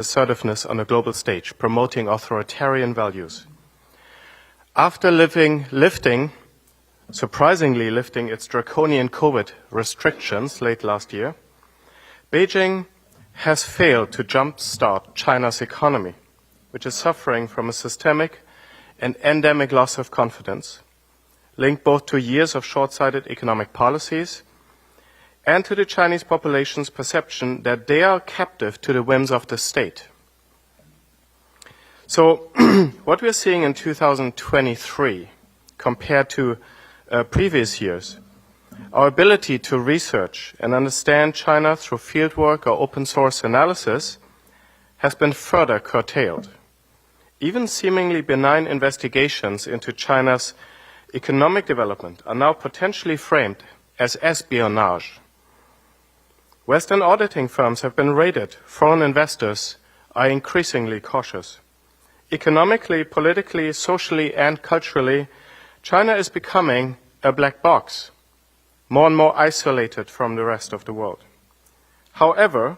assertiveness on a global stage, promoting authoritarian values. After surprisingly lifting its draconian COVID restrictions late last year, Beijing has failed to jumpstart China's economy, which is suffering from a systemic and endemic loss of confidence, linked both to years of short-sighted economic policies and to the Chinese population's perception that they are captive to the whims of the state. So what we're seeing in 2023 compared to previous years, our ability to research and understand China through fieldwork or open source analysis has been further curtailed. Even seemingly benign investigations into China's economic development are now potentially framed as espionage. Western auditing firms have been raided. Foreign investors are increasingly cautious. Economically, politically, socially, and culturally, China is becoming a black box, more and more isolated from the rest of the world. However,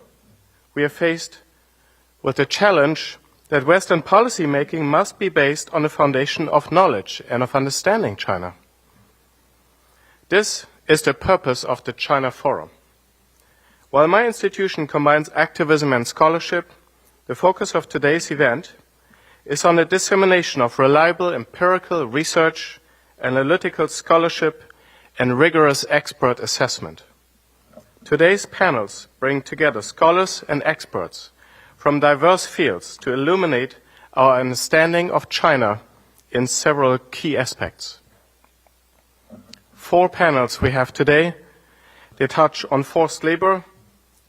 we are faced with the challenge that Western policy making must be based on a foundation of knowledge and of understanding China. This is the purpose of the China Forum. While my institution combines activism and scholarship, the focus of today's event is on the dissemination of reliable empirical research, analytical scholarship, and rigorous expert assessment. Today's panels bring together scholars and experts from diverse fields to illuminate our understanding of China in several key aspects. 4 panels we have today. They touch on forced labor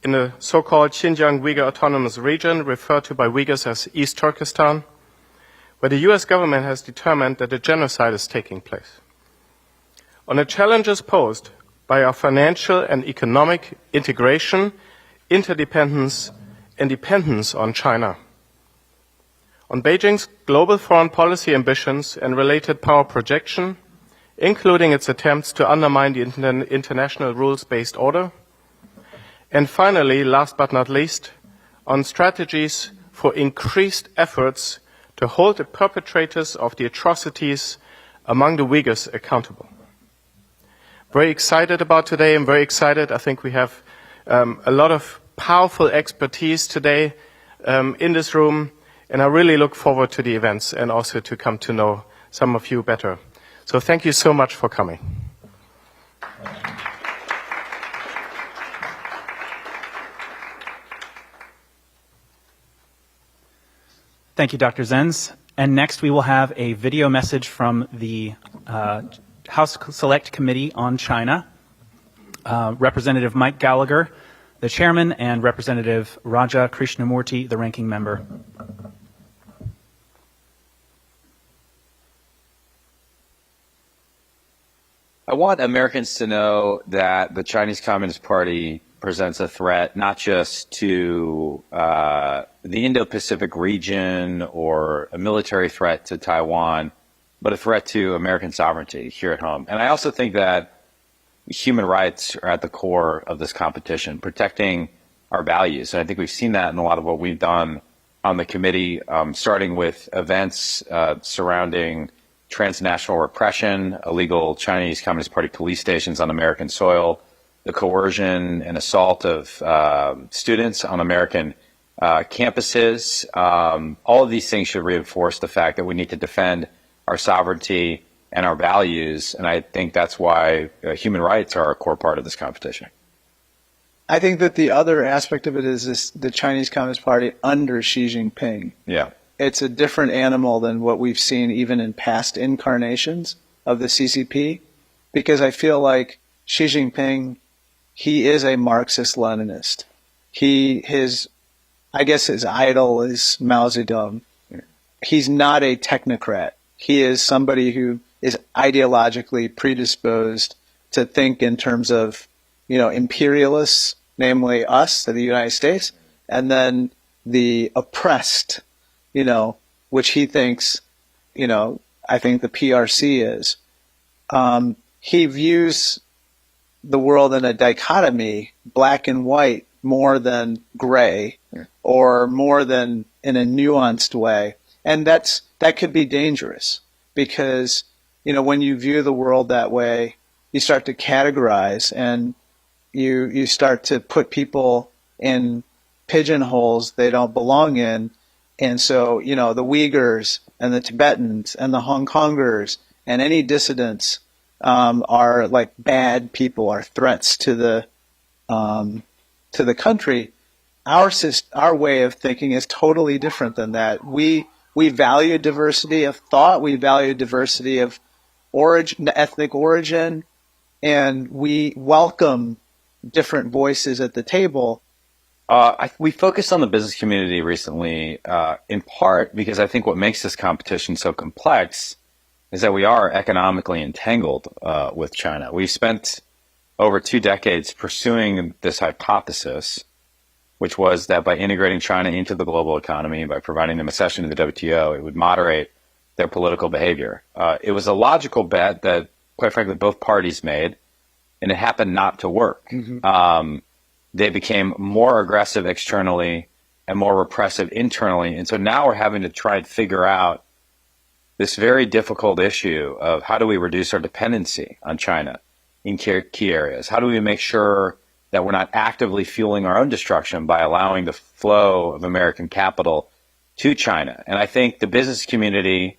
in the so-called Xinjiang Uyghur Autonomous Region, referred to by Uyghurs as East Turkestan, where the US government has determined that a genocide is taking place. On the challenges posed by our financial and economic integration, interdependence, and dependence on China. On Beijing's global foreign policy ambitions and related power projection, including its attempts to undermine the international rules-based order. And finally, last but not least, on strategies for increased efforts to hold the perpetrators of the atrocities among the Uyghurs accountable. Very excited about today. I'm very excited. I think we have a lot of powerful expertise today in this room, and I really look forward to the events and also to come to know some of you better. So thank you so much for coming. Thank you, Dr. Zenz. And next we will have a video message from the House Select Committee on China. Representative Mike Gallagher, the chairman, and Representative Raja Krishnamurti, the ranking member. I want Americans to know that the Chinese Communist Party presents a threat not just to the Indo-Pacific region or a military threat to Taiwan, but a threat to American sovereignty here at home. And I also think that human rights are at the core of this competition, protecting our values. And I think we've seen that in a lot of what we've done on the committee, starting with events surrounding transnational repression, illegal Chinese Communist Party police stations on American soil, the coercion and assault of students on American campuses. All of these things should reinforce the fact that we need to defend our sovereignty and our values, and I think that's why human rights are a core part of this competition. I think that the other aspect of it is the Chinese Communist Party under Xi Jinping. Yeah. It's a different animal than what we've seen even in past incarnations of the CCP, because I feel like Xi Jinping, he is a Marxist-Leninist. I guess his idol is Mao Zedong. He's not a technocrat. He is somebody who is ideologically predisposed to think in terms of, imperialists, namely us, the United States, and then the oppressed, which he thinks, I think the PRC is. He views the world in a dichotomy, black and white, more than gray. or more than in a nuanced way. And that could be dangerous because, when you view the world that way, you start to categorize and you start to put people in pigeonholes they don't belong in. And so, the Uyghurs and the Tibetans and the Hong Kongers and any dissidents are like bad people, are threats to the country. Our way of thinking is totally different than that. We value diversity of thought, we value diversity of origin, ethnic origin, and we welcome different voices at the table. We focused on the business community recently, in part because I think what makes this competition so complex is that we are economically entangled with China. We've spent over 2 decades pursuing this hypothesis, which was that by integrating China into the global economy, by providing them accession to the WTO, it would moderate their political behavior. It was a logical bet that, quite frankly, both parties made, and it happened not to work. Mm-hmm. They became more aggressive externally and more repressive internally. And so now we're having to try and figure out this very difficult issue of how do we reduce our dependency on China in key areas? How do we make sure that we're not actively fueling our own destruction by allowing the flow of American capital to China? And I think the business community,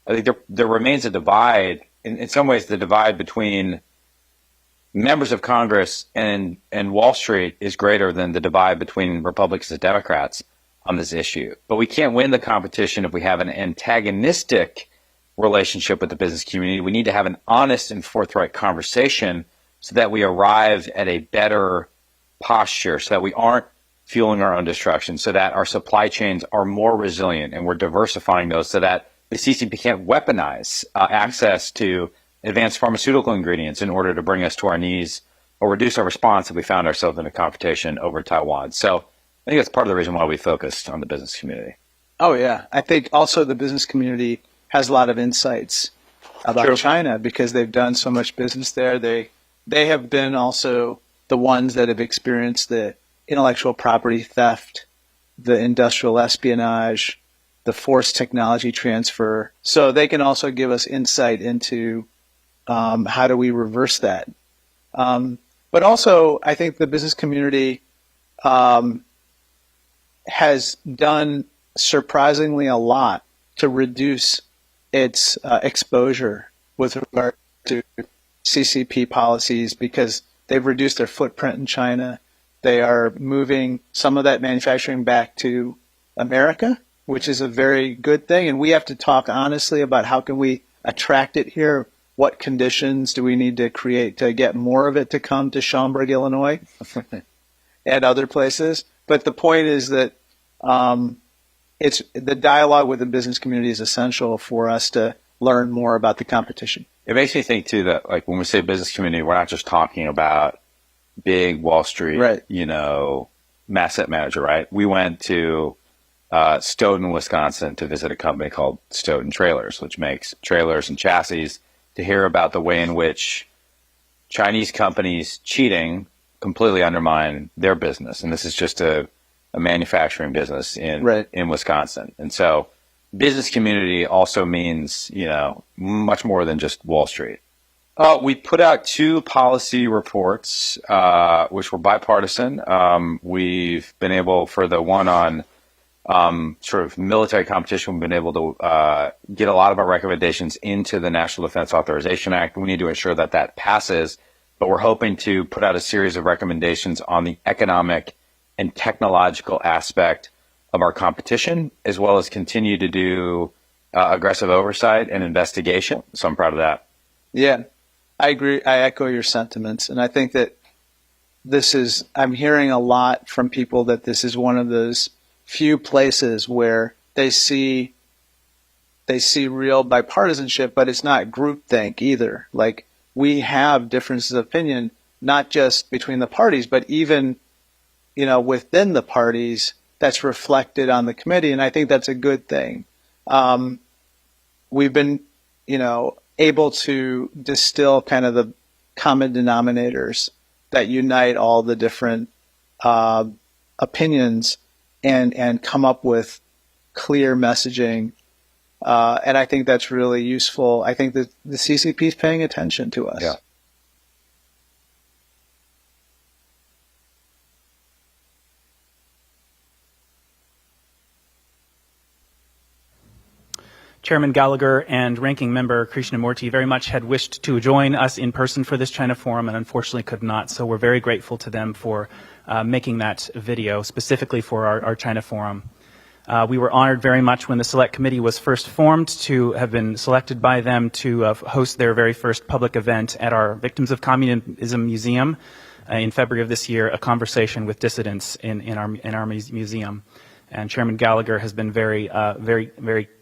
I think there remains a divide. In some ways, the divide between members of Congress and Wall Street is greater than the divide between Republicans and Democrats on this issue. But we can't win the competition if we have an antagonistic relationship with the business community. We need to have an honest and forthright conversation so that we arrive at a better posture, so that we aren't fueling our own destruction, so that our supply chains are more resilient and we're diversifying those so that the CCP can't weaponize access to advanced pharmaceutical ingredients in order to bring us to our knees or reduce our response if we found ourselves in a confrontation over Taiwan. So I think that's part of the reason why we focused on the business community. Oh, yeah. I think also the business community has a lot of insights about China because they've done so much business there. They have been also the ones that have experienced the intellectual property theft, the industrial espionage, the forced technology transfer. So they can also give us insight into how do we reverse that. But also, I think the business community has done surprisingly a lot to reduce its exposure with regard to CCP policies because they've reduced their footprint in China. They are moving some of that manufacturing back to America, which is a very good thing. And we have to talk honestly about how can we attract it here. What conditions do we need to create to get more of it to come to Schaumburg, Illinois, and other places? But the point is that it's the dialogue with the business community is essential for us to learn more about the competition. It makes me think too that like when we say business community, we're not just talking about big Wall Street, right, asset manager, right? We went to Stoughton, Wisconsin to visit a company called Stoughton Trailers, which makes trailers and chassis, to hear about the way in which Chinese companies cheating completely undermine their business. And this is just a manufacturing business in Wisconsin. And so business community also means, much more than just Wall Street. We put out 2 policy reports, which were bipartisan. We've been able, for the one on sort of military competition, we've been able to get a lot of our recommendations into the National Defense Authorization Act. We need to ensure that that passes, but we're hoping to put out a series of recommendations on the economic and technological aspect of our competition, as well as continue to do aggressive oversight and investigation. So I'm proud of that. Yeah, I agree. I echo your sentiments. And I think that I'm hearing a lot from people that this is one of those few places where they see real bipartisanship, but it's not groupthink either. Like, we have differences of opinion, not just between the parties, but even, within the parties, that's reflected on the committee. And I think that's a good thing. We've been, able to distill kind of the common denominators that unite all the different opinions. and come up with clear messaging. And I think that's really useful. I think that the CCP is paying attention to us. Yeah. Chairman Gallagher and Ranking Member Krishnamurti very much had wished to join us in person for this China Forum and unfortunately could not. So we're very grateful to them for making that video specifically for our China Forum. We were honored very much when the Select Committee was first formed to have been selected by them to host their very first public event at our Victims of Communism Museum in February of this year, a conversation with dissidents in our museum. And Chairman Gallagher has been very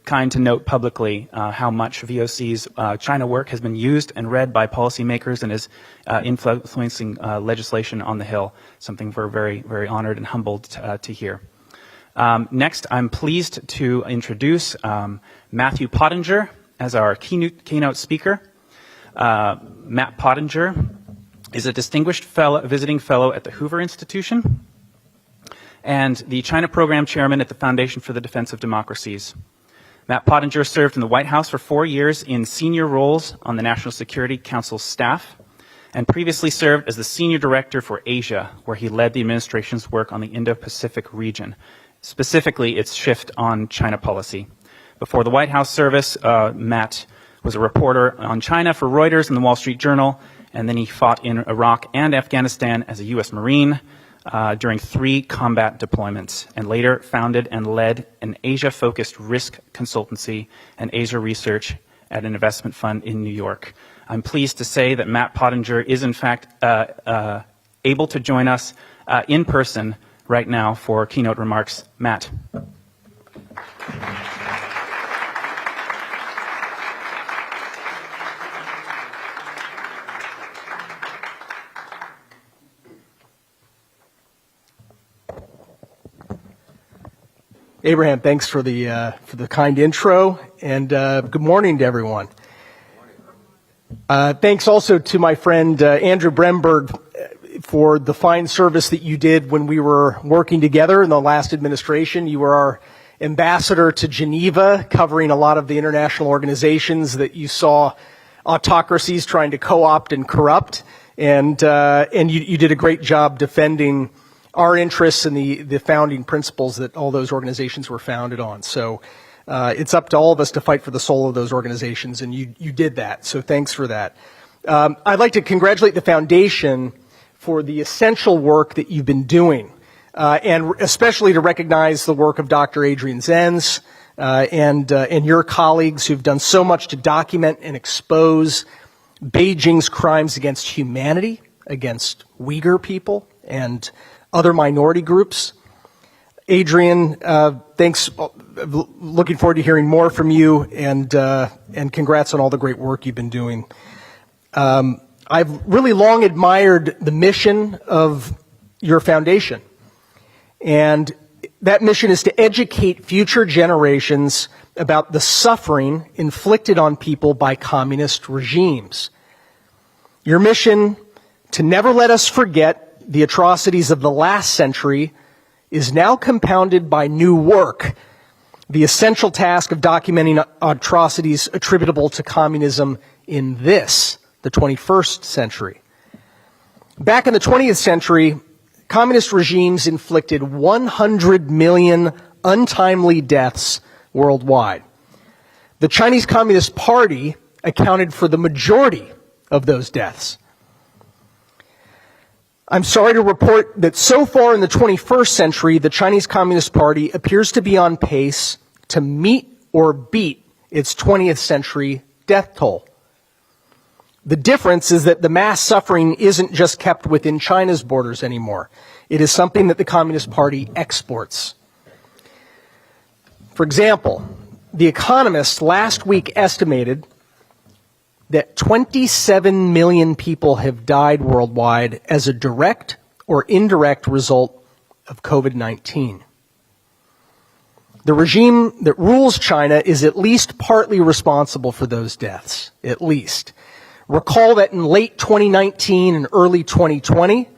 kind to note publicly how much VOC's China work has been used and read by policymakers and is influencing legislation on the Hill, something we're very honored and humbled to hear. Next, I'm pleased to introduce Matthew Pottinger as our keynote speaker. Matt Pottinger is a distinguished visiting fellow at the Hoover Institution and the China Program Chairman at the Foundation for the Defense of Democracies. Matt Pottinger served in the White House for 4 years in senior roles on the National Security Council staff and previously served as the Senior Director for Asia, where he led the administration's work on the Indo-Pacific region, specifically its shift on China policy. Before the White House service, Matt was a reporter on China for Reuters and the Wall Street Journal, and then he fought in Iraq and Afghanistan as a U.S. Marine during 3 combat deployments, and later founded and led an Asia-focused risk consultancy and Asia research at an investment fund in New York. I'm pleased to say that Matt Pottinger is in fact able to join us in person right now for keynote remarks. Matt. Abraham, thanks for the kind intro, and good morning to everyone. Thanks also to my friend Andrew Bremberg for the fine service that you did when we were working together in the last administration. You were our ambassador to Geneva, covering a lot of the international organizations that you saw autocracies trying to co-opt and corrupt, and you did a great job defending our interests and the founding principles that all those organizations were founded on. So it's up to all of us to fight for the soul of those organizations, and you did that. So thanks for that. I'd like to congratulate the foundation for the essential work that you've been doing, and especially to recognize the work of Dr. Adrian Zenz and your colleagues who've done so much to document and expose Beijing's crimes against humanity, against Uyghur people, and other minority groups. Adrian, thanks. Looking forward to hearing more from you, and congrats on all the great work you've been doing. I've really long admired the mission of your foundation, and that mission is to educate future generations about the suffering inflicted on people by communist regimes. Your mission to never let us forget the atrocities of the last century is now compounded by new work, the essential task of documenting atrocities attributable to communism in the 21st century. Back in the 20th century, communist regimes inflicted 100 million untimely deaths worldwide. The Chinese Communist Party accounted for the majority of those deaths. I'm sorry to report that so far in the 21st century, the Chinese Communist Party appears to be on pace to meet or beat its 20th century death toll. The difference is that the mass suffering isn't just kept within China's borders anymore. It is something that the Communist Party exports. For example, The Economist last week estimated that 27 million people have died worldwide as a direct or indirect result of COVID-19. The regime that rules China is at least partly responsible for those deaths, at least. Recall that in late 2019 and early 2020,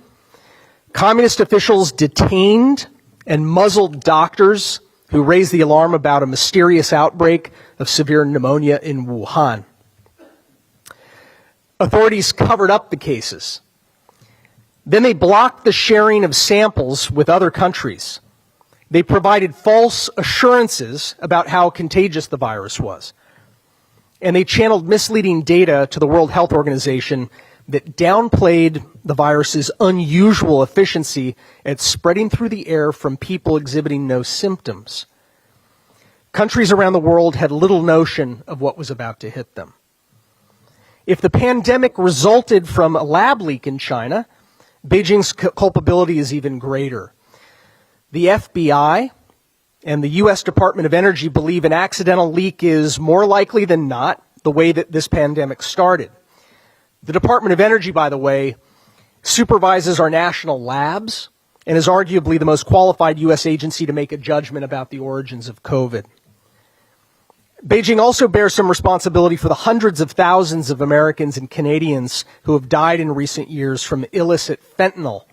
communist officials detained and muzzled doctors who raised the alarm about a mysterious outbreak of severe pneumonia in Wuhan. Authorities covered up the cases. Then they blocked the sharing of samples with other countries. They provided false assurances about how contagious the virus was. And they channeled misleading data to the World Health Organization that downplayed the virus's unusual efficiency at spreading through the air from people exhibiting no symptoms. Countries around the world had little notion of what was about to hit them. If the pandemic resulted from a lab leak in China, Beijing's culpability is even greater. The FBI and the U.S. Department of Energy believe an accidental leak is more likely than not the way that this pandemic started. The Department of Energy, by the way, supervises our national labs and is arguably the most qualified U.S. agency to make a judgment about the origins of COVID. Beijing also bears some responsibility for the hundreds of thousands of Americans and Canadians who have died in recent years from illicit fentanyl,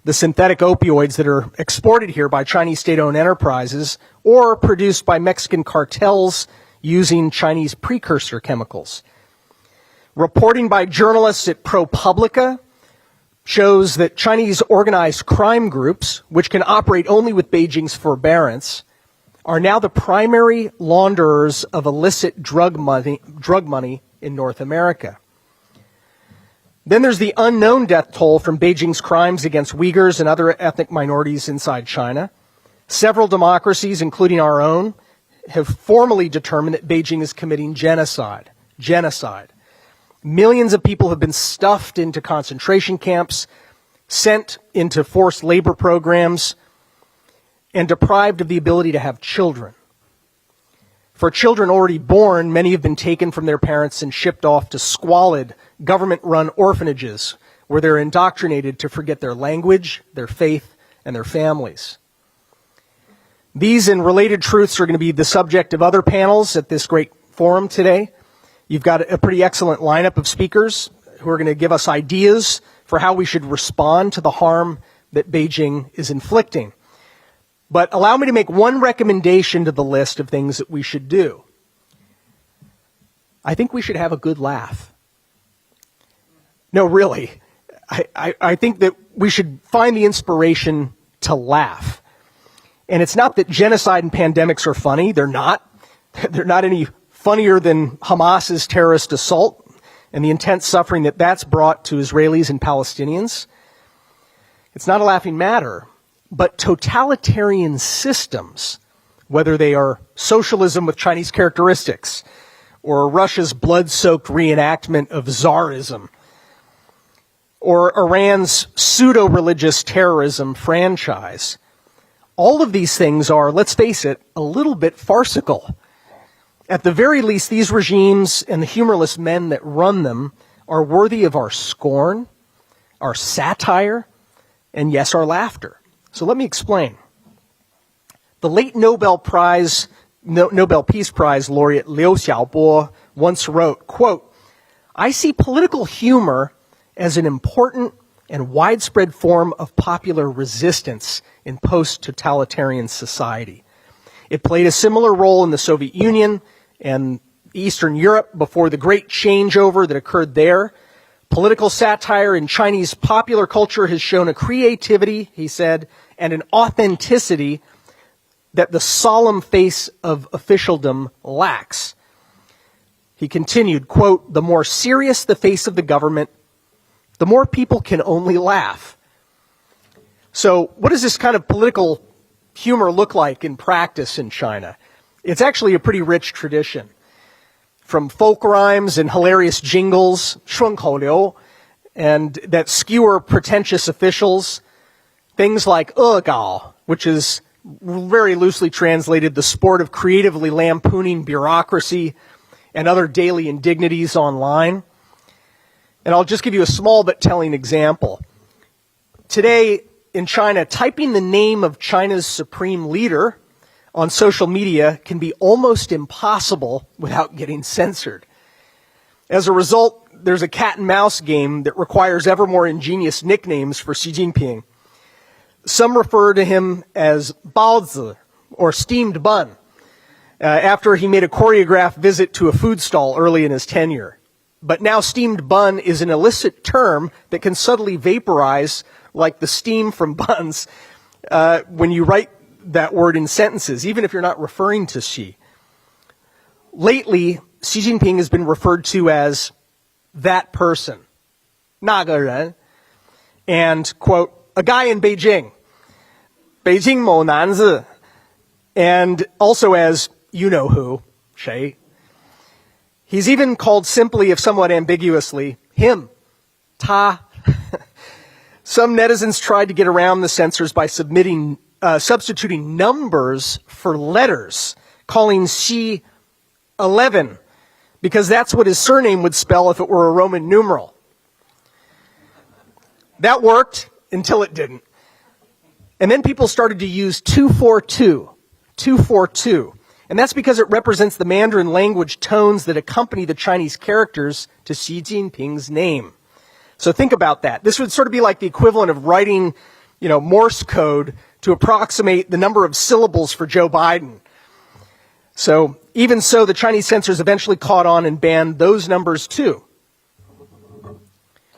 the synthetic opioids that are exported here by Chinese state-owned enterprises or produced by Mexican cartels using Chinese precursor chemicals. Reporting by journalists at ProPublica shows that Chinese organized crime groups, which can operate only with Beijing's forbearance, are now the primary launderers of illicit drug money in North America. Then there's the unknown death toll from Beijing's crimes against Uyghurs and other ethnic minorities inside China. Several democracies, including our own, have formally determined that Beijing is committing genocide. Millions of people have been stuffed into concentration camps, sent into forced labor programs, and deprived of the ability to have children. For children already born, many have been taken from their parents and shipped off to squalid, government-run orphanages where they're indoctrinated to forget their language, their faith, and their families. These and related truths are going to be the subject of other panels at this great forum today. You've got a pretty excellent lineup of speakers who are going to give us ideas for how we should respond to the harm that Beijing is inflicting. But allow me to make one recommendation to the list of things that we should do. I think we should have a good laugh. No, really. I think that we should find the inspiration to laugh. And it's not that genocide and pandemics are funny. They're not. They're not any funnier than Hamas's terrorist assault and the intense suffering that that's brought to Israelis and Palestinians. It's not a laughing matter. But totalitarian systems, whether they are socialism with Chinese characteristics or Russia's blood-soaked reenactment of Tsarism or Iran's pseudo-religious terrorism franchise, all of these things are, let's face it, a little bit farcical. At the very least, these regimes and the humorless men that run them are worthy of our scorn, our satire, and yes, our laughter. So let me explain. The late Nobel Peace Prize laureate Liu Xiaobo once wrote, quote, "I see political humor as an important and widespread form of popular resistance in post-totalitarian society. It played a similar role in the Soviet Union and Eastern Europe before the great changeover that occurred there. Political satire in Chinese popular culture has shown a creativity," he said, "and an authenticity that the solemn face of officialdom lacks." He continued, quote, "The more serious the face of the government, the more people can only laugh." So what does this kind of political humor look like in practice in China? It's actually a pretty rich tradition. From folk rhymes and hilarious jingles, 顺口溜, and that skewer pretentious officials, things like 恶搞, which is very loosely translated the sport of creatively lampooning bureaucracy and other daily indignities online. And I'll just give you a small but telling example. Today in China, typing the name of China's supreme leader on social media can be almost impossible without getting censored. As a result, there's a cat and mouse game that requires ever more ingenious nicknames for Xi Jinping. Some refer to him as baozi, or steamed bun, after he made a choreographed visit to a food stall early in his tenure. But now steamed bun is an illicit term that can subtly vaporize like the steam from buns when you write that word in sentences, even if you're not referring to Xi. Lately, Xi Jinping has been referred to as that person, 那个人, and, quote, a guy in Beijing, 北京某男子, and also as you know who, 谁. He's even called simply, if somewhat ambiguously, him, 他. Some netizens tried to get around the censors by substituting numbers for letters, calling Xi 11, because that's what his surname would spell if it were a Roman numeral. That worked until it didn't. And then people started to use 242. And that's because it represents the Mandarin language tones that accompany the Chinese characters to Xi Jinping's name. So think about that. This would sort of be like the equivalent of writing, Morse code to approximate the number of syllables for Joe Biden. So even so, the Chinese censors eventually caught on and banned those numbers too.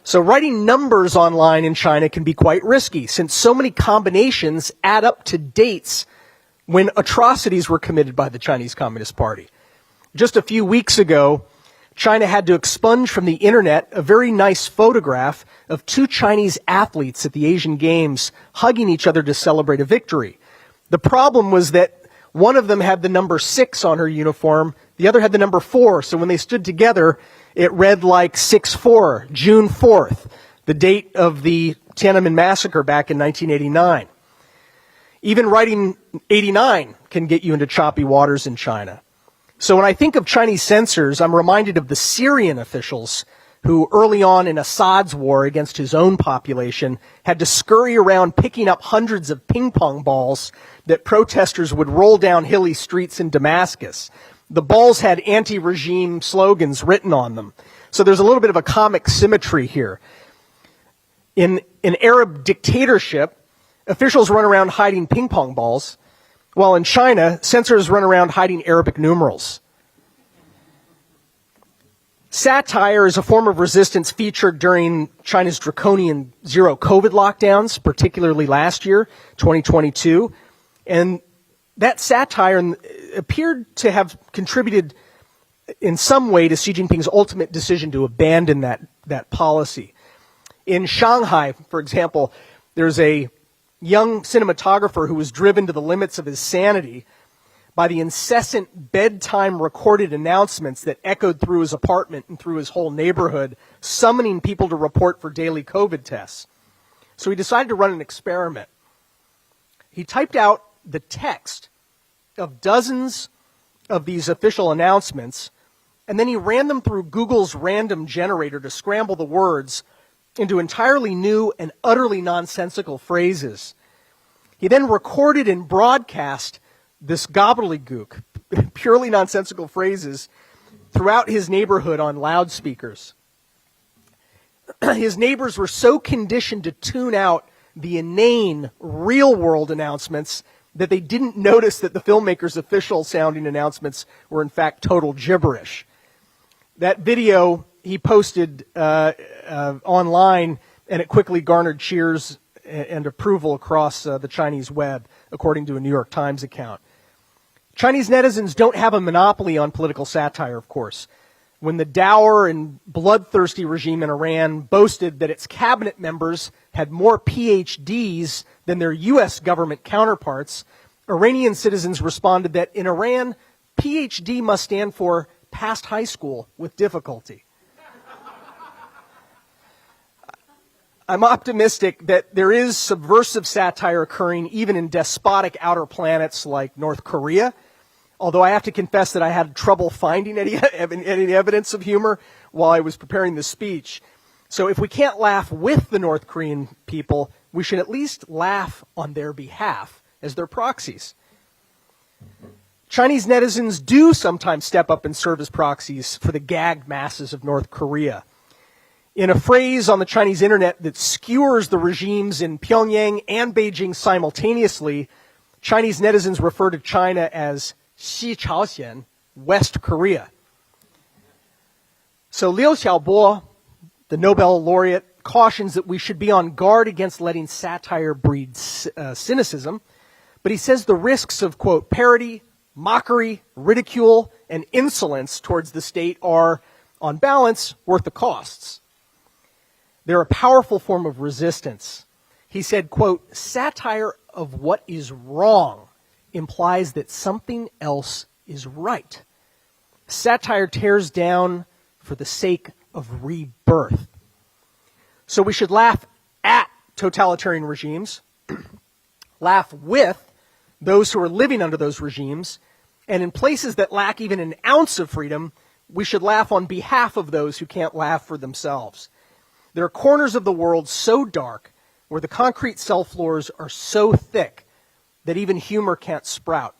So writing numbers online in China can be quite risky, since so many combinations add up to dates when atrocities were committed by the Chinese Communist Party. Just a few weeks ago, China had to expunge from the internet a very nice photograph of two Chinese athletes at the Asian Games hugging each other to celebrate a victory. The problem was that one of them had the number 6 on her uniform, the other had the number 4, so when they stood together, it read like 6/4, June 4th, the date of the Tiananmen massacre back in 1989. Even writing 89 can get you into choppy waters in China. So when I think of Chinese censors, I'm reminded of the Syrian officials who early on in Assad's war against his own population had to scurry around picking up hundreds of ping pong balls that protesters would roll down hilly streets in Damascus. The balls had anti-regime slogans written on them. So there's a little bit of a comic symmetry here. In an Arab dictatorship, officials run around hiding ping pong balls, while in China, censors run around hiding Arabic numerals. Satire is a form of resistance featured during China's draconian zero COVID lockdowns, particularly last year, 2022. And that satire appeared to have contributed in some way to Xi Jinping's ultimate decision to abandon that policy. In Shanghai, for example, there's a young cinematographer who was driven to the limits of his sanity by the incessant bedtime recorded announcements that echoed through his apartment and through his whole neighborhood, summoning people to report for daily COVID tests. So he decided to run an experiment. He typed out the text of dozens of these official announcements, and then he ran them through Google's random generator to scramble the words into entirely new and utterly nonsensical phrases. He then recorded and broadcast this gobbledygook, purely nonsensical phrases, throughout his neighborhood on loudspeakers. His neighbors were so conditioned to tune out the inane, real-world announcements that they didn't notice that the filmmaker's official-sounding announcements were in fact total gibberish. That video he posted online, and it quickly garnered cheers and approval across the Chinese web, according to a New York Times account. Chinese netizens don't have a monopoly on political satire, of course. When the dour and bloodthirsty regime in Iran boasted that its cabinet members had more PhDs than their U.S. government counterparts, Iranian citizens responded that in Iran, PhD must stand for passed high school with difficulty. I'm optimistic that there is subversive satire occurring even in despotic outer planets like North Korea, although I have to confess that I had trouble finding any evidence of humor while I was preparing this speech. So if we can't laugh with the North Korean people, we should at least laugh on their behalf as their proxies. Chinese netizens do sometimes step up and serve as proxies for the gagged masses of North Korea. In a phrase on the Chinese internet that skewers the regimes in Pyongyang and Beijing simultaneously, Chinese netizens refer to China as Xi Chaoxian, West Korea. So Liu Xiaobo, the Nobel laureate, cautions that we should be on guard against letting satire breed cynicism, but he says the risks of, quote, parody, mockery, ridicule, and insolence towards the state are, on balance, worth the costs. They're a powerful form of resistance. He said, quote, satire of what is wrong implies that something else is right. Satire tears down for the sake of rebirth. So we should laugh at totalitarian regimes, laugh with those who are living under those regimes, and in places that lack even an ounce of freedom, we should laugh on behalf of those who can't laugh for themselves. There are corners of the world so dark where the concrete cell floors are so thick that even humor can't sprout,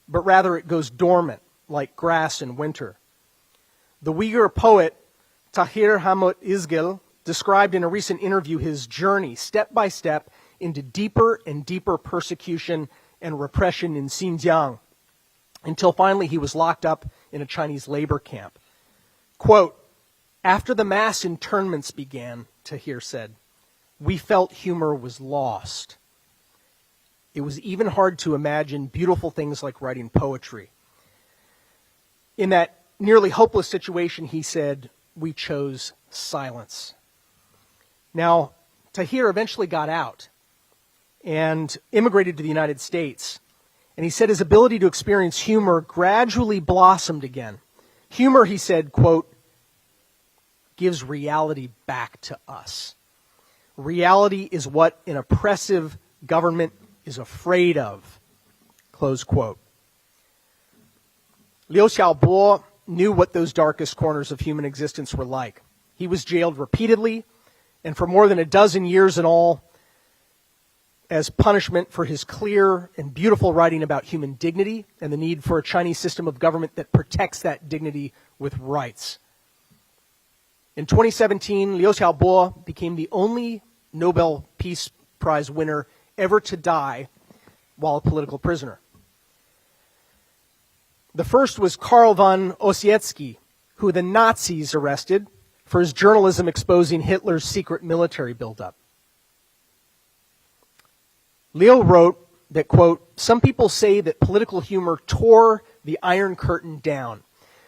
but rather it goes dormant like grass in winter. The Uyghur poet Tahir Hamid Izgil described in a recent interview his journey, step by step, into deeper and deeper persecution and repression in Xinjiang, until finally he was locked up in a Chinese labor camp. Quote, after the mass internments began, Tahir said, we felt humor was lost. It was even hard to imagine beautiful things like writing poetry. In that nearly hopeless situation, he said, we chose silence. Now, Tahir eventually got out and immigrated to the United States. And he said his ability to experience humor gradually blossomed again. Humor, he said, quote, gives reality back to us. Reality is what an oppressive government is afraid of, close quote. Liu Xiaobo knew what those darkest corners of human existence were like. He was jailed repeatedly, and for more than a dozen years in all, as punishment for his clear and beautiful writing about human dignity and the need for a Chinese system of government that protects that dignity with rights. In 2017, Liu Xiaobo became the only Nobel Peace Prize winner ever to die while a political prisoner. The first was Karl von Ossietzky, who the Nazis arrested for his journalism exposing Hitler's secret military buildup. Liu wrote that, quote, some people say that political humor tore the Iron Curtain down.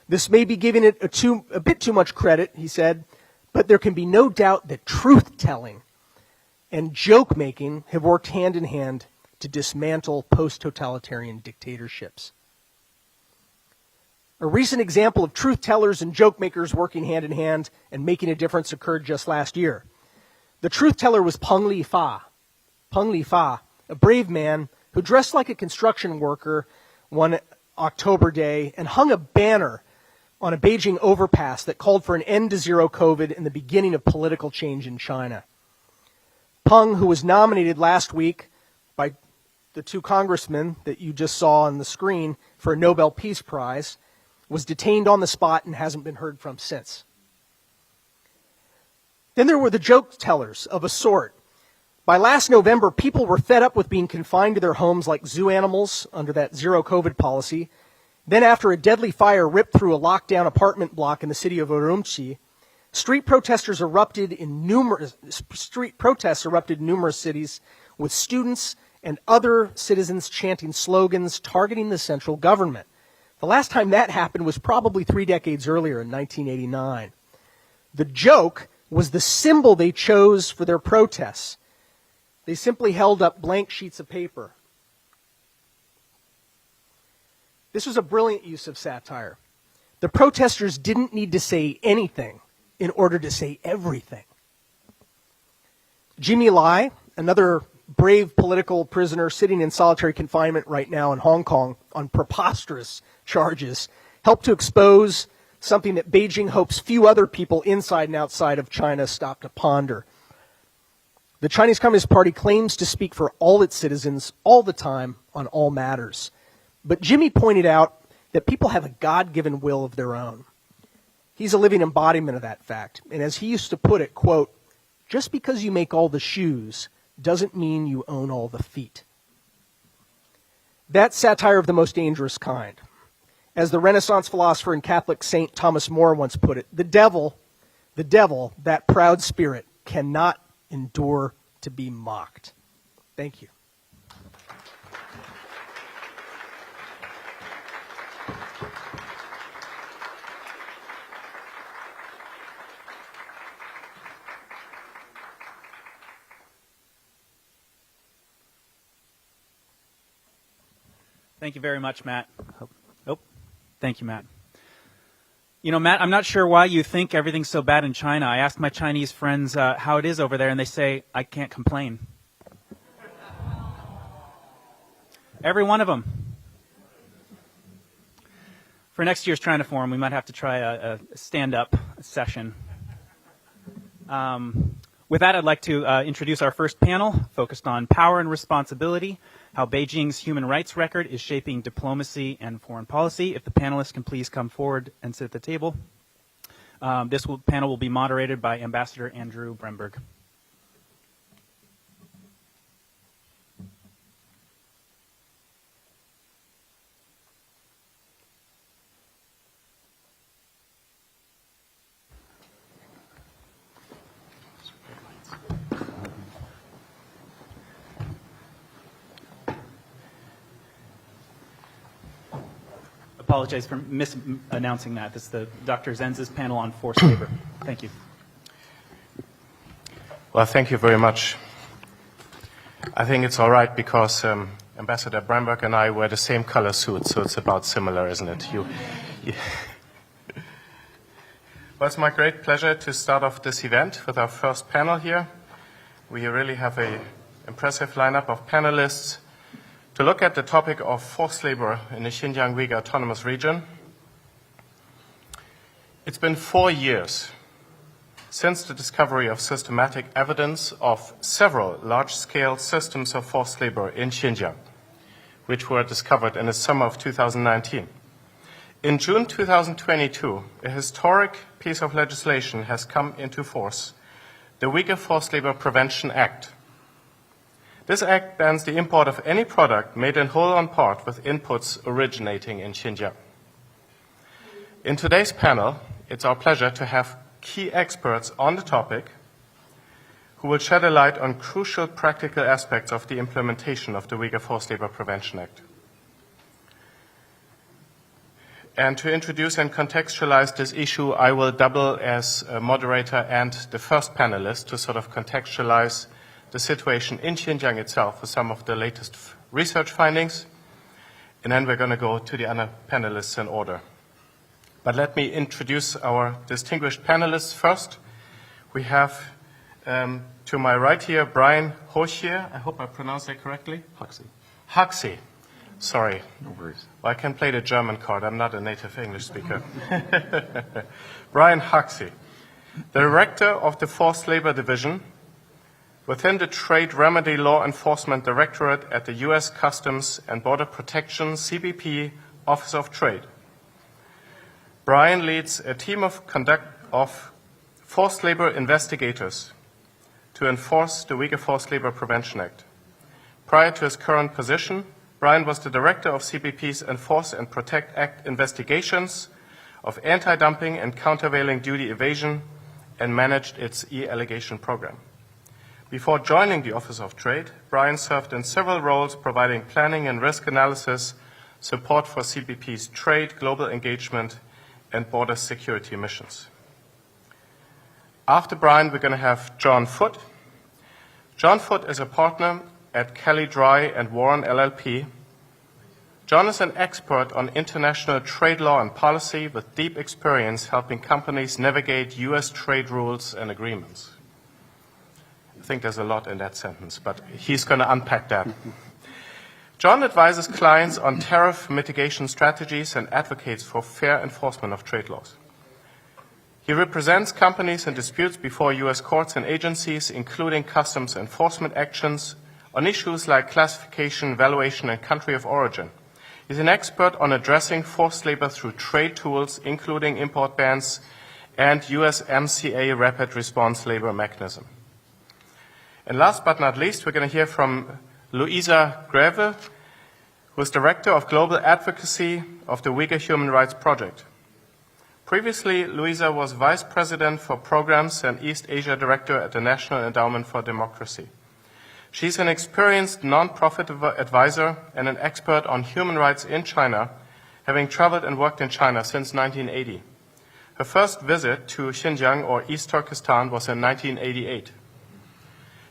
This may be giving it a bit too much credit, he said, but there can be no doubt that truth-telling and joke-making have worked hand in hand to dismantle post-totalitarian dictatorships. A recent example of truth-tellers and joke-makers working hand in hand and making a difference occurred just last year. The truth-teller was Peng Li-fa. Peng Li-fa, a brave man who dressed like a construction worker one October day and hung a banner on a Beijing overpass that called for an end to zero COVID and the beginning of political change in China. Peng, who was nominated last week by the two congressmen that you just saw on the screen for a Nobel Peace Prize, was detained on the spot and hasn't been heard from since. Then there were the joke tellers of a sort. By last November, people were fed up with being confined to their homes like zoo animals under that zero COVID policy. Then after a deadly fire ripped through a lockdown apartment block in the city of Urumqi, street protests erupted in numerous cities with students and other citizens chanting slogans targeting the central government. The last time that happened was probably 3 decades earlier in 1989. The joke was the symbol they chose for their protests. They simply held up blank sheets of paper. This was a brilliant use of satire. The protesters didn't need to say anything in order to say everything. Jimmy Lai, another brave political prisoner sitting in solitary confinement right now in Hong Kong on preposterous charges, helped to expose something that Beijing hopes few other people inside and outside of China stop to ponder. The Chinese Communist Party claims to speak for all its citizens all the time on all matters. But Jimmy pointed out that people have a God-given will of their own. He's a living embodiment of that fact. And as he used to put it, quote, just because you make all the shoes doesn't mean you own all the feet. That's satire of the most dangerous kind. As the Renaissance philosopher and Catholic saint Thomas More once put it, the devil, that proud spirit, cannot endure to be mocked. Thank you. Thank you very much, Matt. Oh, thank you, Matt. You know, Matt, I'm not sure why you think everything's so bad in China. I asked my Chinese friends how it is over there, and they say, I can't complain. Every one of them. For next year's China Forum, we might have to try a stand-up session. With that, I'd like to introduce our first panel, focused on power and responsibility, how Beijing's human rights record is shaping diplomacy and foreign policy. If the panelists can please come forward and sit at the table. This panel will be moderated by Ambassador Andrew Bremberg. Apologize for misannouncing that. This is the Dr. Zenz's panel on forced labor. Thank you. Well, thank you very much. I think it's all right because Ambassador Bremberg and I wear the same color suit, so it's about similar, isn't it? You. Well, it's my great pleasure to start off this event with our first panel here. We really have an impressive lineup of panelists to look at the topic of forced labor in the Xinjiang Uyghur Autonomous Region. It's been 4 years since the discovery of systematic evidence of several large-scale systems of forced labor in Xinjiang, which were discovered in the summer of 2019. In June 2022, a historic piece of legislation has come into force, the Uyghur Forced Labor Prevention Act. This act bans the import of any product made in whole or in part with inputs originating in Xinjiang. In today's panel, it's our pleasure to have key experts on the topic who will shed a light on crucial practical aspects of the implementation of the Uyghur Forced Labor Prevention Act. And to introduce and contextualize this issue, I will double as a moderator and the first panelist to sort of contextualize the situation in Xinjiang itself with some of the latest research findings. And then we're going to go to the other panelists in order. But let me introduce our distinguished panelists first. We have to my right here, Brian Hoxier. I hope I pronounced that correctly. Huxley. Sorry. No worries. Well, I can play the German card. I'm not a native English speaker. Brian Huxley, the director of the Forced Labor Division within the Trade Remedy Law Enforcement Directorate at the U.S. Customs and Border Protection, CBP, Office of Trade. Brian leads a team of forced labor investigators to enforce the Uyghur Forced Labor Prevention Act. Prior to his current position, Brian was the director of CBP's Enforce and Protect Act investigations of anti-dumping and countervailing duty evasion and managed its e-allegation program. Before joining the Office of Trade, Brian served in several roles providing planning and risk analysis, support for CBP's trade, global engagement, and border security missions. After Brian, we're going to have John Foote. John Foote is a partner at Kelly Dry and Warren LLP. John is an expert on international trade law and policy with deep experience helping companies navigate U.S. trade rules and agreements. I think there's a lot in that sentence, but he's going to unpack that. John advises clients on tariff mitigation strategies and advocates for fair enforcement of trade laws. He represents companies in disputes before U.S. courts and agencies, including customs enforcement actions, on issues like classification, valuation, and country of origin. He's an expert on addressing forced labor through trade tools, including import bans, and USMCA Rapid Response Labor Mechanism. And last but not least, we're going to hear from Luisa Greve, who is Director of Global Advocacy of the Uyghur Human Rights Project. Previously, Luisa was Vice President for Programs and East Asia Director at the National Endowment for Democracy. She's an experienced non-profit advisor and an expert on human rights in China, having traveled and worked in China since 1980. Her first visit to Xinjiang or East Turkestan was in 1988.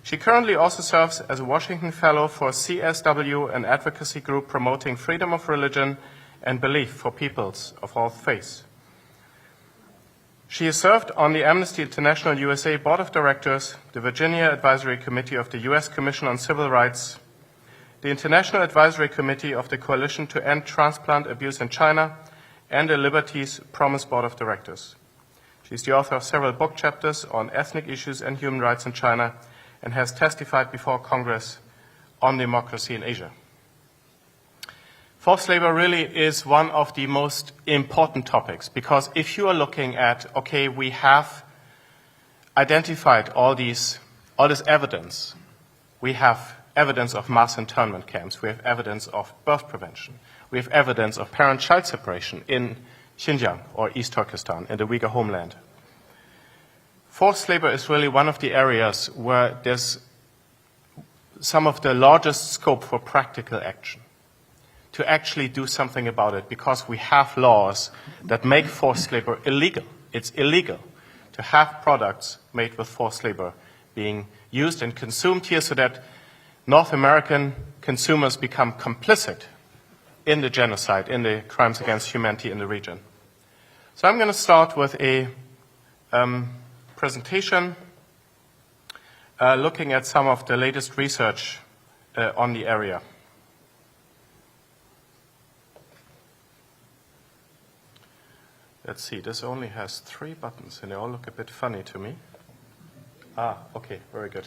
She currently also serves as a Washington Fellow for CSW, an advocacy group promoting freedom of religion and belief for peoples of all faiths. She has served on the Amnesty International USA Board of Directors, the Virginia Advisory Committee of the U.S. Commission on Civil Rights, the International Advisory Committee of the Coalition to End Transplant Abuse in China, and the Liberties Promise Board of Directors. She's the author of several book chapters on ethnic issues and human rights in China and has testified before Congress on democracy in Asia. Forced labor really is one of the most important topics, because if you are looking at, okay, we have identified all this evidence. We have evidence of mass internment camps. We have evidence of birth prevention. We have evidence of parent-child separation in Xinjiang or East Turkestan, in the Uyghur homeland. Forced labor is really one of the areas where there's some of the largest scope for practical action, to actually do something about it, because we have laws that make forced labor illegal. It's illegal to have products made with forced labor being used and consumed here, so that North American consumers become complicit in the genocide, in the crimes against humanity in the region. So I'm going to start with a presentation looking at some of the latest research on the area. Let's see, this only has 3 buttons, and they all look a bit funny to me. Okay, very good.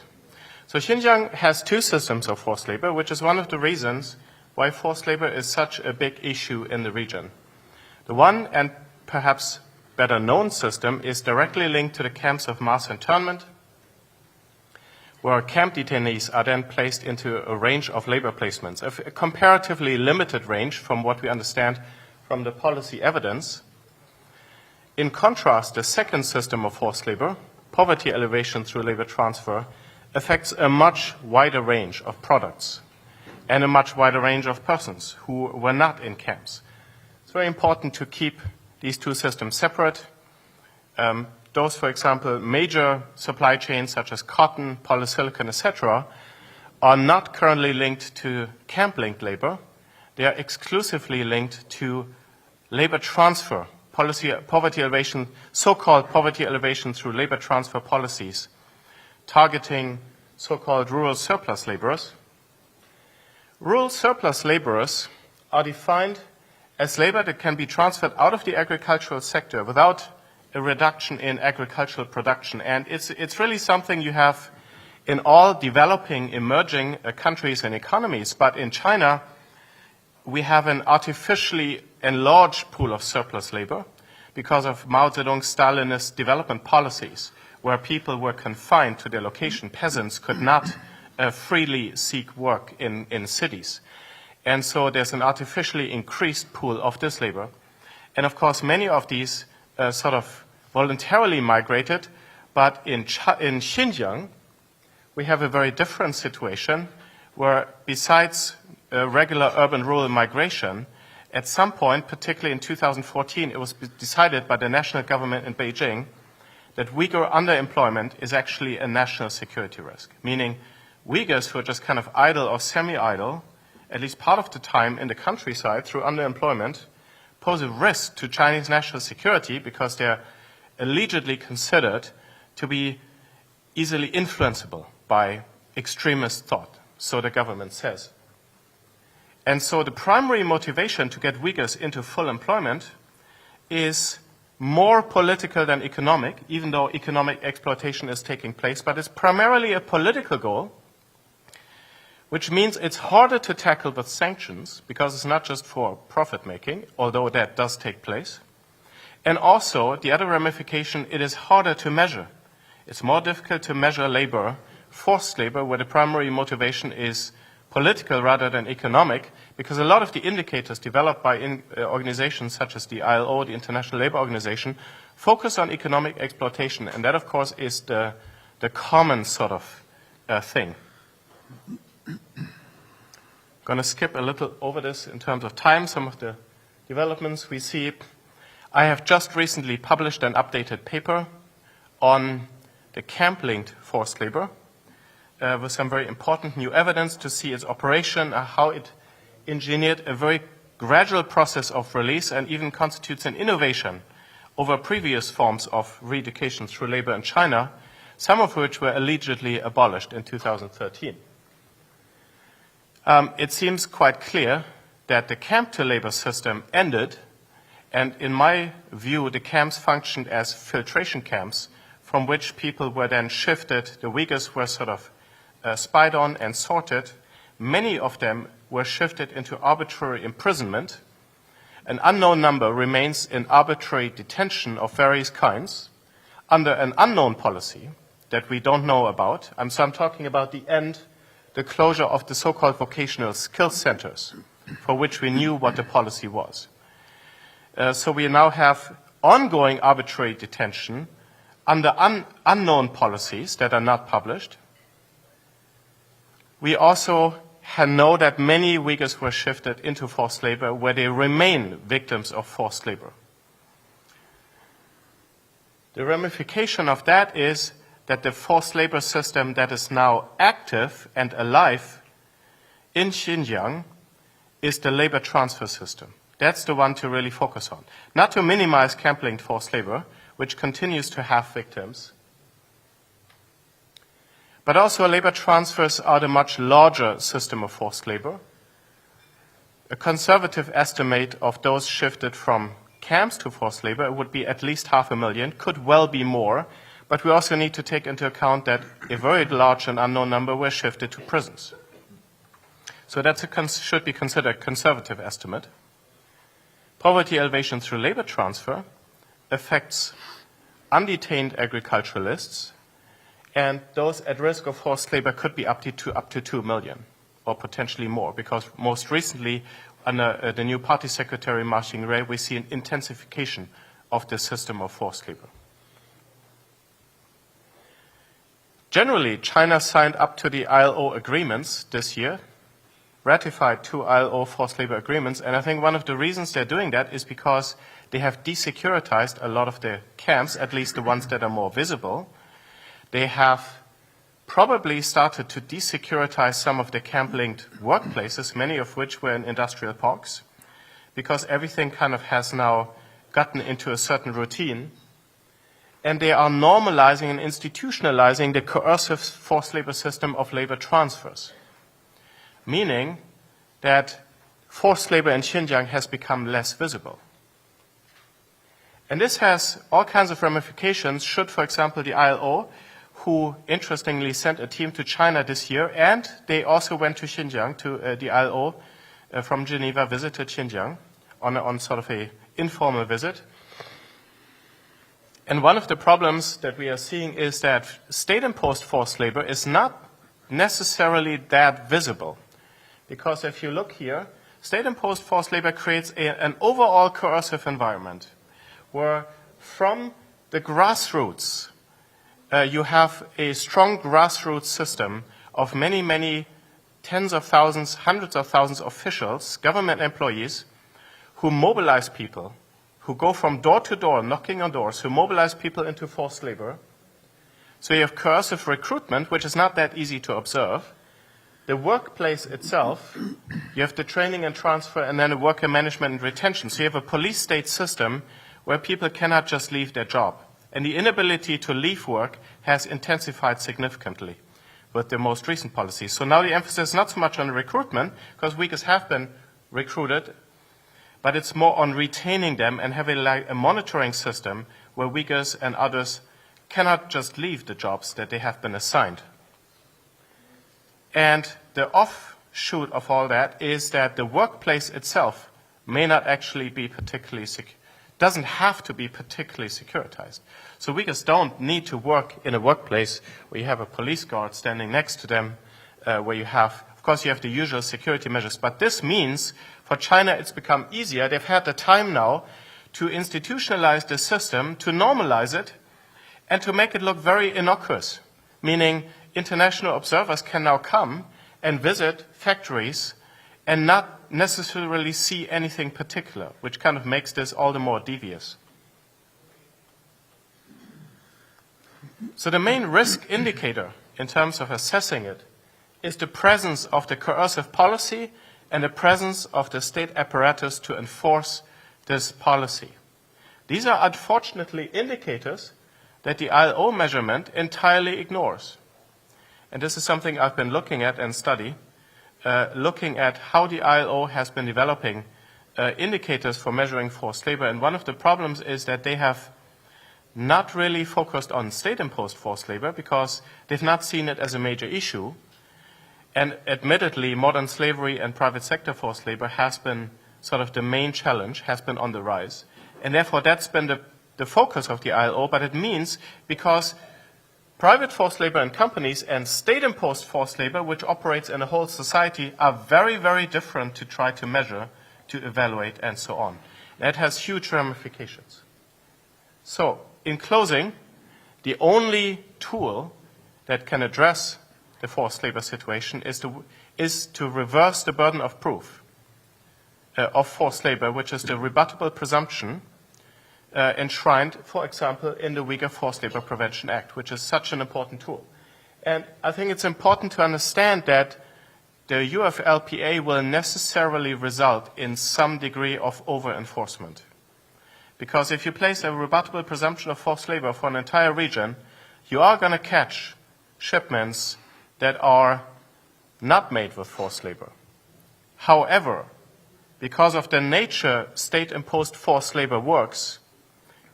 So Xinjiang has 2 systems of forced labor, which is one of the reasons why forced labor is such a big issue in the region. The one, and perhaps better known system, is directly linked to the camps of mass internment, where camp detainees are then placed into a range of labor placements, a comparatively limited range from what we understand from the policy evidence. In contrast, the second system of forced labor, poverty elevation through labor transfer, affects a much wider range of products and a much wider range of persons who were not in camps. It's very important to keep these 2 systems separate. Those, for example, major supply chains such as cotton, polysilicon, etc., are not currently linked to camp-linked labor. They are exclusively linked to labor transfer, poverty elevation, so-called poverty elevation through labor transfer policies, targeting so-called rural surplus laborers. Rural surplus laborers are defined as labor that can be transferred out of the agricultural sector without a reduction in agricultural production. And it's really something you have in all developing, emerging countries and economies. But in China, we have an artificially enlarged pool of surplus labor because of Mao Zedong's Stalinist development policies, where people were confined to their location. Peasants could not freely seek work in cities. And so there's an artificially increased pool of this labor. And of course, many of these sort of voluntarily migrated, but in Xinjiang, we have a very different situation where besides regular urban-rural migration, at some point, particularly in 2014, it was decided by the national government in Beijing that Uyghur underemployment is actually a national security risk, meaning Uyghurs who are just kind of idle or semi-idle, at least part of the time in the countryside through underemployment, pose a risk to Chinese national security because they're allegedly considered to be easily influenceable by extremist thought, so the government says. And so the primary motivation to get Uyghurs into full employment is more political than economic, even though economic exploitation is taking place, but it's primarily a political goal, which means it's harder to tackle with sanctions because it's not just for profit making, although that does take place. And also, the other ramification, it is harder to measure. It's more difficult to measure labor, forced labor, where the primary motivation is political rather than economic, because a lot of the indicators developed by organizations such as the ILO, the International Labour Organization, focus on economic exploitation, and that, of course, is the common sort of thing. I'm going to skip a little over this in terms of time, some of the developments we see. I have just recently published an updated paper on the camp-linked forced labor with some very important new evidence to see its operation, how it engineered a very gradual process of release and even constitutes an innovation over previous forms of re-education through labor in China, some of which were allegedly abolished in 2013. It seems quite clear that the camp-to-labor system ended, and in my view, the camps functioned as filtration camps from which people were then shifted. The Uyghurs were sort of spied on and sorted. Many of them were shifted into arbitrary imprisonment. An unknown number remains in arbitrary detention of various kinds under an unknown policy that we don't know about. So I'm talking about the closure of the so-called vocational skills centers, for which we knew what the policy was. So we now have ongoing arbitrary detention under unknown policies that are not published. We also know that many Uyghurs were shifted into forced labor, where they remain victims of forced labor. The ramification of that is that the forced labor system that is now active and alive in Xinjiang is the labor transfer system. That's the one to really focus on. Not to minimize camp-linked forced labor, which continues to have victims, but also labor transfers are the much larger system of forced labor. A conservative estimate of those shifted from camps to forced labor would be at least 500,000, could well be more, but we also need to take into account that a very large and unknown number were shifted to prisons. So that should be considered a conservative estimate. Poverty elevation through labor transfer affects undetained agriculturalists, and those at risk of forced labor could be up to 2 million, or potentially more, because most recently, under the new party secretary, Ma Xingray, we see an intensification of the system of forced labor. Generally, China signed up to the ILO agreements this year, ratified 2 ILO forced labor agreements, and I think one of the reasons they're doing that is because they have desecuritized a lot of the camps, at least the ones that are more visible. They have probably started to desecuritize some of the camp-linked workplaces, many of which were in industrial parks, because everything kind of has now gotten into a certain routine. And they are normalizing and institutionalizing the coercive forced labor system of labor transfers, meaning that forced labor in Xinjiang has become less visible. And this has all kinds of ramifications should, for example, the ILO, who interestingly sent a team to China this year, and they also went to Xinjiang, to the ILO from Geneva, visited Xinjiang on sort of an informal visit. And one of the problems that we are seeing is that state-imposed forced labor is not necessarily that visible. Because if you look here, state-imposed forced labor creates an overall coercive environment where from the grassroots, you have a strong grassroots system of many, many tens of thousands, hundreds of thousands of officials, government employees, who mobilize people, who go from door to door, knocking on doors, who mobilize people into forced labor. So you have coercive recruitment, which is not that easy to observe. The workplace itself, you have the training and transfer, and then the worker management and retention. So you have a police state system where people cannot just leave their job. And the inability to leave work has intensified significantly with the most recent policies. So now the emphasis is not so much on recruitment, because Uyghurs have been recruited, but it's more on retaining them and having like a monitoring system where Uyghurs and others cannot just leave the jobs that they have been assigned. And the offshoot of all that is that the workplace itself may not actually be particularly doesn't have to be particularly securitized. So Uyghurs don't need to work in a workplace where you have a police guard standing next to them, where you have, of course, you have the usual security measures. But this means for China it's become easier. They've had the time now to institutionalize the system, to normalize it, and to make it look very innocuous, meaning international observers can now come and visit factories and not necessarily see anything particular, which kind of makes this all the more devious. So the main risk indicator in terms of assessing it is the presence of the coercive policy and the presence of the state apparatus to enforce this policy. These are unfortunately indicators that the ILO measurement entirely ignores. And this is something I've been looking at and study, looking at how the ILO has been developing indicators for measuring forced labor. And one of the problems is that they have not really focused on state-imposed forced labor because they've not seen it as a major issue. And admittedly, modern slavery and private sector forced labor has been sort of the main challenge, has been on the rise. And therefore, that's been the focus of the ILO, but it means because private forced labor in companies and state-imposed forced labor, which operates in a whole society, are very, very different to try to measure, to evaluate, and so on. That has huge ramifications. So, in closing, the only tool that can address the forced labor situation is to reverse the burden of proof of forced labor, which is the rebuttable presumption enshrined, for example, in the Uyghur Forced Labor Prevention Act, which is such an important tool. And I think it's important to understand that the UFLPA will necessarily result in some degree of over-enforcement. Because if you place a rebuttable presumption of forced labor for an entire region, you are going to catch shipments that are not made with forced labor. However, because of the nature state-imposed forced labor works,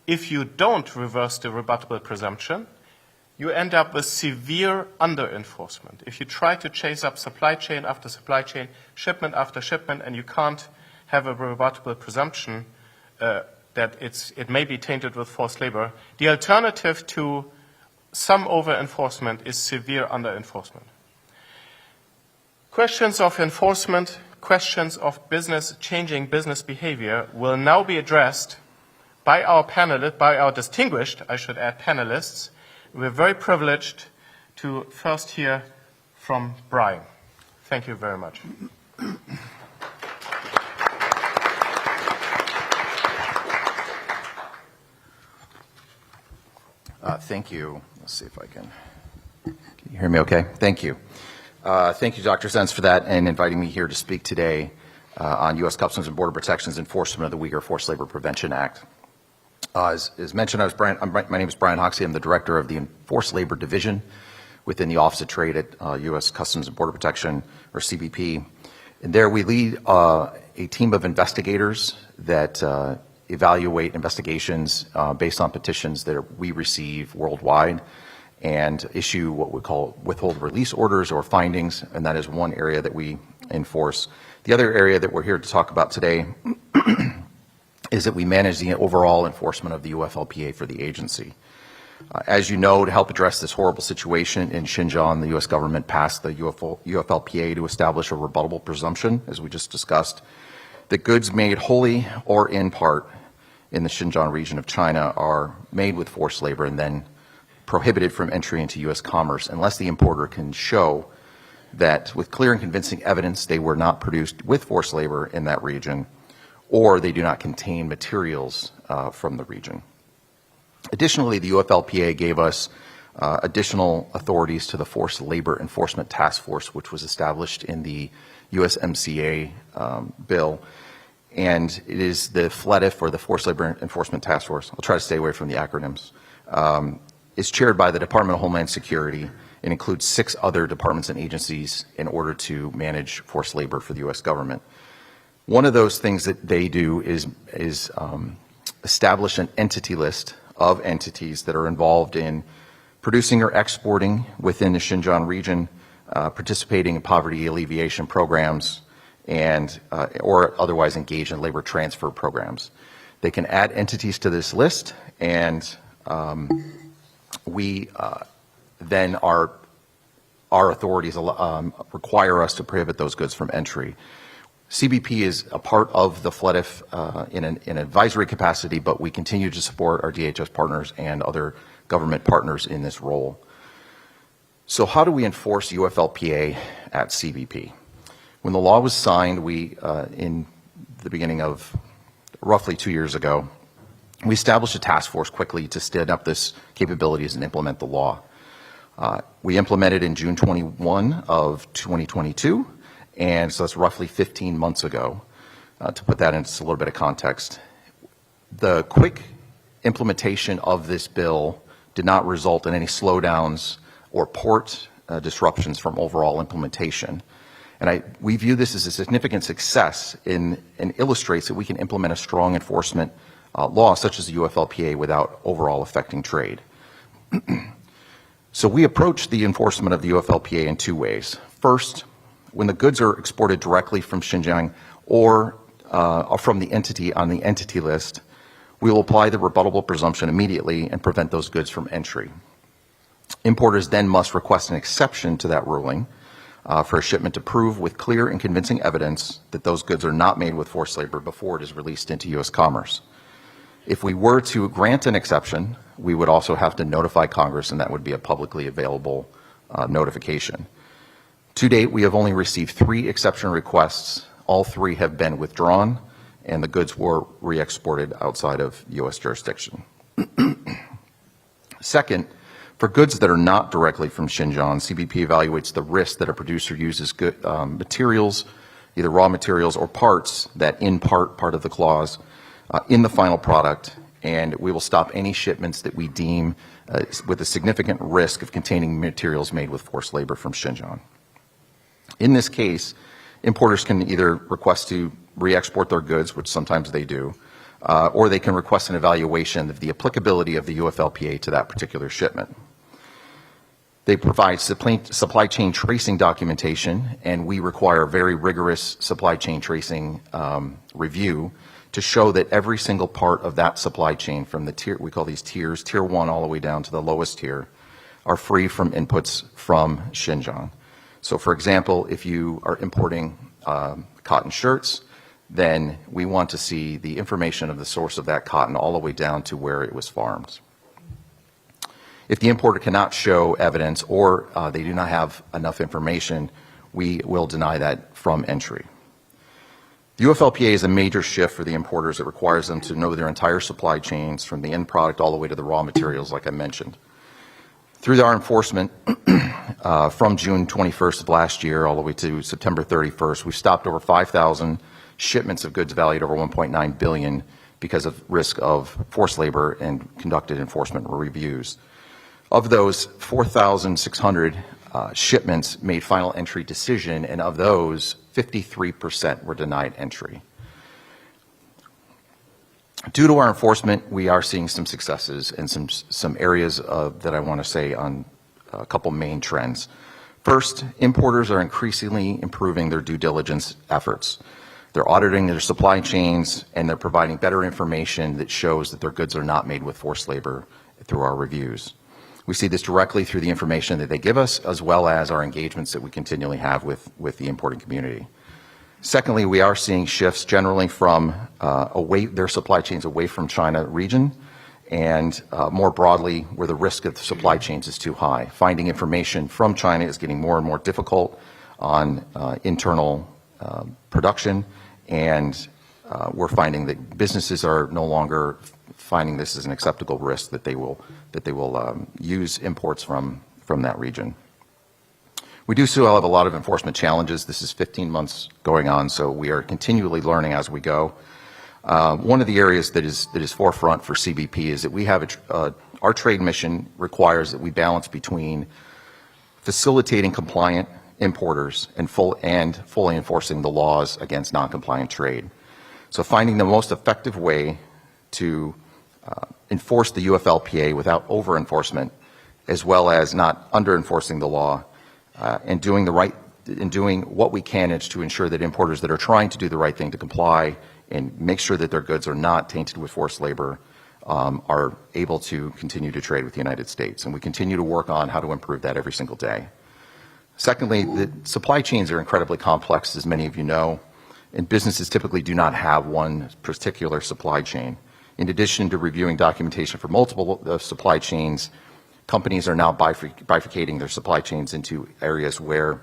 if you don't reverse the rebuttable presumption, you end up with severe under-enforcement. If you try to chase up supply chain after supply chain, shipment after shipment, and you can't have a rebuttable presumption that it may be tainted with forced labor, the alternative to some over-enforcement is severe under-enforcement. Questions of enforcement, questions of changing business behavior will now be addressed by our distinguished, I should add, panelists. We're very privileged to first hear from Brian. Thank you very much. Thank you. Let's see if I can you hear me okay? Thank you. Thank you, Dr. Zenz, for that and inviting me here to speak today on U.S. Customs and Border Protection's enforcement of the Uyghur Forced Labor Prevention Act. As mentioned, my name is Brian Hoxie. I'm the director of the Enforced Labor Division within the Office of Trade at U.S. Customs and Border Protection, or CBP. And there we lead a team of investigators that evaluate investigations based on petitions that we receive worldwide and issue what we call withhold release orders or findings, and that is one area that we enforce. The other area that we're here to talk about today is that we manage the overall enforcement of the UFLPA for the agency. As you know, to help address this horrible situation in Xinjiang, the U.S. government passed the UFLPA to establish a rebuttable presumption, as we just discussed, that goods made wholly or in part in the Xinjiang region of China are made with forced labor and then prohibited from entry into U.S. commerce unless the importer can show that with clear and convincing evidence they were not produced with forced labor in that region, or they do not contain materials from the region. Additionally, the UFLPA gave us additional authorities to the Forced Labor Enforcement Task Force, which was established in the USMCA bill. And it is the FLETF, or the Forced Labor Enforcement Task Force. I'll try to stay away from the acronyms. It's chaired by the Department of Homeland Security and includes 6 other departments and agencies in order to manage forced labor for the U.S. government. One of those things that they do is establish an entity list of entities that are involved in producing or exporting within the Xinjiang region, participating in poverty alleviation programs, and or otherwise engage in labor transfer programs. They can add entities to this list, and then our authorities require us to prohibit those goods from entry. CBP is a part of the FLEDF in an advisory capacity, but we continue to support our DHS partners and other government partners in this role. So how do we enforce UFLPA at CBP? When the law was signed, we, in the beginning of roughly 2 years ago, we established a task force quickly to stand up this capabilities and implement the law. We implemented in June 21 of 2022, and so that's roughly 15 months ago. To put that into a little bit of context, the quick implementation of this bill did not result in any slowdowns or port disruptions from overall implementation. And we view this as a significant success and illustrates that we can implement a strong enforcement law such as the UFLPA without overall affecting trade. So we approach the enforcement of the UFLPA in two ways. First, when the goods are exported directly from Xinjiang or from the entity on the entity list, we will apply the rebuttable presumption immediately and prevent those goods from entry. Importers then must request an exception to that ruling for a shipment to prove with clear and convincing evidence that those goods are not made with forced labor before it is released into U.S. commerce. If we were to grant an exception, we would also have to notify Congress, and that would be a publicly available notification. To date, we have only received 3 exception requests. All 3 have been withdrawn, and the goods were re-exported outside of U.S. jurisdiction. Second, for goods that are not directly from Xinjiang, CBP evaluates the risk that a producer uses good materials, either raw materials or parts that in part of the clause, in the final product, and we will stop any shipments that we deem with a significant risk of containing materials made with forced labor from Xinjiang. In this case, importers can either request to re-export their goods, which sometimes they do, or they can request an evaluation of the applicability of the UFLPA to that particular shipment. They provide supply chain tracing documentation, and we require very rigorous supply chain tracing review to show that every single part of that supply chain from the tier, we call these tiers, tier 1 all the way down to the lowest tier, are free from inputs from Xinjiang. So for example, if you are importing cotton shirts, then we want to see the information of the source of that cotton all the way down to where it was farmed. If the importer cannot show evidence or they do not have enough information, we will deny that from entry. The UFLPA is a major shift for the importers. It requires them to know their entire supply chains from the end product all the way to the raw materials, like I mentioned. Through our enforcement from June 21st of last year all the way to September 31st, we've stopped over 5,000 shipments of goods valued over $1.9 billion because of risk of forced labor and conducted enforcement reviews. Of those, 4,600 shipments made final entry decision, and of those, 53% were denied entry. Due to our enforcement, we are seeing some successes and some areas that I want to say on a couple main trends. First, importers are increasingly improving their due diligence efforts. They're auditing their supply chains, and they're providing better information that shows that their goods are not made with forced labor through our reviews. We see this directly through the information that they give us, as well as our engagements that we continually have with the importing community. Secondly, we are seeing shifts generally from their supply chains away from China region, and more broadly, where the risk of the supply chains is too high. Finding information from China is getting more and more difficult on internal production, and we're finding that businesses are no longer finding this as an acceptable risk that they will use imports from that region. We do still have a lot of enforcement challenges. This is 15 months going on, so we are continually learning as we go. One of the areas that is forefront for CBP is that we have our trade mission requires that we balance between facilitating compliant importers and fully enforcing the laws against non-compliant trade. So finding the most effective way to enforce the UFLPA without over-enforcement, as well as not under-enforcing the law, and doing what we can to ensure that importers that are trying to do the right thing to comply and make sure that their goods are not tainted with forced labor, are able to continue to trade with the United States. And we continue to work on how to improve that every single day. Secondly, the supply chains are incredibly complex, as many of you know, and businesses typically do not have one particular supply chain. In addition to reviewing documentation for multiple supply chains, companies are now bifurcating their supply chains into areas where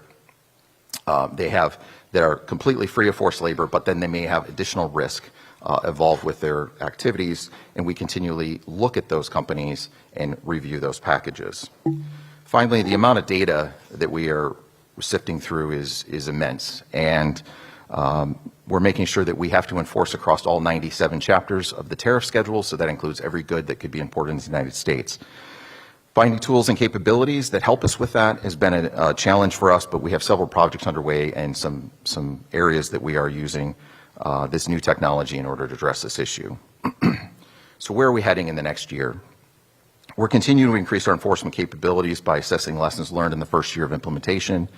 they're completely free of forced labor, but then they may have additional risk involved with their activities, and we continually look at those companies and review those packages. Finally, the amount of data that we are sifting through is immense, and we're making sure that we have to enforce across all 97 chapters of the tariff schedule, so that includes every good that could be imported into the United States. Finding tools and capabilities that help us with that has been a challenge for us, but we have several projects underway and some areas that we are using this new technology in order to address this issue. So where are we heading in the next year? We're continuing to increase our enforcement capabilities by assessing lessons learned in the first year of implementation,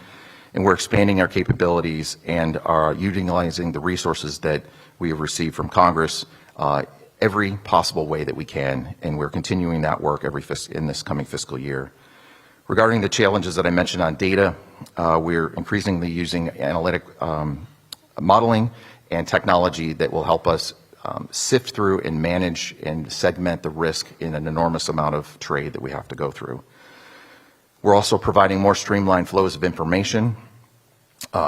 and we're expanding our capabilities and are utilizing the resources that we have received from Congress every possible way that we can, and we're continuing that work in this coming fiscal year. Regarding the challenges that I mentioned on data, we're increasingly using analytic modeling and technology that will help us sift through and manage and segment the risk in an enormous amount of trade that we have to go through. We're also providing more streamlined flows of information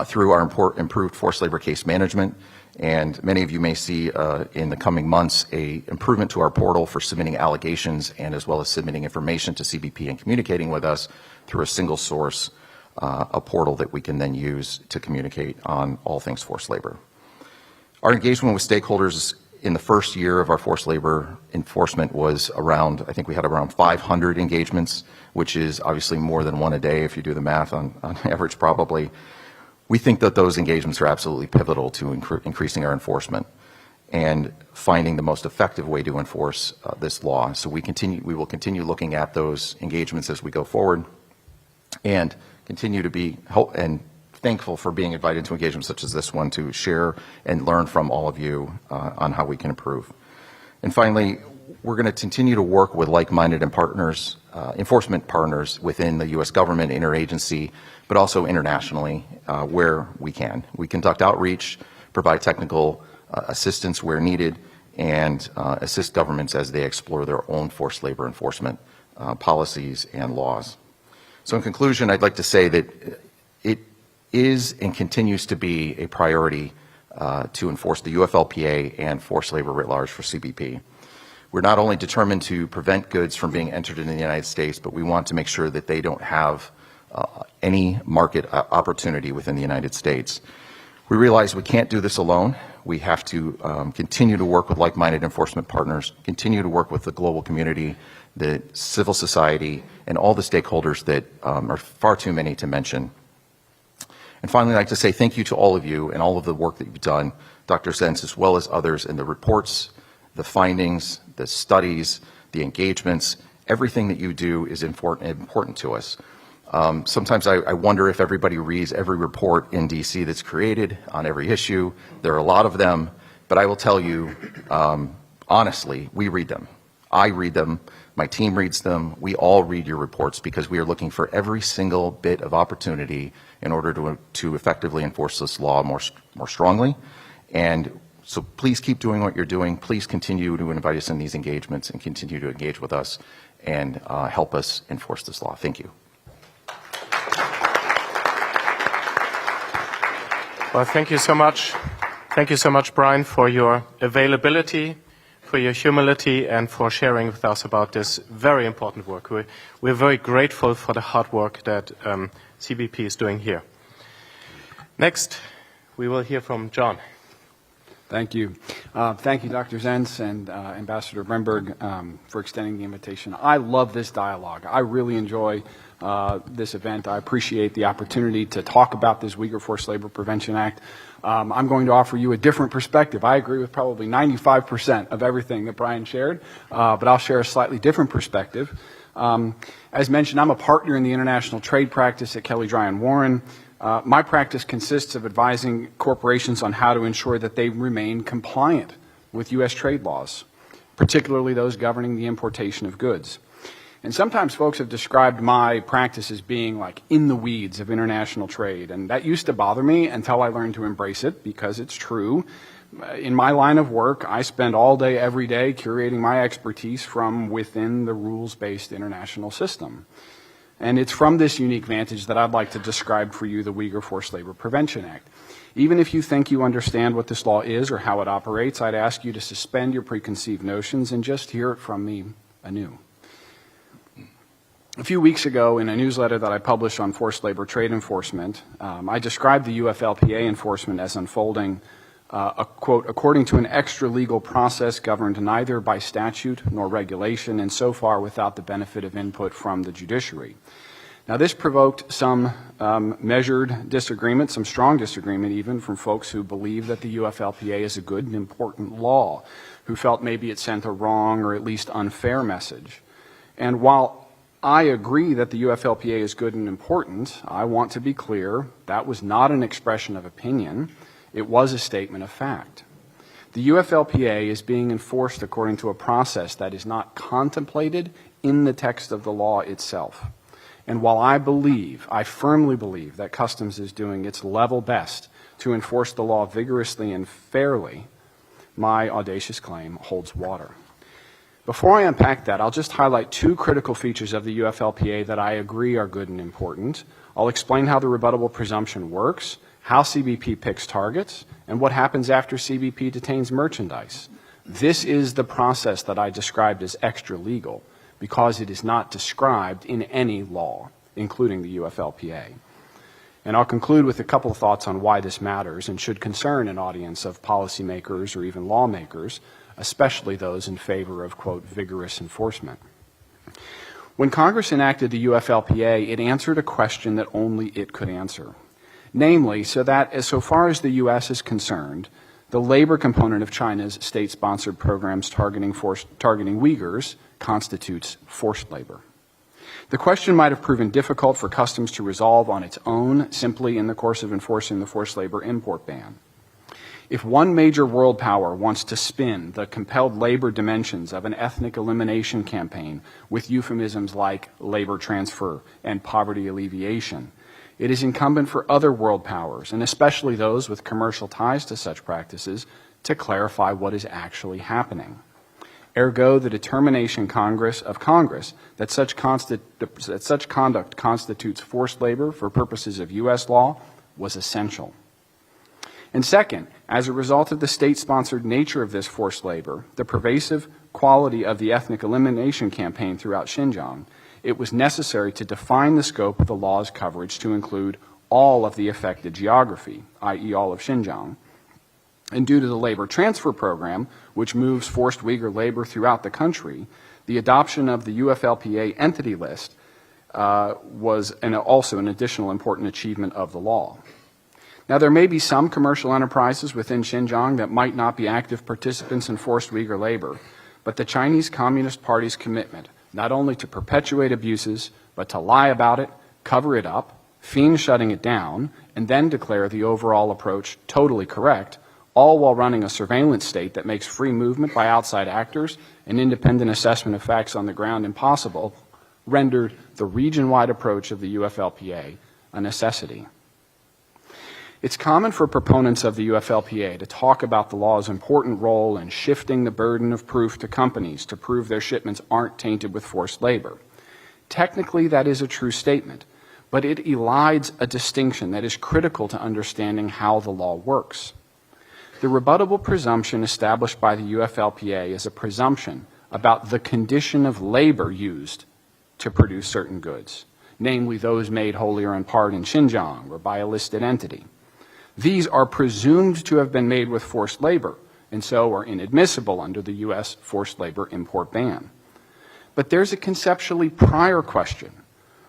through our improved forced labor case management. And many of you may see in the coming months an improvement to our portal for submitting allegations and as well as submitting information to CBP and communicating with us through a single source, a portal that we can then use to communicate on all things forced labor. Our engagement with stakeholders in the first year of our forced labor enforcement was around, I think we had around 500 engagements, which is obviously more than one a day if you do the math on average probably. We think that those engagements are absolutely pivotal to increasing our enforcement and finding the most effective way to enforce this law. So we will continue looking at those engagements as we go forward and continue to be thankful for being invited to engagements such as this one to share and learn from all of you on how we can improve. And finally, we're going to continue to work with like-minded and partners, enforcement partners within the U.S. government, interagency, but also internationally where we can. We conduct outreach, provide technical assistance where needed, and assist governments as they explore their own forced labor enforcement policies and laws. So in conclusion, I'd like to say that it is and continues to be a priority to enforce the UFLPA and forced labor writ large for CBP. We're not only determined to prevent goods from being entered into the United States, but we want to make sure that they don't have any market opportunity within the United States. We realize we can't do this alone. We have to continue to work with like-minded enforcement partners, continue to work with the global community, the civil society, and all the stakeholders that are far too many to mention. And finally, I'd like to say thank you to all of you and all of the work that you've done, Dr. Zenz, as well as others in the reports, the findings, the studies, the engagements. Everything that you do is important to us. Sometimes I wonder if everybody reads every report in DC that's created on every issue. There are a lot of them, but I will tell you, honestly, we read them. I read them. My team reads them. We all read your reports because we are looking for every single bit of opportunity in order to effectively enforce this law more strongly. And so please keep doing what you're doing. Please continue to invite us in these engagements and continue to engage with us and help us enforce this law. Thank you. Well, thank you so much. Thank you so much, Brian, for your availability, for your humility, and for sharing with us about this very important work. We're very grateful for the hard work that CBP is doing here. Next, we will hear from John. Thank you. Thank you, Dr. Zenz and Ambassador Bremberg, for extending the invitation. I love this dialogue. I really enjoy this event. I appreciate the opportunity to talk about this Uyghur Forced Labor Prevention Act. I'm going to offer you a different perspective. I agree with probably 95% of everything that Brian shared, but I'll share a slightly different perspective. As mentioned, I'm a partner in the international trade practice at Kelly Dry & Warren. My practice consists of advising corporations on how to ensure that they remain compliant with U.S. trade laws, particularly those governing the importation of goods. And sometimes folks have described my practice as being like in the weeds of international trade, and that used to bother me until I learned to embrace it, because it's true. In my line of work, I spend all day, every day, curating my expertise from within the rules-based international system. And it's from this unique vantage that I'd like to describe for you the Uyghur Forced Labor Prevention Act. Even if you think you understand what this law is or how it operates, I'd ask you to suspend your preconceived notions and just hear it from me anew. A few weeks ago, in a newsletter that I published on forced labor trade enforcement, I described the UFLPA enforcement as unfolding, quote, according to an extra-legal process governed neither by statute nor regulation, and so far without the benefit of input from the judiciary. Now, this provoked some measured disagreement, some strong disagreement even, from folks who believe that the UFLPA is a good and important law, who felt maybe it sent a wrong or at least unfair message. And while I agree that the UFLPA is good and important, I want to be clear that was not an expression of opinion. It was a statement of fact. The UFLPA is being enforced according to a process that is not contemplated in the text of the law itself. And while I firmly believe that Customs is doing its level best to enforce the law vigorously and fairly, my audacious claim holds water. Before I unpack that, I'll just highlight two critical features of the UFLPA that I agree are good and important. I'll explain how the rebuttable presumption works, how CBP picks targets, and what happens after CBP detains merchandise. This is the process that I described as extra-legal, because it is not described in any law, including the UFLPA. And I'll conclude with a couple of thoughts on why this matters and should concern an audience of policymakers or even lawmakers, especially those in favor of, quote, vigorous enforcement. When Congress enacted the UFLPA, it answered a question that only it could answer. Namely, so far as the U.S. is concerned, the labor component of China's state-sponsored programs targeting Uyghurs constitutes forced labor. The question might have proven difficult for Customs to resolve on its own, simply in the course of enforcing the forced labor import ban. If one major world power wants to spin the compelled labor dimensions of an ethnic elimination campaign with euphemisms like labor transfer and poverty alleviation, it is incumbent for other world powers, and especially those with commercial ties to such practices, to clarify what is actually happening. Ergo, the determination of Congress that such conduct constitutes forced labor for purposes of U.S. law was essential. And second, as a result of the state-sponsored nature of this forced labor, the pervasive quality of the ethnic elimination campaign throughout Xinjiang, it was necessary to define the scope of the law's coverage to include all of the affected geography, i.e. all of Xinjiang. And due to the labor transfer program, which moves forced Uyghur labor throughout the country, the adoption of the UFLPA entity list was also an additional important achievement of the law. Now, there may be some commercial enterprises within Xinjiang that might not be active participants in forced Uyghur labor, but the Chinese Communist Party's commitment not only to perpetuate abuses, but to lie about it, cover it up, feign shutting it down, and then declare the overall approach totally correct, all while running a surveillance state that makes free movement by outside actors and independent assessment of facts on the ground impossible, rendered the region-wide approach of the UFLPA a necessity. It's common for proponents of the UFLPA to talk about the law's important role in shifting the burden of proof to companies to prove their shipments aren't tainted with forced labor. Technically, that is a true statement, but it elides a distinction that is critical to understanding how the law works. The rebuttable presumption established by the UFLPA is a presumption about the condition of labor used to produce certain goods, namely those made wholly or in part in Xinjiang or by a listed entity. These are presumed to have been made with forced labor, and so are inadmissible under the U.S. forced labor import ban. But there's a conceptually prior question.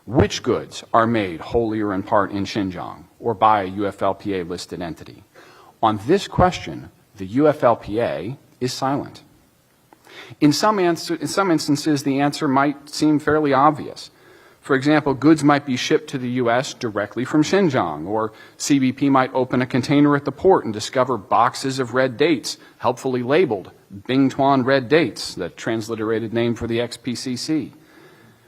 Which goods are made wholly or in part in Xinjiang or by a UFLPA-listed entity? On this question, the UFLPA is silent. In some instances, the answer might seem fairly obvious. For example, goods might be shipped to the U.S. directly from Xinjiang, or CBP might open a container at the port and discover boxes of red dates, helpfully labeled Bingtuan red dates, the transliterated name for the XPCC.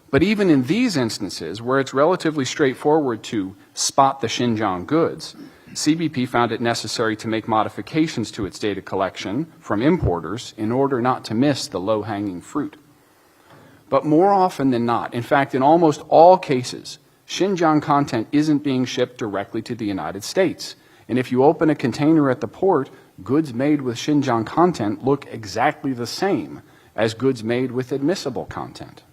But even in these instances, where it's relatively straightforward to spot the Xinjiang goods, CBP found it necessary to make modifications to its data collection from importers in order not to miss the low-hanging fruit. But more often than not, in fact, in almost all cases, Xinjiang content isn't being shipped directly to the United States. And if you open a container at the port, goods made with Xinjiang content look exactly the same as goods made with admissible content.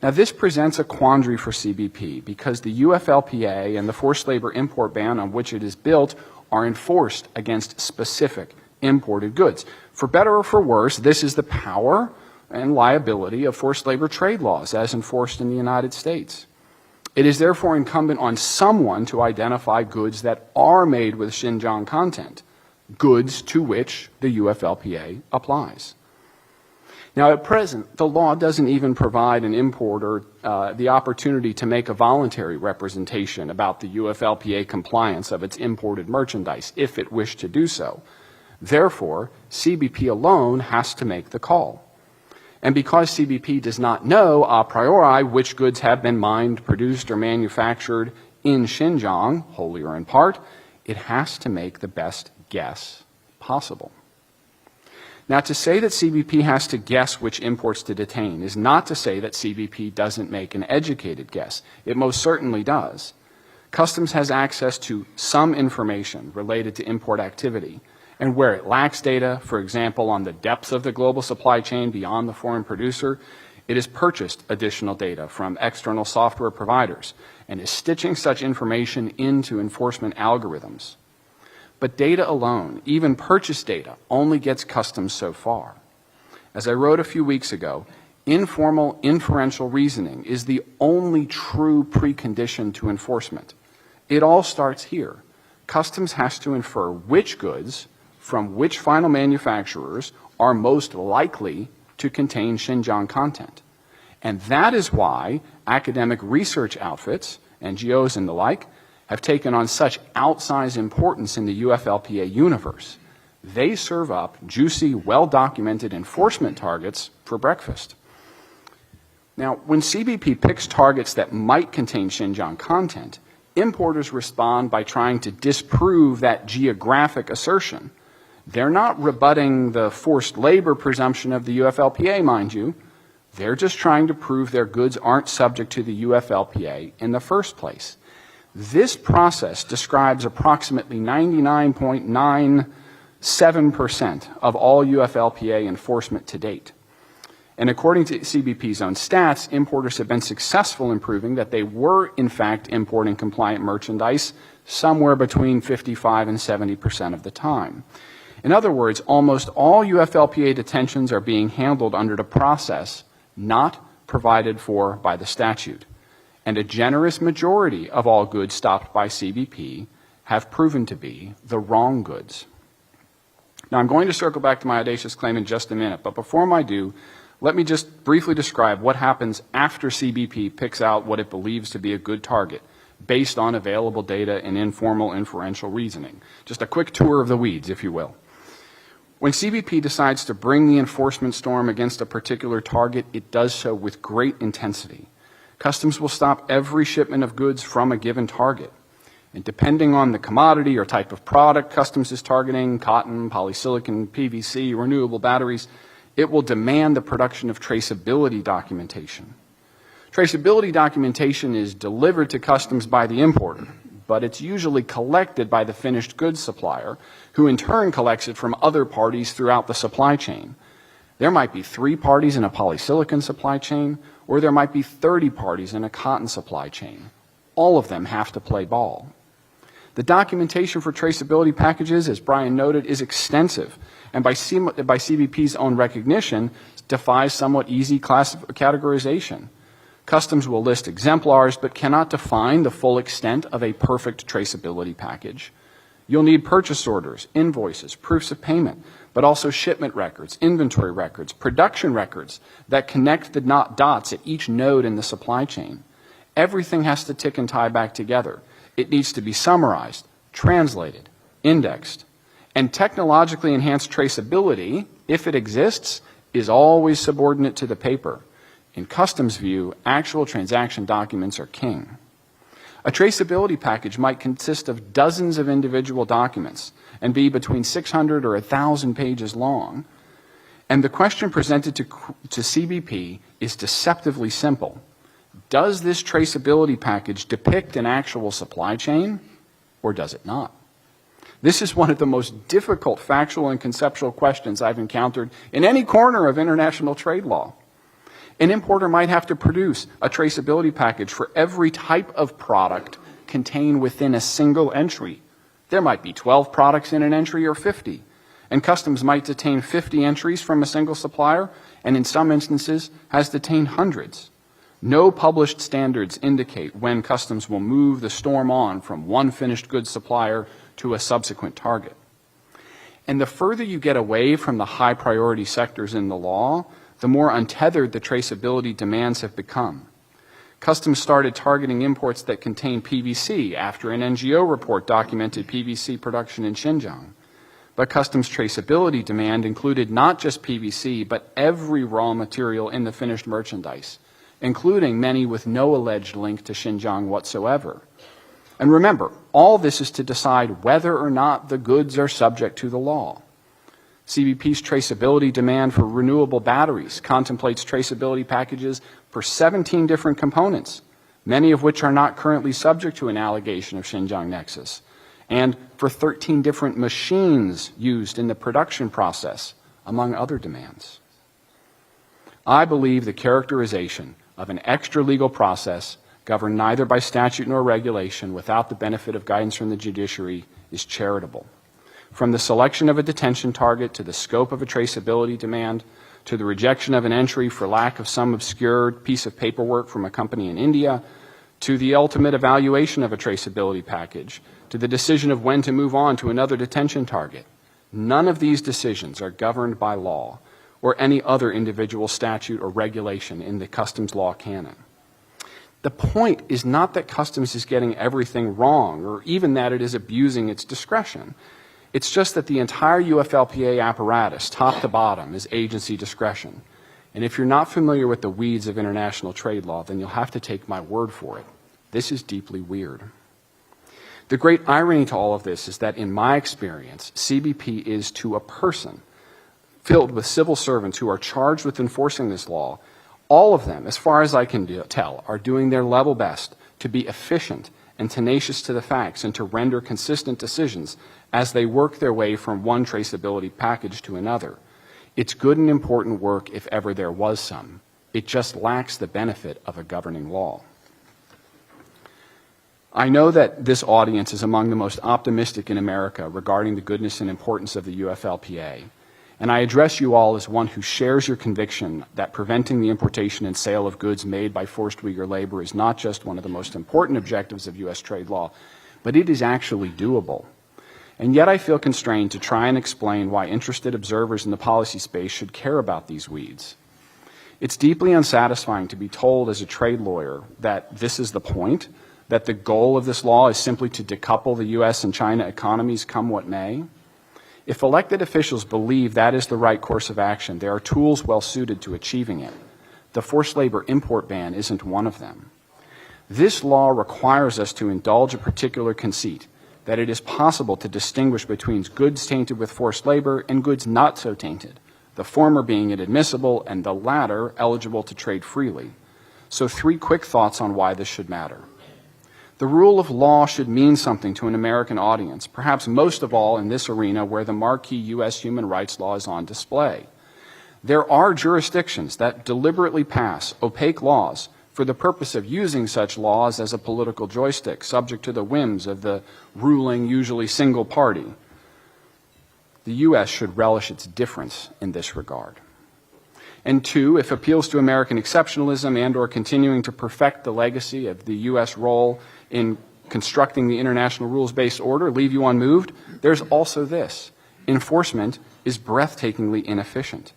Now, this presents a quandary for CBP because the UFLPA and the forced labor import ban on which it is built are enforced against specific imported goods. For better or for worse, this is the power and liability of forced labor trade laws as enforced in the United States. It is therefore incumbent on someone to identify goods that are made with Xinjiang content, goods to which the UFLPA applies. Now, at present, the law doesn't even provide an importer the opportunity to make a voluntary representation about the UFLPA compliance of its imported merchandise, if it wished to do so. Therefore, CBP alone has to make the call. And because CBP does not know a priori which goods have been mined, produced, or manufactured in Xinjiang, wholly or in part, it has to make the best guess possible. Now, to say that CBP has to guess which imports to detain is not to say that CBP doesn't make an educated guess. It most certainly does. Customs has access to some information related to import activity, and where it lacks data, for example, on the depth of the global supply chain beyond the foreign producer, it has purchased additional data from external software providers and is stitching such information into enforcement algorithms. But data alone, even purchase data, only gets customs so far. As I wrote a few weeks ago, informal inferential reasoning is the only true precondition to enforcement. It all starts here. Customs has to infer which goods from which final manufacturers are most likely to contain Xinjiang content. And that is why academic research outfits, NGOs and the like, have taken on such outsized importance in the UFLPA universe. They serve up juicy, well-documented enforcement targets for breakfast. Now, when CBP picks targets that might contain Xinjiang content, importers respond by trying to disprove that geographic assertion. They're not rebutting the forced labor presumption of the UFLPA, mind you. They're just trying to prove their goods aren't subject to the UFLPA in the first place. This process describes approximately 99.97% of all UFLPA enforcement to date. And according to CBP's own stats, importers have been successful in proving that they were, in fact, importing compliant merchandise somewhere between 55 and 70% of the time. In other words, almost all UFLPA detentions are being handled under the process not provided for by the statute. And a generous majority of all goods stopped by CBP have proven to be the wrong goods. Now, I'm going to circle back to my audacious claim in just a minute, but before I do, let me just briefly describe what happens after CBP picks out what it believes to be a good target based on available data and informal inferential reasoning. Just a quick tour of the weeds, if you will. When CBP decides to bring the enforcement storm against a particular target, it does so with great intensity. Customs will stop every shipment of goods from a given target. And depending on the commodity or type of product Customs is targeting, cotton, polysilicon, PVC, renewable batteries, it will demand the production of traceability documentation. Traceability documentation is delivered to Customs by the importer, but it's usually collected by the finished goods supplier, who in turn collects it from other parties throughout the supply chain. There might be 3 parties in a polysilicon supply chain, or there might be 30 parties in a cotton supply chain. All of them have to play ball. The documentation for traceability packages, as Brian noted, is extensive, and by CBP's own recognition, defies somewhat easy categorization. Customs will list exemplars, but cannot define the full extent of a perfect traceability package. You'll need purchase orders, invoices, proofs of payment, but also shipment records, inventory records, production records that connect the dots at each node in the supply chain. Everything has to tick and tie back together. It needs to be summarized, translated, indexed. And technologically enhanced traceability, if it exists, is always subordinate to the paper. In customs view, actual transaction documents are king. A traceability package might consist of dozens of individual documents and be between 600 or 1,000 pages long. And the question presented to CBP is deceptively simple. Does this traceability package depict an actual supply chain, or does it not? This is one of the most difficult factual and conceptual questions I've encountered in any corner of international trade law. An importer might have to produce a traceability package for every type of product contained within a single entry. There might be 12 products in an entry or 50, and customs might detain 50 entries from a single supplier, and in some instances has detained hundreds. No published standards indicate when customs will move the storm on from one finished goods supplier to a subsequent target. And the further you get away from the high priority sectors in the law, the more untethered the traceability demands have become. Customs started targeting imports that contain PVC after an NGO report documented PVC production in Xinjiang. But customs traceability demand included not just PVC, but every raw material in the finished merchandise, including many with no alleged link to Xinjiang whatsoever. And remember, all this is to decide whether or not the goods are subject to the law. CBP's traceability demand for renewable batteries contemplates traceability packages for 17 different components, many of which are not currently subject to an allegation of Xinjiang nexus, and for 13 different machines used in the production process, among other demands. I believe the characterization of an extra-legal process governed neither by statute nor regulation without the benefit of guidance from the judiciary is charitable. From the selection of a detention target to the scope of a traceability demand, to the rejection of an entry for lack of some obscure piece of paperwork from a company in India, to the ultimate evaluation of a traceability package, to the decision of when to move on to another detention target. None of these decisions are governed by law or any other individual statute or regulation in the customs law canon. The point is not that customs is getting everything wrong or even that it is abusing its discretion. It's just that the entire UFLPA apparatus, top to bottom, is agency discretion. And if you're not familiar with the weeds of international trade law, then you'll have to take my word for it. This is deeply weird. The great irony to all of this is that in my experience, CBP is to a person filled with civil servants who are charged with enforcing this law. All of them, as far as I can tell, are doing their level best to be efficient and tenacious to the facts and to render consistent decisions as they work their way from one traceability package to another. It's good and important work if ever there was some. It just lacks the benefit of a governing law. I know that this audience is among the most optimistic in America regarding the goodness and importance of the UFLPA, and I address you all as one who shares your conviction that preventing the importation and sale of goods made by forced Uyghur labor is not just one of the most important objectives of U.S. trade law, but it is actually doable. And yet I feel constrained to try and explain why interested observers in the policy space should care about these weeds. It's deeply unsatisfying to be told as a trade lawyer that this is the point, that the goal of this law is simply to decouple the U.S. and China economies come what may. If elected officials believe that is the right course of action, there are tools well suited to achieving it. The forced labor import ban isn't one of them. This law requires us to indulge a particular conceit, that it is possible to distinguish between goods tainted with forced labor and goods not so tainted, the former being inadmissible and the latter eligible to trade freely. So 3 quick thoughts on why this should matter. The rule of law should mean something to an American audience, perhaps most of all in this arena where the marquee U.S. human rights law is on display. There are jurisdictions that deliberately pass opaque laws for the purpose of using such laws as a political joystick, subject to the whims of the ruling, usually single party. The U.S. should relish its difference in this regard. And 2, if appeals to American exceptionalism and or continuing to perfect the legacy of the U.S. role in constructing the international rules-based order leave you unmoved, there's also this. Enforcement is breathtakingly inefficient.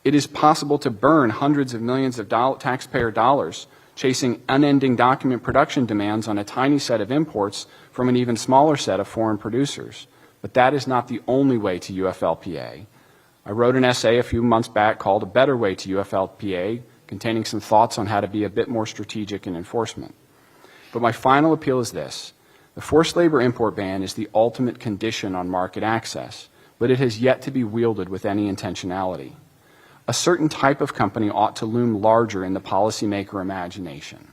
It is possible to burn hundreds of millions of taxpayer dollars chasing unending document production demands on a tiny set of imports from an even smaller set of foreign producers. But that is not the only way to UFLPA. I wrote an essay a few months back called A Better Way to UFLPA, containing some thoughts on how to be a bit more strategic in enforcement. But my final appeal is this. The forced labor import ban is the ultimate condition on market access, but it has yet to be wielded with any intentionality. A certain type of company ought to loom larger in the policymaker imagination.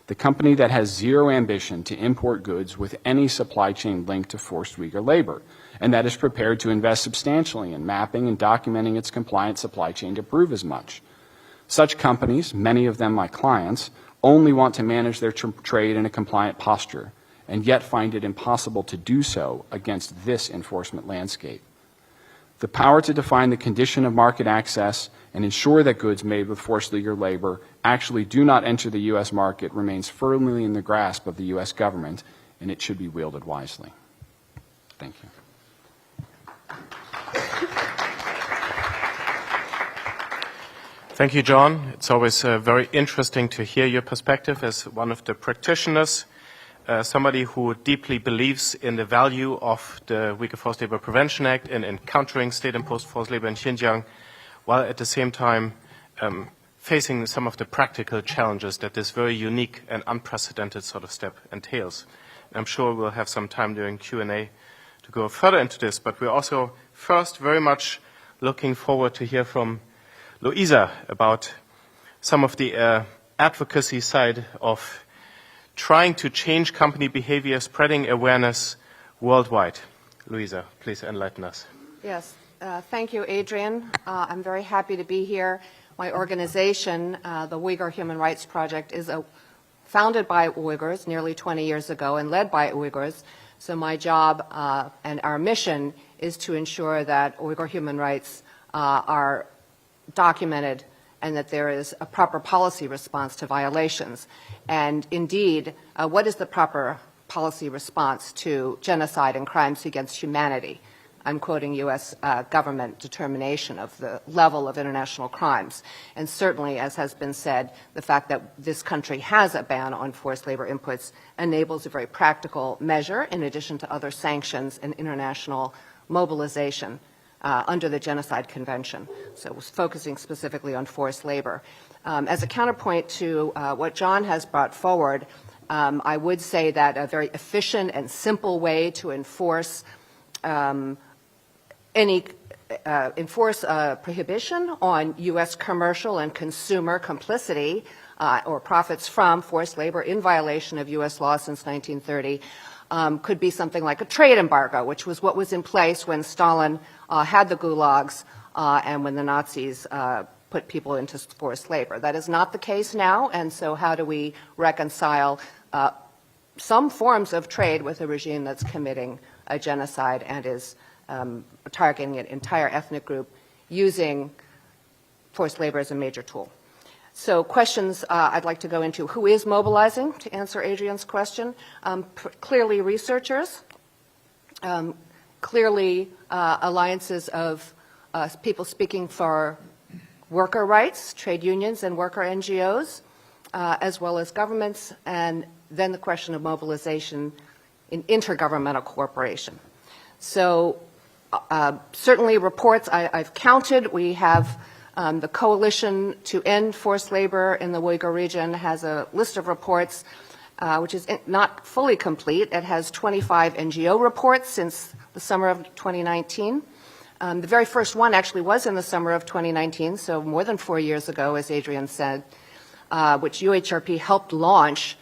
The company that has zero ambition to import goods with any supply chain linked to forced Uyghur labor, and that is prepared to invest substantially in mapping and documenting its compliant supply chain to prove as much. Such companies, many of them my clients, only want to manage their trade in a compliant posture, and yet find it impossible to do so against this enforcement landscape. The power to define the condition of market access and ensure that goods made with forced Uyghur labor actually do not enter the U.S. market remains firmly in the grasp of the U.S. government, and it should be wielded wisely. Thank you. Thank you, John. It's always very interesting to hear your perspective as one of the practitioners, somebody who deeply believes in the value of the Uyghur Forced Labor Prevention Act and in countering state-imposed forced labor in Xinjiang, while at the same time facing some of the practical challenges that this very unique and unprecedented sort of step entails. I'm sure we'll have some time during Q&A to go further into this, but we're also first very much looking forward to hear from Louisa about some of the advocacy side of trying to change company behavior, spreading awareness worldwide. Louisa, please enlighten us. Yes, thank you, Adrian. I'm very happy to be here. My organization, the Uyghur Human Rights Project, is founded by Uyghurs nearly 20 years ago and led by Uyghurs. So my job and our mission is to ensure that Uyghur human rights are documented and that there is a proper policy response to violations. And indeed, what is the proper policy response to genocide and crimes against humanity? I'm quoting U.S. government determination of the level of international crimes. And certainly, as has been said, the fact that this country has a ban on forced labor inputs enables a very practical measure in addition to other sanctions and international mobilization under the Genocide Convention. So it was focusing specifically on forced labor. As a counterpoint to what John has brought forward, I would say that a very efficient and simple way to enforce prohibition on U.S. commercial and consumer complicity or profits from forced labor in violation of U.S. law since 1930 could be something like a trade embargo, which was what was in place when Stalin had the gulags and when the Nazis put people into forced labor. That is not the case now, and so how do we reconcile some forms of trade with a regime that's committing a genocide and is targeting an entire ethnic group using forced labor as a major tool? So questions I'd like to go into. Who is mobilizing, to answer Adrian's question? Clearly researchers, clearly alliances of people speaking for worker rights, trade unions and worker NGOs, as well as governments, and then the question of mobilization in intergovernmental cooperation. So certainly reports I've counted. We have the Coalition to End Forced Labor in the Uyghur region has a list of reports which is not fully complete. It has 25 NGO reports since the summer of 2019. The very first one actually was in the summer of 2019, so more than 4 years ago, as Adrian said, which UHRP helped launch.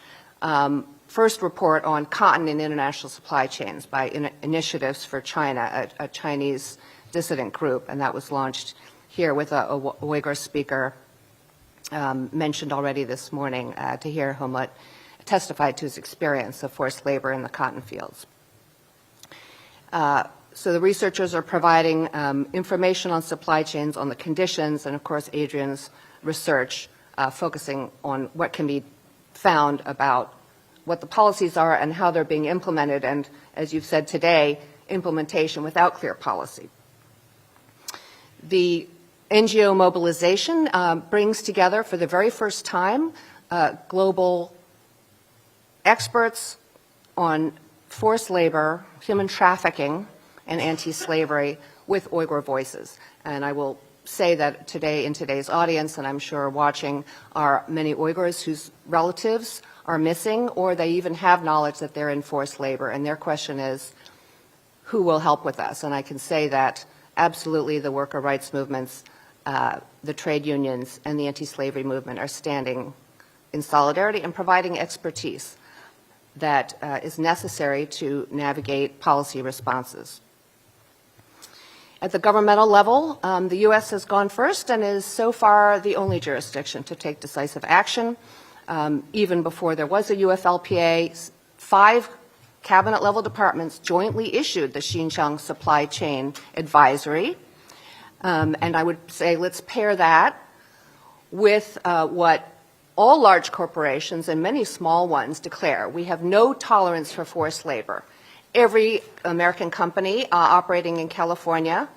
First report on cotton in international supply chains by Initiatives for China, a Chinese dissident group, and that was launched here with a Uyghur speaker mentioned already this morning, Tahir Humut, testified to his experience of forced labor in the cotton fields. So the researchers are providing information on supply chains, on the conditions, and of course Adrian's research focusing on what can be found about what the policies are and how they're being implemented, and as you've said today, implementation without clear policy. The NGO mobilization brings together for the very first time global experts on forced labor, human trafficking, and anti-slavery with Uyghur voices. And I will say that today in today's audience, and I'm sure watching, are many Uyghurs whose relatives are missing, or they even have knowledge that they're in forced labor. And their question is, who will help with us? And I can say that absolutely the worker rights movements, the trade unions, and the anti-slavery movement are standing in solidarity and providing expertise that is necessary to navigate policy responses. At the governmental level, the U.S. has gone first and is so far the only jurisdiction to take decisive action. Even before there was a UFLPA, 5 cabinet-level departments jointly issued the Xinjiang Supply Chain Advisory. And I would say let's pair that with what all large corporations and many small ones declare. We have no tolerance for forced labor. Every American company operating in California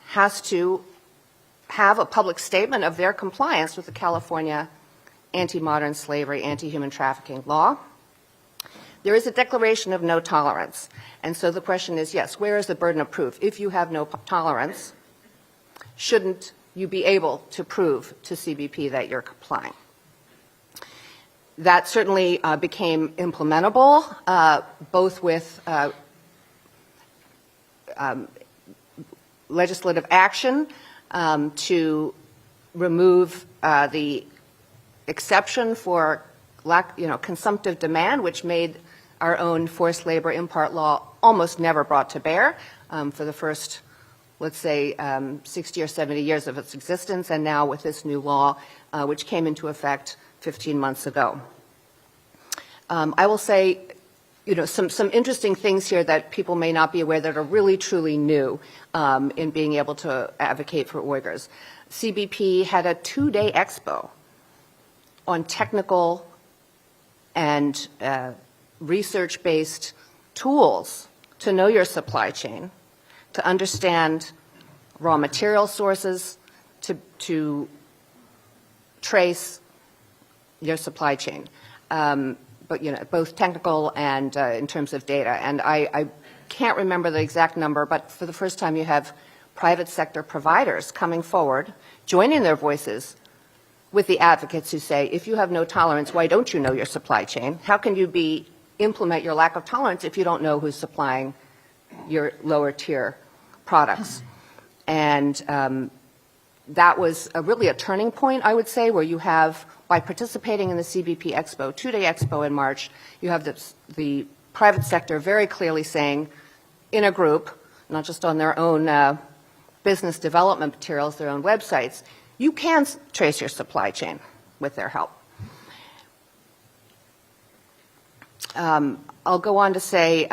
has to have a public statement of their compliance with the California anti-modern slavery, anti-human trafficking law. There is a declaration of no tolerance. And so the question is, yes, where is the burden of proof? If you have no tolerance, shouldn't you be able to prove to CBP that you're complying? That certainly became implementable, both with legislative action to remove the exception for consumptive demand, which made our own forced labor import law almost never brought to bear for the first, let's say, 60 or 70 years of its existence, and now with this new law, which came into effect 15 months ago. I will say, some interesting things here that people may not be aware that are really truly new in being able to advocate for Uyghurs. CBP had a 2-day expo on technical and research-based tools to know your supply chain, to understand raw material sources, to trace your supply chain, but both technical and in terms of data. And I can't remember the exact number, but for the first time you have private sector providers coming forward, joining their voices with the advocates who say, if you have no tolerance, why don't you know your supply chain? How can you implement your lack of tolerance if you don't know who's supplying your lower tier products? And that was really a turning point, I would say, where you have, by participating in the CBP Expo, 2-day Expo in March, you have the private sector very clearly saying, in a group, not just on their own business development materials, their own websites, you can trace your supply chain with their help. I'll go on to say,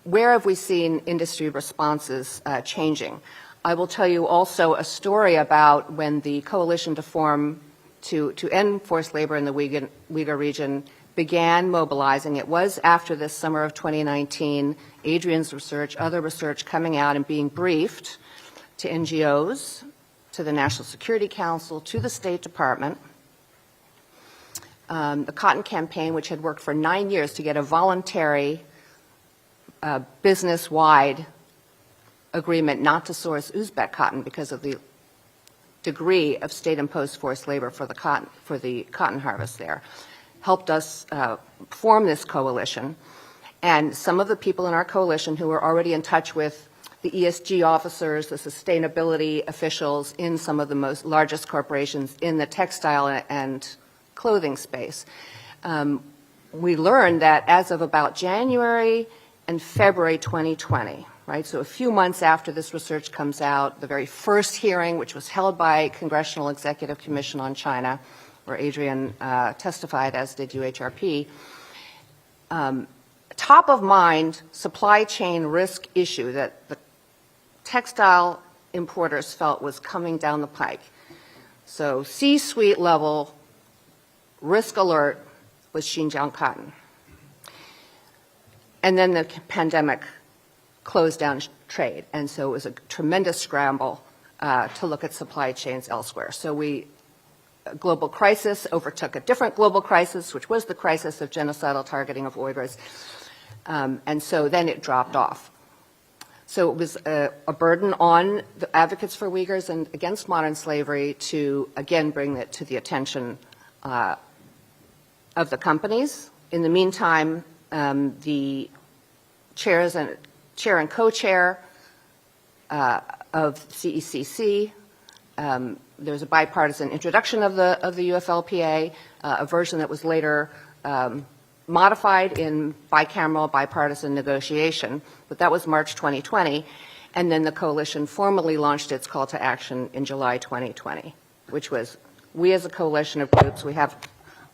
where have we seen industry responses changing? I will tell you also a story about when the coalition to form to end forced labor in the Uyghur region began mobilizing. It was after this summer of 2019, Adrian's research, other research coming out and being briefed to NGOs, to the National Security Council, to the State Department. The Cotton Campaign, which had worked for 9 years to get a voluntary business-wide agreement not to source Uzbek cotton because of the degree of state-imposed forced labor for the cotton harvest there, helped us form this coalition. And some of the people in our coalition who were already in touch with the ESG officers, the sustainability officials in some of the largest corporations in the textile and clothing space, we learned that as of about January and February 2020, right, so a few months after this research comes out, the very first hearing, which was held by Congressional Executive Commission on China, where Adrian testified, as did UHRP, top of mind supply chain risk issue that the textile importers felt was coming down the pike. So C-suite level risk alert was Xinjiang cotton. And then the pandemic closed down trade, and so it was a tremendous scramble to look at supply chains elsewhere. So we global crisis overtook a different global crisis, which was the crisis of genocidal targeting of Uyghurs. And so then it dropped off. So it was a burden on the advocates for Uyghurs and against modern slavery to, again, bring it to the attention of the companies. In the meantime, the chair and co-chair of CECC, there was a bipartisan introduction of the UFLPA, a version that was later modified in bicameral bipartisan negotiation, but that was March 2020, and then the coalition formally launched its call to action in July 2020, which was, we as a coalition of groups, we have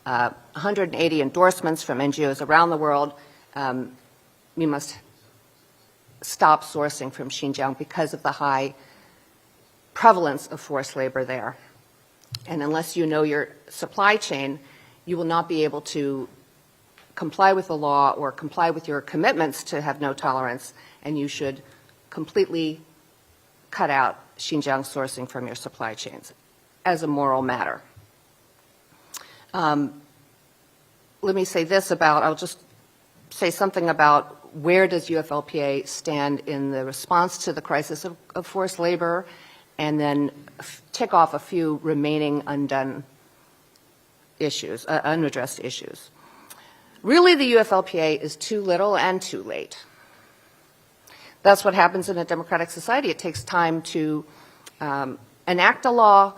180 endorsements from NGOs around the world. We must stop sourcing from Xinjiang because of the high prevalence of forced labor there. And unless you know your supply chain, you will not be able to comply with the law or comply with your commitments to have no tolerance, and you should completely cut out Xinjiang sourcing from your supply chains as a moral matter. Let me say this about, I'll just say something about where does UFLPA stand in the response to the crisis of forced labor, and then tick off a few remaining undone issues, unaddressed issues. Really, the UFLPA is too little and too late. That's what happens in a democratic society. It takes time to enact a law.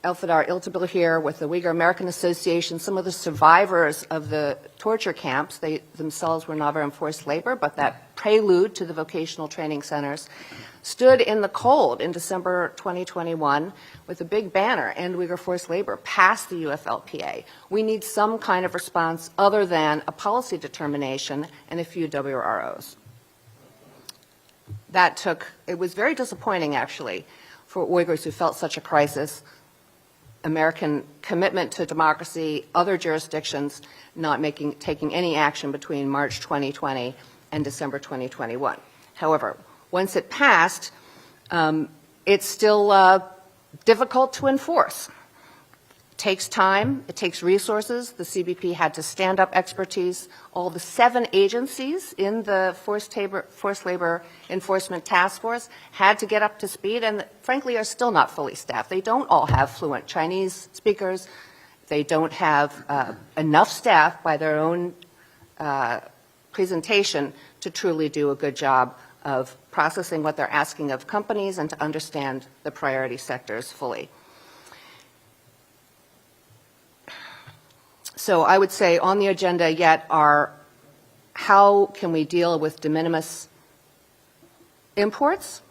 Elfadar Iltabil here with the Uyghur American Association, some of the survivors of the torture camps, they themselves were never in forced labor, but that prelude to the vocational training centers, stood in the cold in December 2021 with a big banner, "End Uyghur Forced Labor," past the UFLPA. We need some kind of response other than a policy determination and a few WROs. It was very disappointing, actually, for Uyghurs who felt such a crisis. American commitment to democracy, other jurisdictions not taking any action between March 2020 and December 2021. However, once it passed, it's still difficult to enforce. It takes time, it takes resources. The CBP had to stand up expertise. All the 7 agencies in the forced labor enforcement task force had to get up to speed and frankly are still not fully staffed. They don't all have fluent Chinese speakers. They don't have enough staff by their own presentation to truly do a good job of processing what they're asking of companies and to understand the priority sectors fully. So I would say on the agenda yet are how can we deal with de minimis imports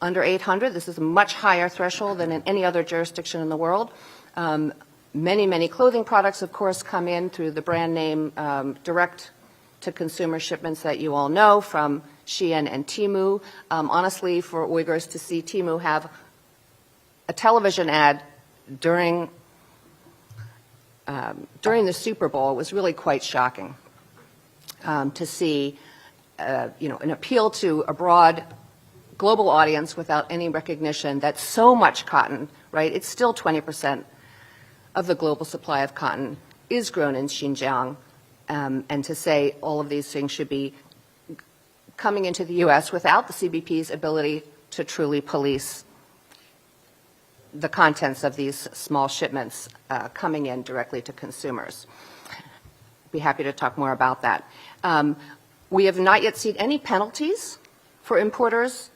under 800. This is a much higher threshold than in any other jurisdiction in the world. Many clothing products, of course, come in through the brand name direct-to-consumer shipments that you all know from Shein and Temu. Honestly, for Uyghurs to see Temu have a television ad during the Super Bowl was really quite shocking to see, an appeal to a broad global audience without any recognition that so much cotton, right? It's still 20% of the global supply of cotton is grown in Xinjiang, and to say all of these things should be coming into the U.S. without the CBP's ability to truly police the contents of these small shipments coming in directly to consumers. Be happy to talk more about that. We have not yet seen any penalties for importers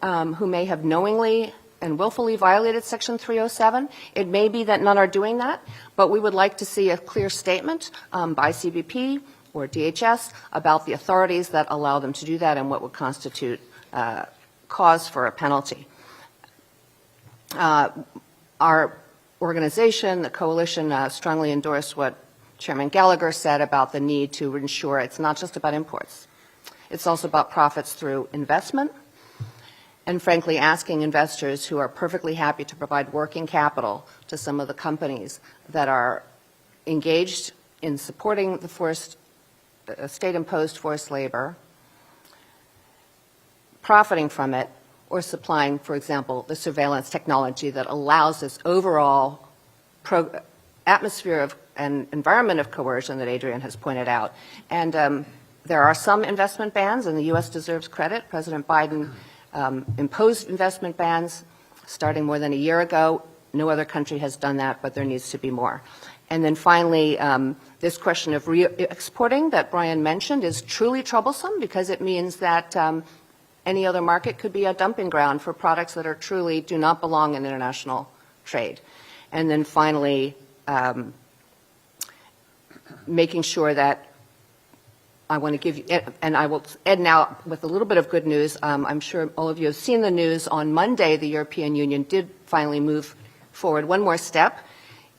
who may have knowingly and willfully violated Section 307. It may be that none are doing that, but we would like to see a clear statement by CBP or DHS about the authorities that allow them to do that and what would constitute cause for a penalty. Our organization, the coalition, strongly endorsed what Chairman Gallagher said about the need to ensure it's not just about imports. It's also about profits through investment and, frankly, asking investors who are perfectly happy to provide working capital to some of the companies that are engaged in supporting the state-imposed forced labor, profiting from it, or supplying, for example, the surveillance technology that allows this overall atmosphere of an environment of coercion that Adrian has pointed out. And there are some investment bans, and the U.S. deserves credit. President Biden imposed investment bans starting more than a year ago. No other country has done that, but there needs to be more. And then finally, this question of re-exporting that Brian mentioned is truly troublesome because it means that any other market could be a dumping ground for products that are truly do not belong in international trade. And then finally, making sure that I want to give you, and I will end now with a little bit of good news. I'm sure all of you have seen the news. On Monday, the European Union did finally move forward one more step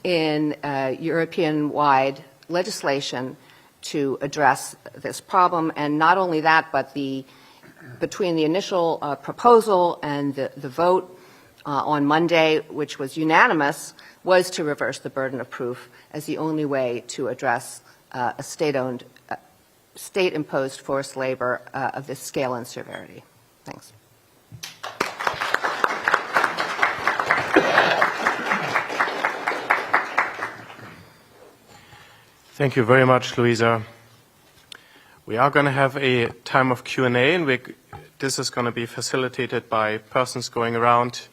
in European-wide legislation to address this problem. And not only that, but between the initial proposal and the vote on Monday, which was unanimous, was to reverse the burden of proof as the only way to address a state-owned, state-imposed forced labor of this scale and severity. Thanks. Thank you very much, Louisa. We are going to have a time of Q&A, and this is going to be facilitated by persons going around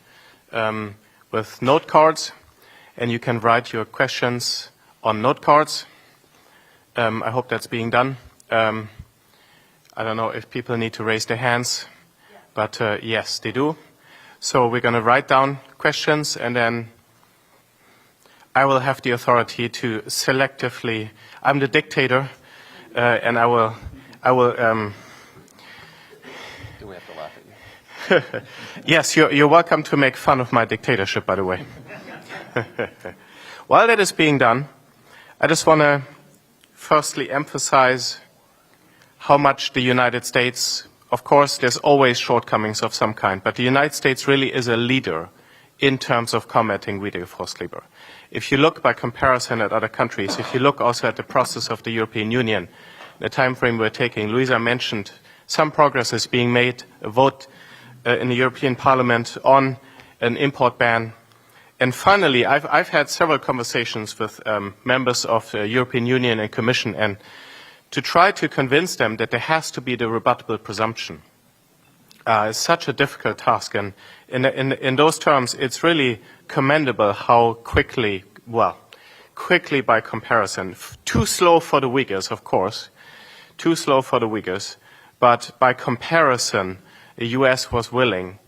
with note cards, and you can write your questions on note cards. I hope that's being done. I don't know if people need to raise their hands, but yes, they do. So we're going to write down questions, and then I will have the authority to selectively. I'm the dictator, and I will. Do we have to laugh at you? Yes, you're welcome to make fun of my dictatorship, by the way. While that is being done, I just want to firstly emphasize how much the United States, of course, there's always shortcomings of some kind, but the United States really is a leader in terms of combating video forced labor. If you look by comparison at other countries, if you look also at the process of the European Union, the time frame we're taking, Louisa mentioned some progress is being made, a vote in the European Parliament on an import ban. And finally, I've had several conversations with members of the European Union and Commission, and to try to convince them that there has to be the rebuttable presumption. It's such a difficult task, and in those terms, it's really commendable how quickly by comparison, too slow for the Uyghurs, of course, too slow for the Uyghurs, but by comparison, the US was willing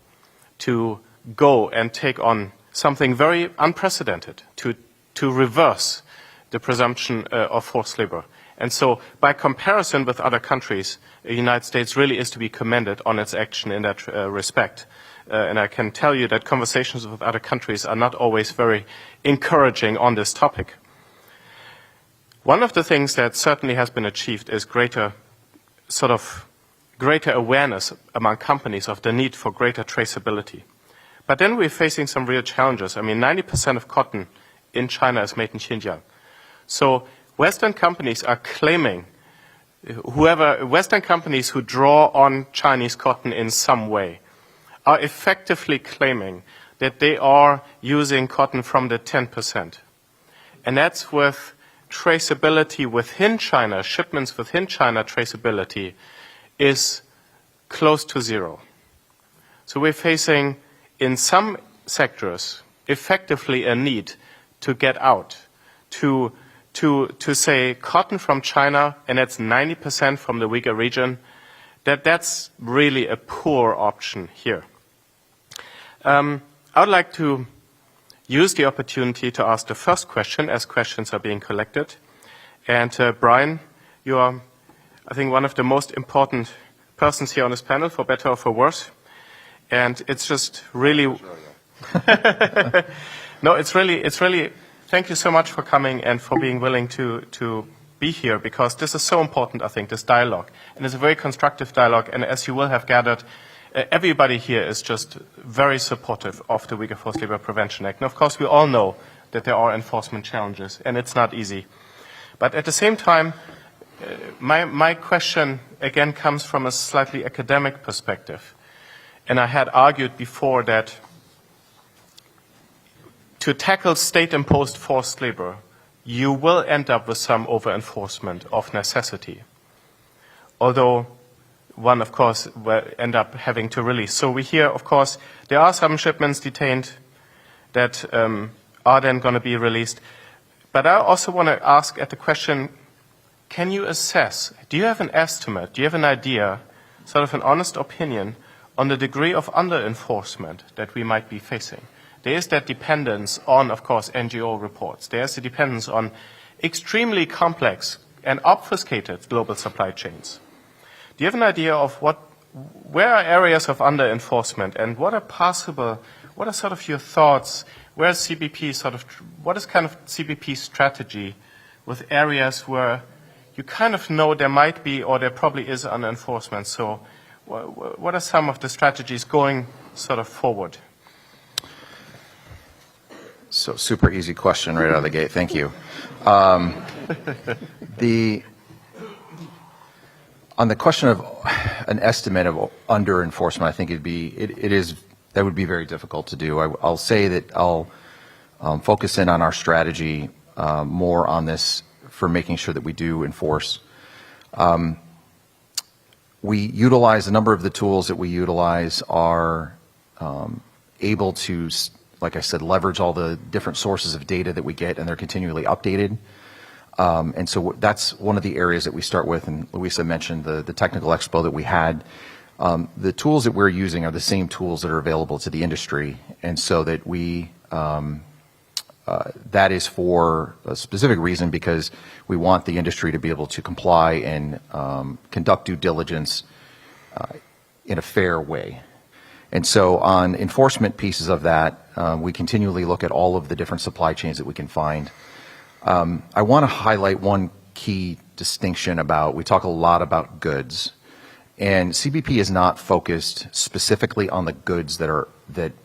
to go and take on something very unprecedented, to reverse the presumption of forced labor. And so, by comparison with other countries, the United States really is to be commended on its action in that respect. And I can tell you that conversations with other countries are not always very encouraging on this topic. One of the things that certainly has been achieved is greater awareness among companies of the need for greater traceability. But then we're facing some real challenges. I mean, 90% of cotton in China is made in Xinjiang. So Western companies are claiming, Western companies who draw on Chinese cotton in some way are effectively claiming that they are using cotton from the 10%. And that's with traceability within China, shipments within China traceability is close to zero. So we're facing, in some sectors, effectively a need to get out, to say cotton from China, and that's 90% from the Uyghur region, that's really a poor option here. I would like to use the opportunity to ask the first question as questions are being collected. And Brian, you are, I think, one of the most important persons here on this panel, for better or for worse. And it's just really, no, it's really, thank you so much for coming and for being willing to be here, because this is so important, I think, this dialogue. And it's a very constructive dialogue, and as you will have gathered, everybody here is just very supportive of the Uyghur Forced Labor Prevention Act. And of course, we all know that there are enforcement challenges, and it's not easy. But at the same time, my question, again, comes from a slightly academic perspective. and I had argued before that to tackle state-imposed forced labor, you will end up with some over-enforcement of necessity. Although one, of course, will end up having to release. So we hear, of course, there are some shipments detained that are then going to be released. But I also want to ask at the question, can you assess, do you have an estimate, do you have an idea, sort of an honest opinion on the degree of under-enforcement that we might be facing? There is that dependence on, of course, NGO reports. There is the dependence on extremely complex and obfuscated global supply chains. Do you have an idea of where are areas of under-enforcement, and what are sort of your thoughts? Where is CBP what is kind of CBP's strategy with areas where you kind of know there might be or there probably is under-enforcement? So what are some of the strategies going sort of forward? So super easy question right out of the gate. Thank you. On the question of an estimate of under enforcement, I think that would be very difficult to do. I'll say that I'll focus in on our strategy more on this for making sure that we do enforce. We utilize a number of the tools that we utilize are able to, like I said, leverage all the different sources of data that we get, and they're continually updated. And so that's one of the areas that we start with, and Louisa mentioned the technical expo that we had. The tools that we're using are the same tools that are available to the industry, and so that that is for a specific reason, because we want the industry to be able to comply and conduct due diligence in a fair way. And so on enforcement pieces of that, we continually look at all of the different supply chains that we can find. I want to highlight one key distinction we talk a lot about goods, and CBP is not focused specifically on the goods that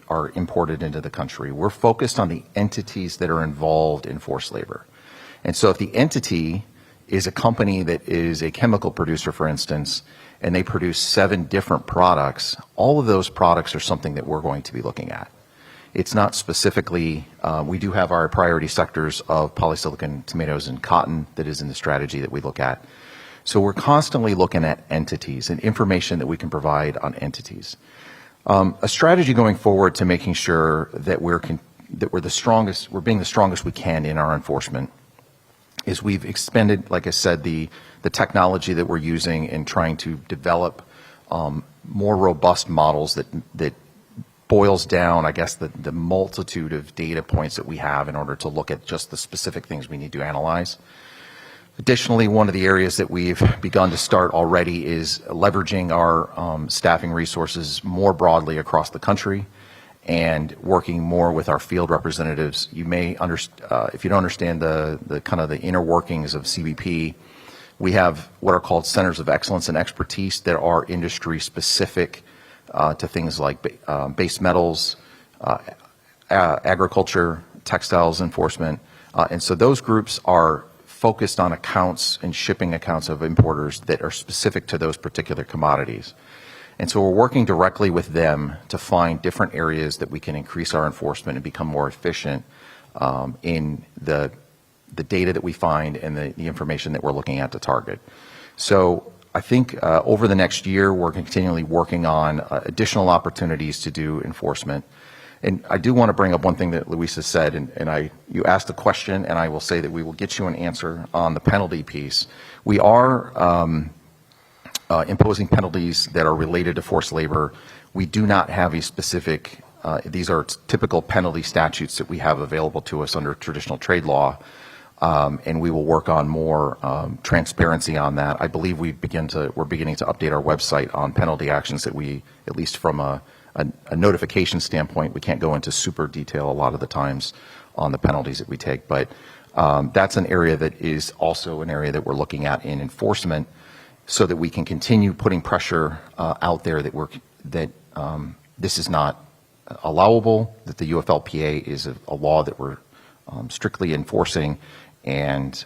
are imported into the country. We're focused on the entities that are involved in forced labor. And so if the entity is a company that is a chemical producer, for instance, and they produce 7 different products, all of those products are something that we're going to be looking at. It's not specifically, we do have our priority sectors of polysilicon, tomatoes, and cotton that is in the strategy that we look at. So we're constantly looking at entities and information that we can provide on entities. A strategy going forward to making sure that we're the strongest, we're being the strongest we can in our enforcement, is we've expanded, like I said, the technology that we're using in trying to develop more robust models that boils down, I guess, the multitude of data points that we have in order to look at just the specific things we need to analyze. Additionally, one of the areas that we've begun to start already is leveraging our staffing resources more broadly across the country and working more with our field representatives. You may if you don't understand the kind of the inner workings of CBP, we have what are called centers of excellence and expertise that are industry specific to things like base metals, agriculture, textiles enforcement. And so those groups are focused on accounts and shipping accounts of importers that are specific to those particular commodities. And so we're working directly with them to find different areas that we can increase our enforcement and become more efficient in the data that we find and the information that we're looking at to target. So I think over the next year, we're continually working on additional opportunities to do enforcement. And I do want to bring up one thing that Louisa said, and you asked a question, and I will say that we will get you an answer on the penalty piece. We are imposing penalties that are related to forced labor. We do not have a specific, these are typical penalty statutes that we have available to us under traditional trade law, and we will work on more transparency on that. I believe we're beginning to update our website on penalty actions that we, at least from a notification standpoint, we can't go into super detail a lot of the times on the penalties that we take, but that's an area that is also an area that we're looking at in enforcement, so that we can continue putting pressure out there that this is not allowable, that the UFLPA is a law that we're strictly enforcing, and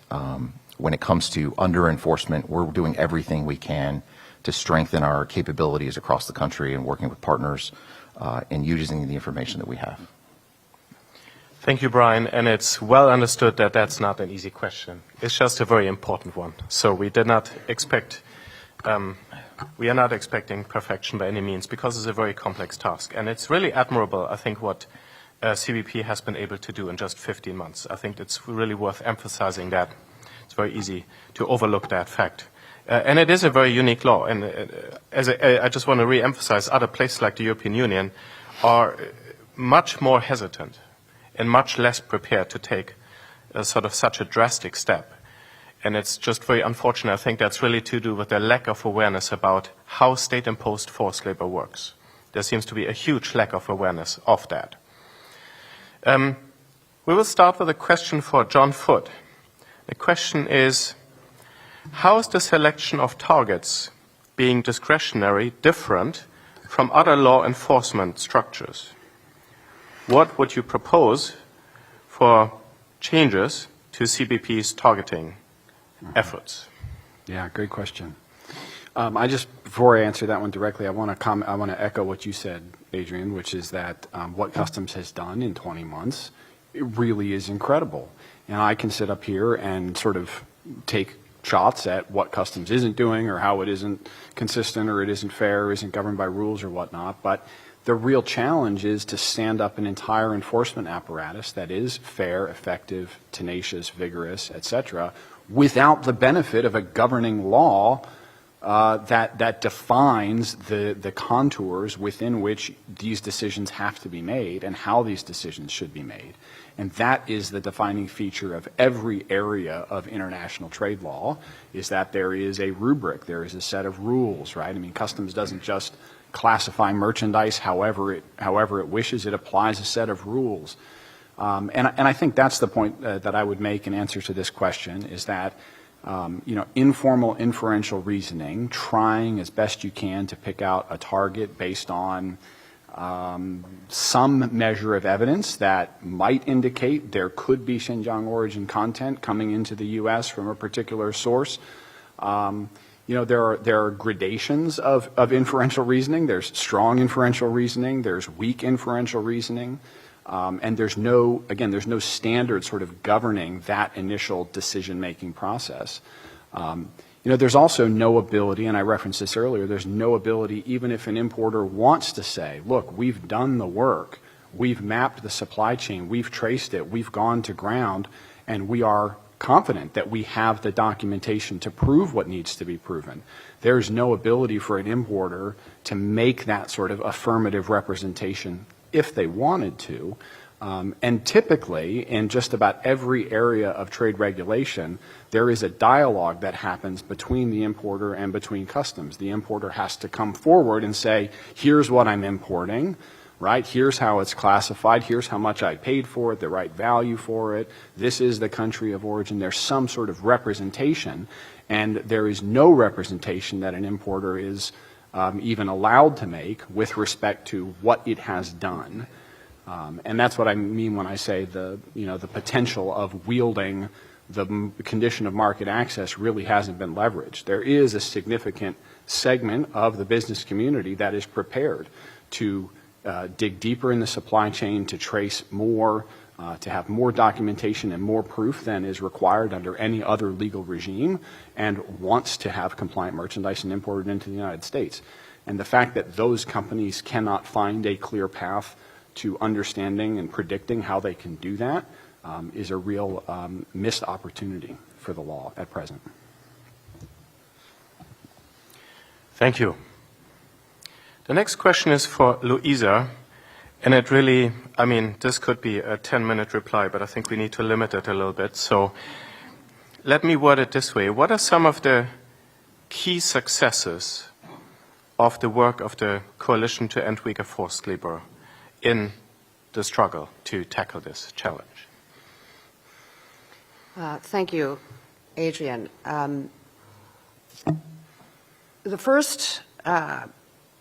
when it comes to under enforcement, we're doing everything we can to strengthen our capabilities across the country and working with partners and using the information that we have. Thank you, Brian. And it's well understood that that's not an easy question. It's just a very important one. So we did not expect, we are not expecting perfection by any means because it's a very complex task. And it's really admirable, I think, what CBP has been able to do in just 15 months. I think it's really worth emphasizing that. It's very easy to overlook that fact. And it is a very unique law. And I just want to re-emphasize, other places like the European Union are much more hesitant and much less prepared to take sort of such a drastic step. And it's just very unfortunate. I think that's really to do with the lack of awareness about how state-imposed forced labor works. There seems to be a huge lack of awareness of that. We will start with a question for John Foote. The question is, how is the selection of targets being discretionary different from other law enforcement structures? What would you propose for changes to CBP's targeting efforts? Yeah, great question. Before I answer that one directly, I want to echo what you said, Adrian, which is that what Customs has done in 20 months, it really is incredible. And I can sit up here and sort of take shots at what Customs isn't doing or how it isn't consistent or it isn't fair or isn't governed by rules or whatnot. But the real challenge is to stand up an entire enforcement apparatus that is fair, effective, tenacious, vigorous, etc., without the benefit of a governing law that defines the contours within which these decisions have to be made and how these decisions should be made. And that is the defining feature of every area of international trade law, is that there is a rubric, there is a set of rules, right? I mean, Customs doesn't just classify merchandise however it wishes. It applies a set of rules. And I think that's the point that I would make in answer to this question, is that informal inferential reasoning, trying as best you can to pick out a target based on some measure of evidence that might indicate there could be Xinjiang origin content coming into the U.S. from a particular source. There are gradations of inferential reasoning. There's strong inferential reasoning. There's weak inferential reasoning. And there's no standard sort of governing that initial decision-making process. There's also no ability, and I referenced this earlier, there's no ability, even if an importer wants to say, look, we've done the work, we've mapped the supply chain, we've traced it, we've gone to ground, and we are confident that we have the documentation to prove what needs to be proven. There's no ability for an importer to make that sort of affirmative representation if they wanted to. And typically, in just about every area of trade regulation, there is a dialogue that happens between the importer and between Customs. The importer has to come forward and say, here's what I'm importing, right? Here's how it's classified. Here's how much I paid for it, the right value for it. This is the country of origin. There's some sort of representation, and there is no representation that an importer is even allowed to make with respect to what it has done. And that's what I mean when I say the potential of wielding the condition of market access really hasn't been leveraged. There is a significant segment of the business community that is prepared to dig deeper in the supply chain, to trace more, to have more documentation and more proof than is required under any other legal regime, and wants to have compliant merchandise and imported into the United States. And the fact that those companies cannot find a clear path to understanding and predicting how they can do that is a real missed opportunity for the law at present. Thank you. The next question is for Louisa, and it really, this could be a 10-minute reply, but I think we need to limit it a little bit. So let me word it this way. What are some of the key successes of the work of the Coalition to End Uyghur Forced Labor in the struggle to tackle this challenge? Thank you, Adrian. The first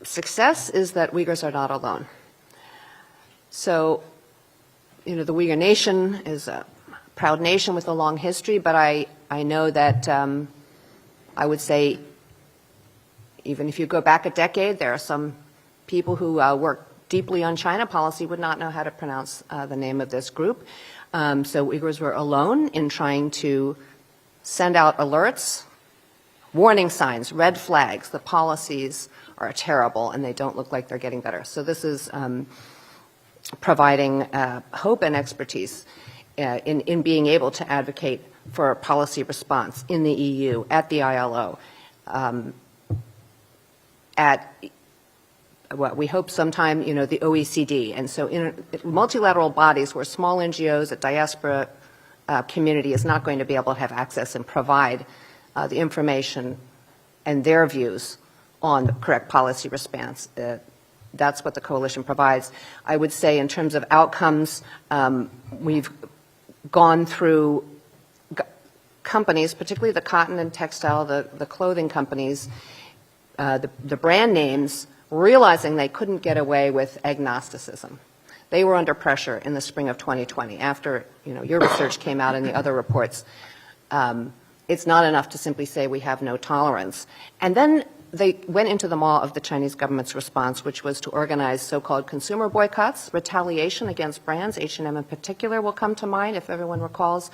success is that Uyghurs are not alone. So, the Uyghur nation is a proud nation with a long history, but I know that I would say even if you go back a decade, there are some people who work deeply on China policy would not know how to pronounce the name of this group. So Uyghurs were alone in trying to send out alerts, warning signs, red flags. The policies are terrible and they don't look like they're getting better. So this is providing hope and expertise in being able to advocate for a policy response in the EU, at the ILO, at what we hope sometime, the OECD. And so in multilateral bodies where small NGOs, a diaspora community is not going to be able to have access and provide the information and their views on the correct policy response. That's what the coalition provides. I would say in terms of outcomes, we've gone through companies, particularly the cotton and textile, the clothing companies, the brand names, realizing they couldn't get away with agnosticism. They were under pressure in the spring of 2020 after your research came out and the other reports. It's not enough to simply say we have no tolerance. And then they went into the maw of the Chinese government's response, which was to organize so-called consumer boycotts, retaliation against brands. H&M in particular will come to mind, if everyone recalls.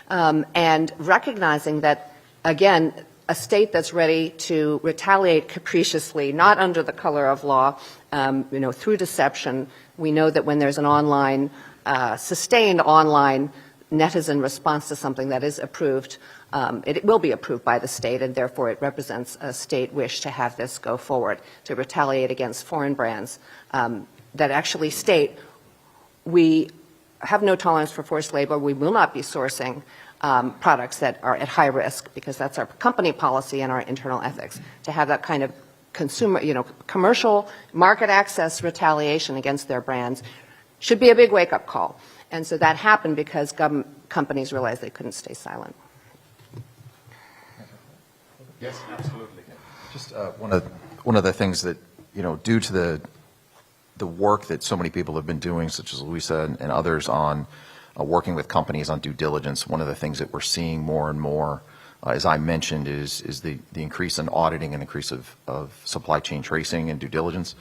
And recognizing that, again, a state that's ready to retaliate capriciously, not under the color of law, through deception. We know that when there's an online, sustained online netizen response to something that is approved, it will be approved by the state, and therefore it represents a state wish to have this go forward, to retaliate against foreign brands that actually state, we have no tolerance for forced labor, we will not be sourcing products that are at high risk, because that's our company policy and our internal ethics. To have that kind of consumer, commercial market access retaliation against their brands should be a big wake-up call. And so that happened because companies realized they couldn't stay silent. Yes, absolutely. Just one of the things that, due to the work that so many people have been doing, such as Louisa and others on working with companies on due diligence, one of the things that we're seeing more and more, as I mentioned, is the increase in auditing and increase of supply chain tracing and due diligence.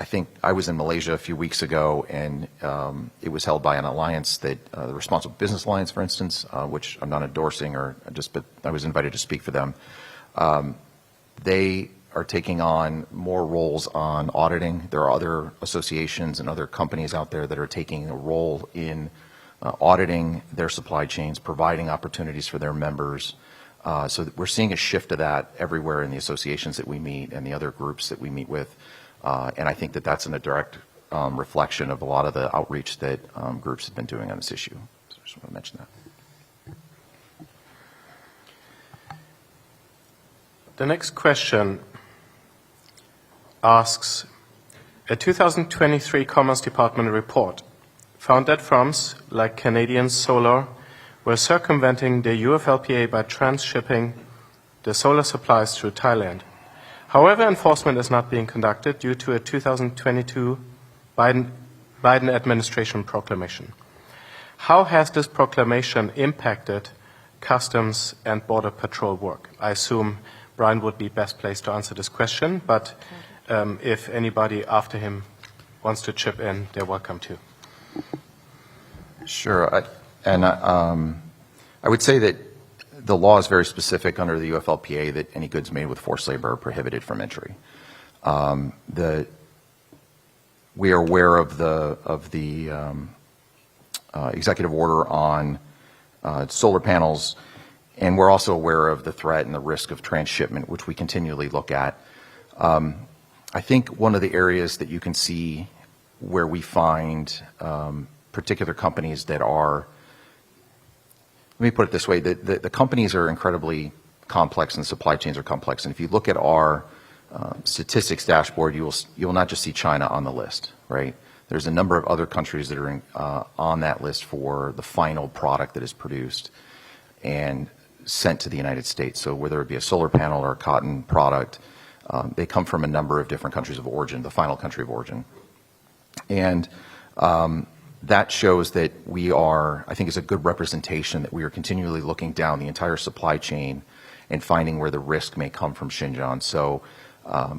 I think I was in Malaysia a few weeks ago, and it was held by an alliance that, the Responsible Business Alliance, for instance, which I'm not endorsing but I was invited to speak for them. They are taking on more roles on auditing. There are other associations and other companies out there that are taking a role in auditing their supply chains, providing opportunities for their members. So we're seeing a shift of that everywhere in the associations that we meet and the other groups that we meet with. And I think that that's in a direct reflection of a lot of the outreach that groups have been doing on this issue. So I just want to mention that. The next question asks, a 2023 Commerce Department report found that firms like Canadian Solar were circumventing the UFLPA by transshipping the solar supplies through Thailand. However, enforcement is not being conducted due to a 2022 Biden administration proclamation. How has this proclamation impacted Customs and Border Patrol work? I assume Brian would be best placed to answer this question, but if anybody after him wants to chip in, they're welcome to. Sure. I would say that the law is very specific under the UFLPA that any goods made with forced labor are prohibited from entry. We are aware of the executive order on solar panels, and we're also aware of the threat and the risk of transshipment, which we continually look at. I think one of the areas that you can see where we find particular companies that are, let me put it this way, the companies are incredibly complex and supply chains are complex. And if you look at our statistics dashboard, you will not just see China on the list, right? There's a number of other countries that are on that list for the final product that is produced and sent to the United States. So whether it be a solar panel or a cotton product, they come from a number of different countries of origin, the final country of origin. And that shows that we are, I think is a good representation that we are continually looking down the entire supply chain and finding where the risk may come from Xinjiang. So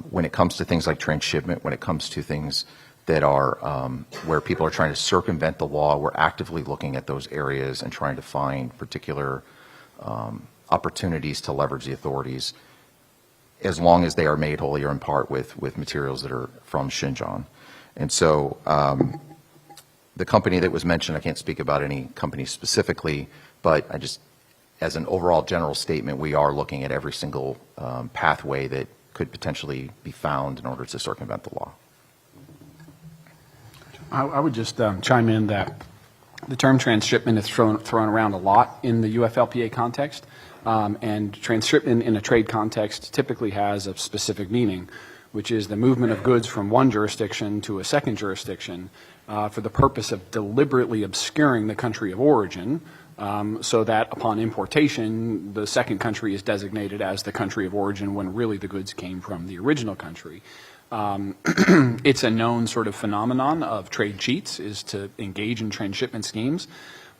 when it comes to things like transshipment, when it comes to things that are where people are trying to circumvent the law, we're actively looking at those areas and trying to find particular opportunities to leverage the authorities, as long as they are made wholly or in part with materials that are from Xinjiang. And so the company that was mentioned, I can't speak about any company specifically, but I just, as an overall general statement, we are looking at every single pathway that could potentially be found in order to circumvent the law. I would just chime in that the term transshipment is thrown around a lot in the UFLPA context, and transshipment in a trade context typically has a specific meaning, which is the movement of goods from one jurisdiction to a second jurisdiction for the purpose of deliberately obscuring the country of origin, so that upon importation, the second country is designated as the country of origin when really the goods came from the original country. It's a known sort of phenomenon of trade cheats, is to engage in transshipment schemes.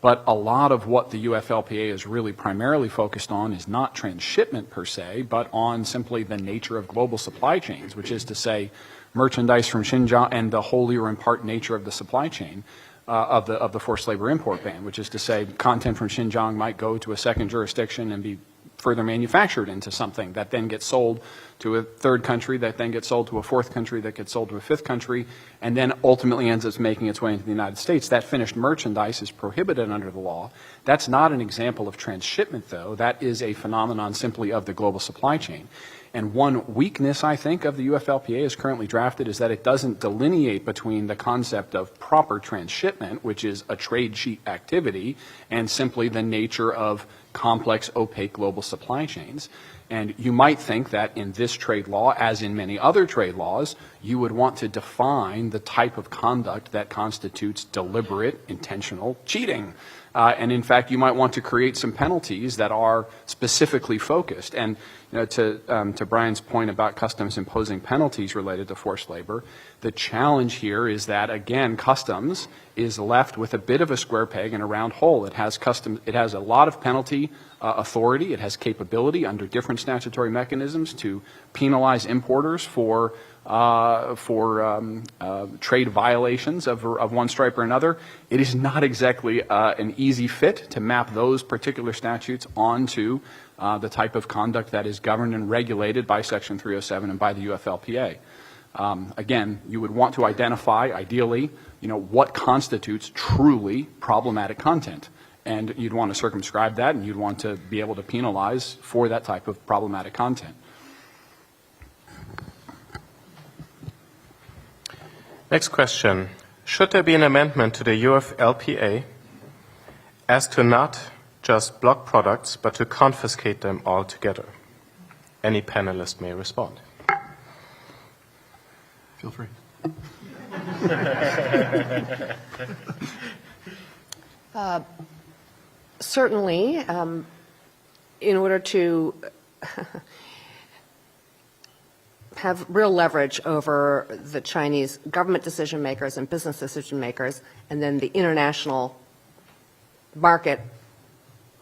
But a lot of what the UFLPA is really primarily focused on is not transshipment per se, but on simply the nature of global supply chains, which is to say merchandise from Xinjiang and the wholly or in part nature of the supply chain of the forced labor import ban, which is to say content from Xinjiang might go to a second jurisdiction and be further manufactured into something that then gets sold to a third country, that then gets sold to a fourth country, that gets sold to a fifth country, and then ultimately ends up making its way into the United States. That finished merchandise is prohibited under the law. That's not an example of transshipment, though. That is a phenomenon simply of the global supply chain. And one weakness, I think, of the UFLPA as currently drafted is that it doesn't delineate between the concept of proper transshipment, which is a trade cheat activity, and simply the nature of complex, opaque global supply chains. And you might think that in this trade law, as in many other trade laws, you would want to define the type of conduct that constitutes deliberate, intentional cheating. And in fact, you might want to create some penalties that are specifically focused. And to Brian's point about customs imposing penalties related to forced labor, the challenge here is that, again, customs is left with a bit of a square peg and a round hole. It has a lot of penalty authority. It has capability under different statutory mechanisms to penalize importers for trade violations of one stripe or another. It is not exactly an easy fit to map those particular statutes onto the type of conduct that is governed and regulated by Section 307 and by the UFLPA. Again, you would want to identify, ideally, what constitutes truly problematic content. And you'd want to circumscribe that, and you'd want to be able to penalize for that type of problematic content. Next question. Should there be an amendment to the UFLPA as to not just block products, but to confiscate them altogether? Any panelist may respond. Feel free. Certainly, in order to have real leverage over the Chinese government decision makers and business decision makers, and then the international market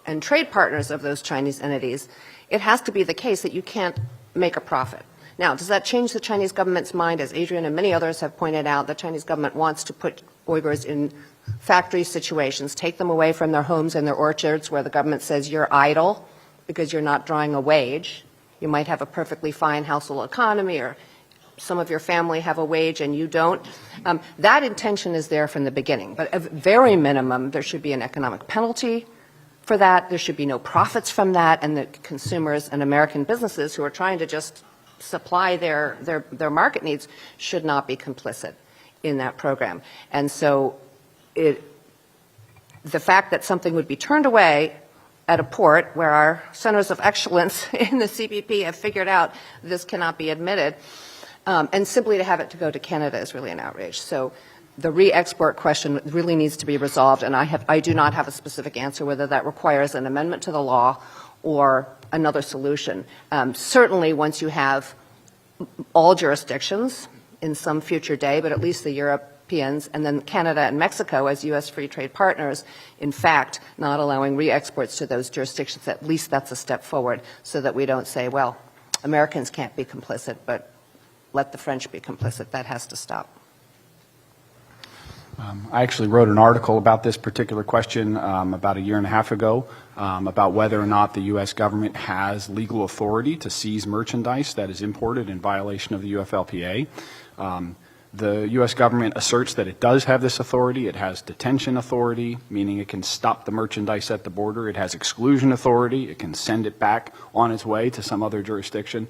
and trade partners of those Chinese entities, it has to be the case that you can't make a profit. Now, does that change the Chinese government's mind? As Adrian and many others have pointed out, the Chinese government wants to put Uyghurs in factory situations, take them away from their homes and their orchards where the government says you're idle because you're not drawing a wage. You might have a perfectly fine household economy, or some of your family have a wage and you don't. That intention is there from the beginning. But at very minimum, there should be an economic penalty for that. There should be no profits from that, and the consumers and American businesses who are trying to just supply their market needs should not be complicit in that program. And so the fact that something would be turned away at a port where our centers of excellence in the CCP have figured out this cannot be admitted, and simply to have it to go to Canada is really an outrage. So the re-export question really needs to be resolved, and I do not have a specific answer whether that requires an amendment to the law or another solution. Certainly once you have all jurisdictions in some future day, but at least the Europeans, and then Canada and Mexico as U.S. free trade partners, in fact, not allowing re-exports to those jurisdictions. At least that's a step forward so that we don't say, well, Americans can't be complicit, but let the French be complicit. That has to stop. I actually wrote an article about this particular question about a year and a half ago about whether or not the U.S. government has legal authority to seize merchandise that is imported in violation of the UFLPA. The U.S. government asserts that it does have this authority. It has detention authority, meaning it can stop the merchandise at the border. It has exclusion authority. It can send it back on its way to some other jurisdiction.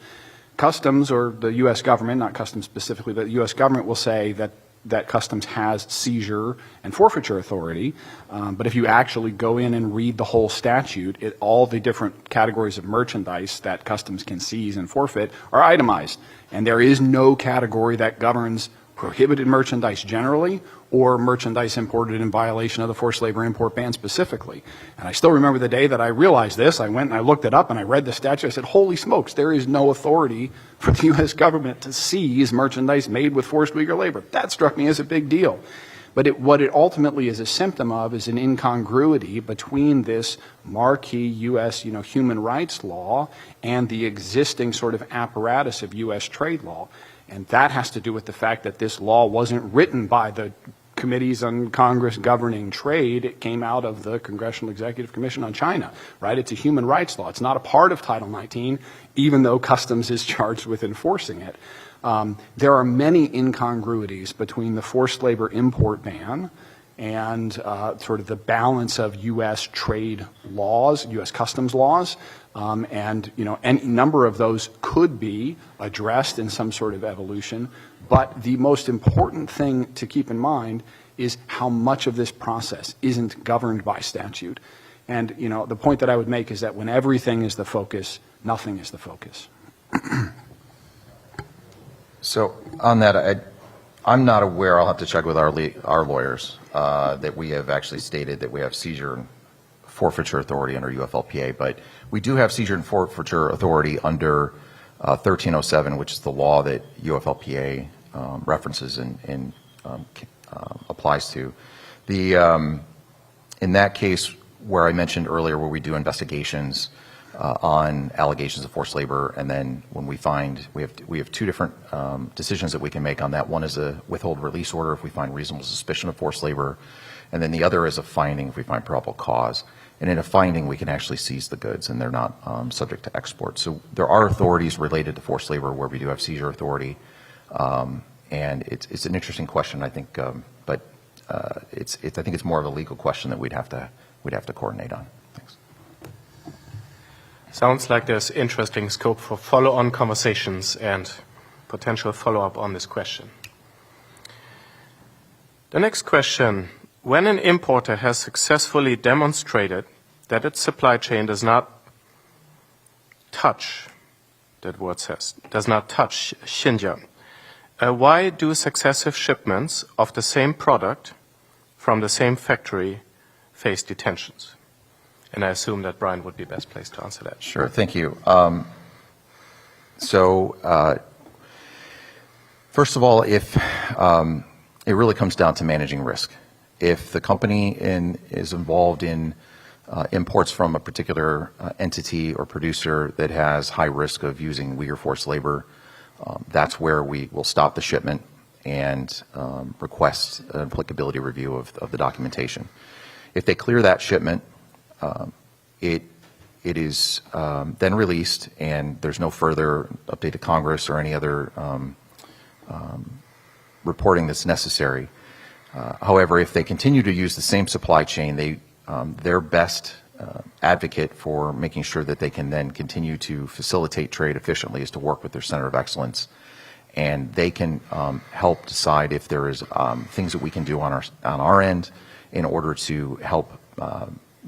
Customs, or the U.S. government, not Customs specifically, but the U.S. government will say that Customs has seizure and forfeiture authority. But if you actually go in and read the whole statute, all the different categories of merchandise that Customs can seize and forfeit are itemized. And there is no category that governs prohibited merchandise generally or merchandise imported in violation of the forced labor import ban specifically. And I still remember the day that I realized this. I went and I looked it up and I read the statute. I said, holy smokes, there is no authority for the U.S. government to seize merchandise made with forced Uyghur labor. That struck me as a big deal. But what it ultimately is a symptom of is an incongruity between this marquee U.S. human rights law and the existing sort of apparatus of U.S. trade law. And that has to do with the fact that this law wasn't written by the committees on Congress governing trade. It came out of the Congressional Executive Commission on China, right? It's a human rights law. It's not a part of Title 19, even though Customs is charged with enforcing it. There are many incongruities between the forced labor import ban and sort of the balance of U.S. trade laws, U.S. customs laws, and any number of those could be addressed in some sort of evolution. But the most important thing to keep in mind is how much of this process isn't governed by statute. And the point that I would make is that when everything is the focus, nothing is the focus. So on that, I'm not aware, I'll have to check with our lawyers, that we have actually stated that we have seizure and forfeiture authority under UFLPA, but we do have seizure and forfeiture authority under 1307, which is the law that UFLPA references and applies to. In that case, where I mentioned earlier, where we do investigations on allegations of forced labor, and then when we find, we have two different decisions that we can make on that. One is a withhold release order if we find reasonable suspicion of forced labor, and then the other is a finding if we find probable cause. And in a finding, we can actually seize the goods, and they're not subject to export. So there are authorities related to forced labor where we do have seizure authority, and it's an interesting question, I think, but I think it's more of a legal question that we'd have to coordinate on. Thanks. Sounds like there's interesting scope for follow-on conversations and potential follow-up on this question. The next question: when an importer has successfully demonstrated that its supply chain does not touch, that word says, does not touch Xinjiang, why do successive shipments of the same product from the same factory face detentions? And I assume that Brian would be best placed to answer that. Sure, thank you. First of all, if it really comes down to managing risk. If the company is involved in imports from a particular entity or producer that has high risk of using Uyghur forced labor, that's where we will stop the shipment and request an applicability review of the documentation. If they clear that shipment, it is then released, and there's no further update to Congress or any other reporting that's necessary. However, if they continue to use the same supply chain, their best advocate for making sure that they can then continue to facilitate trade efficiently is to work with their Center of Excellence, and they can help decide if there is things that we can do on our end in order to help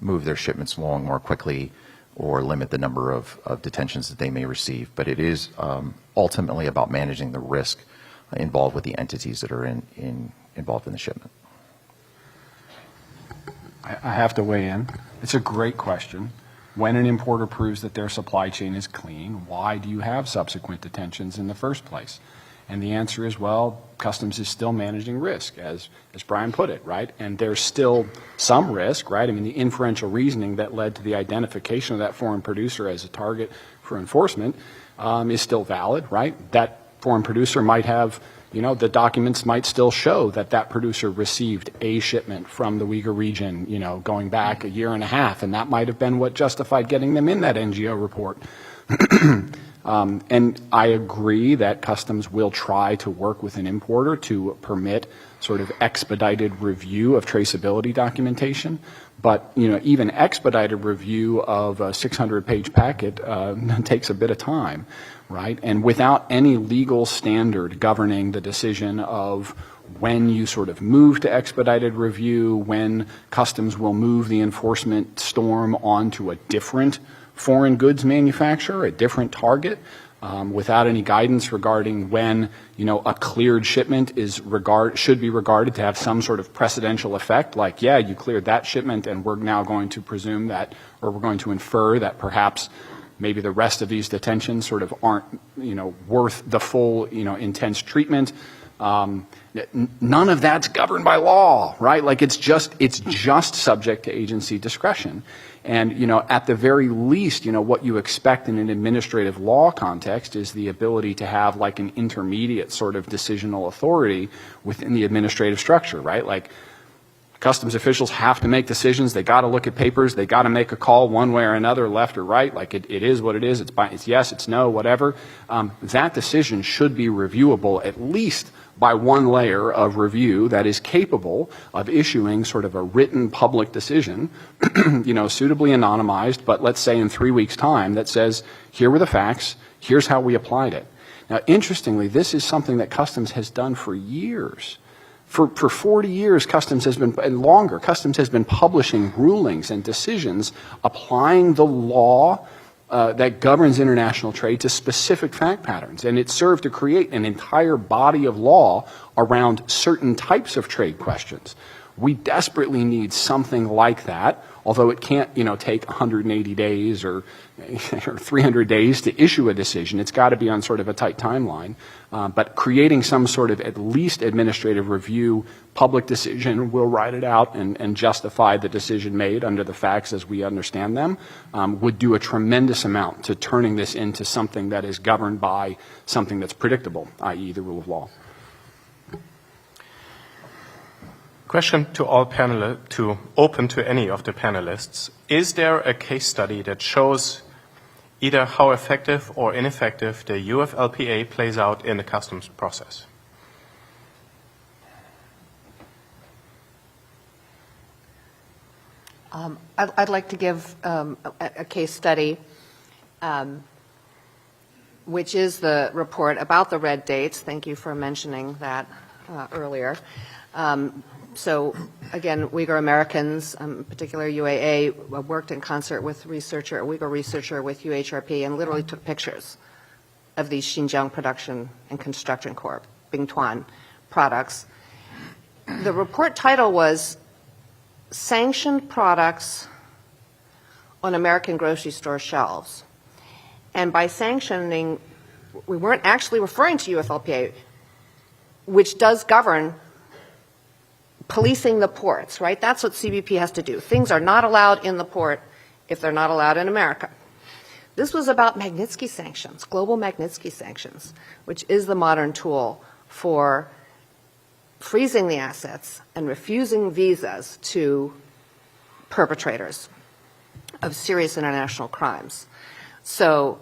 move their shipments along more quickly or limit the number of detentions that they may receive. But it is ultimately about managing the risk involved with the entities that are involved in the shipment. I have to weigh in. It's a great question. When an importer proves that their supply chain is clean, why do you have subsequent detentions in the first place? And the answer is, well, customs is still managing risk, as Brian put it, right? And there's still some risk, right? I mean, the inferential reasoning that led to the identification of that foreign producer as a target for enforcement is still valid, right? That foreign producer might have, the documents might still show that that producer received a shipment from the Uyghur region, going back a year and a half, and that might have been what justified getting them in that NGO report. And I agree that customs will try to work with an importer to permit sort of expedited review of traceability documentation. But, even expedited review of a 600-page packet takes a bit of time, right? And without any legal standard governing the decision of when you sort of move to expedited review, when customs will move the enforcement storm onto a different foreign goods manufacturer, a different target, without any guidance regarding when, a cleared shipment should be regarded to have some sort of precedential effect, like, yeah, you cleared that shipment and we're now going to presume that, or we're going to infer that perhaps maybe the rest of these detentions sort of aren't, worth the full, intense treatment. None of that's governed by law, right? Like it's just subject to agency discretion. And, at the very least, what you expect in an administrative law context is the ability to have like an intermediate sort of decisional authority within the administrative structure, right? Like customs officials have to make decisions. They got to look at papers. They got to make a call one way or another, left or right. Like it is what it is. It's yes, it's no, whatever. That decision should be reviewable at least by one layer of review that is capable of issuing sort of a written public decision, suitably anonymized, but let's say in 3 weeks' time that says, here were the facts, here's how we applied it. Now, interestingly, this is something that Customs has done for years. For 40 years, Customs has been, and longer, Customs has been publishing rulings and decisions applying the law that governs international trade to specific fact patterns. And it served to create an entire body of law around certain types of trade questions. We desperately need something like that, although it can't, take 180 days or 300 days to issue a decision. It's got to be on sort of a tight timeline. But creating some sort of at least administrative review public decision will write it out and justify the decision made under the facts as we understand them, would do a tremendous amount to turning this into something that is governed by something that's predictable, i.e. the rule of law. Question to all panelists, open to any of the panelists. Is there a case study that shows either how effective or ineffective the UFLPA plays out in the customs process? I'd like to give a case study, which is the report about the red dates. Thank you for mentioning that earlier. So again, Uyghur Americans, in particular UAA, worked in concert with a Uyghur researcher with UHRP, and literally took pictures of these Xinjiang Production and Construction Corp, Bingtuan products. The report title was Sanctioned Products on American Grocery Store Shelves. And by sanctioning, we weren't actually referring to UFLPA, which does govern policing the ports, right? That's what CBP has to do. Things are not allowed in the port if they're not allowed in America. This was about Magnitsky sanctions, global Magnitsky sanctions, which is the modern tool for freezing the assets and refusing visas to perpetrators of serious international crimes. So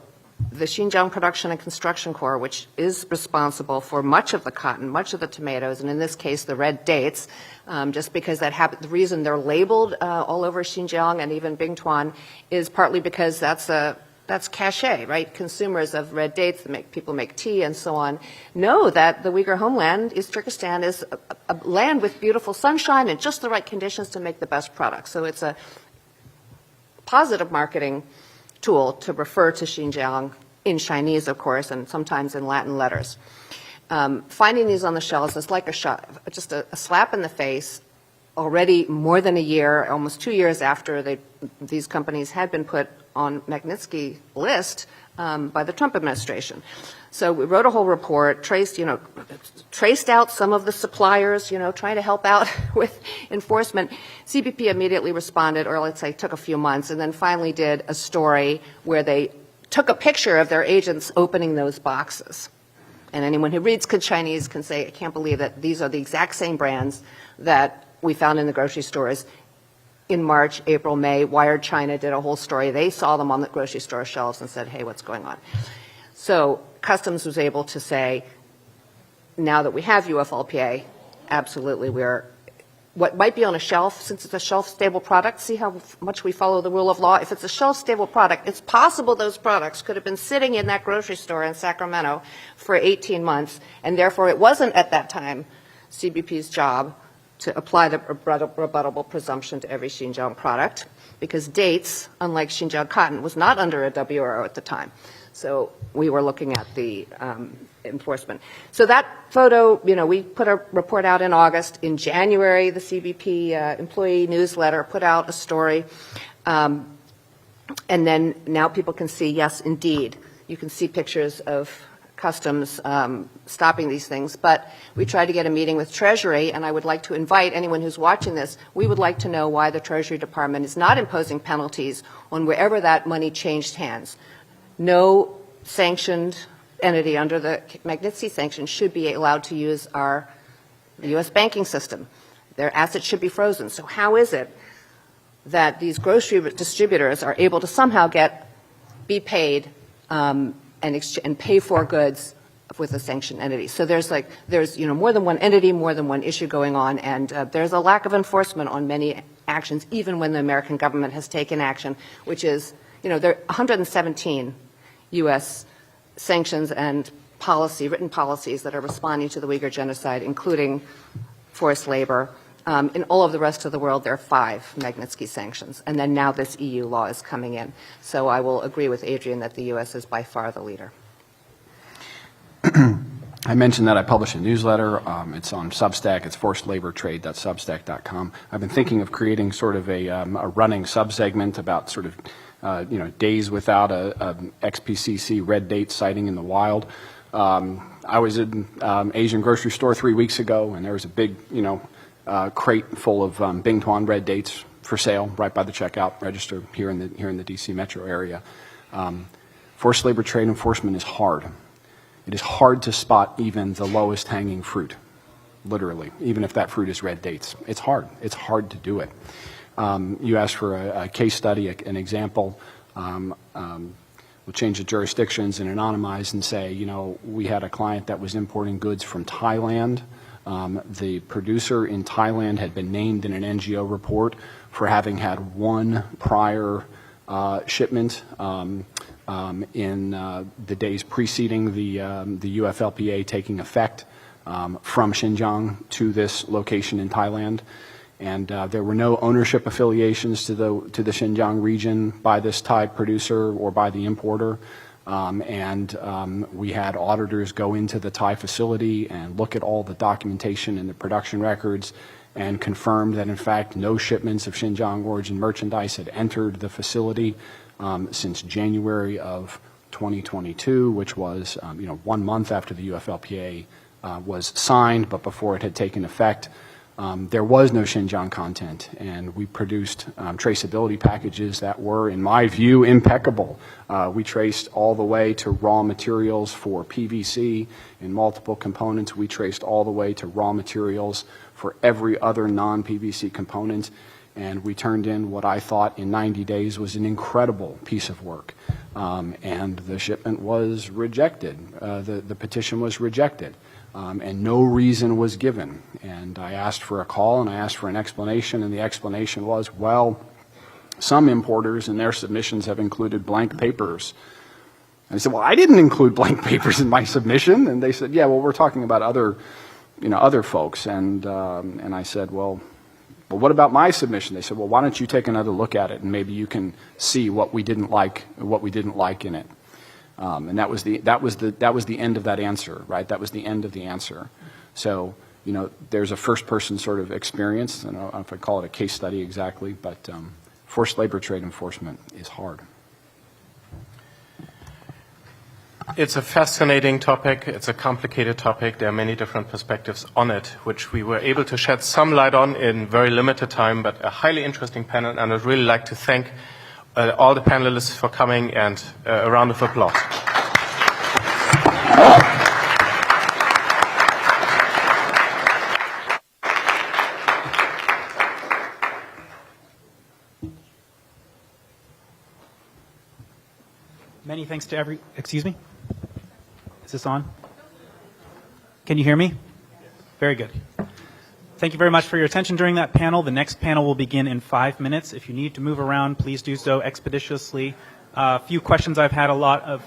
the Xinjiang Production and Construction Corps, which is responsible for much of the cotton, much of the tomatoes, and in this case the red dates, just because that happened, the reason they're labeled all over Xinjiang and even Bingtuan is partly because that's cachet, right? Consumers of red dates that people make tea and so on know that the Uyghur homeland, East Turkestan, is a land with beautiful sunshine and just the right conditions to make the best products. So it's a positive marketing tool to refer to Xinjiang in Chinese, of course, and sometimes in Latin letters. Finding these on the shelves is like just a slap in the face. Already more than a year, almost 2 years after these companies had been put on Magnitsky list by the Trump administration. So we wrote a whole report, traced out some of the suppliers, trying to help out with enforcement. CBP immediately responded, or let's say took a few months, and then finally did a story where they took a picture of their agents opening those boxes. And anyone who reads Chinese can say, I can't believe that these are the exact same brands that we found in the grocery stores in March, April, May. Wired China did a whole story. They saw them on the grocery store shelves and said, hey, what's going on? So Customs was able to say, now that we have UFLPA, absolutely, what might be on a shelf, since it's a shelf-stable product, see how much we follow the rule of law? If it's a shelf-stable product, it's possible those products could have been sitting in that grocery store in Sacramento for 18 months, and therefore it wasn't at that time CBP's job to apply the rebuttable presumption to every Xinjiang product, because dates, unlike Xinjiang cotton, was not under a WRO at the time. So we were looking at the enforcement. So that photo, we put a report out in August. In January, the CBP employee newsletter put out a story. And then now people can see, yes, indeed, you can see pictures of Customs stopping these things. But we tried to get a meeting with Treasury, and I would like to invite anyone who's watching this, we would like to know why the Treasury Department is not imposing penalties on wherever that money changed hands. No sanctioned entity under the Magnitsky sanctions should be allowed to use the U.S. banking system. Their assets should be frozen. So how is it that these grocery distributors are able to somehow be paid and pay for goods with a sanctioned entity? So there's more than one entity, more than one issue going on, and there's a lack of enforcement on many actions, even when the American government has taken action, which is, there are 117 U.S. sanctions and written policies that are responding to the Uyghur genocide, including forced labor. In all of the rest of the world, there are 5 Magnitsky sanctions. And then now this EU law is coming in. So I will agree with Adrian that the U.S. is by far the leader. I mentioned that I publish a newsletter. It's on Substack. It's forcedlabortrade.substack.com. I've been thinking of creating sort of a running subsegment about sort of days without a XPCC red date sighting in the wild. I was in Asian grocery store 3 weeks ago, and there was a big, crate full of Bingtuan red dates for sale right by the checkout register here in the DC metro area. Forced labor trade enforcement is hard. It is hard to spot even the lowest hanging fruit, literally, even if that fruit is red dates. It's hard. It's hard to do it. You asked for a case study, an example. We'll change the jurisdictions and anonymize and say, we had a client that was importing goods from Thailand. The producer in Thailand had been named in an NGO report for having had one prior shipment in the days preceding the UFLPA taking effect from Xinjiang to this location in Thailand. And there were no ownership affiliations to the Xinjiang region by this Thai producer or by the importer. We had auditors go into the Thai facility and look at all the documentation and the production records and confirm that, in fact, no shipments of Xinjiang origin merchandise had entered the facility since January of 2022, which was 1 month after the UFLPA was signed, but before it had taken effect. There was no Xinjiang content, and we produced traceability packages that were, in my view, impeccable. We traced all the way to raw materials for PVC in multiple components. We traced all the way to raw materials for every other non-PVC component, and we turned in what I thought in 90 days was an incredible piece of work. And the shipment was rejected. The petition was rejected. And no reason was given. And I asked for a call and I asked for an explanation, and the explanation was, well, some importers in their submissions have included blank papers. And I said, well, I didn't include blank papers in my submission. And they said, yeah, well, we're talking about other folks. And I said, well, what about my submission? They said, well, why don't you take another look at it and maybe you can see what we didn't like in it. And that was the end of that answer, right? That was the end of the answer. So, there's a first-person sort of experience. I don't know if I call it a case study exactly, but forced labor trade enforcement is hard. It's a fascinating topic. It's a complicated topic. There are many different perspectives on it, which we were able to shed some light on in very limited time, but a highly interesting panel, and I'd really like to thank all the panelists for coming, and a round of applause. Many thanks to excuse me? Is this on? Can you hear me? Very good. Thank you very much for your attention during that panel. The next panel will begin in 5 minutes. If you need to move around, please do so expeditiously. A few questions I've had a lot of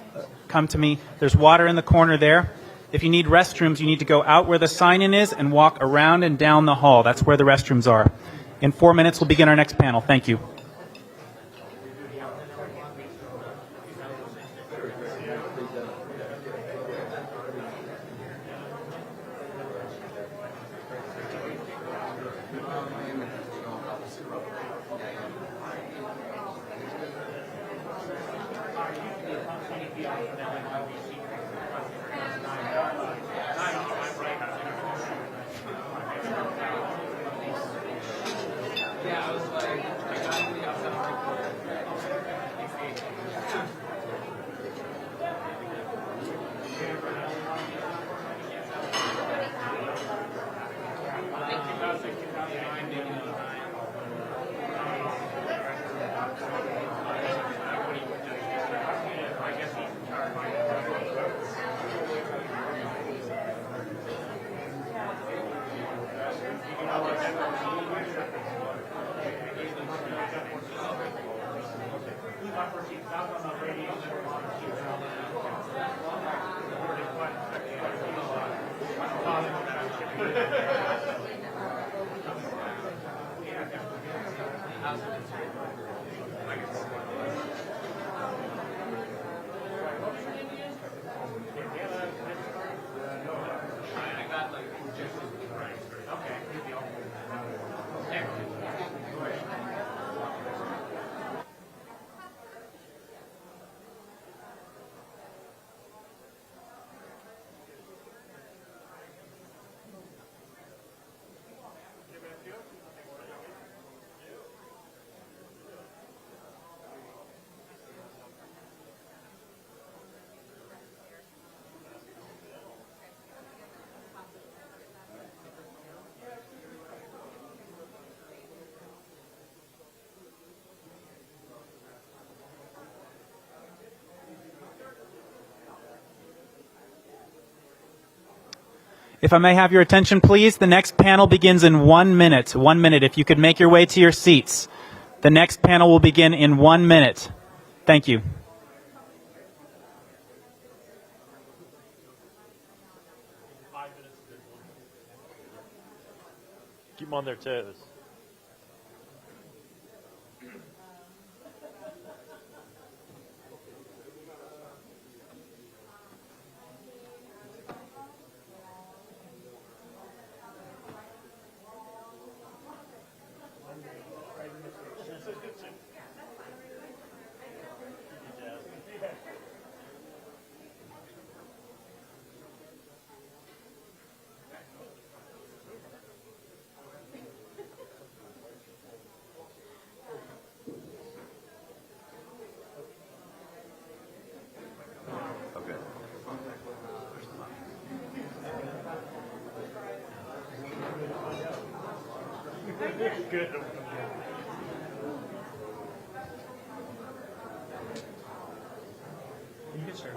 come to me. There's water in the corner there. If you need restrooms, you need to go out where the sign-in is and walk around and down the hall. That's where the restrooms are. In 4 minutes, we'll begin our next panel. Thank you. If I may have your attention, please, the next panel begins in 1 minute. 1 minute, if you could make your way to your seats. The next panel will begin in 1 minute. Thank you. Keep them on their toes. Good. You can start.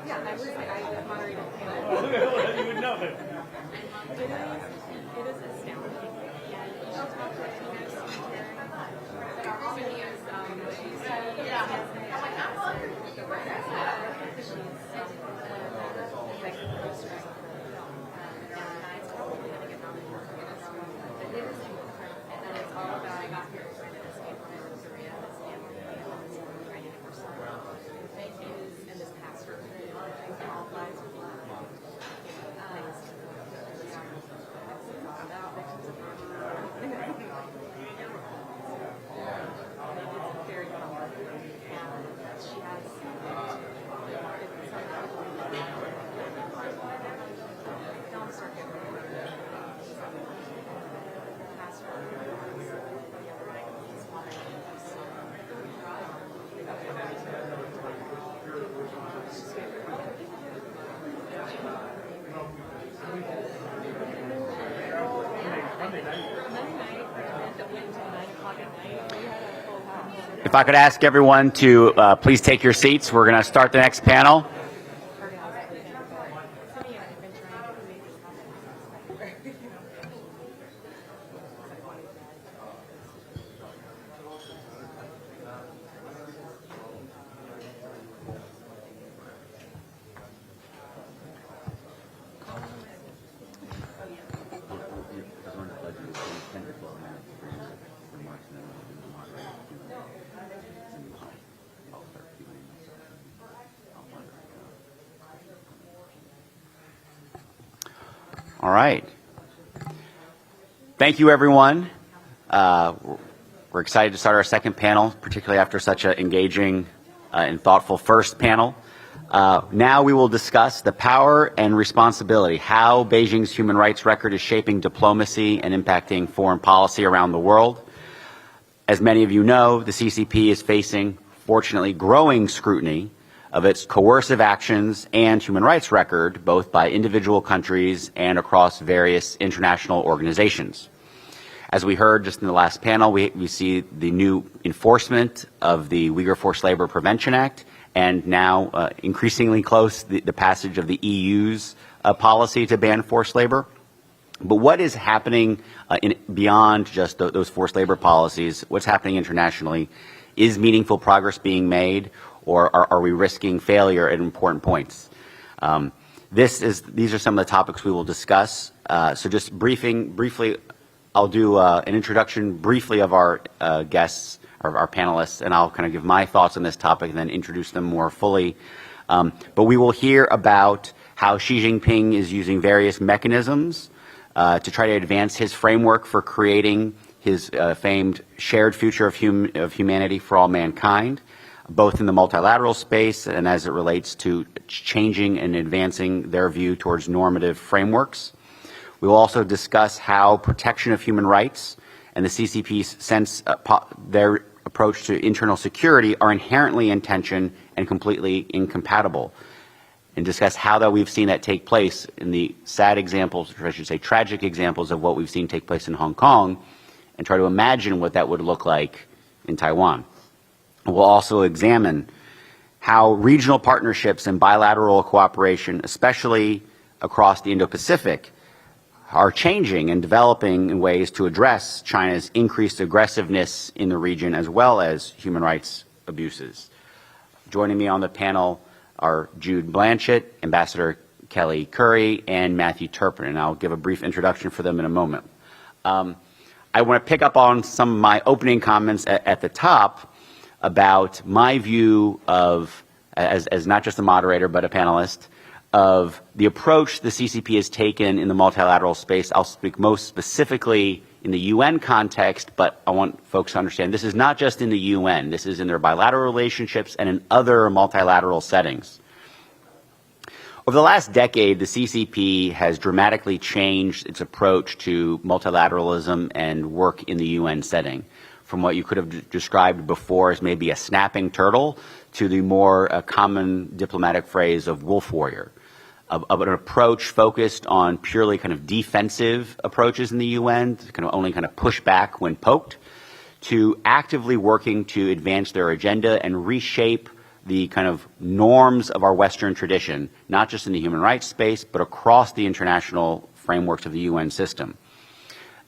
Yeah, I was moderating. You would know it. It is astounding. If I could ask everyone to please take your seats, we're going to start the next panel. All right. Thank you, everyone. We're excited to start our second panel, particularly after such an engaging and thoughtful first panel. Now we will discuss the power and responsibility, how Beijing's human rights record is shaping diplomacy and impacting foreign policy around the world. As many of you know, the CCP is facing, fortunately, growing scrutiny of its coercive actions and human rights record, both by individual countries and across various international organizations. As we heard just in the last panel, we see the new enforcement of the Uyghur Forced Labor Prevention Act, and now increasingly close, the passage of the EU's policy to ban forced labor. But what is happening beyond just those forced labor policies? What's happening internationally? Is meaningful progress being made, or are we risking failure at important points? These are some of the topics we will discuss. So just briefly, I'll do an introduction briefly of our guests, our panelists, and I'll kind of give my thoughts on this topic and then introduce them more fully. But we will hear about how Xi Jinping is using various mechanisms to try to advance his framework for creating his famed shared future of humanity for all mankind, both in the multilateral space and as it relates to changing and advancing their view towards normative frameworks. We will also discuss how protection of human rights and the CCP's their approach to internal security are inherently in tension and completely incompatible, and discuss how that we've seen that take place in the sad examples, or I should say tragic examples of what we've seen take place in Hong Kong, and try to imagine what that would look like in Taiwan. We'll also examine how regional partnerships and bilateral cooperation, especially across the Indo-Pacific, are changing and developing in ways to address China's increased aggressiveness in the region as well as human rights abuses. Joining me on the panel are Jude Blanchett, Ambassador Kelly Curry, and Matthew Turpin, and I'll give a brief introduction for them in a moment. I want to pick up on some of my opening comments at the top about my view of, as not just a moderator but a panelist, of the approach the CCP has taken in the multilateral space. I'll speak most specifically in the UN context, but I want folks to understand this is not just in the UN. This is in their bilateral relationships and in other multilateral settings. Over the last decade, the CCP has dramatically changed its approach to multilateralism and work in the UN setting, from what you could have described before as maybe a snapping turtle to the more common diplomatic phrase of wolf warrior, of an approach focused on purely kind of defensive approaches in the UN, to kind of only kind of push back when poked, to actively working to advance their agenda and reshape the kind of norms of our Western tradition, not just in the human rights space, but across the international frameworks of the UN system.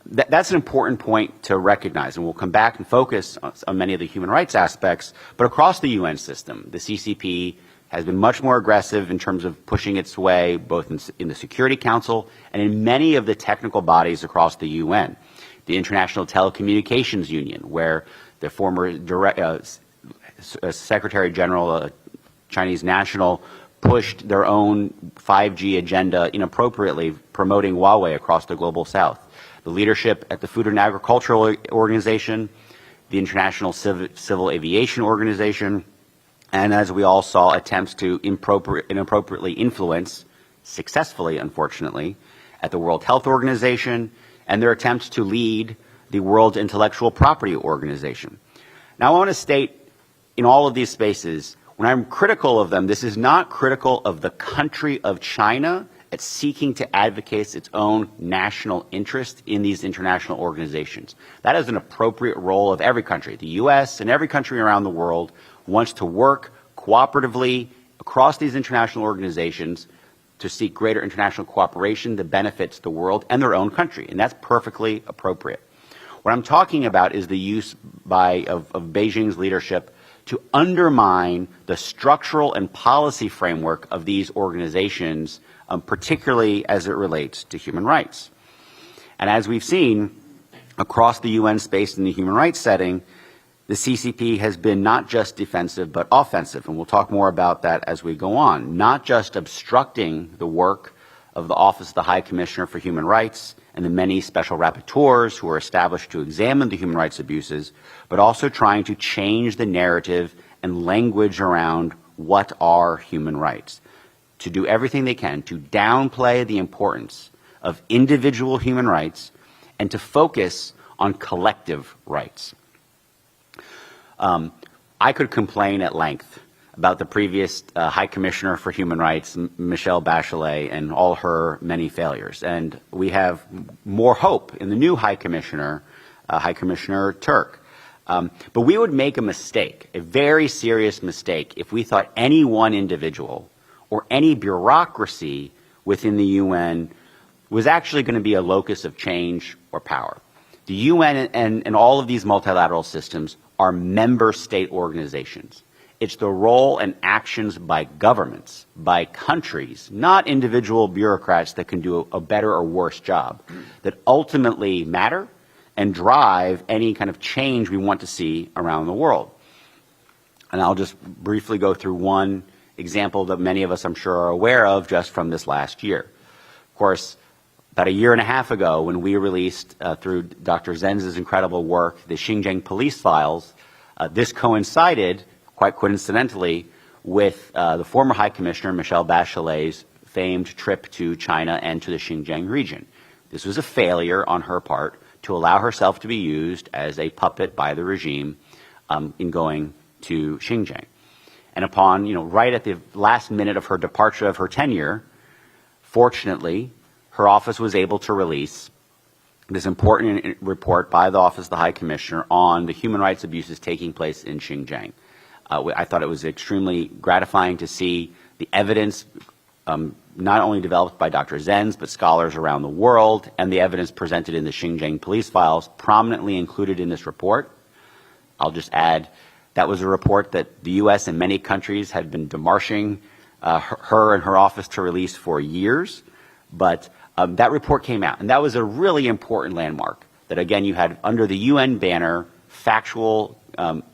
That's an important point to recognize, and we'll come back and focus on many of the human rights aspects, but across the UN system, the CCP has been much more aggressive in terms of pushing its way both in the Security Council and in many of the technical bodies across the UN. The International Telecommunications Union, where the former Secretary General, Chinese national, pushed their own 5G agenda inappropriately, promoting Huawei across the global south. The leadership at the Food and Agricultural Organization, the International Civil Aviation Organization, and as we all saw, attempts to inappropriately influence, successfully unfortunately, at the World Health Organization, and their attempts to lead the World Intellectual Property Organization. Now I want to state, in all of these spaces, when I'm critical of them, this is not critical of the country of China at seeking to advocate its own national interest in these international organizations. That is an appropriate role of every country. The U.S. and every country around the world wants to work cooperatively across these international organizations to seek greater international cooperation that benefits the world and their own country, and that's perfectly appropriate. What I'm talking about is the use of Beijing's leadership to undermine the structural and policy framework of these organizations, particularly as it relates to human rights. And as we've seen across the UN space in the human rights setting, the CCP has been not just defensive but offensive, and we'll talk more about that as we go on, not just obstructing the work of the Office of the High Commissioner for Human Rights and the many special rapporteurs who are established to examine the human rights abuses, but also trying to change the narrative and language around what are human rights, to do everything they can to downplay the importance of individual human rights and to focus on collective rights. I could complain at length about the previous High Commissioner for Human Rights, Michelle Bachelet, and all her many failures. And we have more hope in the new High Commissioner, High Commissioner Turk. But we would make a mistake, a very serious mistake, if we thought any one individual or any bureaucracy within the UN was actually going to be a locus of change or power. The UN and all of these multilateral systems are member state organizations. It's the role and actions by governments, by countries, not individual bureaucrats that can do a better or worse job, that ultimately matter and drive any kind of change we want to see around the world. And I'll just briefly go through one example that many of us, I'm sure, are aware of just from this last year. Of course, about a year and a half ago, when we released, through Dr. Zenz's incredible work, the Xinjiang police files, this coincided, quite coincidentally, with the former High Commissioner, Michelle Bachelet's famed trip to China and to the Xinjiang region. This was a failure on her part to allow herself to be used as a puppet by the regime in going to Xinjiang. And upon, right at the last minute of her departure of her tenure, fortunately, her office was able to release this important report by the Office of the High Commissioner on the human rights abuses taking place in Xinjiang. I thought it was extremely gratifying to see the evidence not only developed by Dr. Zenz, but scholars around the world, and the evidence presented in the Xinjiang police files prominently included in this report. I'll just add, that was a report that the U.S. and many countries had been demarching her and her office to release for years, but that report came out, and that was a really important landmark, that again you had under the UN banner factual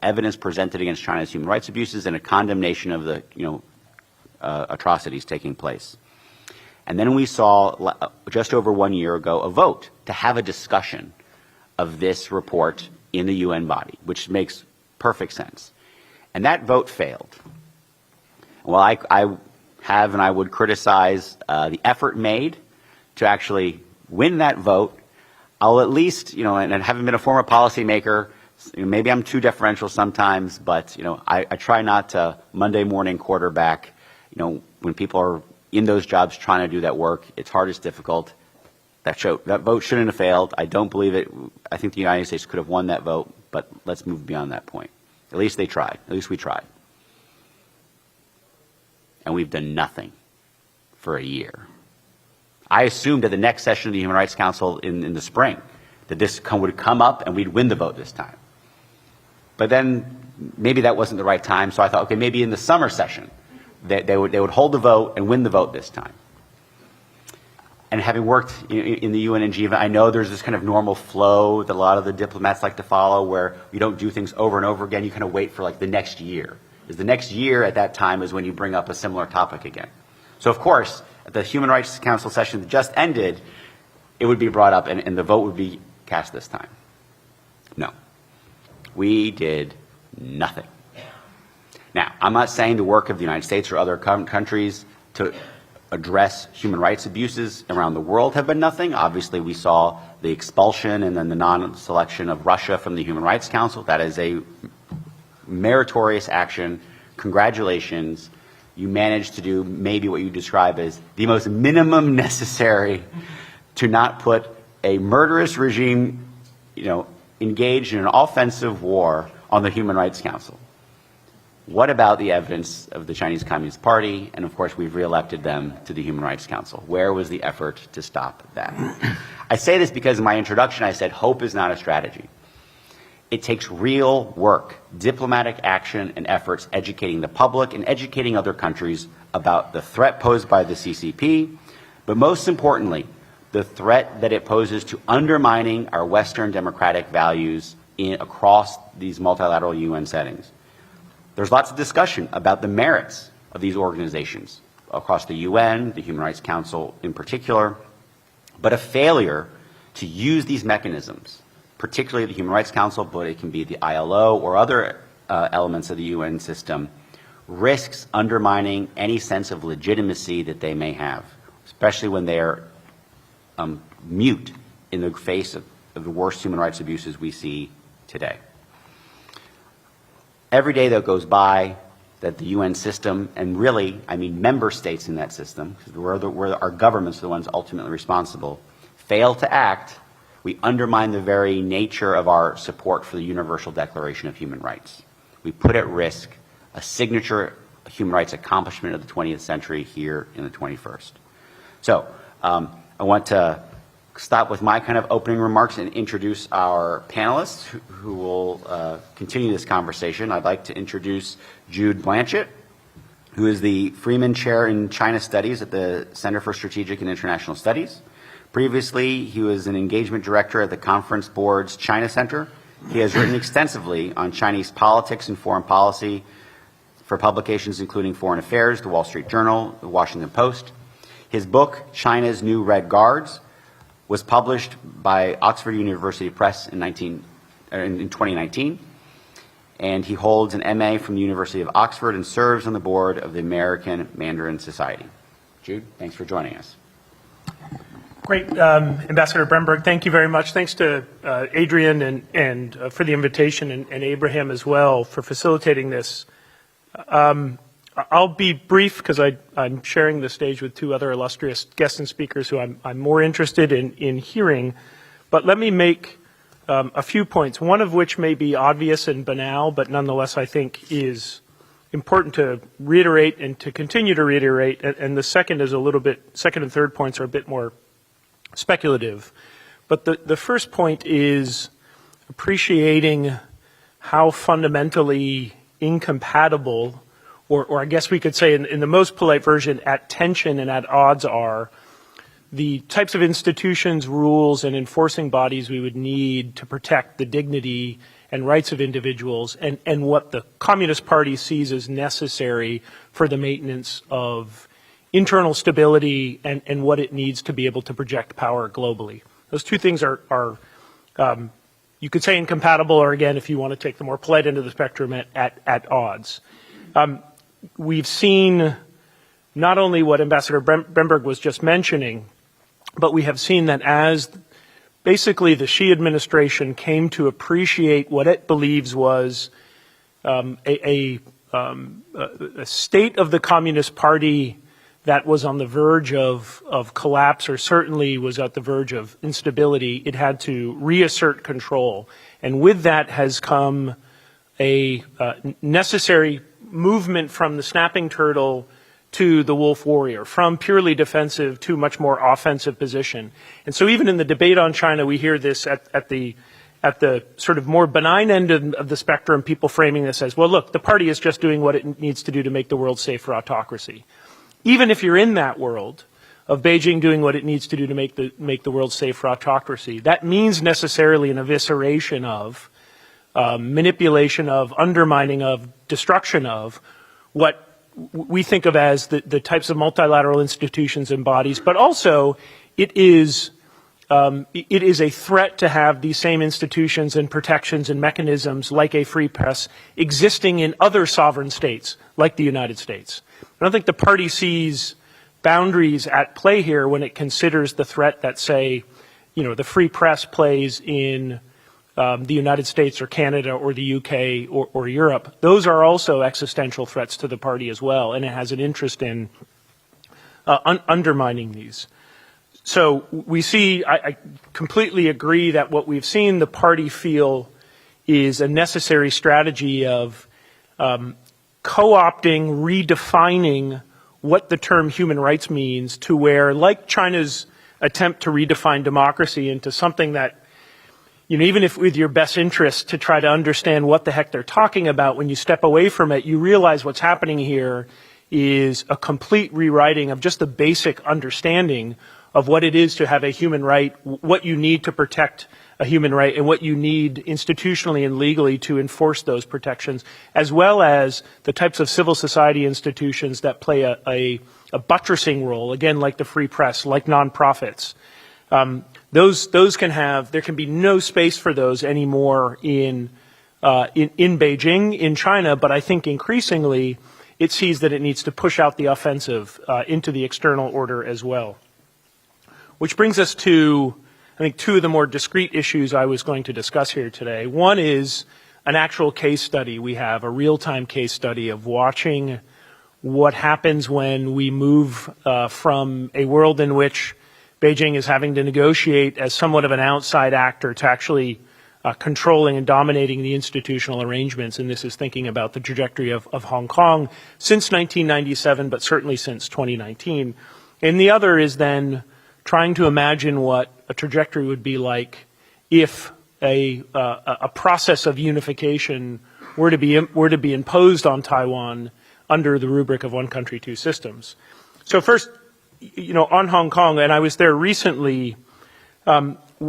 evidence presented against China's human rights abuses and a condemnation of the atrocities taking place. And then we saw just over 1 year ago a vote to have a discussion of this report in the UN body, which makes perfect sense. And that vote failed. Well, I have and I would criticize the effort made to actually win that vote. I'll at least, and having been a former policymaker, maybe I'm too deferential sometimes, but, I try not to Monday morning quarterback, when people are in those jobs trying to do that work. It's hard, it's difficult. That vote shouldn't have failed. I don't believe it. I think the United States could have won that vote, but let's move beyond that point. At least they tried. At least we tried. And we've done nothing for a year. I assumed at the next session of the Human Rights Council in the spring that this would come up and we'd win the vote this time. But then maybe that wasn't the right time, so I thought, okay, maybe in the summer session they would hold the vote and win the vote this time. And having worked in the UN and Geneva, I know there's this kind of normal flow that a lot of the diplomats like to follow where you don't do things over and over again. You kind of wait for like the next year. Because the next year at that time is when you bring up a similar topic again. So of course, at the Human Rights Council session that just ended, it would be brought up and the vote would be cast this time. No. We did nothing. Now, I'm not saying the work of the United States or other countries to address human rights abuses around the world have been nothing. Obviously, we saw the expulsion and then the non-selection of Russia from the Human Rights Council. That is a meritorious action. Congratulations. you managed to do maybe what you describe as the most minimum necessary to not put a murderous regime, engaged in an offensive war on the Human Rights Council. What about the evidence of the Chinese Communist Party? And of course, we've reelected them to the Human Rights Council. Where was the effort to stop that? I say this because in my introduction, I said hope is not a strategy. It takes real work, diplomatic action and efforts educating the public and educating other countries about the threat posed by the CCP, but most importantly, the threat that it poses to undermining our Western democratic values across these multilateral UN settings. There's lots of discussion about the merits of these organizations across the UN, the Human Rights Council in particular, but a failure to use these mechanisms, particularly the Human Rights Council, but it can be the ILO or other elements of the UN system, risks undermining any sense of legitimacy that they may have, especially when they are mute in the face of the worst human rights abuses we see today. Every day that goes by that the UN system, and really, I mean member states in that system, because our governments are the ones ultimately responsible, fail to act, we undermine the very nature of our support for the Universal Declaration of Human Rights. We put at risk a signature human rights accomplishment of the 20th century here in the 21st. So I want to stop with my kind of opening remarks and introduce our panelists who will continue this conversation. I'd like to introduce Jude Blanchett, who is the Freeman Chair in China Studies at the Center for Strategic and International Studies. Previously, he was an engagement director at the Conference Board's China Center. He has written extensively on Chinese politics and foreign policy for publications including Foreign Affairs, The Wall Street Journal, The Washington Post. His book, China's New Red Guards, was published by Oxford University Press in 2019, and he holds an MA from the University of Oxford and serves on the board of the American Mandarin Society. Jude, thanks for joining us. Great. Ambassador Bremberg, thank you very much. Thanks to Adrian and for the invitation, and Abraham as well for facilitating this. I'll be brief because I'm sharing the stage with two other illustrious guests and speakers who I'm more interested in hearing. But let me make a few points, one of which may be obvious and banal, but nonetheless I think is important to reiterate and to continue to reiterate. And the second is second and third points are a bit more speculative. But the first point is appreciating how fundamentally incompatible, or I guess we could say in the most polite version, at tension and at odds are the types of institutions, rules, and enforcing bodies we would need to protect the dignity and rights of individuals, and what the Communist Party sees as necessary for the maintenance of internal stability and what it needs to be able to project power globally. Those two things are you could say incompatible, or again, if you want to take the more polite end of the spectrum, at odds. We've seen not only what Ambassador Bremberg was just mentioning, but we have seen that as basically the Xi administration came to appreciate what it believes was a state of the Communist Party that was on the verge of collapse, or certainly was at the verge of instability, it had to reassert control. And with that has come a necessary movement from the snapping turtle to the wolf warrior, from purely defensive to much more offensive position. And so even in the debate on China, we hear this at the sort of more benign end of the spectrum, people framing this as, well, look, the party is just doing what it needs to do to make the world safe for autocracy. Even if you're in that world of Beijing doing what it needs to do to make the world safe for autocracy, that means necessarily an evisceration of, manipulation of, undermining of, destruction of what we think of as the types of multilateral institutions and bodies, but also it is a threat to have these same institutions and protections and mechanisms like a free press existing in other sovereign states like the United States. I don't think the party sees boundaries at play here when it considers the threat that, say, the free press plays in the United States or Canada or the UK or Europe, those are also existential threats to the party as well, and it has an interest in undermining these. So we see, I completely agree that what we've seen the party feel is a necessary strategy of co-opting, redefining what the term human rights means to where, like China's attempt to redefine democracy into something that, you know, even if with your best interest to try to understand what the heck they're talking about, when you step away from it, you realize what's happening here is a complete rewriting of just the basic understanding of what it is to have a human right, what you need to protect a human right, and what you need institutionally and legally to enforce those protections, as well as the types of civil society institutions that play a buttressing role, again, like the free press, like nonprofits. Those can have, there can be no space for those anymore in Beijing, in China, but I think increasingly it sees that it needs to push out the offensive into the external order as well. Which brings us to, I think, two of the more discrete issues I was going to discuss here today. One is an actual case study. We have a real-time case study of watching what happens when we move from a world in which Beijing is having to negotiate as somewhat of an outside actor to actually controlling and dominating the institutional arrangements. And this is thinking about the trajectory of Hong Kong since 1997, but certainly since 2019. And the other is then trying to imagine what a trajectory would be like if a process of unification were to be imposed on Taiwan under the rubric of one country, two systems. So first, you know, on Hong Kong, and I was there recently,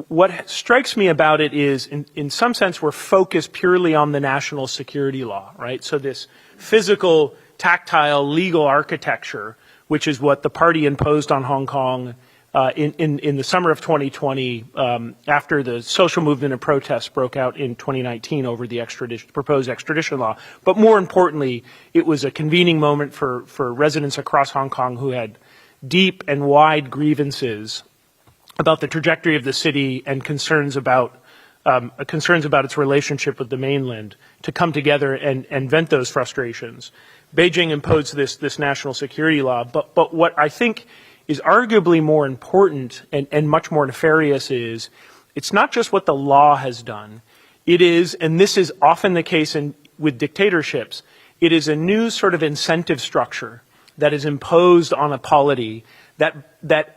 what strikes me about it is, in some sense, we're focused purely on the national security law, right? So this physical, tactile, legal architecture, which is what the party imposed on Hong Kong in the summer of 2020, after the social movement and protests broke out in 2019 over the proposed extradition law. But more importantly, it was a convening moment for residents across Hong Kong who had deep and wide grievances about the trajectory of the city and concerns about its relationship with the mainland to come together and vent those frustrations. Beijing imposed this national security law, but what I think is arguably more important and much more nefarious is it's not just what the law has done. It is, and this is often the case with dictatorships, it is a new sort of incentive structure that is imposed on a polity that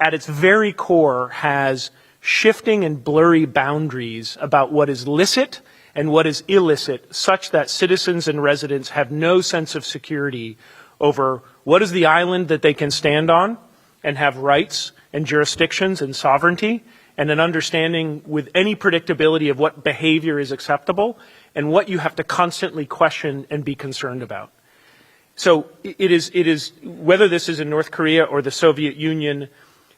at its very core has shifting and blurry boundaries about what is licit and what is illicit, such that citizens and residents have no sense of security over what is the island that they can stand on and have rights and jurisdictions and sovereignty, and an understanding with any predictability of what behavior is acceptable and what you have to constantly question and be concerned about. So it is whether this is in North Korea or the Soviet Union,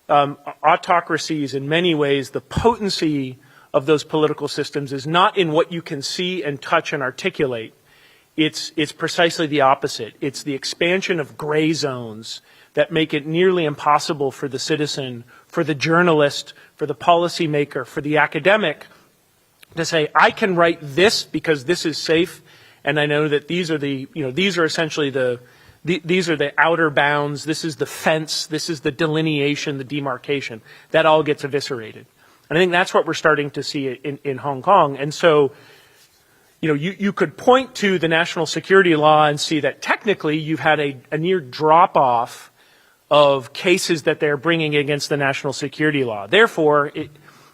autocracies in many ways, the potency of those political systems is not in what you can see and touch and articulate. It's precisely the opposite. It's the expansion of gray zones that make it nearly impossible for the citizen, for the journalist, for the policymaker, for the academic to say, I can write this because this is safe, and I know that these are essentially these are the outer bounds, this is the fence, this is the delineation, the demarcation. That all gets eviscerated. And I think that's what we're starting to see in Hong Kong. And so, you could point to the national security law and see that technically you've had a near drop-off of cases that they're bringing against the national security law. Therefore,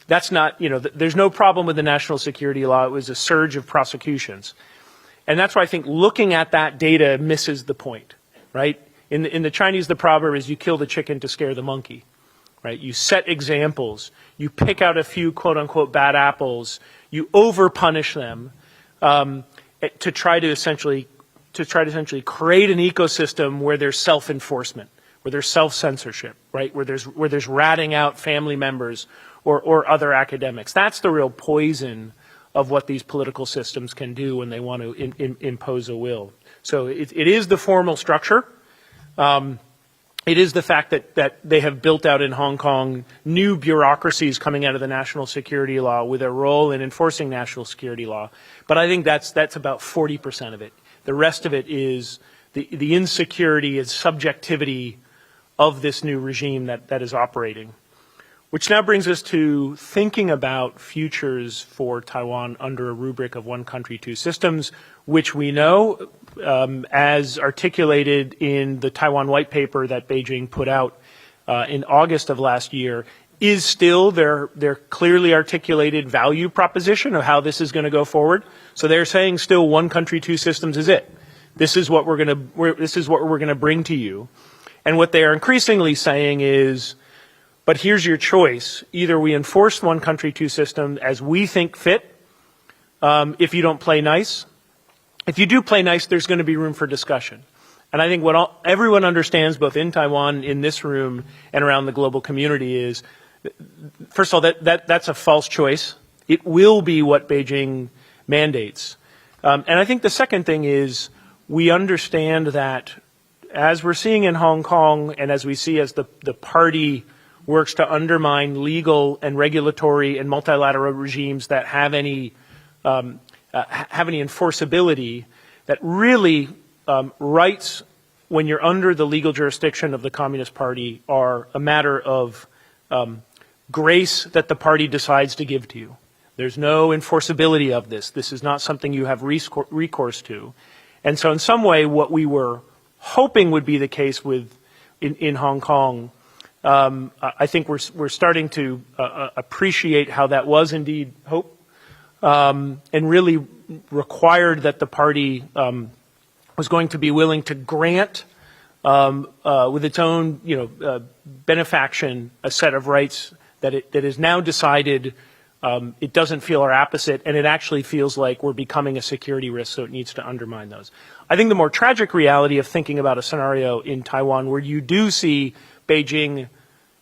that's not, there's no problem with the national security law. It was a surge of prosecutions. And that's why I think looking at that data misses the point, right? In the Chinese, the proverb is you kill the chicken to scare the monkey, right? You set examples. You pick out a few quote-unquote bad apples. You over-punish them to try to essentially create an ecosystem where there's self-enforcement, where there's self-censorship, right? Where there's ratting out family members or other academics. That's the real poison of what these political systems can do when they want to impose a will. So it is the formal structure. It is the fact that they have built out in Hong Kong new bureaucracies coming out of the national security law with a role in enforcing national security law. But I think that's about 40% of it. The rest of it is the insecurity and subjectivity of this new regime that is operating. Which now brings us to thinking about futures for Taiwan under a rubric of one country, two systems, which we know, as articulated in the Taiwan white paper that Beijing put out in August of last year, is still their clearly articulated value proposition of how this is going to go forward. So they're saying still one country, two systems is it. This is what we're going to bring to you. And what they are increasingly saying is, but here's your choice. Either we enforce one country, two systems as we think fit, if you don't play nice. If you do play nice, there's going to be room for discussion. And I think what everyone understands, both in Taiwan, in this room, and around the global community is, first of all, that's a false choice. It will be what Beijing mandates. And I think the second thing is, we understand that as we're seeing in Hong Kong, and as we see as the party works to undermine legal and regulatory and multilateral regimes that have any enforceability, that really rights, when you're under the legal jurisdiction of the Communist Party, are a matter of grace that the party decides to give to you. There's no enforceability of this. This is not something you have recourse to. And so in some way, what we were hoping would be the case in Hong Kong, I think we're starting to appreciate how that was indeed hope, and really required that the party was going to be willing to grant, with its own benefaction, a set of rights that is now decided it doesn't feel are opposite, and it actually feels like we're becoming a security risk, so it needs to undermine those. I think the more tragic reality of thinking about a scenario in Taiwan where you do see Beijing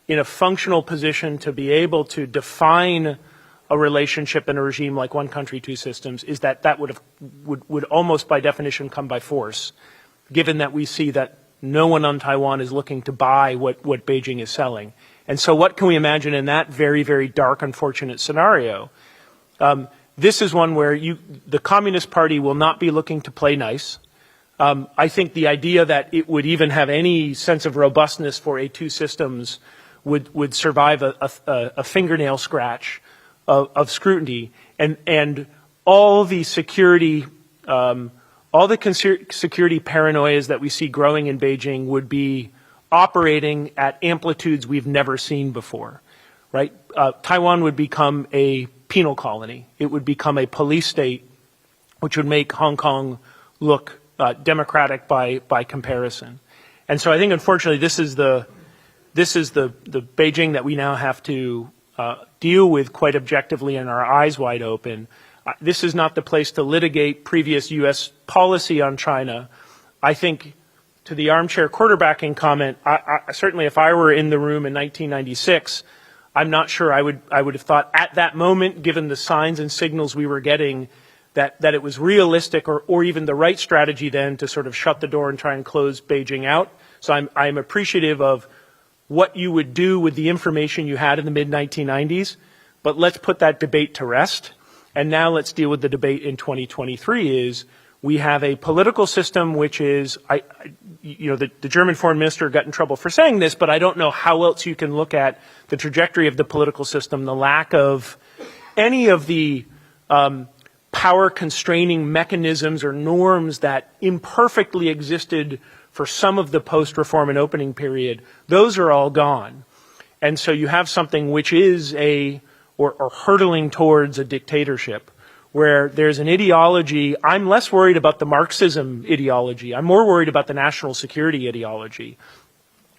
in a functional position to be able to define a relationship in a regime like one country, two systems, is that would almost by definition come by force, given that we see that no one on Taiwan is looking to buy what Beijing is selling. And so what can we imagine in that very, very dark, unfortunate scenario? This is one where the Communist Party will not be looking to play nice. I think the idea that it would even have any sense of robustness for a two systems would survive a fingernail scratch of scrutiny, and all the security paranoias that we see growing in Beijing would be operating at amplitudes we've never seen before, right? Taiwan would become a penal colony. It would become a police state, which would make Hong Kong look democratic by comparison. And so I think, unfortunately, this is the Beijing that we now have to deal with quite objectively and our eyes wide open. This is not the place to litigate previous U.S. policy on China. I think, to the armchair quarterbacking comment, I certainly if I were in the room in 1996, I'm not sure I would have thought at that moment, given the signs and signals we were getting, that it was realistic or even the right strategy then to sort of shut the door and try and close Beijing out. So I'm appreciative of what you would do with the information you had in the mid-1990s, but let's put that debate to rest. And now let's deal with the debate in 2023 is we have a political system which is, the German foreign minister got in trouble for saying this, but I don't know how else you can look at the trajectory of the political system, the lack of any of the power constraining mechanisms or norms that imperfectly existed for some of the post-reform and opening period. Those are all gone. And so you have something which is or hurtling towards a dictatorship, where there's an ideology. I'm less worried about the Marxism ideology. I'm more worried about the national security ideology,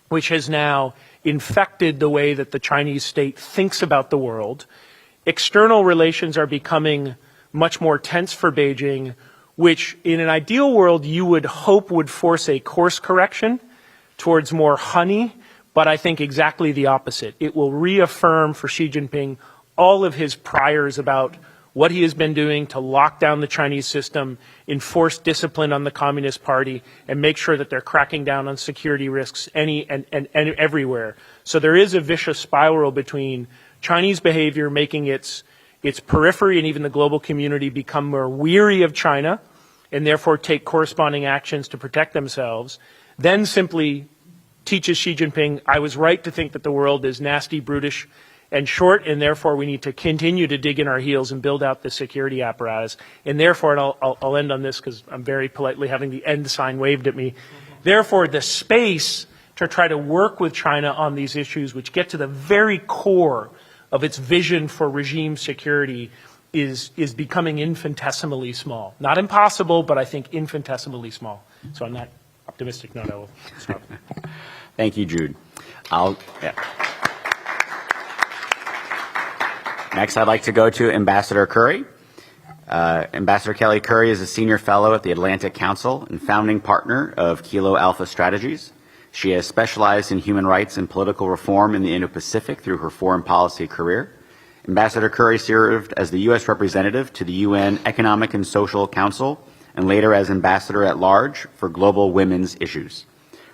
which has now infected the way that the Chinese state thinks about the world. External relations are becoming much more tense for Beijing, which in an ideal world you would hope would force a course correction towards more honey, but I think exactly the opposite. It will reaffirm for Xi Jinping all of his priors about what he has been doing to lock down the Chinese system, enforce discipline on the Communist Party, and make sure that they're cracking down on security risks and everywhere. So there is a vicious spiral between Chinese behavior making its periphery and even the global community become more weary of China and therefore take corresponding actions to protect themselves, then simply teaches Xi Jinping, I was right to think that the world is nasty, brutish, and short, and therefore we need to continue to dig in our heels and build out the security apparatus. And therefore, and I'll end on this because I'm very politely having the end sign waved at me, therefore the space to try to work with China on these issues, which get to the very core of its vision for regime security, is becoming infinitesimally small. Not impossible, but I think infinitesimally small. So on that optimistic note, I will stop. Thank you, Jude. Next, I'd like to go to Ambassador Curry. Ambassador Kelly Curry is a senior fellow at the Atlantic Council and founding partner of Kilo Alpha Strategies. She has specialized in human rights and political reform in the Indo-Pacific through her foreign policy career. Ambassador Curry served as the U.S. representative to the UN Economic and Social Council and later as ambassador at large for global women's issues.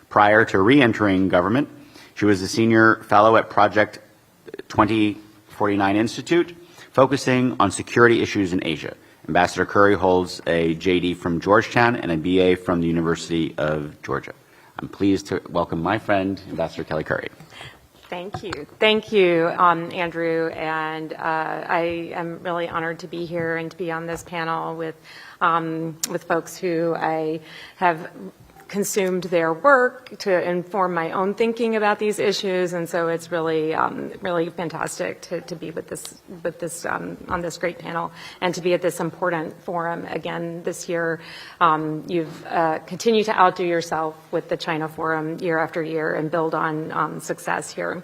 Prior to re-entering government, she was a senior fellow at Project 2049 Institute, focusing on security issues in Asia. Ambassador Curry holds a JD from Georgetown and a BA from the University of Georgia. I'm pleased to welcome my friend, Ambassador Kelly Curry. Thank you. Thank you, Andrew. And I am really honored to be here and to be on this panel with folks who I have consumed their work to inform my own thinking about these issues, and so it's really, really fantastic to be with this on this great panel and to be at this important forum again this year. You've continued to outdo yourself with the China Forum year after year and build on success here.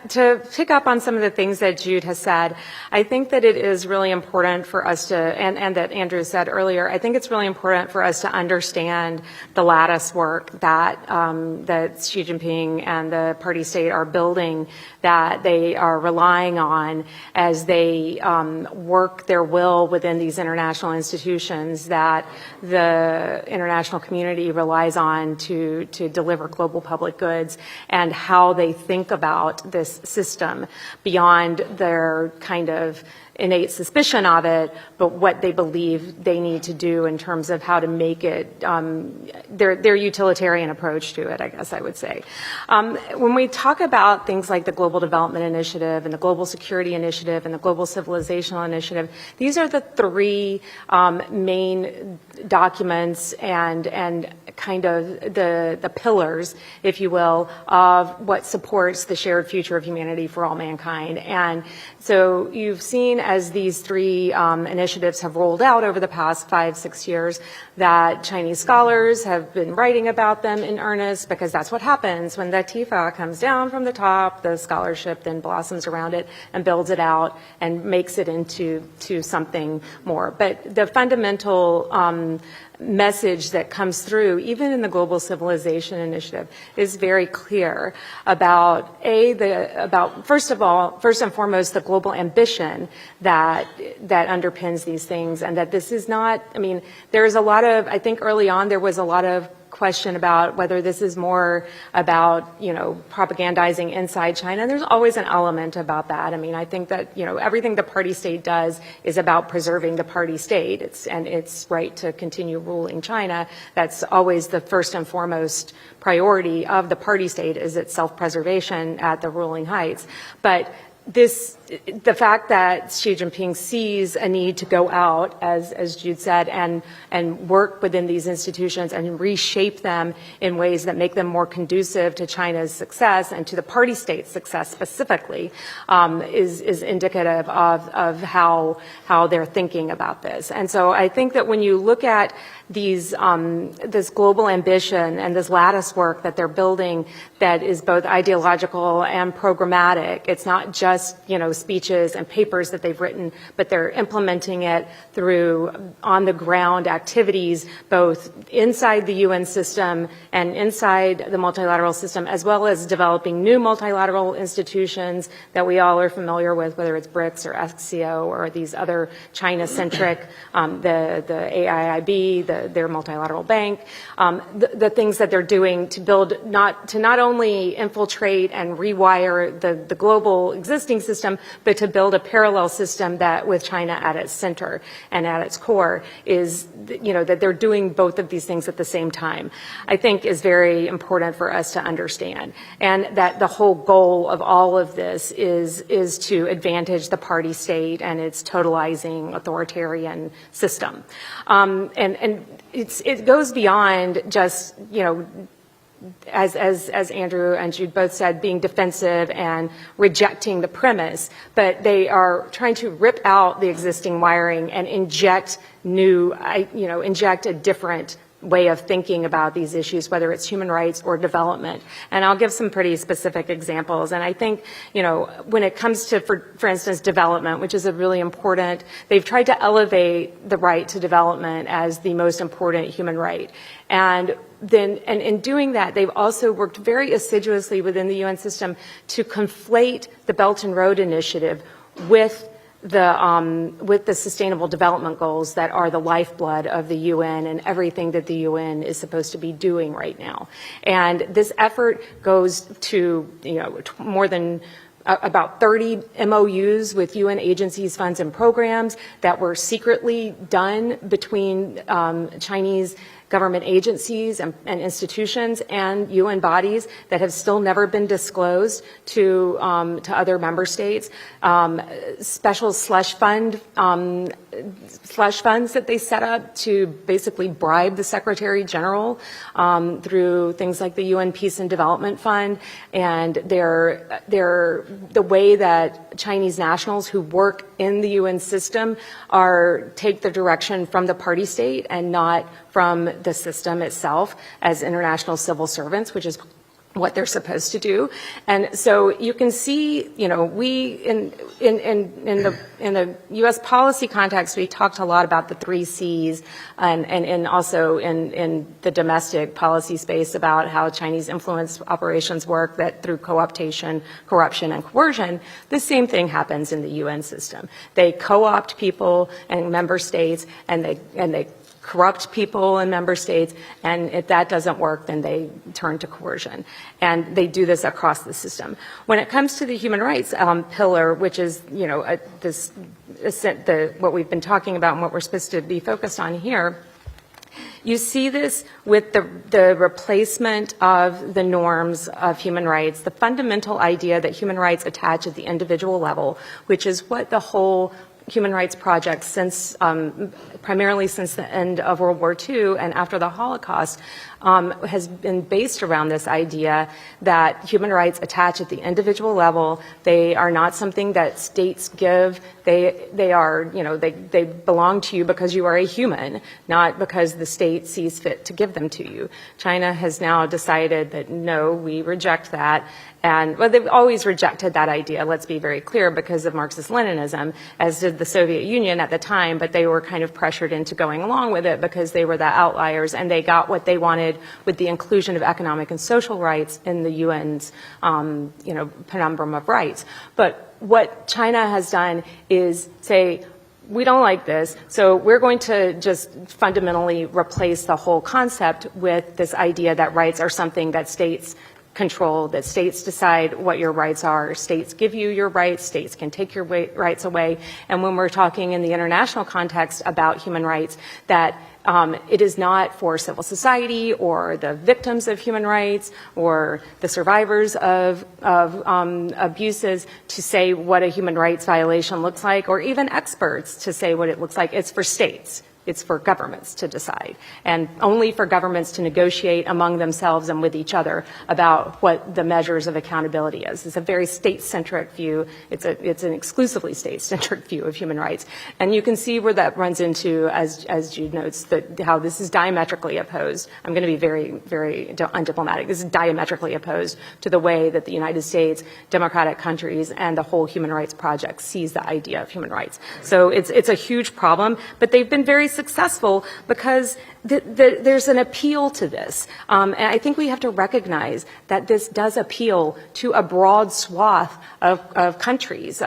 To pick up on some of the things that Jude has said, I think that it is really important for us to, and that Andrew said earlier, I think it's really important for us to understand the lattice work that that Xi Jinping and the party state are building, that they are relying on as they work their will within these international institutions that the international community relies on to deliver global public goods, and how they think about this system beyond their kind of innate suspicion of it, but what they believe they need to do in terms of how to make it, their utilitarian approach to it, I guess I would say. When we talk about things like the Global Development Initiative and the Global Security Initiative and the Global Civilizational Initiative, these are the three main documents and kind of the pillars, if you will, of what supports the shared future of humanity for all mankind. And so you've seen as these three initiatives have rolled out over the past 5-6 years that Chinese scholars have been writing about them in earnest, because that's what happens when the tifa comes down from the top. The scholarship then blossoms around it and builds it out and makes it into something more. But the fundamental message that comes through, even in the Global Civilization Initiative, is very clear about first and foremost, the global ambition that underpins these things, and that this is not, I mean, there's a lot of, I think early on there was a lot of question about whether this is more about, propagandizing inside China. There's always an element about that. I mean, I think that, everything the party state does is about preserving the party state. Its right to continue ruling China. That's always the first and foremost priority of the party state, is its self-preservation at the ruling heights. But the fact that Xi Jinping sees a need to go out, as Jude said, and work within these institutions and reshape them in ways that make them more conducive to China's success and to the party state's success specifically, is indicative of how they're thinking about this. And so I think that when you look at this global ambition and this lattice work that they're building, that is both ideological and programmatic, it's not just speeches and papers that they've written, but they're implementing it through on-the-ground activities, both inside the UN system and inside the multilateral system, as well as developing new multilateral institutions that we all are familiar with, whether it's BRICS or SCO or these other China-centric, the AIIB, their multilateral bank, the things that they're doing to build, not only infiltrate and rewire the global existing system, but to build a parallel system that with China at its center and at its core is, that they're doing both of these things at the same time, I think is very important for us to understand. And that the whole goal of all of this is to advantage the party state and its totalizing authoritarian system. And it goes beyond just, as Andrew and Jude both said, being defensive and rejecting the premise, but they are trying to rip out the existing wiring and inject a different way of thinking about these issues, whether it's human rights or development. And I'll give some pretty specific examples. And I think, when it comes to, for instance, development, which is a really important, they've tried to elevate the right to development as the most important human right. And in doing that, they've also worked very assiduously within the UN system to conflate the Belt and Road Initiative with the Sustainable Development Goals that are the lifeblood of the UN and everything that the UN is supposed to be doing right now. And this effort goes to, more than about 30 MOUs with UN agencies, funds, and programs that were secretly done between Chinese government agencies and institutions and UN bodies that have still never been disclosed to other member states. Special slush funds that they set up to basically bribe the Secretary General through things like the UN Peace and Development Fund, and the way that Chinese nationals who work in the UN system take the direction from the party state and not from the system itself as international civil servants, which is what they're supposed to do. And so you can see, we in the U.S. policy context, we talked a lot about the 3 C's and also in the domestic policy space about how Chinese influence operations work, that through co-optation, corruption, and coercion. The same thing happens in the UN system. They co-opt people and member states, and they corrupt people in member states, and if that doesn't work, then they turn to coercion. And they do this across the system. When it comes to the human rights pillar, which is, what we've been talking about and what we're supposed to be focused on here, you see this with the replacement of the norms of human rights, the fundamental idea that human rights attach at the individual level, which is what the whole human rights project primarily since the end of World War II and after the Holocaust has been based around this idea that human rights attach at the individual level. They are not something that states give. They are, they belong to you because you are a human, not because the state sees fit to give them to you. China has now decided that no, we reject that. And they've always rejected that idea, let's be very clear, because of Marxist-Leninism, as did the Soviet Union at the time, but they were kind of pressured into going along with it because they were the outliers and they got what they wanted with the inclusion of economic and social rights in the UN's, penumbrum of rights. But what China has done is say, we don't like this, so we're going to just fundamentally replace the whole concept with this idea that rights are something that states control, that states decide what your rights are. States give you your rights. States can take your rights away. And when we're talking in the international context about human rights, that it is not for civil society or the victims of human rights or the survivors of abuses to say what a human rights violation looks like, or even experts to say what it looks like. It's for states It's for governments to decide, and only for governments to negotiate among themselves and with each other about what the measures of accountability is. It's a very state-centric view. It's an exclusively state-centric view of human rights. And you can see where that runs into, as Jude notes, how this is diametrically opposed. I'm going to be very, very undiplomatic. This is diametrically opposed to the way that the United States, democratic countries, and the whole human rights project sees the idea of human rights. So it's a huge problem, but they've been very successful because there's an appeal to this. And I think we have to recognize that this does appeal to a broad swath of countries,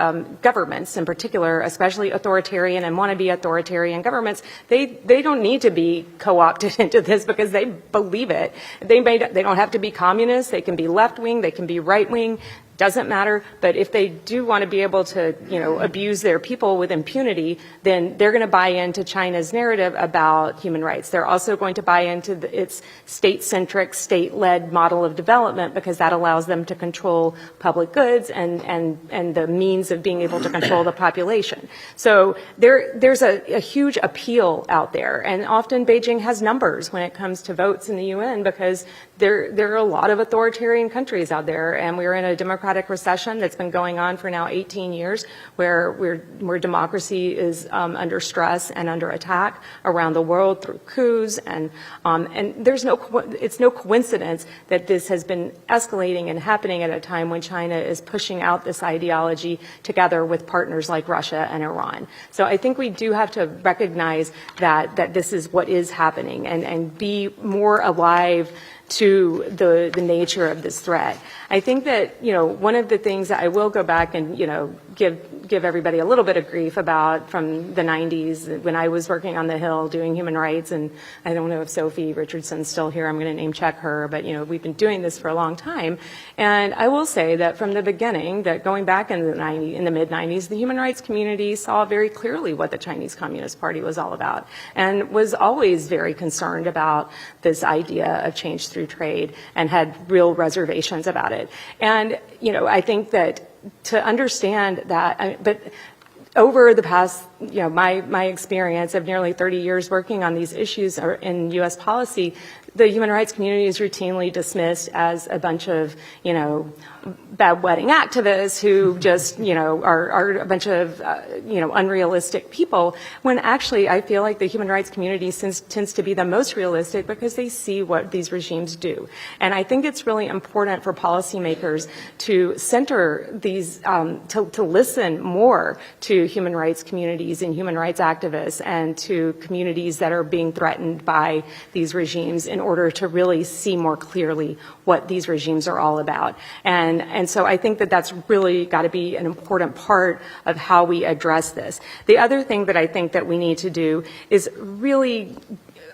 governments in particular, especially authoritarian and wannabe authoritarian governments. They don't need to be co-opted into this because they believe it. They don't have to be communist. They can be left-wing. They can be right-wing. Doesn't matter, but if they do want to be able to, abuse their people with impunity, then they're going to buy into China's narrative about human rights. They're also going to buy into its state-centric, state-led model of development because that allows them to control public goods and the means of being able to control the population. So there's a huge appeal out there, and often Beijing has numbers when it comes to votes in the UN because there are a lot of authoritarian countries out there, and we're in a democratic recession that's been going on for now 18 years, where democracy is under stress and under attack around the world through coups, and it's no coincidence that this has been escalating and happening at a time when China is pushing out this ideology together with partners like Russia and Iran. So I think we do have to recognize that this is what is happening and be more alive to the nature of this threat. I think that, one of the things that I will go back and, give everybody a little bit of grief about from the 90s when I was working on the Hill doing human rights, and I don't know if Sophie Richardson's still here, I'm going to name check her, but, we've been doing this for a long time. And I will say that from the beginning, that going back in the mid-90s, the human rights community saw very clearly what the Chinese Communist Party was all about, and was always very concerned about this idea of change through trade and had real reservations about it. And, I think that to understand that, but over the past, my experience of nearly 30 years working on these issues in U.S. policy, the human rights community is routinely dismissed as a bunch of, bad wedding activists who just, are a bunch of, unrealistic people, when actually I feel like the human rights community tends to be the most realistic because they see what these regimes do. And I think it's really important for policymakers to center these, to listen more to human rights communities and human rights activists and to communities that are being threatened by these regimes in order to really see more clearly what these regimes are all about. And so I think that that's really got to be an important part of how we address this. The other thing that I think that we need to do is really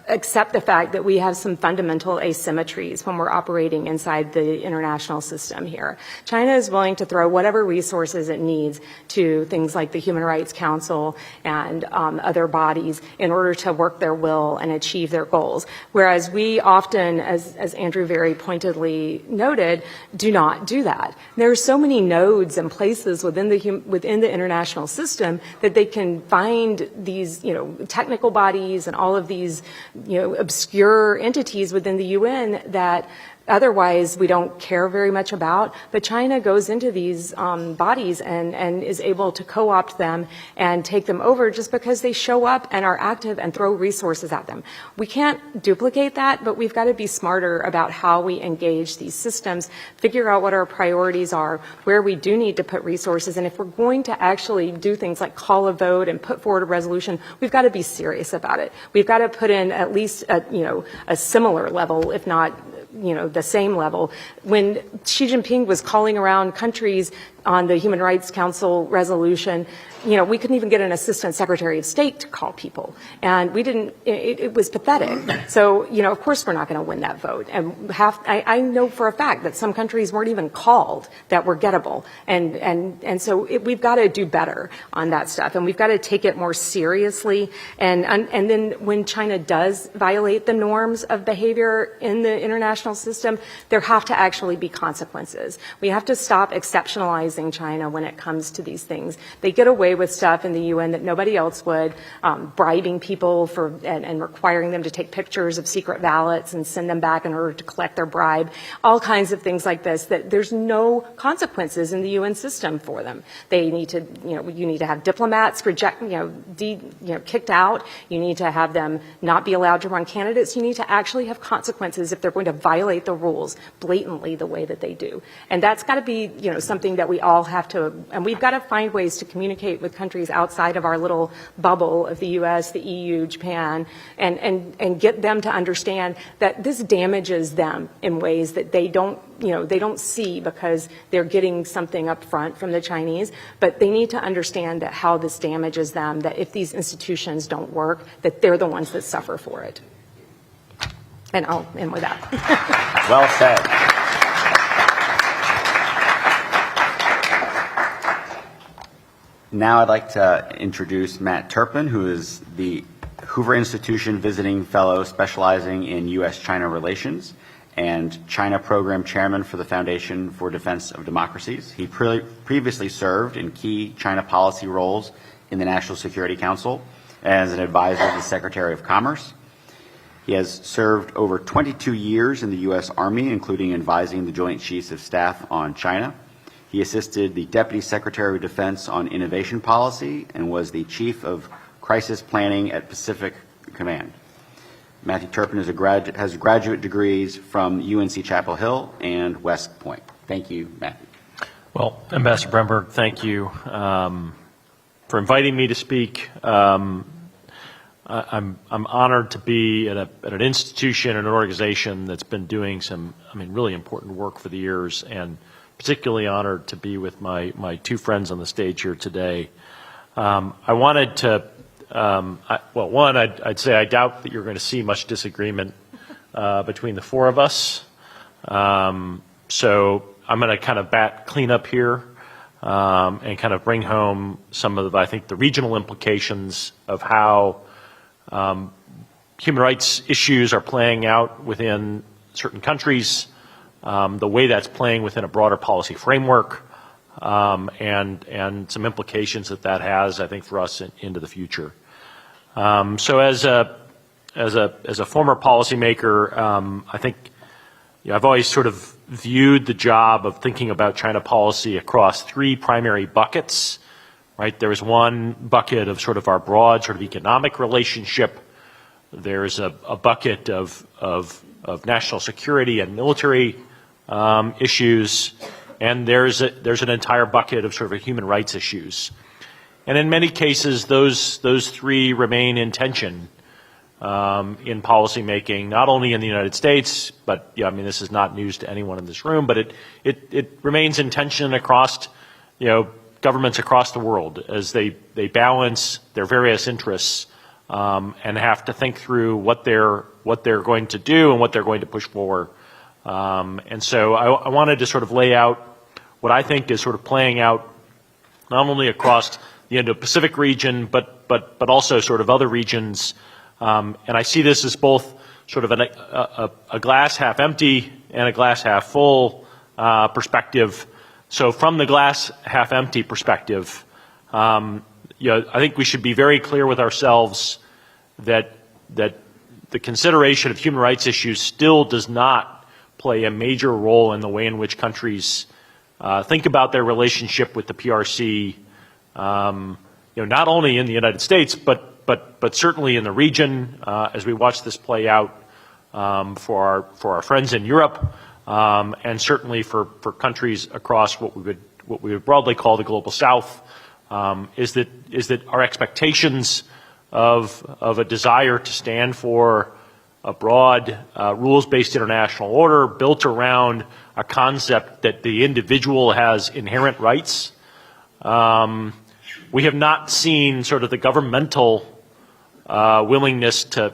accept the fact that we have some fundamental asymmetries when we're operating inside the international system here. China is willing to throw whatever resources it needs to things like the Human Rights Council and other bodies in order to work their will and achieve their goals. Whereas we often, as Andrew very pointedly noted, do not do that. There are so many nodes and places within the international system that they can find these, technical bodies and all of these, obscure entities within the UN that otherwise we don't care very much about, but China goes into these bodies and is able to co-opt them and take them over just because they show up and are active and throw resources at them. We can't duplicate that, but we've got to be smarter about how we engage these systems, figure out what our priorities are, where we do need to put resources, and if we're going to actually do things like call a vote and put forward a resolution, we've got to be serious about it. We've got to put in at least a similar level, if not the same level. When Xi Jinping was calling around countries on the Human Rights Council resolution, we couldn't even get an assistant secretary of state to call people. And we didn't, it was pathetic. So, of course we're not going to win that vote. And I know for a fact that some countries weren't even called that were gettable. And so we've got to do better on that stuff. And we've got to take it more seriously. And then when China does violate the norms of behavior in the international international system, there have to actually be consequences. We have to stop exceptionalizing China when it comes to these things. They get away with stuff in the UN that nobody else would, bribing people and requiring them to take pictures of secret ballots and send them back in order to collect their bribe, all kinds of things like this, that there's no consequences in the UN system for them. They need to, you need to have diplomats kicked out. You need to have them not be allowed to run candidates. You need to actually have consequences if they're going to violate the rules blatantly the way that they do. And that's got to be, something that we all have to, and we've got to find ways to communicate with countries outside of our little bubble of the US, the EU, Japan, and get them to understand that this damages them in ways that they don't see because they're getting something up front from the Chinese, but they need to understand that how this damages them, that if these institutions don't work, that they're the ones that suffer for it. And I'll end with that. Well said. Now I'd like to introduce Matt Turpin, who is the Hoover Institution Visiting Fellow specializing in U.S.-China relations and China Program Chairman for the Foundation for Defense of Democracies. He previously served in key China policy roles in the National Security Council as an advisor to the Secretary of Commerce. He has served over 22 years in the U.S. Army, including advising the Joint Chiefs of Staff on China. He assisted the Deputy Secretary of Defense on innovation policy and was the Chief of Crisis Planning at Pacific Command. Matthew Turpin has graduate degrees from UNC Chapel Hill and West Point. Thank you, Matthew. Well, Ambassador Bremberg, thank you for inviting me to speak. I'm honored to be at an institution and an organization that's been doing some, really important work for the years, and particularly honored to be with my two friends on the stage here today. I wanted to, I'd say I doubt that you're going to see much disagreement between the four of us. So I'm going to kind of clean up here and kind of bring home some of, I think, the regional implications of how human rights issues are playing out within certain countries, the way that's playing within a broader policy framework, and some implications that has, I think, for us into the future. So as a former policymaker, I think I've always sort of viewed the job of thinking about China policy across three primary buckets. Right, there is one bucket of sort of our broad sort of economic relationship. There's a bucket of national security and military issues, and there's an entire bucket of sort of human rights issues. And in many cases, those three remain in tension in policymaking, not only in the United States, but this is not news to anyone in this room, but it remains in tension across governments across the world as they balance their various interests and have to think through what they're going to do and what they're going to push forward. And so I wanted to sort of lay out what I think is sort of playing out not only across the Indo-Pacific region, but also sort of other regions. And I see this as both sort of a glass half empty and a glass half full perspective. So from the glass half empty perspective, I think we should be very clear with ourselves that the consideration of human rights issues still does not play a major role in the way in which countries think about their relationship with the PRC, not only in the United States, but certainly in the region as we watch this play out for our friends in Europe. And certainly for countries across what we would broadly call the global South, is that our expectations of a desire to stand for a broad rules-based international order built around a concept that the individual has inherent rights. We have not seen sort of the governmental willingness to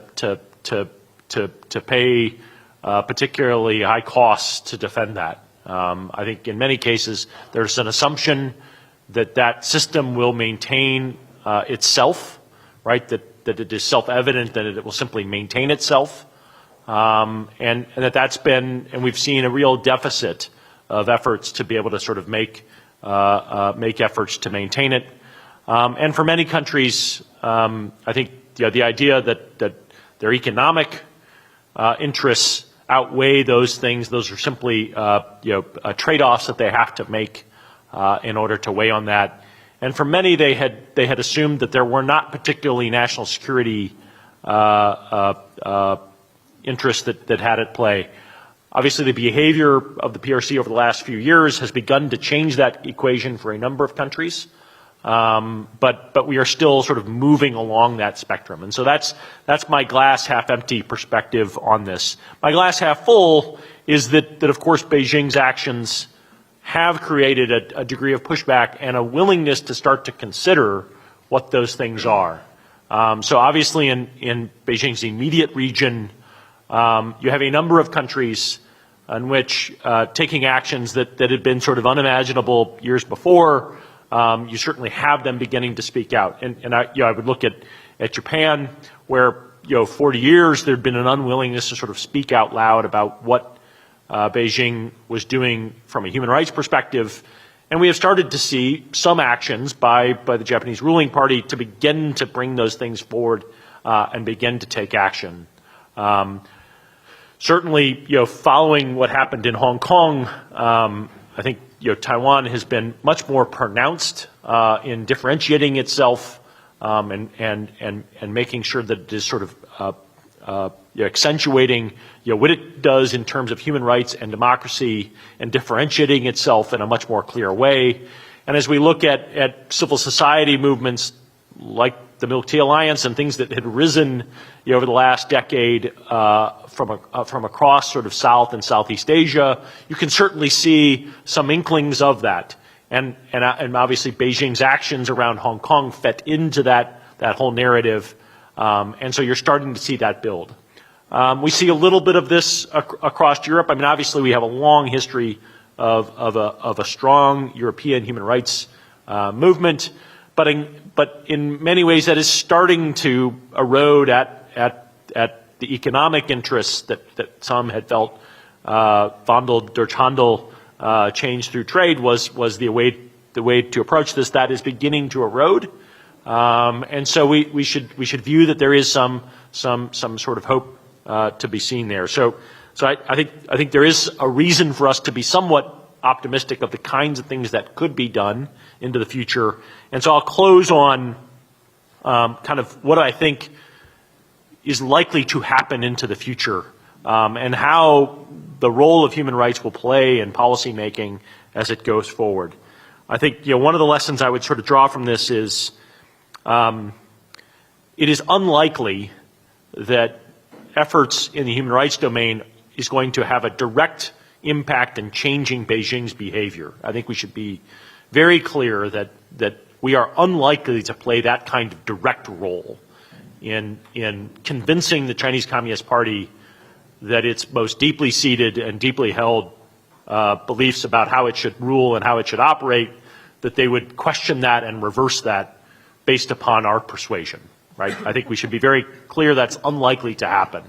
pay particularly high costs to defend that. I think in many cases there's an assumption that system will maintain itself, right? That it is self-evident that it will simply maintain itself. and that's been, and we've seen a real deficit of efforts to be able to sort of make efforts to maintain it. And for many countries, I think the idea that their economic interests outweigh those things. Those are simply trade-offs that they have to make in order to weigh on that. And for many, they had assumed that there were not particularly national security interests that had at play. Obviously, the behavior of the PRC over the last few years has begun to change that equation for a number of countries. But we are still sort of moving along that spectrum. And so that's my glass half empty perspective on this. My glass half full is that of course Beijing's actions have created a degree of pushback and a willingness to start to consider what those things are. So obviously in Beijing's immediate region, you have a number of countries in which taking actions that had been sort of unimaginable years before, you certainly have them beginning to speak out. And I would look at Japan, where 40 years there had been an unwillingness to sort of speak out loud about what Beijing was doing from a human rights perspective. And we have started to see some actions by the Japanese ruling party to begin to bring those things forward and begin to take action. Certainly, following what happened in Hong Kong, I think Taiwan has been much more pronounced in differentiating itself and making sure that it is sort of accentuating what it does in terms of human rights and democracy and differentiating itself in a much more clear way. And as we look at civil society movements like the Milk Tea Alliance and things that had risen over the last decade from across sort of South and Southeast Asia, you can certainly see some inklings of that. And obviously Beijing's actions around Hong Kong fit into that whole narrative. And so you're starting to see that build. We see a little bit of this across Europe. I mean, obviously we have a long history of a strong European human rights movement, but in many ways that is starting to erode at the economic interests that some had felt Wandel durch Handel, change through trade was the way to approach this. That is beginning to erode, and so we should view that there is some sort of hope to be seen there. So I think there is a reason for us to be somewhat optimistic of the kinds of things that could be done into the future. And so I'll close on kind of what I think is likely to happen into the future, and how the role of human rights will play in policy making as it goes forward. I think one of the lessons I would sort of draw from this is it is unlikely that efforts in the human rights domain is going to have a direct impact in changing Beijing's behavior. I think we should be very clear that we are unlikely to play that kind of direct role in convincing the Chinese Communist Party that its most deeply seated and deeply held beliefs about how it should rule and how it should operate, that they would question that and reverse that based upon our persuasion, right? I think we should be very clear that's unlikely to happen.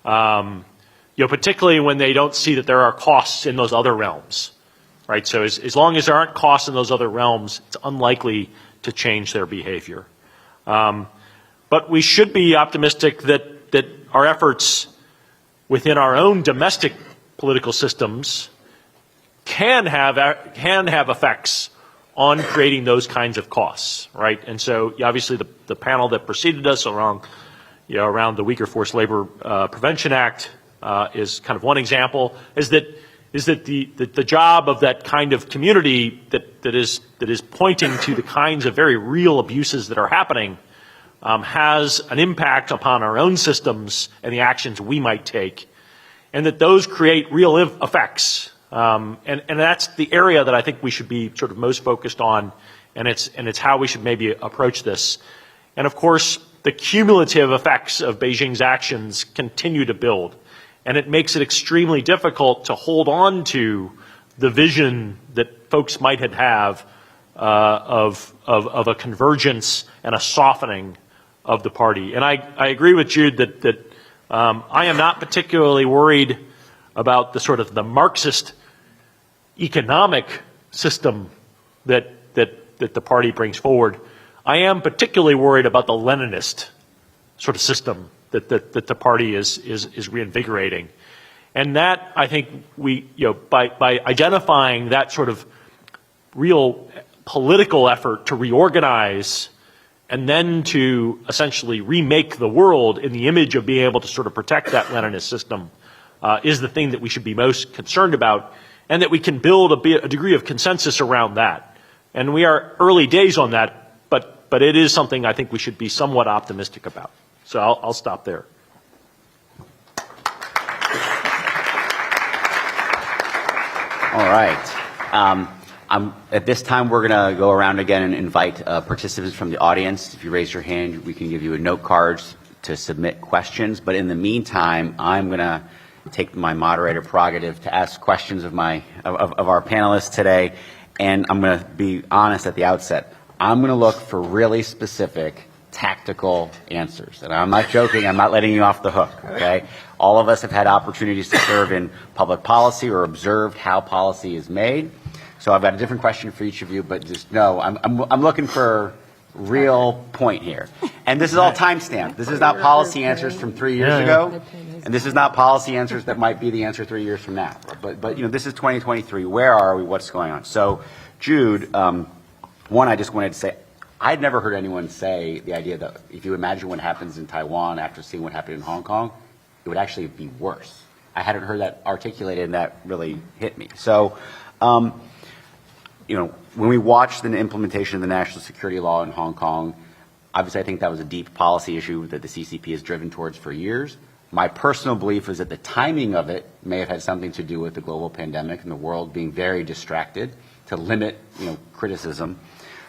Particularly when they don't see that there are costs in those other realms, right? So as long as there aren't costs in those other realms, it's unlikely to change their behavior. But we should be optimistic that our efforts within our own domestic political systems can have effects on creating those kinds of costs, right? And so obviously the panel that preceded us around the Uyghur Forced Labor Prevention Act is kind of one example. Is that the job of that kind of community that is pointing to the kinds of very real abuses that are happening has an impact upon our own systems and the actions we might take, and that those create real effects. And that's the area that I think we should be sort of most focused on, and it's how we should maybe approach this. And of course, the cumulative effects of Beijing's actions continue to build, and it makes it extremely difficult to hold on to the vision that folks might have of a convergence and a softening of the party. And I agree with Jude that I am not particularly worried about the sort of the Marxist economic system that the party brings forward. I am particularly worried about the Leninist sort of system that the party is reinvigorating. And that, I think, by identifying that sort of real political effort to reorganize and then to essentially remake the world in the image of being able to sort of protect that Leninist system is the thing that we should be most concerned about, and that we can build a degree of consensus around that. And we are early days on that, but it is something I think we should be somewhat optimistic about. So I'll stop there. All right. At this time, we're going to go around again and invite participants from the audience. If you raise your hand, we can give you a note card to submit questions. But in the meantime, I'm going to take my moderator prerogative to ask questions of our panelists today. And I'm going to be honest at the outset. I'm going to look for really specific tactical answers. And I'm not joking. I'm not letting you off the hook. Okay. All of us have had opportunities to serve in public policy or observed how policy is made. So I've got a different question for each of you, but just know I'm looking for real point here. And this is all timestamped. This is not policy answers from 3 years ago, and this is not policy answers that might be the answer 3 years from now. But this is 2023. Where are we? What's going on? So, Jude, one, I just wanted to say, I'd never heard anyone say the idea that if you imagine what happens in Taiwan after seeing what happened in Hong Kong, it would actually be worse. I hadn't heard that articulated, and that really hit me. So, when we watched the implementation of the national security law in Hong Kong, obviously I think that was a deep policy issue that the CCP has driven towards for years. My personal belief is that the timing of it may have had something to do with the global pandemic and the world being very distracted to limit, criticism.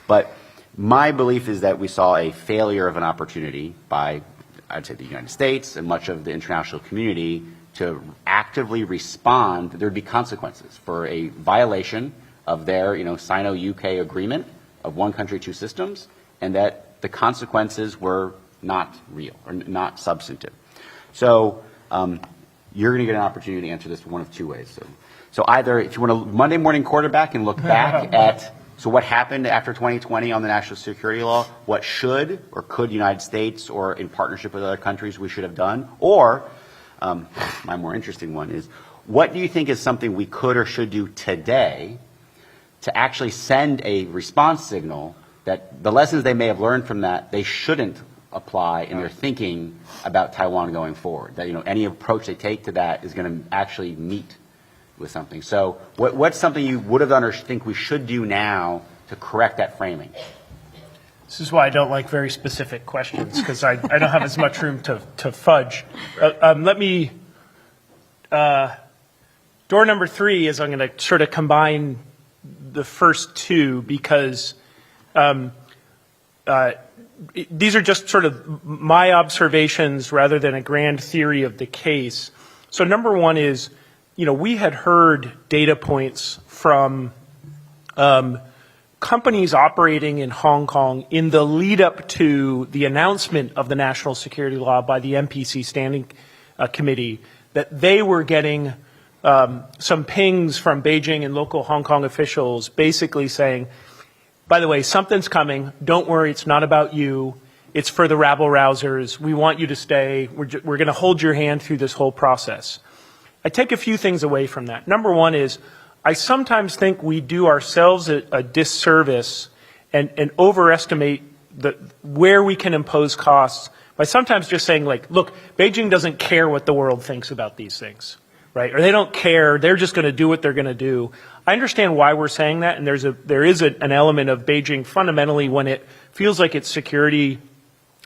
But my belief is that we saw a failure of an opportunity by, I'd say, the United States and much of the international community to actively respond that there would be consequences for a violation of their, Sino-UK agreement of one country, two systems, and that the consequences were not real or not substantive. So you're going to get an opportunity to answer this one of two ways. So either if you want to Monday morning quarterback and look back at what happened after 2020 on the national security law, what should or could the United States or in partnership with other countries we should have done, or my more interesting one is, what do you think is something we could or should do today to actually send a response signal that the lessons they may have learned from that, they shouldn't apply in their thinking about Taiwan going forward? That, any approach they take to that is going to actually meet with something. So what's something you would have done or think we should do now to correct that framing? This is why I don't like very specific questions, because I don't have as much room to fudge. Let me, door number 3 is I'm going to sort of combine the first two, because these are just sort of my observations rather than a grand theory of the case. So number one is, we had heard data points from companies operating in Hong Kong in the lead up to the announcement of the national security law by the MPC Standing Committee, that they were getting some pings from Beijing and local Hong Kong officials basically saying, by the way, something's coming. Don't worry, it's not about you. It's for the rabble-rousers. We want you to stay. We're going to hold your hand through this whole process. I take a few things away from that. Number one is, I sometimes think we do ourselves a disservice and overestimate where we can impose costs by sometimes just saying, look, Beijing doesn't care what the world thinks about these things. Right? Or they don't care. They're just going to do what they're going to do. I understand why we're saying that, and there is an element of Beijing fundamentally when it feels like its security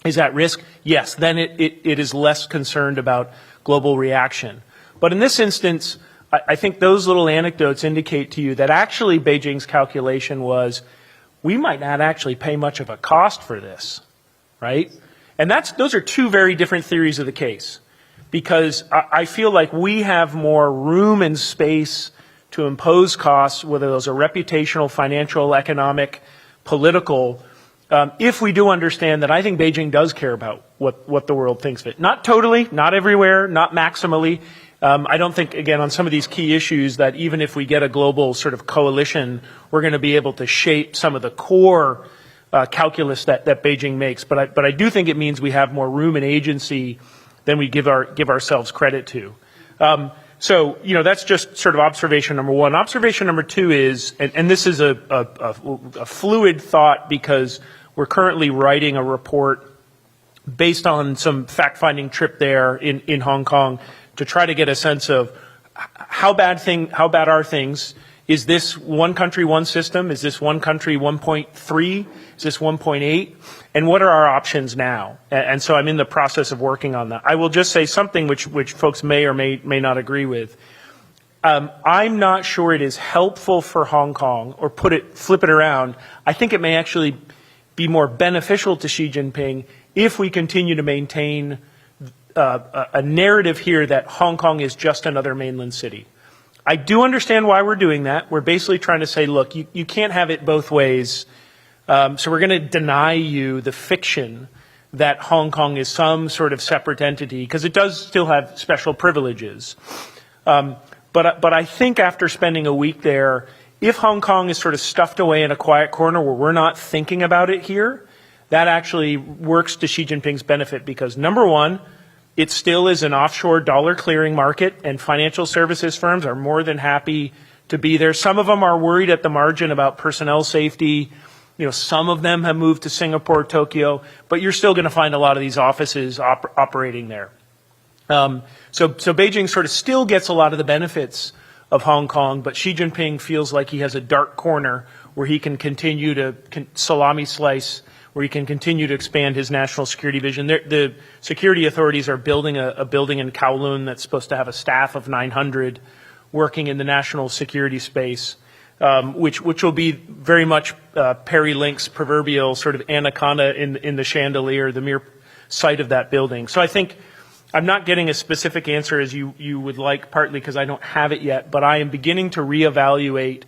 is at risk. Yes, then it is less concerned about global reaction. But in this instance, I think those little anecdotes indicate to you that actually Beijing's calculation was, we might not actually pay much of a cost for this, right? And those are two very different theories of the case. Because I feel like we have more room and space to impose costs, whether those are reputational, financial, economic, political, if we do understand that I think Beijing does care about what the world thinks of it. Not totally, not everywhere, not maximally. I don't think, again, on some of these key issues that even if we get a global sort of coalition, we're going to be able to shape some of the core calculus that Beijing makes. But I do think it means we have more room and agency than we give ourselves credit to. So, that's just sort of observation number one. Observation number two is, and this is a fluid thought because we're currently writing a report based on some fact-finding trip there in Hong Kong to try to get a sense of how bad are things. Is this one country, one system? Is this one country 1.3? Is this 1.8? And what are our options now? And so I'm in the process of working on that. I will just say something which folks may or may not agree with. I'm not sure it is helpful for Hong Kong, or flip it around. I think it may actually be more beneficial to Xi Jinping if we continue to maintain a narrative here that Hong Kong is just another mainland city. I do understand why we're doing that. We're basically trying to say, look, you can't have it both ways. So we're going to deny you the fiction that Hong Kong is some sort of separate entity, because it does still have special privileges. But I think after spending a week there, if Hong Kong is sort of stuffed away in a quiet corner where we're not thinking about it here, that actually works to Xi Jinping's benefit, because number one, it still is an offshore dollar clearing market, and financial services firms are more than happy to be there. Some of them are worried at the margin about personnel safety. Some of them have moved to Singapore, Tokyo, but you're still going to find a lot of these offices operating there. So Beijing sort of still gets a lot of the benefits of Hong Kong, but Xi Jinping feels like he has a dark corner where he can continue to salami slice, where he can continue to expand his national security vision. The security authorities are building a building in Kowloon that's supposed to have a staff of 900 working in the national security space, which will be very much Perry Link's proverbial sort of anaconda in the chandelier, the mere sight of that building. So I think I'm not getting a specific answer as you would like, partly because I don't have it yet, but I am beginning to reevaluate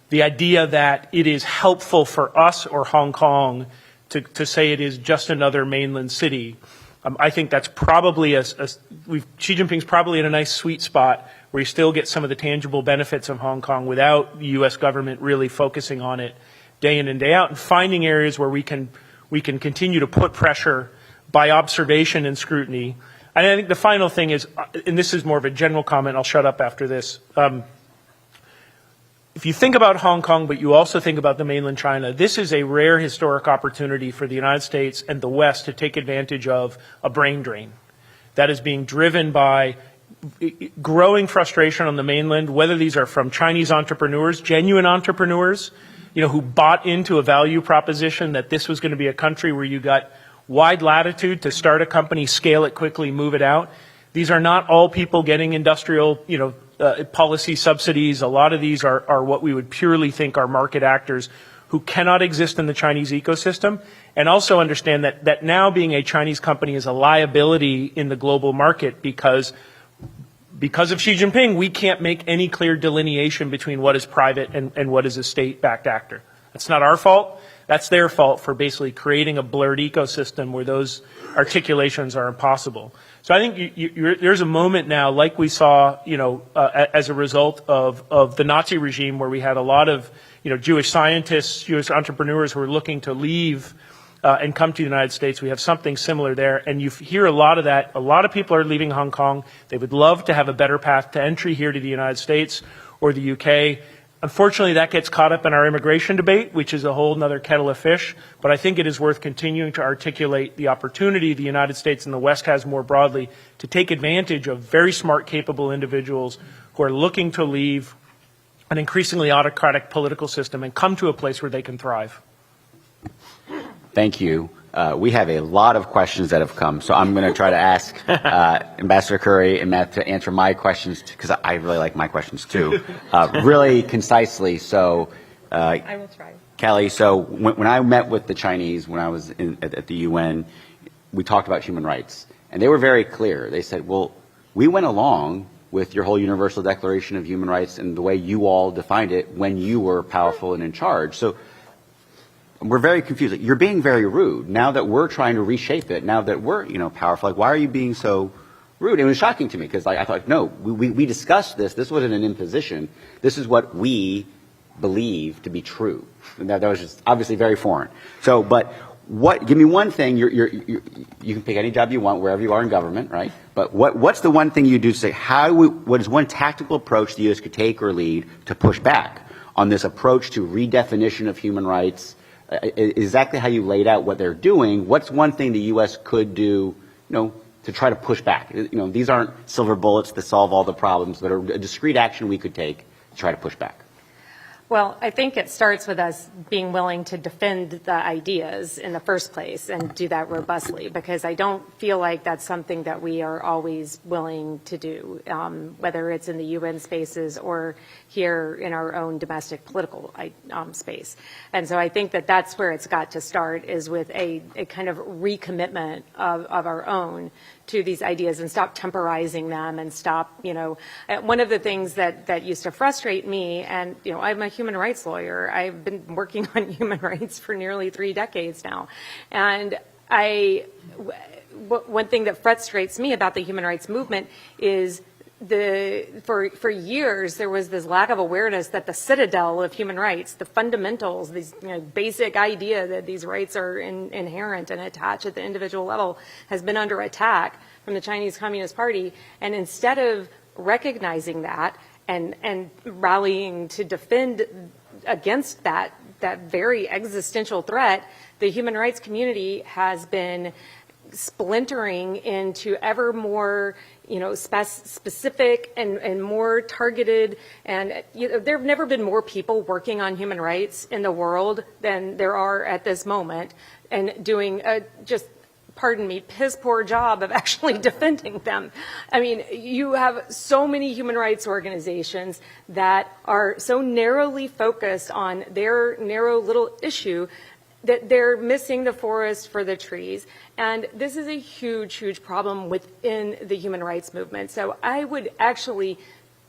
the idea that it is helpful for us or Hong Kong to say it is just another mainland city. I think that's probably Xi Jinping's probably in a nice sweet spot where he still gets some of the tangible benefits of Hong Kong without the U.S. government really focusing on it day in and day out, and finding areas where we can continue to put pressure by observation and scrutiny. And I think the final thing is, and this is more of a general comment, I'll shut up after this. If you think about Hong Kong, but you also think about the mainland China, this is a rare historic opportunity for the United States and the West to take advantage of a brain drain that is being driven by growing frustration on the mainland, whether these are from Chinese entrepreneurs, genuine entrepreneurs, who bought into a value proposition that this was going to be a country where you got wide latitude to start a company, scale it quickly, move it out. These are not all people getting industrial, policy subsidies. A lot of these are what we would purely think are market actors who cannot exist in the Chinese ecosystem, and also understand that now being a Chinese company is a liability in the global market because of Xi Jinping, we can't make any clear delineation between what is private and what is a state-backed actor. That's not our fault. That's their fault for basically creating a blurred ecosystem where those articulations are impossible. So I think there's a moment now, like we saw, as a result of the Nazi regime, where we had a lot of, Jewish scientists, Jewish entrepreneurs who were looking to leave and come to the United States. We have something similar there, and you hear a lot of that. A lot of people are leaving Hong Kong. They would love to have a better path to entry here to the United States or the UK. Unfortunately, that gets caught up in our immigration debate, which is a whole other kettle of fish. But I think it is worth continuing to articulate the opportunity the United States and the West has more broadly to take advantage of very smart, capable individuals who are looking to leave an increasingly autocratic political system and come to a place where they can thrive. Thank you. We have a lot of questions that have come, so I'm going to try to ask Ambassador Curry and Matt to answer my questions, because I really like my questions too, really concisely. So, I will try. Kelly, so when I met with the Chinese, when I was at the UN, we talked about human rights, and they were very clear. They said, well, we went along with your whole Universal Declaration of Human Rights and the way you all defined it when you were powerful and in charge. So we're very confused. Like, you're being very rude. Now that we're trying to reshape it, now that we're, powerful, like, why are you being so rude? It was shocking to me because I thought, no, we discussed this. This wasn't an imposition. This is what we believe to be true. And that was just obviously very foreign. So, but give me one thing. You can pick any job you want wherever you are in government, right? But what's the one thing you do to say, what is one tactical approach the U.S. could take or lead to push back on this approach to redefinition of human rights? Exactly how you laid out what they're doing. What's one thing the U.S. could do, to try to push back? These aren't silver bullets to solve all the problems, but a discrete action we could take to try to push back. Well, I think it starts with us being willing to defend the ideas in the first place and do that robustly, because I don't feel like that's something that we are always willing to do, whether it's in the UN spaces or here in our own domestic political space. And so I think that that's where it's got to start, is with a kind of recommitment of our own to these ideas and stop temporizing them and stop, one of the things that used to frustrate me, and, I'm a human rights lawyer. I've been working on human rights for nearly 3 decades now. And one thing that frustrates me about the human rights movement is for years there was this lack of awareness that the citadel of human rights, the fundamentals, these basic idea that these rights are inherent and attached at the individual level, has been under attack from the Chinese Communist Party. And instead of recognizing that and rallying to defend against that very existential threat, the human rights community has been splintering into ever more specific and more targeted. And there have never been more people working on human rights in the world than there are at this moment, and doing pardon me, piss poor job of actually defending them. I mean, you have so many human rights organizations that are so narrowly focused on their narrow little issue that they're missing the forest for the trees. And this is a huge, huge problem within the human rights movement. So I would actually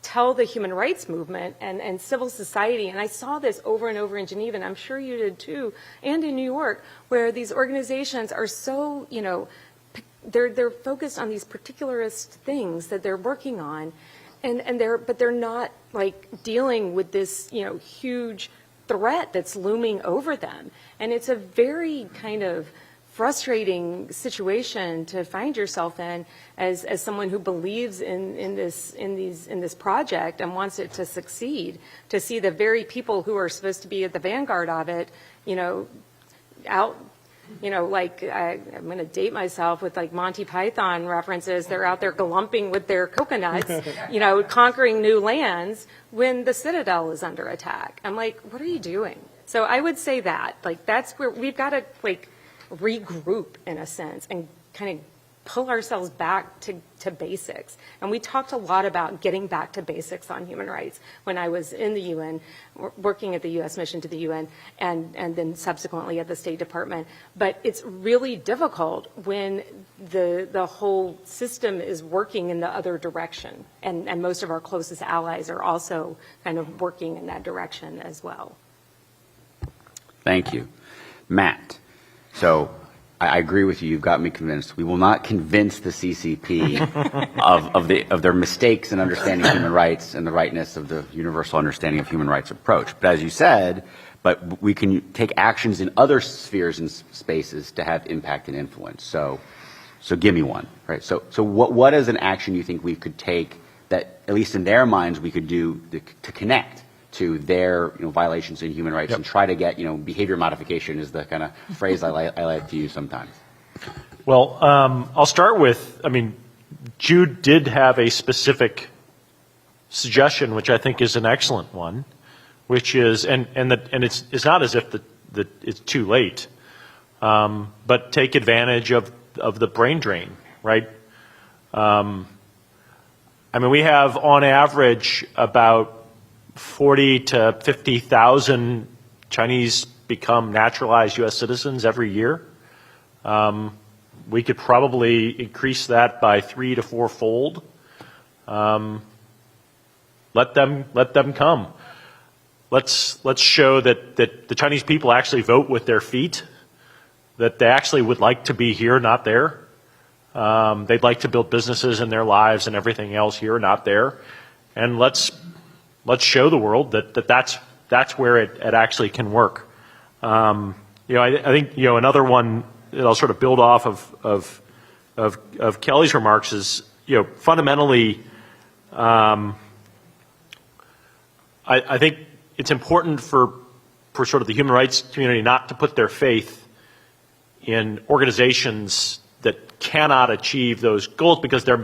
tell the human rights movement and civil society, and I saw this over and over in Geneva, and I'm sure you did too, and in New York, where these organizations are so, they're focused on these particularist things that they're working on, but they're not like dealing with this, huge threat that's looming over them. And it's a very kind of frustrating situation to find yourself in as someone who believes in this project and wants it to succeed, to see the very people who are supposed to be at the vanguard of it, out, like I'm going to date myself with like Monty Python references. They're out there galumping with their coconuts, conquering new lands when the citadel is under attack. I'm like, what are you doing? So I would say that, like, that's where we've got to regroup in a sense and kind of pull ourselves back to basics. And we talked a lot about getting back to basics on human rights when I was in the UN, working at the U.S. mission to the UN, and then subsequently at the State Department. But it's really difficult when the whole system is working in the other direction. And most of our closest allies are also kind of working in that direction as well. Thank you. Matt. So I agree with you. You've got me convinced. We will not convince the CCP of their mistakes in understanding human rights and the rightness of the universal understanding of human rights approach. But as you said, but we can take actions in other spheres and spaces to have impact and influence. So give me one, right? So what is an action you think we could take that, at least in their minds, we could do to connect to their violations in human rights, and try to get behavior modification is the kind of phrase I like to use sometimes. Well, I'll start with, Jude did have a specific suggestion, which I think is an excellent one, which is, and it's not as if it's too late, but take advantage of the brain drain, right? We have on average about 40 to 50,000 Chinese become naturalized U.S. citizens every year. We could probably increase that by 3 to 4-fold. Let them come. let's show that the Chinese people actually vote with their feet, that they actually would like to be here, not there. They'd like to build businesses in their lives and everything else here, not there. And let's show the world that's where it actually can work. I think another one that I'll sort of build off of Kelly's remarks is fundamentally, I think it's important for sort of the human rights community not to put their faith in organizations that cannot achieve those goals because they're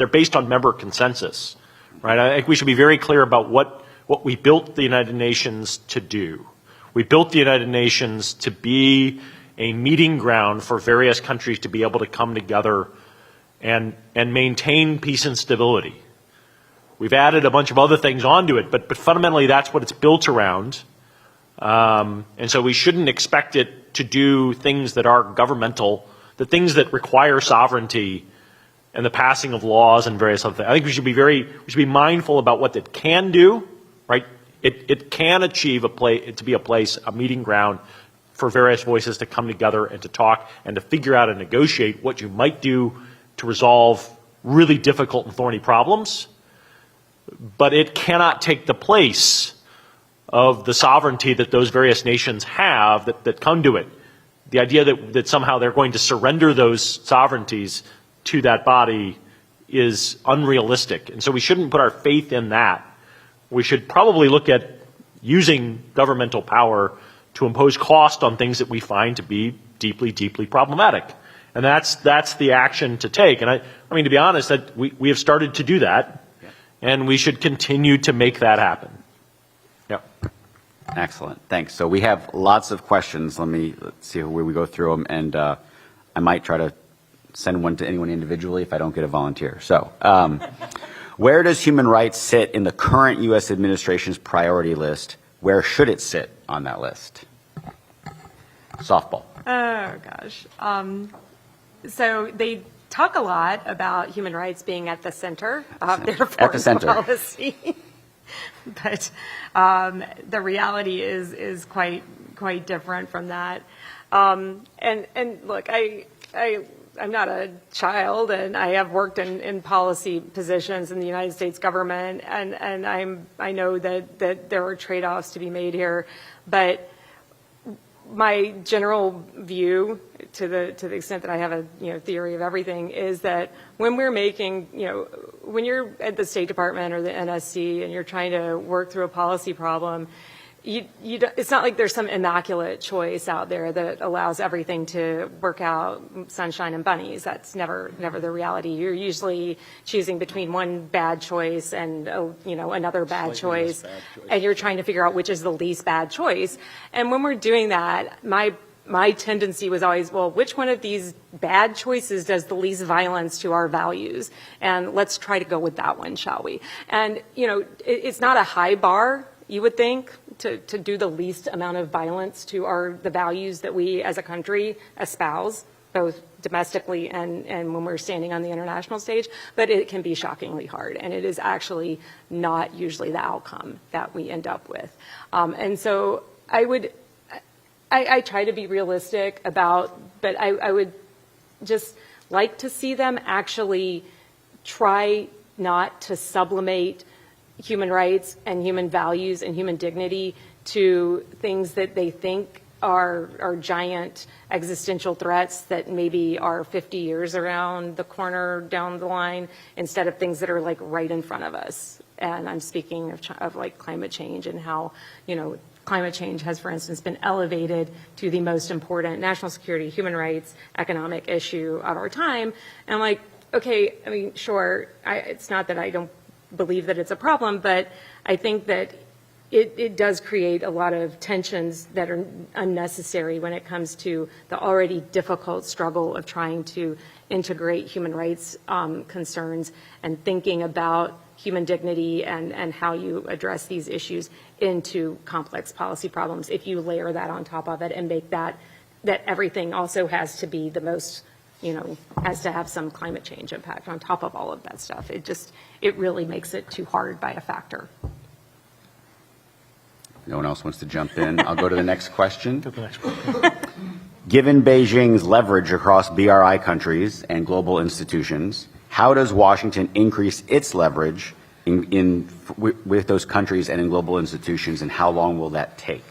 based on member consensus, right? I think we should be very clear about what we built the United Nations to do. We built the United Nations to be a meeting ground for various countries to be able to come together and maintain peace and stability. We've added a bunch of other things onto it, but fundamentally that's what it's built around. And so we shouldn't expect it to do things that are governmental, the things that require sovereignty and the passing of laws and various other things. I think we should be mindful about what it can do, right? It can achieve a meeting ground for various voices to come together and to talk and to figure out and negotiate what you might do to resolve really difficult and thorny problems. But it cannot take the place of the sovereignty that those various nations have that come to it. The idea that somehow they're going to surrender those sovereignties to that body is unrealistic. And so we shouldn't put our faith in that. We should probably look at using governmental power to impose cost on things that we find to be deeply, deeply problematic. And that's the action to take. And I mean, to be honest, that we have started to do that. And we should continue to make that happen. Yep. Excellent. Thanks. So we have lots of questions. Let's see where we go through them. And I might try to send one to anyone individually if I don't get a volunteer. So where does human rights sit in the current U.S. administration's priority list? Where should it sit on that list? Softball. Oh, gosh. So they talk a lot about human rights being at the center of their foreign policy. But the reality is quite different from that. And look, I'm not a child, and I have worked in policy positions in the United States government, and I know that there are trade-offs to be made here, but my general view, to the extent that I have a theory of everything, is that when we're making when you're at the State Department or the NSC and you're trying to work through a policy problem, it's not like there's some immaculate choice out there that allows everything to work out sunshine and bunnies. That's never the reality. You're usually choosing between one bad choice and another bad choice, and you're trying to figure out which is the least bad choice. And when we're doing that, my tendency was always, well, which one of these bad choices does the least violence to our values? And let's try to go with that one, shall we? And it's not a high bar, you would think, to do the least amount of violence to the values that we as a country espouse, both domestically and when we're standing on the international stage, but it can be shockingly hard, and it is actually not usually the outcome that we end up with. And so I try to be realistic but I would just like to see them actually try not to sublimate human rights and human values and human dignity to things that they think are giant existential threats that maybe are 50 years around the corner down the line, instead of things that are like right in front of us. And I'm speaking of like climate change and how, climate change has, for instance, been elevated to the most important national security, human rights, economic issue of our time. And I'm like, okay, I mean, sure, it's not that I don't believe that it's a problem, but I think that it does create a lot of tensions that are unnecessary when it comes to the already difficult struggle of trying to integrate human rights concerns and thinking about human dignity and how you address these issues into complex policy problems. If you layer that on top of it and make that everything also has to be the most, has to have some climate change impact on top of all of that stuff. It really makes it too hard by a factor. no one else wants to jump in. I'll go to the next question. Go to the next one. Given Beijing's leverage across BRI countries and global institutions, how does Washington increase its leverage with those countries and in global institutions, and how long will that take?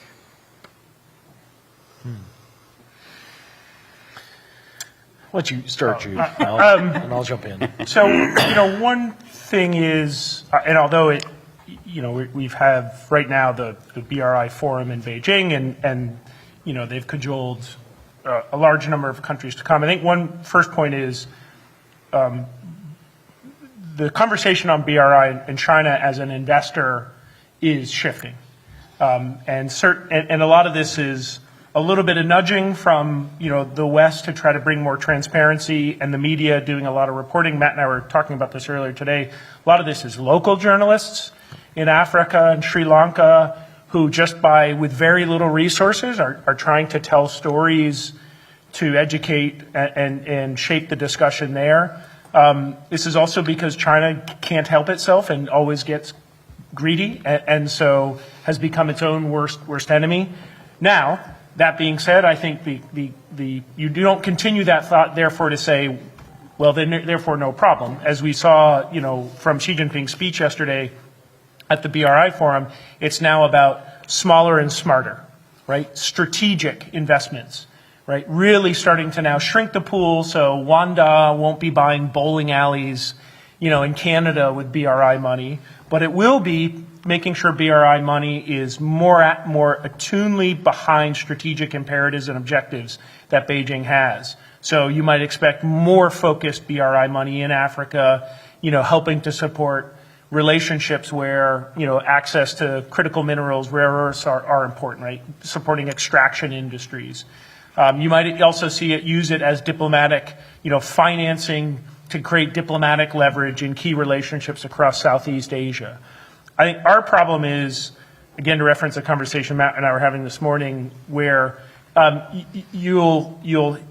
Why don't you start, Jude, and I'll jump in. So, one thing is, and although we've have right now the BRI forum in Beijing, and they've cajoled a large number of countries to come. I think one first point is the conversation on BRI and China as an investor is shifting, and a lot of this is a little bit of nudging from the West to try to bring more transparency, and the media doing a lot of reporting. Matt and I were talking about this earlier today. A lot of this is local journalists in Africa and Sri Lanka who just with very little resources are trying to tell stories to educate and shape the discussion there. This is also because China can't help itself and always gets greedy, and so has become its own worst enemy. Now, that being said, I think you don't continue that thought, therefore, to say, well, then therefore no problem. As we saw, from Xi Jinping's speech yesterday at the BRI forum, it's now about smaller and smarter, right? Strategic investments, right? Really starting to now shrink the pool so Wanda won't be buying bowling alleys, in Canada with BRI money, but it will be making sure BRI money is more attunely behind strategic imperatives and objectives that Beijing has. So you might expect more focused BRI money in Africa, helping to support relationships where, access to critical minerals, rare earths are important, right? Supporting extraction industries. You might also use it as diplomatic, financing to create diplomatic leverage in key relationships across Southeast Asia. I think our problem is, again, to reference a conversation Matt and I were having this morning, where the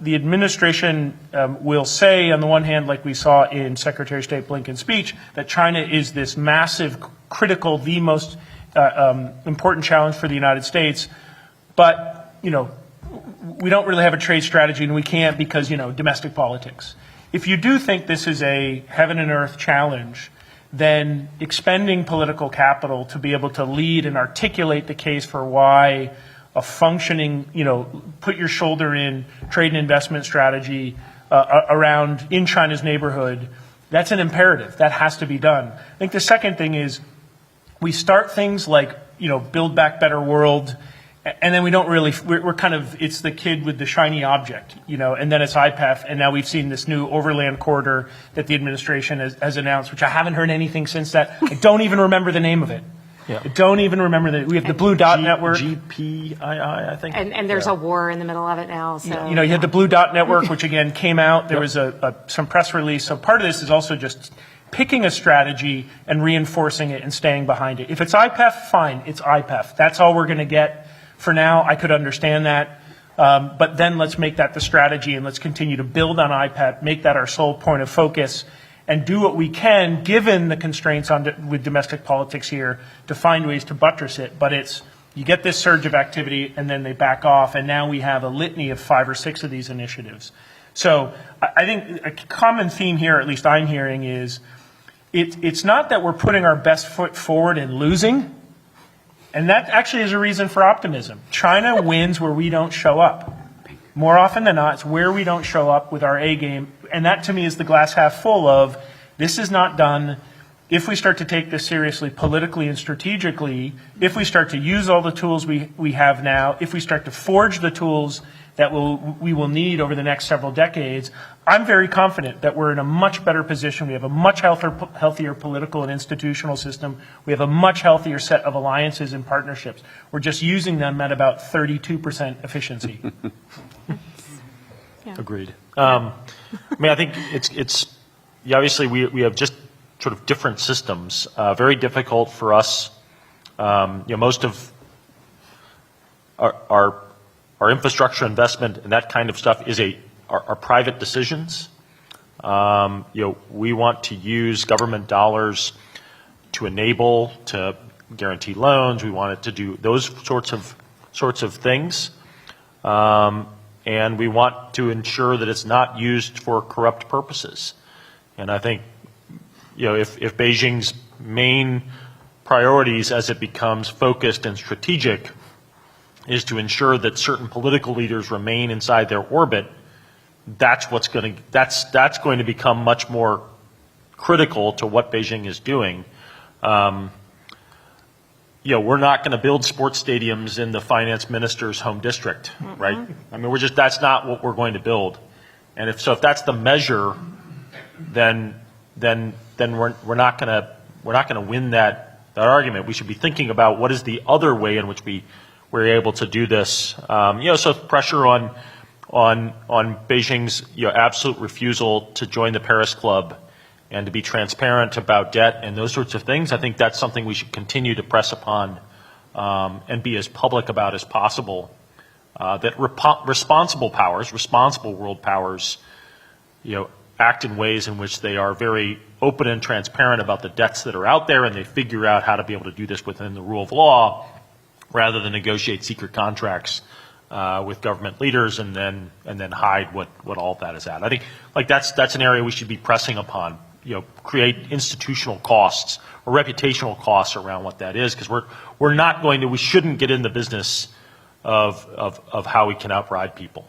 administration will say, on the one hand, like we saw in Secretary of State Blinken's speech, that China is this massive, critical, the most important challenge for the United States, but we don't really have a trade strategy, and we can't because domestic politics. If you do think this is a heaven and earth challenge, then expending political capital to be able to lead and articulate the case for why a functioning, put your shoulder in trade and investment strategy around in China's neighborhood, that's an imperative. That has to be done. I think the second thing is we start things like, Build Back Better World, and then we don't really, we're kind of, it's the kid with the shiny object, and then it's IPEF, and now we've seen this new overland corridor that the administration has announced, which I haven't heard anything since that. I don't even remember the name of it. Yeah. I don't even remember that. We have the Blue Dot Network. GPII, I think. And there's a war in the middle of it now. So. You had the Blue Dot Network, which again came out. There was some press release. So part of this is also just picking a strategy and reinforcing it and staying behind it. If it's IPEF, fine, it's IPEF. That's all we're going to get. For now, I could understand that. But then let's make that the strategy, and let's continue to build on IPEF, make that our sole point of focus, and do what we can, given the constraints with domestic politics here, to find ways to buttress it. But you get this surge of activity, and then they back off, and now we have a litany of 5 or 6 of these initiatives. So I think a common theme here, at least I'm hearing, is it's not that we're putting our best foot forward and losing, and that actually is a reason for optimism. China wins where we don't show up. More often than not, it's where we don't show up with our A game. And that, to me, is the glass half full of, this is not done. If we start to take this seriously politically and strategically, if we start to use all the tools we have now, if we start to forge the tools that we will need over the next several decades, I'm very confident that we're in a much better position. We have a much healthier political and institutional system. We have a much healthier set of alliances and partnerships. We're just using them at about 32% efficiency. Yeah. Agreed. I think it's obviously we have just sort of different systems. Very difficult for us. Most of our infrastructure investment and that kind of stuff are private decisions. We want to use government dollars to enable, to guarantee loans. We want it to do those sorts of things. And we want to ensure that it's not used for corrupt purposes. And I think, if Beijing's main priorities as it becomes focused and strategic is to ensure that certain political leaders remain inside their orbit, that's going to become much more critical to what Beijing is doing. We're not going to build sports stadiums in the finance minister's home district, right? I mean, that's not what we're going to build. And if that's the measure, then we're not going to win that argument. We should be thinking about what is the other way in which we're able to do this. So pressure on Beijing's absolute refusal to join the Paris Club and to be transparent about debt and those sorts of things. I think that's something we should continue to press upon and be as public about as possible. That responsible world powers, act in ways in which they are very open and transparent about the debts that are out there, and they figure out how to be able to do this within the rule of law, rather than negotiate secret contracts with government leaders and then hide what all of that is at. I think that's an area we should be pressing upon. Create institutional costs or reputational costs around what that is, because we shouldn't get in the business of how we can outride people.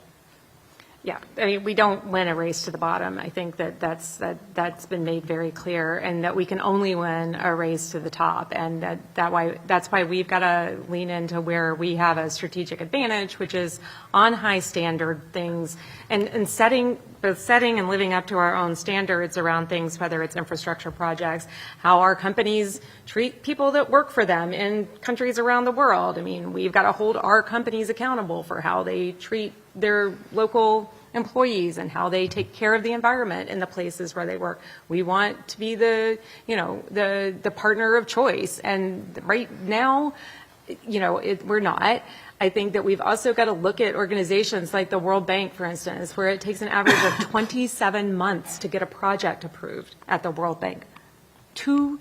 Yeah, I mean, we don't win a race to the bottom. I think that's been made very clear, and that we can only win a race to the top. And that's why we've got to lean into where we have a strategic advantage, which is on high standard things and setting and living up to our own standards around things, whether it's infrastructure projects, how our companies treat people that work for them in countries around the world. I mean, we've got to hold our companies accountable for how they treat their local employees and how they take care of the environment in the places where they work. We want to be the partner of choice. And right now, we're not. I think that we've also got to look at organizations like the World Bank, for instance, where it takes an average of 27 months to get a project approved at the World Bank. 2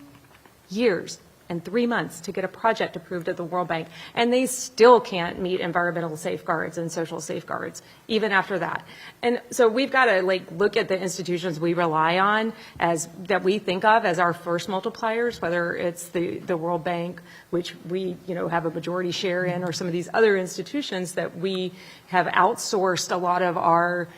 years and 3 months to get a project approved at the World Bank, and they still can't meet environmental safeguards and social safeguards even after that. And so we've got to look at the institutions we rely on that we think of as our first multipliers, whether it's the World Bank, which we have a majority share in, or some of these other institutions that we have outsourced a lot of our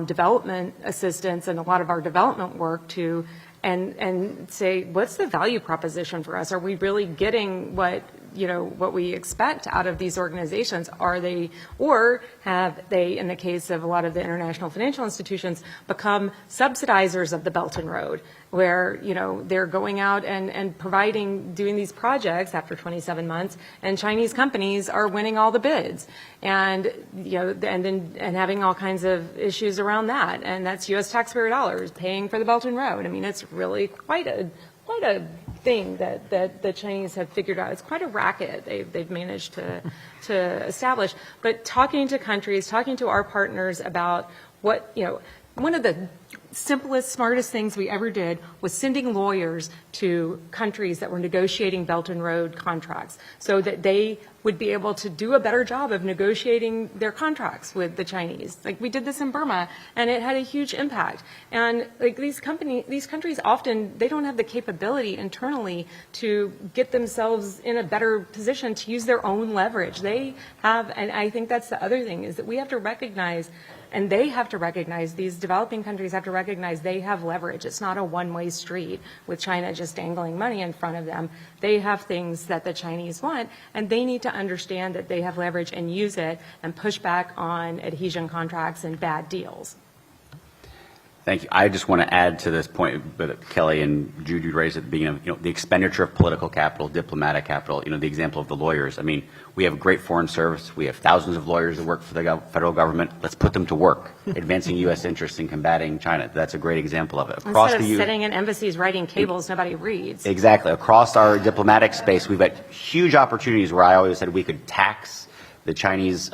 development assistance and a lot of our development work to. And say, what's the value proposition for us? Are we really getting what we expect out of these organizations? Or have they, in the case of a lot of the international financial institutions, become subsidizers of the Belt and Road, where they're going out and doing these projects after 27 months, and Chinese companies are winning all the bids, and having all kinds of issues around that, and that's U.S. taxpayer dollars paying for the Belt and Road. I mean, it's really quite a thing that the Chinese have figured out. It's quite a racket they've managed to establish. But talking to countries, talking to our partners about what one of the simplest, smartest things we ever did was sending lawyers to countries that were negotiating Belt and Road contracts so that they would be able to do a better job of negotiating their contracts with the Chinese. We did this in Burma, and it had a huge impact. And these countries often, they don't have the capability internally to get themselves in a better position to use their own leverage. They have, and I think that's the other thing, is that we have to recognize, and they have to recognize, these developing countries have to recognize they have leverage. It's not a one-way street with China just dangling money in front of them. They have things that the Chinese want, and they need to understand that they have leverage and use it and push back on adhesion contracts and bad deals. Thank you. I just want to add to this point that Kelly and Judy raised at the beginning of, the expenditure of political capital, diplomatic capital, the example of the lawyers. I mean, we have a great foreign service. We have thousands of lawyers that work for the federal government. Let's put them to work, advancing U.S. interests in combating China. That's a great example of it. Instead of sitting in embassies writing cables nobody reads. Exactly. Across our diplomatic space, we've got huge opportunities where I always said we could tax the Chinese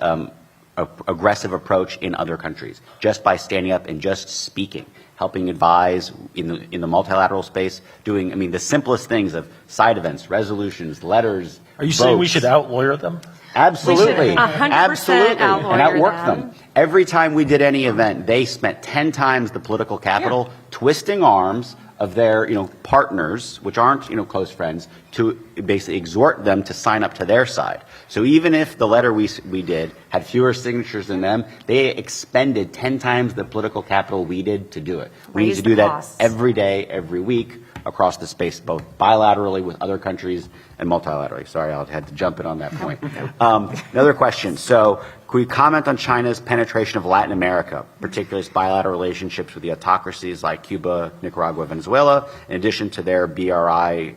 aggressive approach in other countries just by standing up and just speaking. helping advise in the multilateral space, doing, I mean, the simplest things of side events, resolutions, letters. Are you saying we should out-lawyer them? Absolutely. We should 100% Absolutely. out-lawyer And outwork them. Every time we did any event, they spent 10 times the political capital twisting arms of their, partners, which aren't, close friends, to basically exhort them to sign up to their side. So even if the letter we did had fewer signatures than them, they expended 10 times the political capital we did to do it. We need to do that every day, every week, across the space, both bilaterally with other countries and multilaterally. Sorry, I had to jump in on that point. Another question. So could we comment on China's penetration of Latin America, particularly its bilateral relationships with the autocracies like Cuba, Nicaragua, Venezuela, in addition to their BRI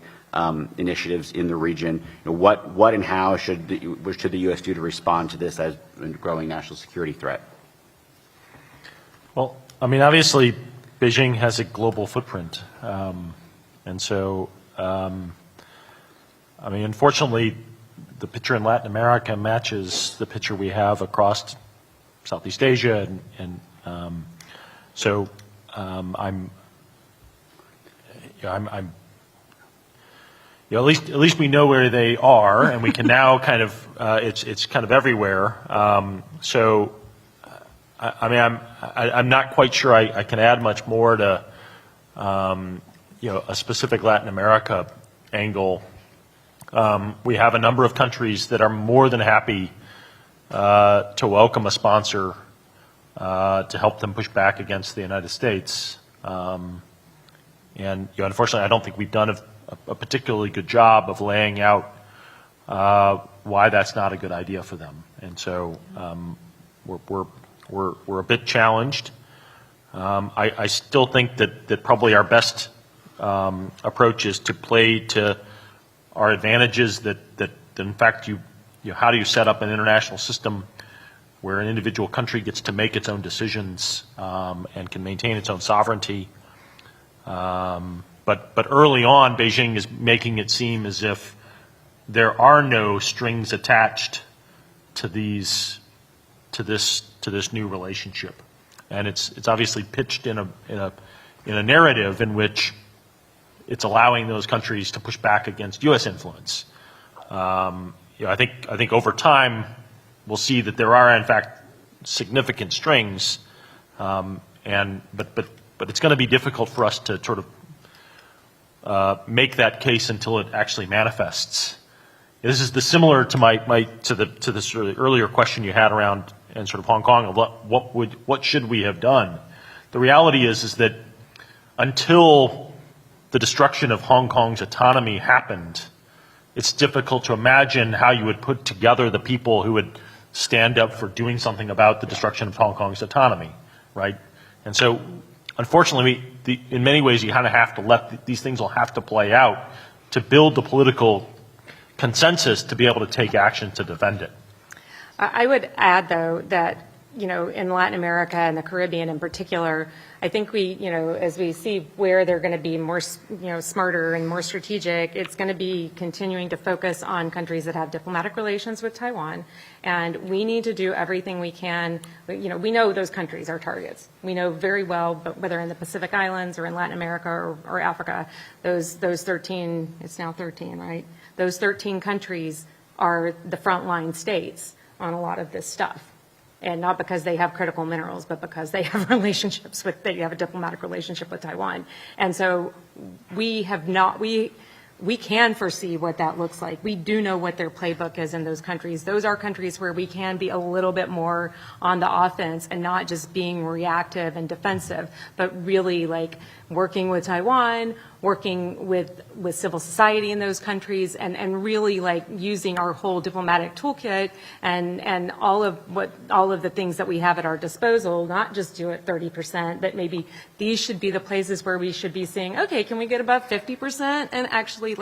initiatives in the region? What and how should the U.S. do to respond to this as a growing national security threat? Well, I mean, obviously, Beijing has a global footprint. And so, I mean, unfortunately, the picture in Latin America matches the picture we have across Southeast Asia, and so I'm at least we know where they are, and we can now kind of it's kind of everywhere. So, I mean, I'm not quite sure I can add much more to a specific Latin America angle. We have a number of countries that are more than happy to welcome a sponsor to help them push back against the United States. And unfortunately, I don't think we've done a particularly good job of laying out why that's not a good idea for them. And so we're a bit challenged. I still think that probably our best approach is to play to our advantages, that in fact how do you set up an international system where an individual country gets to make its own decisions and can maintain its own sovereignty. But early on, Beijing is making it seem as if there are no strings attached to this new relationship, and it's obviously pitched in a narrative in which it's allowing those countries to push back against U.S. influence. I think over time we'll see that there are in fact significant strings, but it's going to be difficult for us to sort of make that case until it actually manifests. This is similar to to the sort of earlier question you had around and sort of Hong Kong of what should we have done. The reality is that until the destruction of Hong Kong's autonomy happened, it's difficult to imagine how you would put together the people who would stand up for doing something about the destruction of Hong Kong's autonomy, right? And so, unfortunately, in many ways, you kind of have to let these things will have to play out to build the political consensus to be able to take action to defend it. I would add, though, that, in Latin America and the Caribbean in particular, I think as we see where they're going to be more, smarter and more strategic, it's going to be continuing to focus on countries that have diplomatic relations with Taiwan. And we need to do everything we can. We know those countries are targets. We know very well, but whether in the Pacific Islands or in Latin America or Africa, those 13, it's now 13, right? Those 13 countries are the frontline states on a lot of this stuff. And not because they have critical minerals, but because they have they have a diplomatic relationship with Taiwan. And so we can foresee what that looks like. We do know what their playbook is in those countries. Those are countries where we can be a little bit more on the offense and not just being reactive and defensive, but really working with Taiwan, working with civil society in those countries, and really using our whole diplomatic toolkit and all of the things that we have at our disposal, not just do it 30%, but maybe these should be the places where we should be saying, okay, can we get above 50% and actually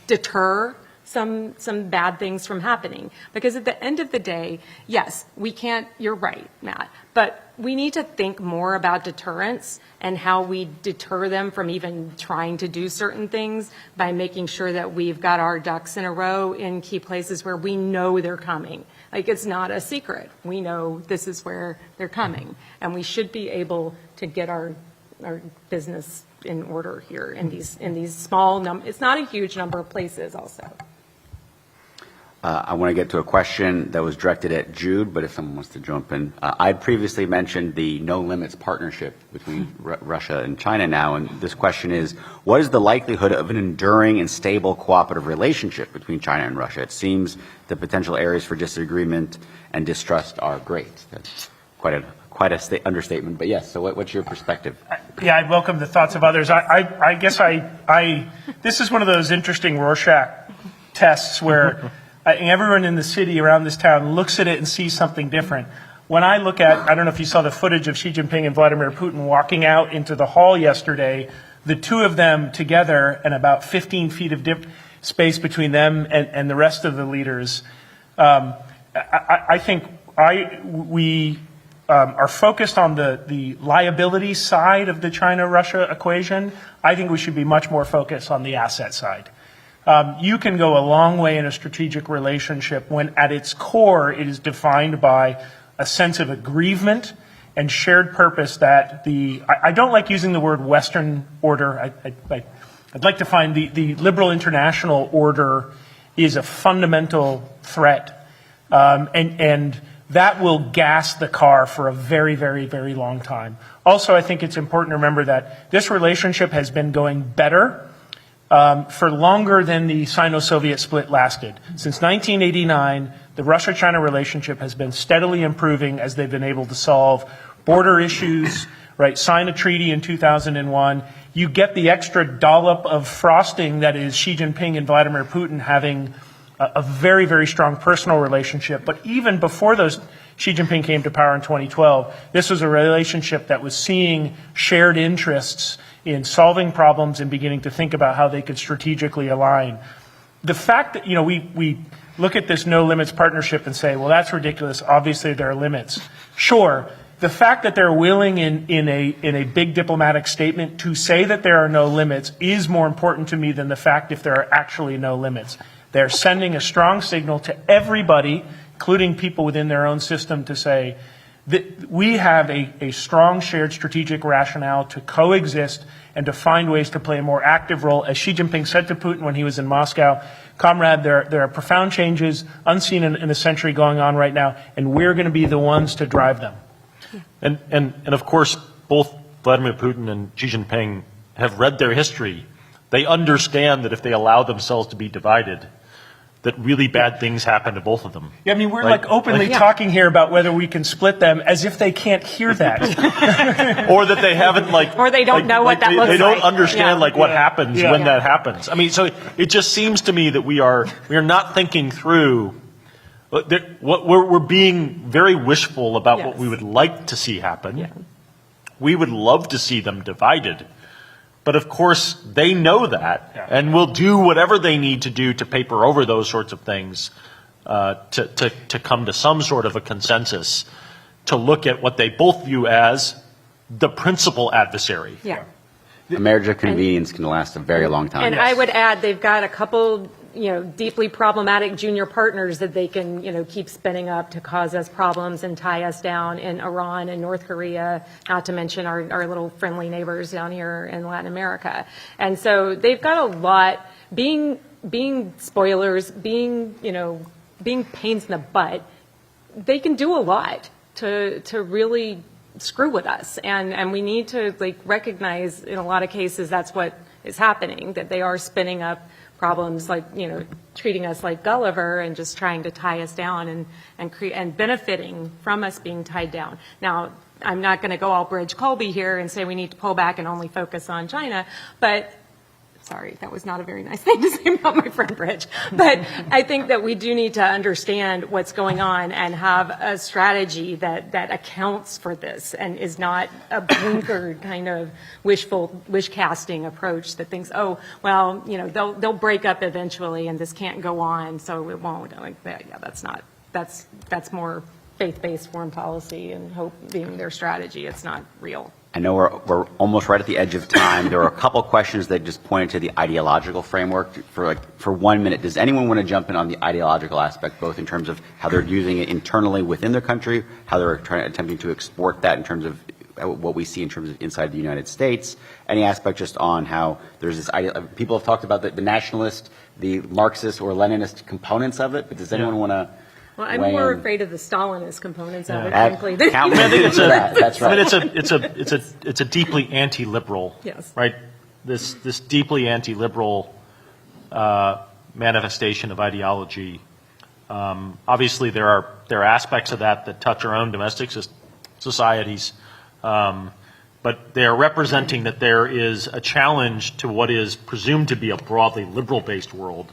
deter some bad things from happening? Because at the end of the day, yes, we can't, you're right, Matt, but we need to think more about deterrence and how we deter them from even trying to do certain things by making sure that we've got our ducks in a row in key places where we know they're coming. It's not a secret. We know this is where they're coming, and we should be able to get our our business in order here in these small it's not a huge number of places also. I want to get to a question that was directed at Jude, but if someone wants to jump in. I'd previously mentioned the no limits partnership between Russia and China now, and this question is, what is the likelihood of an enduring and stable cooperative relationship between China and Russia? It seems the potential areas for disagreement and distrust are great. That's quite a understatement, but yes, so what's your perspective? Yeah, I welcome the thoughts of others. I guess this is one of those interesting Rorschach tests where everyone in the city around this town looks at it and sees something different. When I look at, I don't know if you saw the footage of Xi Jinping and Vladimir Putin walking out into the hall yesterday, the two of them together and about 15 feet of space between them and the rest of the leaders. I think we are focused on the liability side of the China-Russia equation. I think we should be much more focused on the asset side. You can go a long way in a strategic relationship when at its core it is defined by a sense of aggrievement and shared purpose that I don't like using the word Western order. I'd like to find the liberal international order is a fundamental threat. And that will gas the car for a very, very, very long time. Also, I think it's important to remember that this relationship has been going better for longer than the Sino-Soviet split lasted. Since 1989, the Russia-China relationship has been steadily improving as they've been able to solve border issues, right? Sign a treaty in 2001. You get the extra dollop of frosting that is Xi Jinping and Vladimir Putin having a very, very strong personal relationship. But even before Xi Jinping came to power in 2012, this was a relationship that was seeing shared interests in solving problems and beginning to think about how they could strategically align. The fact that, we look at this no limits partnership and say, well, that's ridiculous. Obviously, there are limits. Sure. The fact that they're willing in a big diplomatic statement to say that there are no limits is more important to me than the fact if there are actually no limits. They're sending a strong signal to everybody, including people within their own system, to say that we have a strong shared strategic rationale to coexist and to find ways to play a more active role. As Xi Jinping said to Putin when he was in Moscow, comrade, there are profound changes unseen in a century going on right now, and we're going to be the ones to drive them. And of course, both Vladimir Putin and Xi Jinping have read their history. They understand that if they allow themselves to be divided, that really bad things happen to both of them. Yeah, I mean, we're openly talking here about whether we can split them as if they can't hear that. Or that they haven't or they don't know what that looks like. They don't understand what happens when that happens. I mean, so it just seems to me that we are not thinking through we're being very wishful about what we would like to see happen. Yeah. We would love to see them divided. But of course, they know that and will do whatever they need to do to paper over those sorts of things to come to some sort of a consensus, to look at what they both view as the principal adversary. Yeah. A marriage of convenience can last a very long time. And I would add, they've got a couple deeply problematic junior partners that they can, keep spinning up to cause us problems and tie us down in Iran and North Korea, not to mention our little friendly neighbors down here in Latin America. And so they've got a lot, being spoilers, being pains in the butt, they can do a lot to really screw with us. And we need to recognize in a lot of cases that's what is happening, that they are spinning up problems like, treating us like Gulliver and just trying to tie us down and benefiting from us being tied down. Now, I'm not going to go all Bridge Colby here and say we need to pull back and only focus on China, but sorry, that was not a very nice thing to say about my friend Bridge. But I think that we do need to understand what's going on and have a strategy that accounts for this and is not a blinkered kind of wish casting approach that thinks, oh, well, they'll break up eventually and this can't go on, so it won't. That's more faith-based foreign policy and hope being their strategy. It's not real. I know we're almost right at the edge of time. There are a couple questions that just pointed to the ideological framework. For 1 minute, does anyone want to jump in on the ideological aspect, both in terms of how they're using it internally within their country, how they're attempting to export that in terms of what we see in terms of inside the United States, any aspect just on how there's this idea, people have talked about the nationalist, the Marxist or Leninist components of it, but does anyone want to Well, I'm more afraid of the Stalinist components of it, That- frankly. count me into that. That's right. I mean, it's a deeply anti-liberal, Yes. right? This deeply anti-liberal manifestation of ideology. Obviously, there are aspects of that touch our own domestic societies, but they are representing that there is a challenge to what is presumed to be a broadly liberal-based world,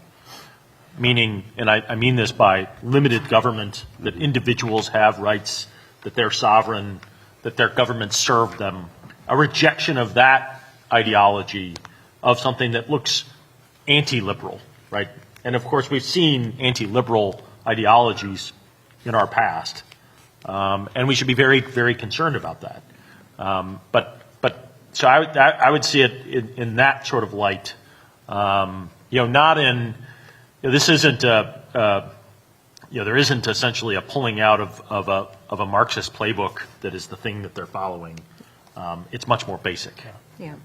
meaning, and I mean this by limited government, that individuals have rights, that they're sovereign, that their governments serve them, a rejection of that ideology of something that looks anti-liberal, right? And of course, we've seen anti-liberal ideologies in our past, and we should be very, very concerned about that. So I would see it in that sort of light. Not in, this isn't there isn't essentially a pulling out of a Marxist playbook that is the thing that they're following. It's much more basic. Yeah.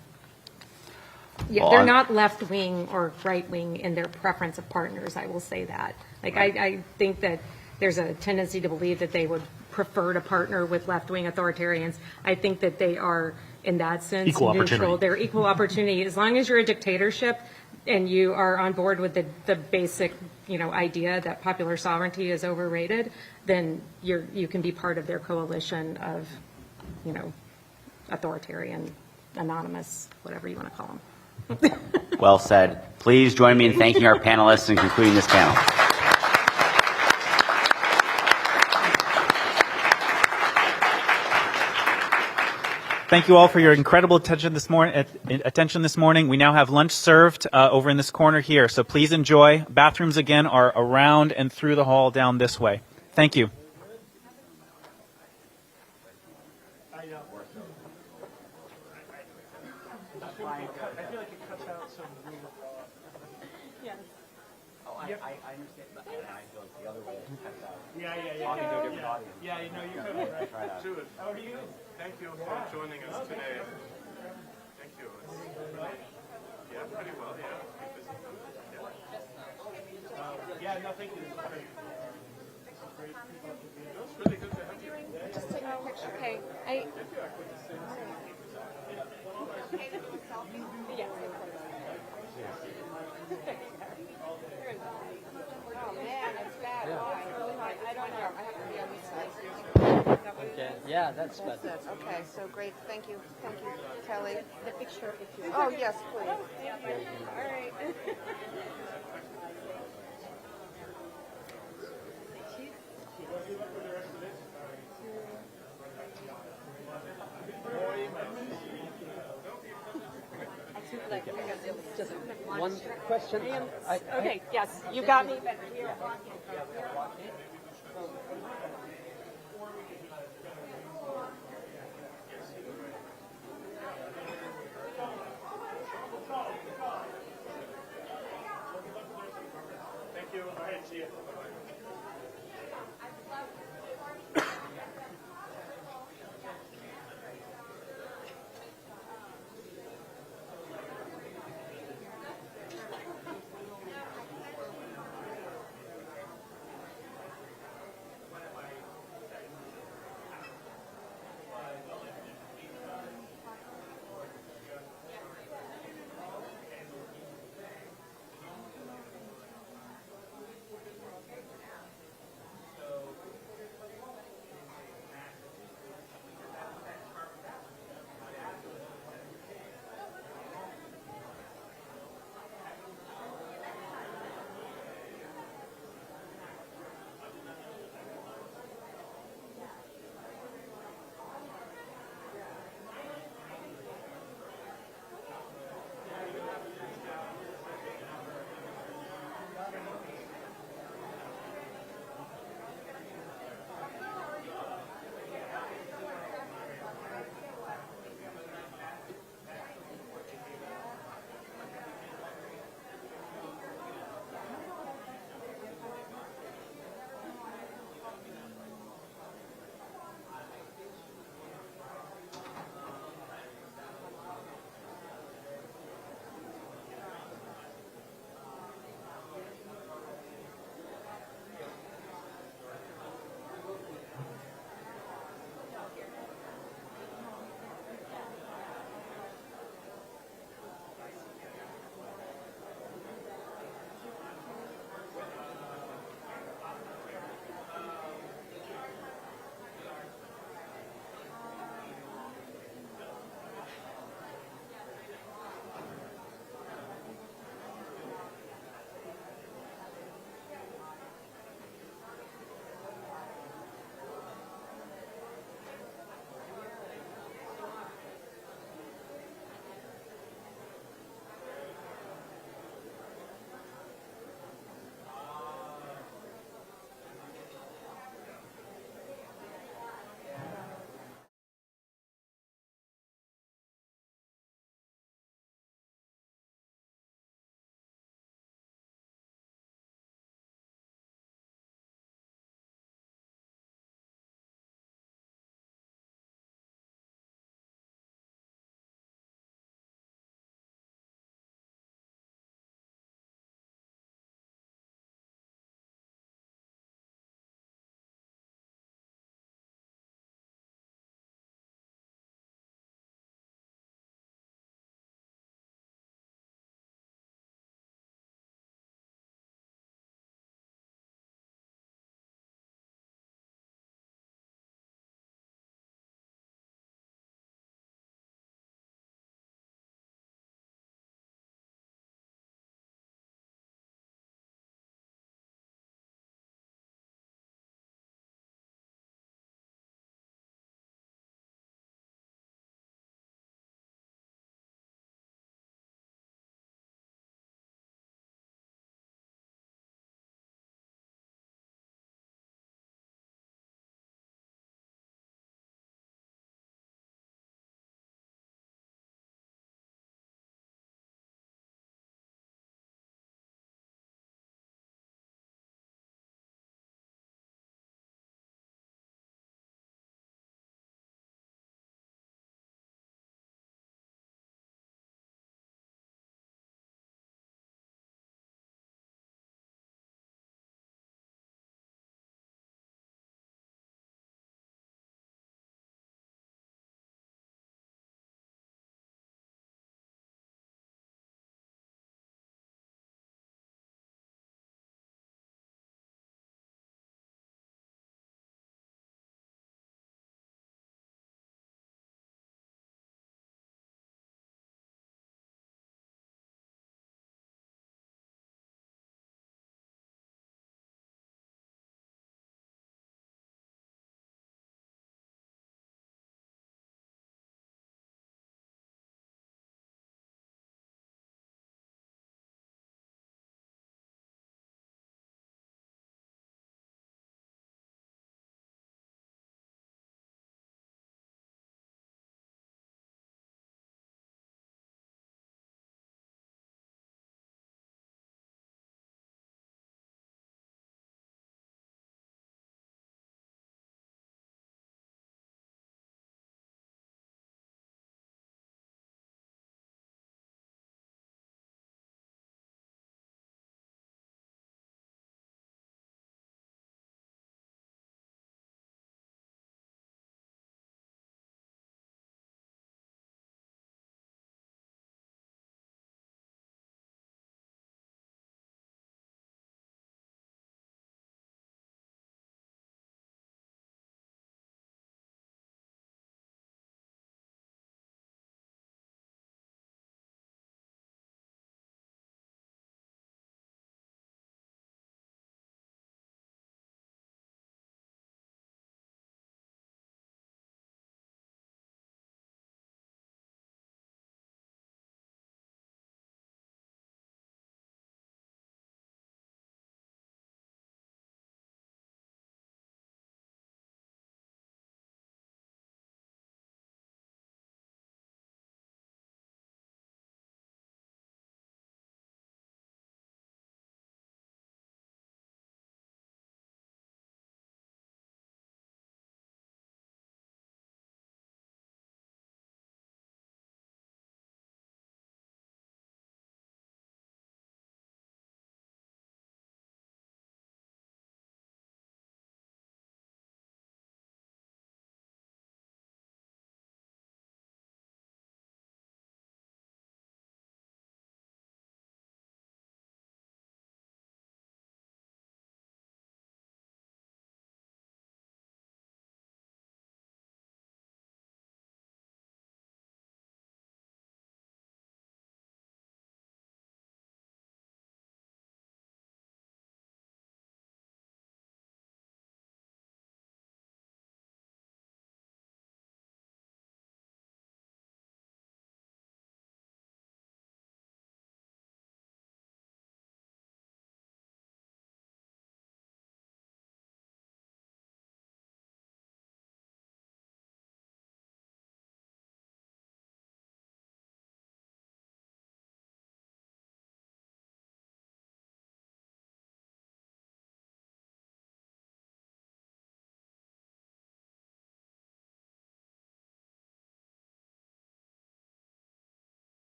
Yeah, they're not left-wing or right-wing in their preference of partners, I will say that. Like, I think that there's a tendency to believe that they would prefer to partner with left-wing authoritarians. I think that they are, in that sense, Equal neutral. opportunity. They're equal opportunity. As long as you're a dictatorship and you are on board with the basic, idea that popular sovereignty is overrated, then you can be part of their coalition of, authoritarian, anonymous, whatever you want to call them. Well said. Please join me in thanking our panelists and concluding this panel. Thank you all for your incredible attention this morning. We now have lunch served over in this corner here, so please enjoy. Bathrooms again are around and through the hall down this way. Thank you. Yeah, you could, right? Jude, how are you? Thank you for joining us today. Thank you. Yeah, pretty well, yeah. No, thank you. It's really good to have you. Just take a picture. Okay. Oh, man, it's bad. I don't know. I have to be on this side. Okay. Yeah, that's good. Okay, so great. Thank you. Thank you, Kelly. The picture, if you... Oh, yes, please. All right. Just one question. Okay, yes, you got me. Thank you. All right, see you.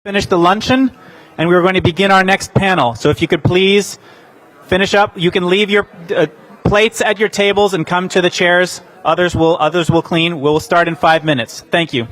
finish the luncheon, and we're going to begin our next panel. So if you could please finish up. You can leave your plates at your tables and come to the chairs. Others will clean. We'll start in 5 minutes. Thank you.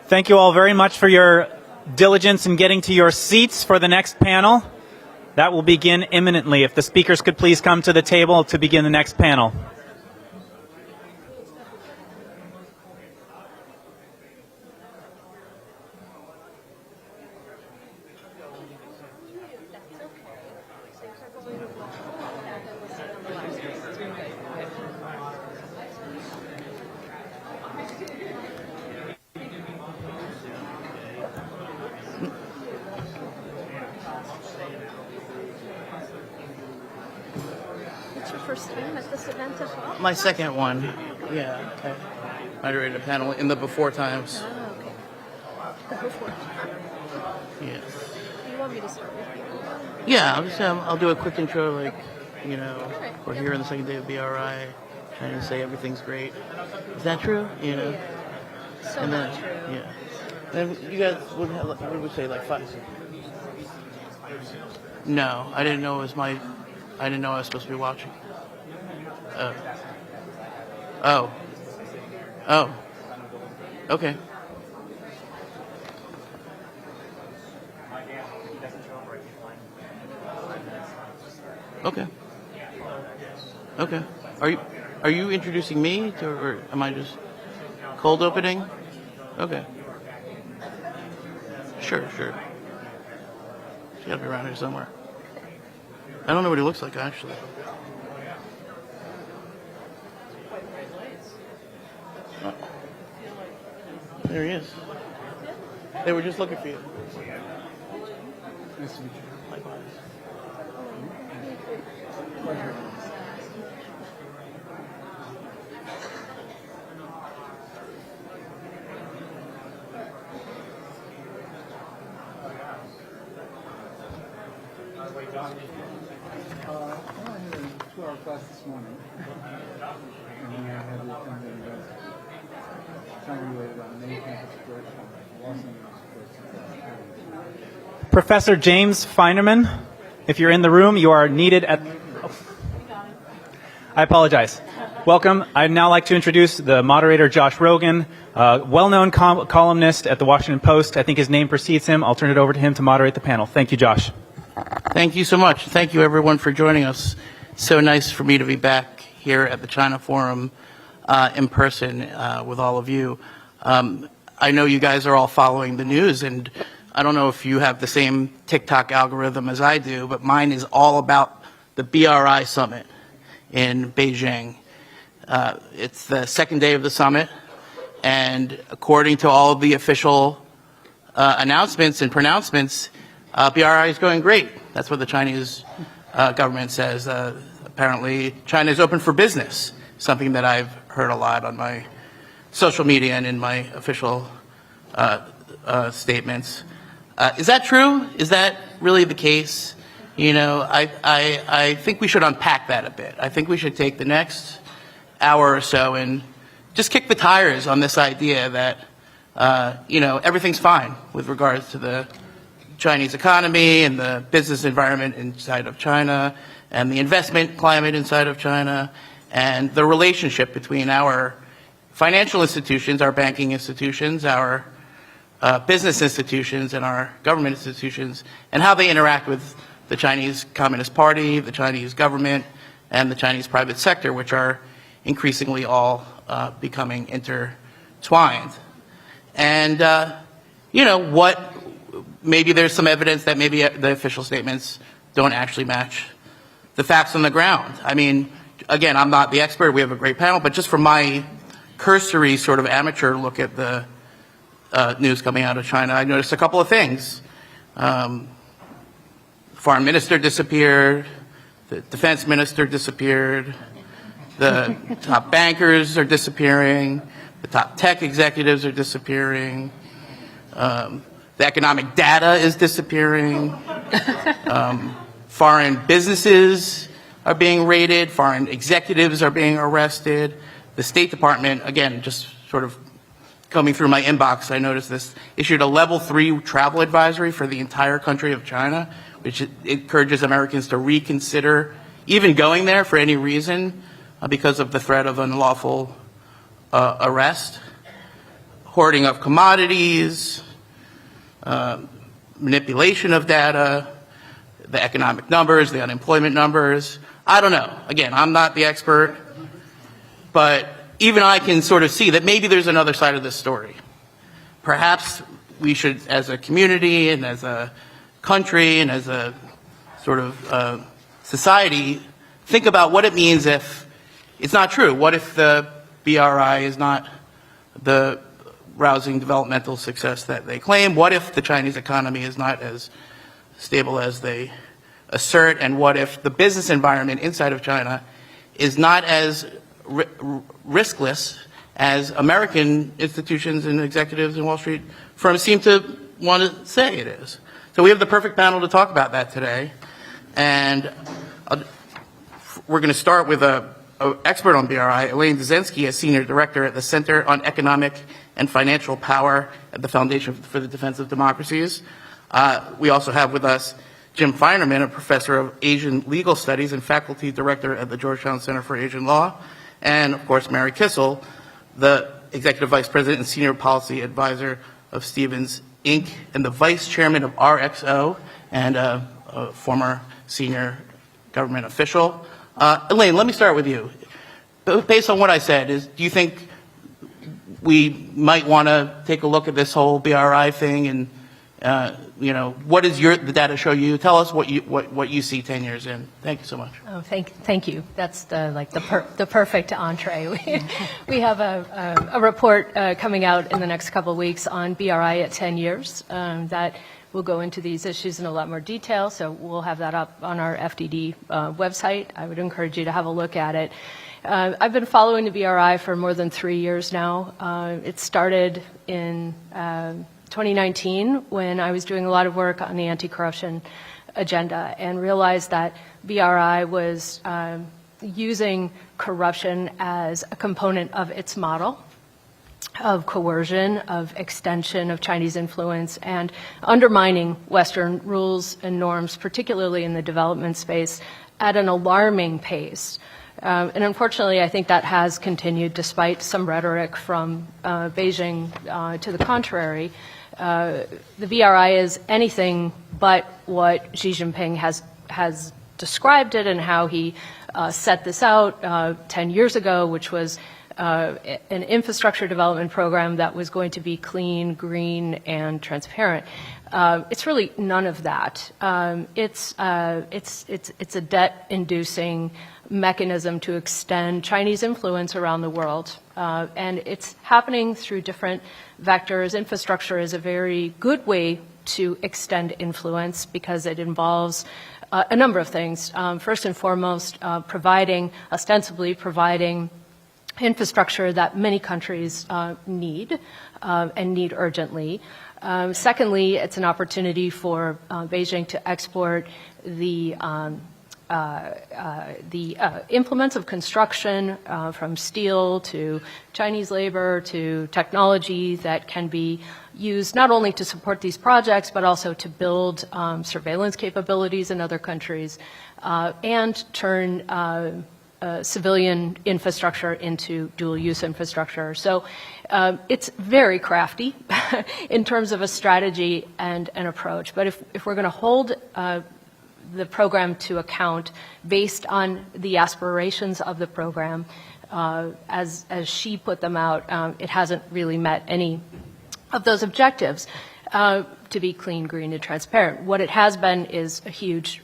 Thank you all very much for your diligence in getting to your seats for the next panel. That will begin imminently. If the speakers could please come to the table to begin the next panel. First time at this event as well? My second one. Yeah. I moderated a panel in the before times. Oh, okay. The before. Yes. Do you want me to start with you? Yeah, I'll do a quick intro, like, you know, right. we're here on the second day of BRI, trying to say everything's great. Is that true? You know? So and then, not true. Yeah. Then you guys would have, what would we say, like 5? No, I didn't know I didn't know I was supposed to be watching. Oh. Okay. Okay. Okay. Are you introducing me to, or am I just cold opening? Okay. Sure. She's gotta be around here somewhere. I don't know what he looks like, actually. Oh. There he is. They were just looking for you. Nice to meet you. Likewise. Pleasure. I had a 2-hour class this morning, and then I had to attend the China-related on many campus direction, Los Angeles. Professor James Feinerman, if you're in the room, you are needed at... Oh. I apologize. Welcome. I'd now like to introduce the moderator, Josh Rogan, well-known columnist at the Washington Post. I think his name precedes him. I'll turn it over to him to moderate the panel. Thank you, Josh. Thank you so much. Thank you, everyone, for joining us. So nice for me to be back here at the China Forum in person with all of you. I know you guys are all following the news, and I don't know if you have the same TikTok algorithm as I do, but mine is all about the BRI summit in Beijing. It's the second day of the summit, and according to all of the official announcements and pronouncements, BRI is going great. That's what the Chinese government says. Apparently, China is open for business, something that I've heard a lot on my social media and in my official statements. Is that true? Is that really the case? You know, I think we should unpack that a bit. I think we should take the next hour or so and just kick the tires on this idea that, you know, everything's fine with regards to the Chinese economy and the business environment inside of China and the investment climate inside of China and the relationship between our financial institutions, our banking institutions, our business institutions, and our government institutions, and how they interact with the Chinese Communist Party, the Chinese government, and the Chinese private sector, which are increasingly all becoming intertwined. And, you know, maybe there's some evidence that maybe the official statements don't actually match the facts on the ground. I mean, again, I'm not the expert. We have a great panel, but just from my cursory sort of amateur look at the news coming out of China, I noticed a couple of things. Foreign minister disappeared. The defense minister disappeared. The top bankers are disappearing. The top tech executives are disappearing. The economic data is disappearing. Foreign businesses are being raided. Foreign executives are being arrested. The State Department, again, just sort of coming through my inbox, I noticed this, issued a level 3 travel advisory for the entire country of China, which encourages Americans to reconsider even going there for any reason because of the threat of unlawful arrest. hoarding of commodities, manipulation of data, the economic numbers, the unemployment numbers. I don't know. Again, I'm not the expert, but even I can sort of see that maybe there's another side of this story. Perhaps we should, as a community and as a country and as a sort of society, think about what it means if it's not true. What if the BRI is not the rousing developmental success that they claim? What if the Chinese economy is not as stable as they assert? And what if the business environment inside of China is not as riskless as American institutions and executives and Wall Street firms seem to want to say it is? So we have the perfect panel to talk about that today. And we're going to start with an expert on BRI, Elaine Dzenski, a senior director at the Center on Economic and Financial Power at the Foundation for the Defense of Democracies. We also have with us Jim Feinerman, a professor of Asian legal studies and faculty director at the Georgetown Center for Asian Law. And of course, Mary Kissel, the executive vice president and senior policy advisor of Stevens Inc. and the vice chairman of RXO and a former senior government official. Elaine, let me start with you. Based on what I said, do you think we might want to take a look at this whole BRI thing and what does the data show you? Tell us what you see 10 years in. Thank you so much. Oh, thank you. That's the perfect entree. We have a report coming out in the next couple of weeks on BRI at 10 years that will go into these issues in a lot more detail. So we'll have that up on our FDD website. I would encourage you to have a look at it. I've been following the BRI for more than 3 years now. It started in 2019 when I was doing a lot of work on the anti-corruption agenda and realized that BRI was using corruption as a component of its model of coercion, of extension of Chinese influence, and undermining Western rules and norms, particularly in the development space, at an alarming pace. And unfortunately, I think that has continued despite some rhetoric from Beijing to the contrary. The BRI is anything but what Xi Jinping has described it and how he set this out 10 years ago, which was an infrastructure development program that was going to be clean, green, and transparent. It's really none of that. It's a debt-inducing mechanism to extend Chinese influence around the world. And it's happening through different vectors. Infrastructure is a very good way to extend influence because it involves a number of things. First and foremost, ostensibly providing infrastructure that many countries need and need urgently. Secondly, it's an opportunity for Beijing to export the implements of construction from steel to Chinese labor to technology that can be used not only to support these projects but also to build surveillance capabilities in other countries and turn civilian infrastructure into dual-use infrastructure. So it's very crafty in terms of a strategy and an approach. But if we're going to hold the program to account based on the aspirations of the program, as she put them out, it hasn't really met any of those objectives to be clean, green, and transparent. What it has been is a huge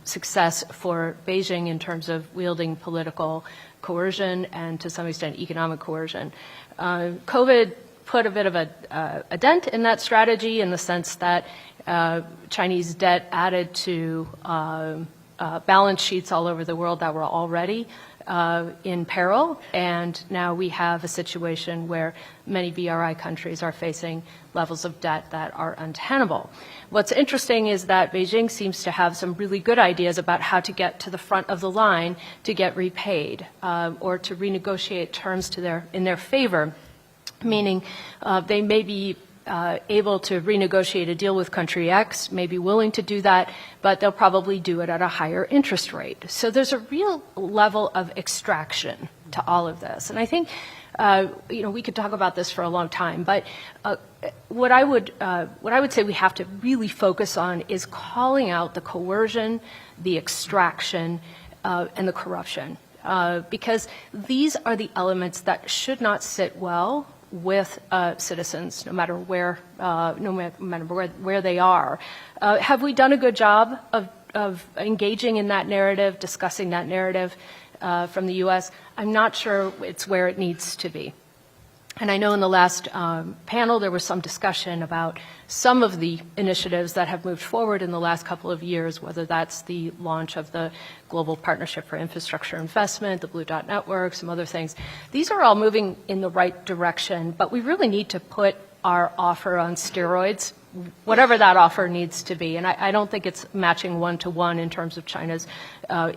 success for Beijing in terms of wielding political coercion and to some extent economic coercion. COVID put a bit of a dent in that strategy in the sense that Chinese debt added to balance sheets all over the world that were already in peril, and now we have a situation where many BRI countries are facing levels of debt that are untenable. What's interesting is that Beijing seems to have some really good ideas about how to get to the front of the line to get repaid or to renegotiate terms in their favor, meaning they may be able to renegotiate a deal with country X, may be willing to do that, but they'll probably do it at a higher interest rate. So there's a real level of extraction to all of this. And I think, we could talk about this for a long time, but what I would say we have to really focus on is calling out the coercion, the extraction, and the corruption, because these are the elements that should not sit well with citizens, no matter where they are. Have we done a good job of engaging in that narrative, discussing that narrative from the U.S.? I'm not sure it's where it needs to be. And I know in the last panel there was some discussion about some of the initiatives that have moved forward in the last couple of years, whether that's the launch of the Global Partnership for Infrastructure Investment, the Blue Dot Network, some other things. These are all moving in the right direction, but we really need to put our offer on steroids, whatever that offer needs to be. And I don't think it's matching one-to-one in terms of China's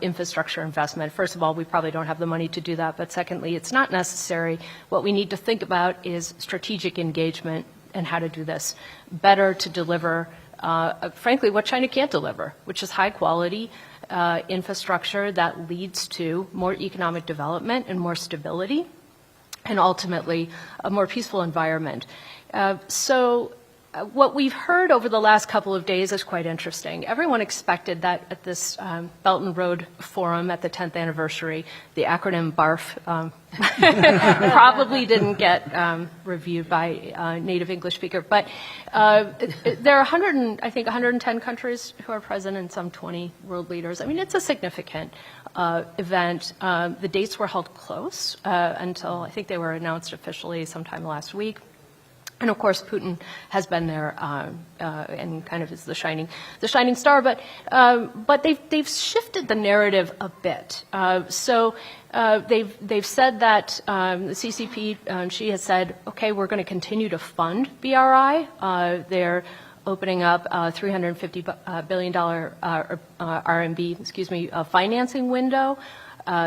infrastructure investment. First of all, we probably don't have the money to do that. But secondly, it's not necessary. What we need to think about is strategic engagement and how to do this better to deliver, frankly, what China can't deliver, which is high-quality infrastructure that leads to more economic development and more stability, and ultimately a more peaceful environment. What we've heard over the last couple of days is quite interesting. Everyone expected that at this Belt and Road Forum at the 10th anniversary, the acronym BARF probably didn't get reviewed by a native English speaker. But there are 110 countries who are present and some 20 world leaders. I mean, it's a significant event. The dates were held close until I think they were announced officially sometime last week. And of course, Putin has been there and kind of is the shining star. But they've shifted the narrative a bit. They've said that the CCP, she has said, okay, we're going to continue to fund BRI. They're opening up a $350 billion RMB, financing window.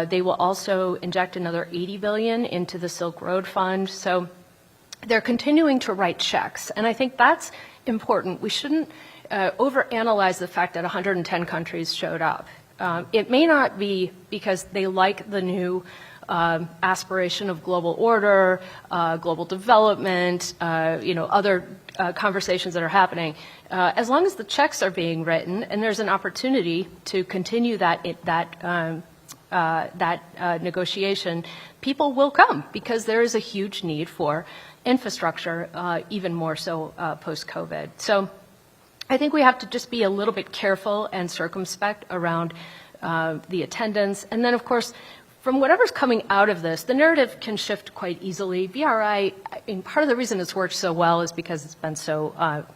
They will also inject another $80 billion into the Silk Road Fund. So they're continuing to write checks, and I think that's important. We shouldn't overanalyze the fact that 110 countries showed up. It may not be because they like the new aspiration of global order, global development, other conversations that are happening. As long as the checks are being written and there's an opportunity to continue that negotiation, people will come because there is a huge need for infrastructure, even more so post-COVID. So I think we have to just be a little bit careful and circumspect around the attendance. And then, of course, from whatever's coming out of this, the narrative can shift quite easily. BRI, I mean, part of the reason it's worked so well is because it's been so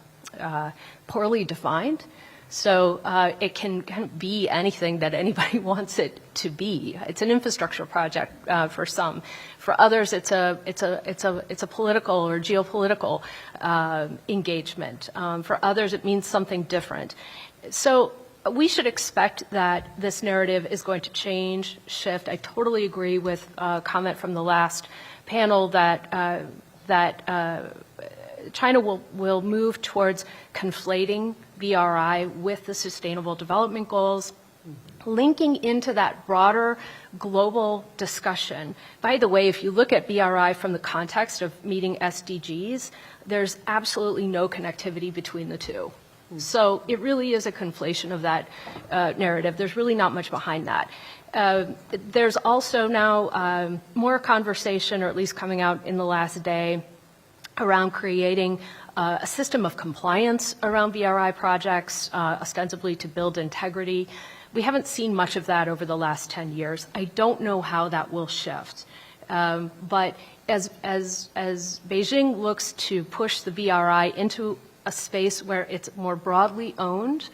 poorly defined. So it can kind of be anything that anybody wants it to be. It's an infrastructure project for some. For others, it's a political or geopolitical engagement. For others, it means something different. So we should expect that this narrative is going to change, shift. I totally agree with a comment from the last panel that China will move towards conflating BRI with the Sustainable Development Goals, linking into that broader global discussion. By the way, if you look at BRI from the context of meeting SDGs, there's absolutely no connectivity between the two. So it really is a conflation of that narrative. There's really not much behind that. There's also now more conversation, or at least coming out in the last day, around creating a system of compliance around BRI projects, ostensibly to build integrity. We haven't seen much of that over the last 10 years. I don't know how that will shift. But as Beijing looks to push the BRI into a space where it's more broadly owned,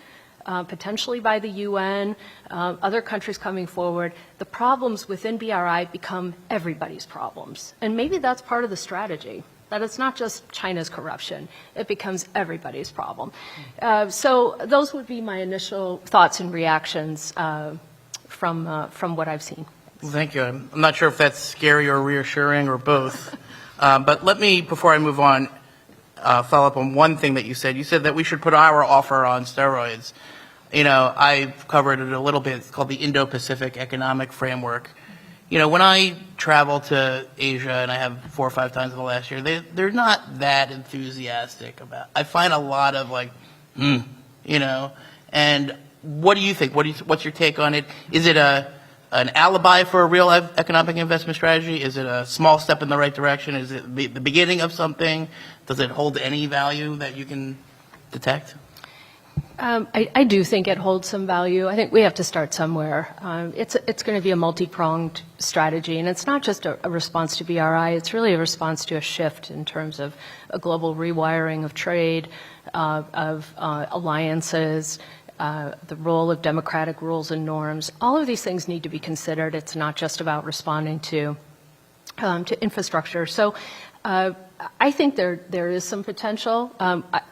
potentially by the UN, other countries coming forward, the problems within BRI become everybody's problems. And maybe that's part of the strategy, that it's not just China's corruption, it becomes everybody's problem. So those would be my initial thoughts and reactions from what I've seen. Well, thank you. I'm not sure if that's scary or reassuring or both. But let me, before I move on, follow up on one thing that you said. You said that we should put our offer on steroids. You know, I've covered it a little bit. It's called the Indo-Pacific Economic Framework. you know, when I travel to Asia, and I have 4 or 5 times in the last year, they're not that enthusiastic about. I find a lot of like, you know. And what do you think? What's your take on it? Is it an alibi for a real economic investment strategy? Is it a small step in the right direction? Is it the beginning of something? Does it hold any value that you can detect? I do think it holds some value. I think we have to start somewhere. It's going to be a multi-pronged strategy, and it's not just a response to BRI. It's really a response to a shift in terms of a global rewiring of trade, of alliances, the role of democratic rules and norms. All of these things need to be considered. It's not just about responding to infrastructure. So I think there is some potential.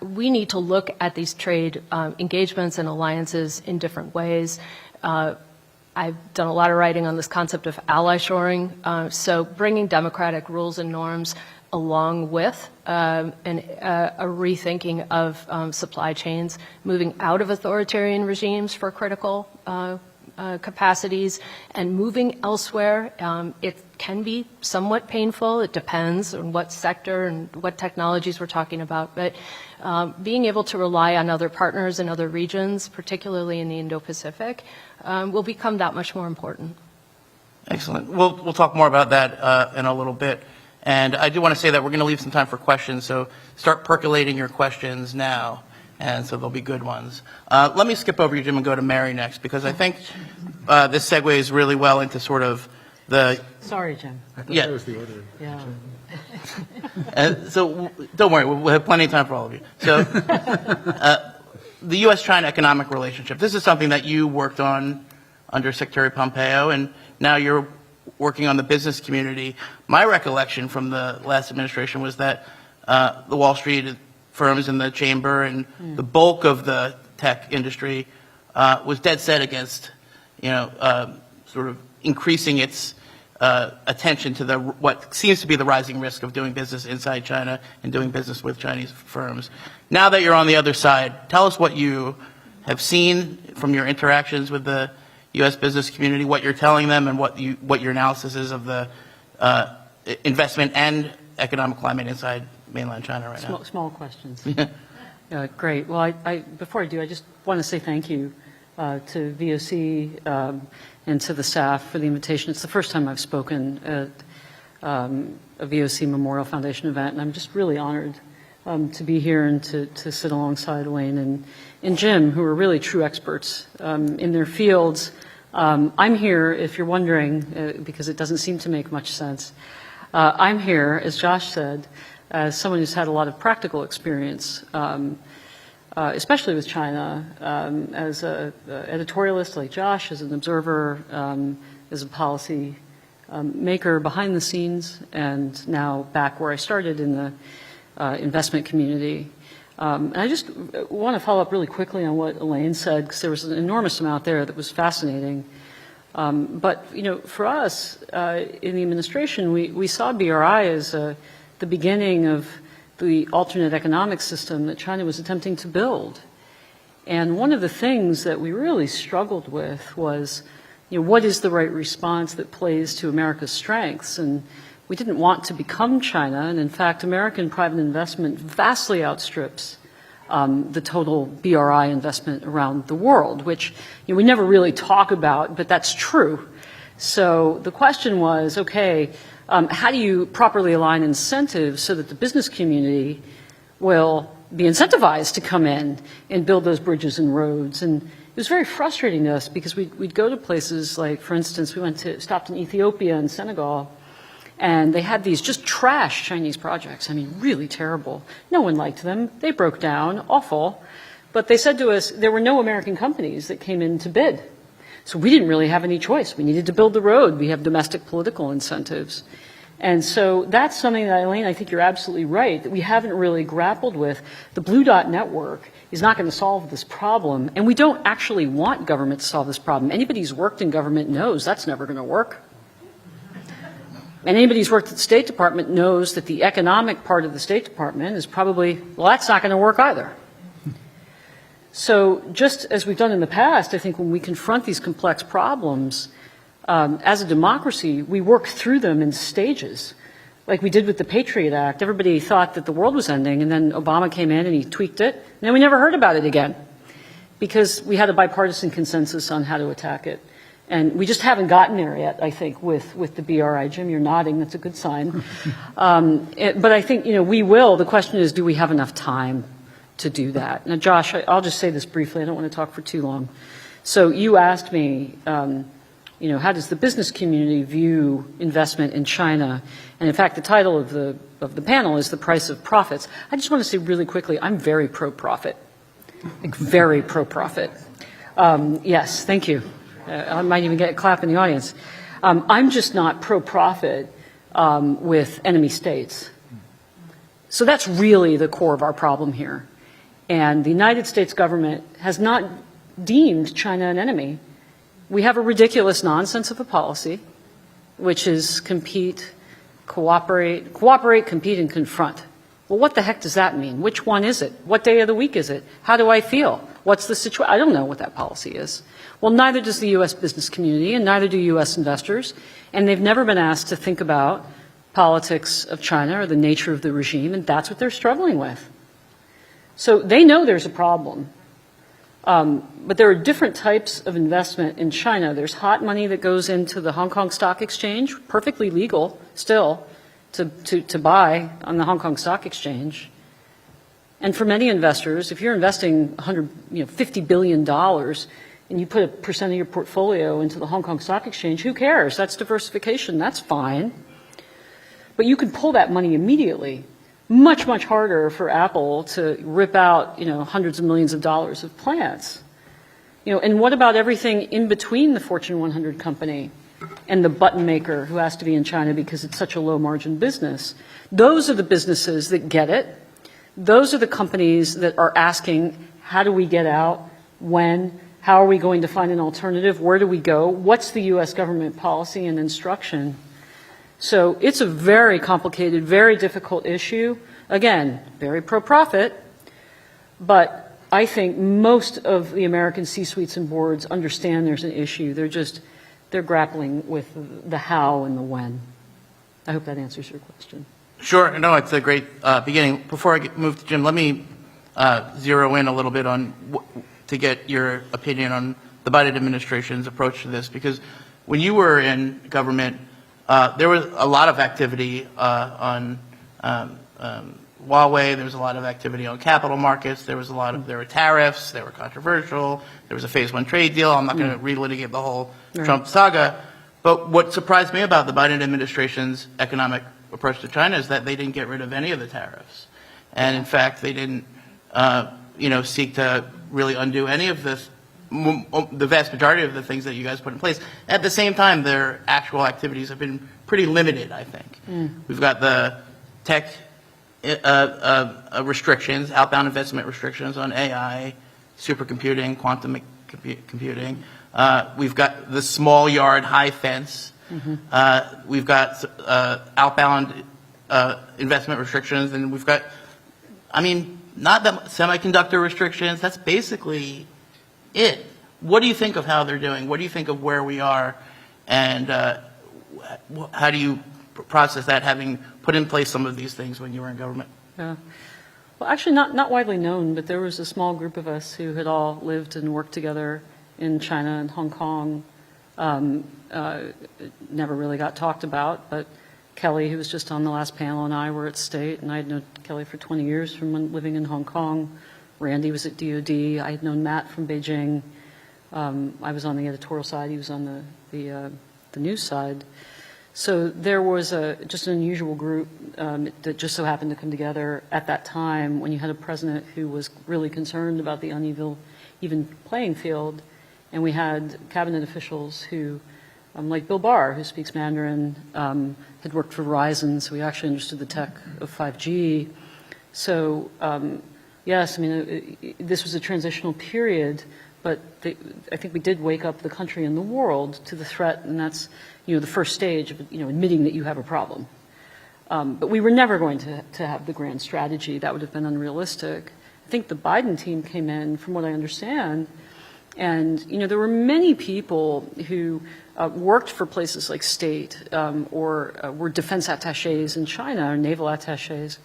We need to look at these trade engagements and alliances in different ways. I've done a lot of writing on this concept of ally shoring. So bringing democratic rules and norms along with a rethinking of supply chains, moving out of authoritarian regimes for critical capacities and moving elsewhere. It can be somewhat painful. It depends on what sector and what technologies we're talking about. But being able to rely on other partners in other regions, particularly in the Indo-Pacific, will become that much more important. Excellent. We'll talk more about that in a little bit. And I do want to say that we're going to leave some time for questions, so start percolating your questions now, and so they'll be good ones. Let me skip over you, Jim, and go to Mary next, because I think this segues really well into sort of the... Sorry, Jim. I thought that was the order. Yeah. So don't worry, we'll have plenty of time for all of you. So the U.S.-China economic relationship, this is something that you worked on under Secretary Pompeo, and now you're working on the business community. My recollection from the last administration was that the Wall Street firms in the chamber and the bulk of the tech industry was dead set against, sort of increasing its attention to what seems to be the rising risk of doing business inside China and doing business with Chinese firms. Now that you're on the other side, tell us what you have seen from your interactions with the U.S. business community, what you're telling them, and what your analysis is of the investment and economic climate inside mainland China right now. Small questions. Great. Well, before I do, I just want to say thank you to VOC and to the staff for the invitation. It's the first time I've spoken at a VOC Memorial Foundation event, and I'm just really honored to be here and to sit alongside Wayne and Jim, who are really true experts in their fields. I'm here, if you're wondering, because it doesn't seem to make much sense. I'm here, as Josh said, as someone who's had a lot of practical experience, especially with China, as an editorialist like Josh, as an observer, as a policy maker behind the scenes, and now back where I started in the investment community. And I just want to follow up really quickly on what Elaine said, because there was an enormous amount there that was fascinating. But, for us in the administration, we saw BRI as the beginning of the alternate economic system that China was attempting to build. And one of the things that we really struggled with was, what is the right response that plays to America's strengths? And we didn't want to become China, and in fact, American private investment vastly outstrips the total BRI investment around the world, which we never really talk about, but that's true. So the question was, okay, how do you properly align incentives so that the business community will be incentivized to come in and build those bridges and roads? And it was very frustrating to us because we'd go to places like, for instance, we stopped in Ethiopia and Senegal, and they had these just trash Chinese projects. I mean, really terrible. No one liked them. They broke down, awful. But they said to us there were no American companies that came in to bid. So we didn't really have any choice. We needed to build the road. We have domestic political incentives. And so that's something that, Elaine, I think you're absolutely right, that we haven't really grappled with. The Blue Dot Network is not going to solve this problem. And we don't actually want government to solve this problem. Anybody who's worked in government knows that's never going to work. And anybody who's worked at the State Department knows that the economic part of the State Department is probably, well, that's not going to work either. So just as we've done in the past, I think when we confront these complex problems, As a democracy, we work through them in stages, like we did with the Patriot Act. Everybody thought that the world was ending, and then Obama came in and he tweaked it, and then we never heard about it again because we had a bipartisan consensus on how to attack it. And we just haven't gotten there yet, I think, with the BRI. Jim, you're nodding. That's a good sign. But I think, we will. The question is, do we have enough time to do that? Now, Josh, I'll just say this briefly. I don't want to talk for too long. So you asked me, how does the business community view investment in China? And in fact, the title of the panel is The Price of Profits. I just want to say really quickly, I'm very pro-profit, like very pro-profit. Yes, thank you. I might even get a clap in the audience. I'm just not pro-profit with enemy states. So that's really the core of our problem here. And the United States government has not deemed China an enemy. We have a ridiculous nonsense of a policy, which is cooperate, compete, and confront. Well, what the heck does that mean? Which one is it? What day of the week is it? How do I feel? What's the situation? I don't know what that policy is. Well, neither does the U.S. business community, and neither do U.S. investors, and they've never been asked to think about politics of China or the nature of the regime, and that's what they're struggling with. So they know there's a problem. But there are different types of investment in China. There's hot money that goes into the Hong Kong Stock Exchange, perfectly legal still to buy on the Hong Kong Stock Exchange. And for many investors, if you're investing $50 billion and you put a percent of your portfolio into the Hong Kong Stock Exchange, who cares? That's diversification. That's fine. But you can pull that money immediately. Much, much harder for Apple to rip out, hundreds of millions of dollars of plants. And what about everything in between the Fortune 100 company and the button maker who has to be in China because it's such a low margin business? Those are the businesses that get it. Those are the companies that are asking, how do we get out? When? How are we going to find an alternative? Where do we go? What's the U.S. government policy and instruction? So it's a very complicated, very difficult issue. Again, very pro-profit, but I think most of the American C-suites and boards understand there's an issue. They're grappling with the how and the when. I hope that answers your question. Sure. No, it's a great beginning. Before I move to Jim, let me zero in a little bit to get your opinion on the Biden administration's approach to this, because when you were in government, there was a lot of activity on Huawei. There was a lot of activity on capital markets. There were tariffs. They were controversial. There was a phase one trade deal. I'm not going to relitigate the whole Trump saga. But what surprised me about the Biden administration's economic approach to China is that they didn't get rid of any of the tariffs, and in fact, they didn't, seek to really undo any of this. The vast majority of the things that you guys put in place. At the same time, their actual activities have been pretty limited, I think. We've got the tech restrictions, outbound investment restrictions on AI, supercomputing, quantum computing. We've got the small yard, high fence. We've got outbound investment restrictions, and we've got, not the semiconductor restrictions. That's basically it. What do you think of how they're doing? What do you think of where we are? And how do you process that, having put in place some of these things when you were in government? Yeah. Well, actually not widely known, but there was a small group of us who had all lived and worked together in China and Hong Kong. Never really got talked about, but Kelly, who was just on the last panel, and I were at State, and I had known Kelly for 20 years from when living in Hong Kong. Randy was at DOD. I had known Matt from Beijing. I was on the editorial side. He was on the news side. So there was just an unusual group that just so happened to come together at that time when you had a president who was really concerned about the uneven playing field. And we had cabinet officials who, like Bill Barr, who speaks Mandarin, had worked for Verizon, so we actually understood the tech of 5G. So yes, this was a transitional period, but I think we did wake up the country and the world to the threat, and that's the first stage of admitting that you have a problem. But we were never going to have the grand strategy. That would have been unrealistic. I think the Biden team came in, from what I understand, And, there were many people who worked for places like state or were defense attaches in China or naval attaches.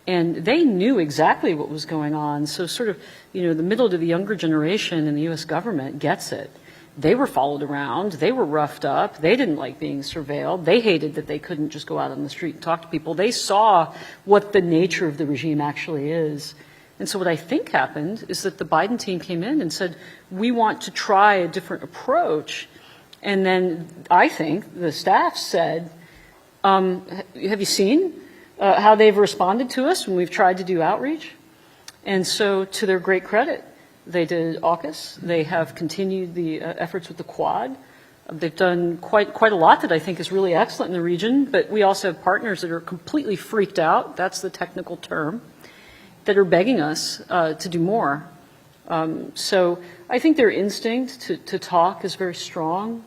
And they knew exactly what was going on. So sort of, the middle to the younger generation in the U.S. government gets it. They were followed around. They were roughed up. They didn't like being surveilled. They hated that they couldn't just go out on the street and talk to people. They saw what the nature of the regime actually is. And so what I think happened is that the Biden team came in and said, we want to try a different approach. And then I think the staff said, have you seen how they've responded to us when we've tried to do outreach? And so to their great credit, they did AUKUS. They have continued the efforts with the Quad. They've done quite a lot that I think is really excellent in the region, but we also have partners that are completely freaked out, that's the technical term, that are begging us to do more. So I think their instinct to talk is very strong,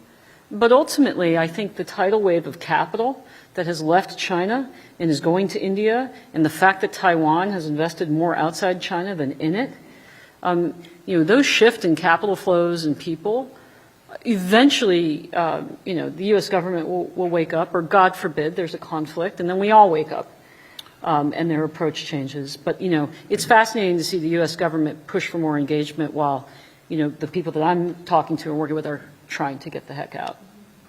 but ultimately I think the tidal wave of capital that has left China and is going to India, and the fact that Taiwan has invested more outside China than in it, those shift in capital flows and people, eventually, the U.S. government will wake up, or God forbid, there's a conflict, and then we all wake up, and their approach changes. But, it's fascinating to see the U.S. government push for more engagement while, the people that I'm talking to and working with are trying to get the heck out.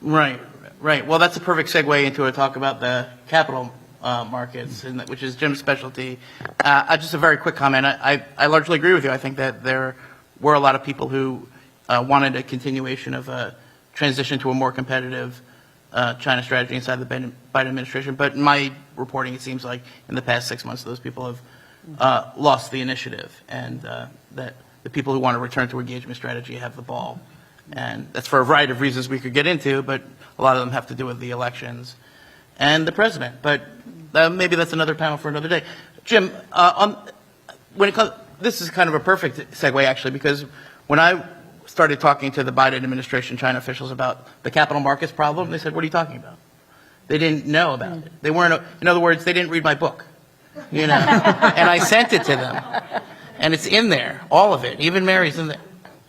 Right. Well, that's a perfect segue into a talk about the capital markets, which is Jim's specialty. Just a very quick comment. I largely agree with you. I think that there were a lot of people who wanted a continuation of a transition to a more competitive China strategy inside the Biden administration. But in my reporting, it seems like in the past 6 months, those people have lost the initiative, and that the people who want to return to engagement strategy have the ball. And that's for a variety of reasons we could get into, but a lot of them have to do with the elections and the president. But maybe that's another panel for another day. Jim, this is kind of a perfect segue, actually, because when I started talking to the Biden administration China officials about the capital markets problem, they said, what are you talking about? They didn't know about it. They weren't, in other words, they didn't read my book, And I sent it to them. And it's in there, all of it. Even Mary's in there.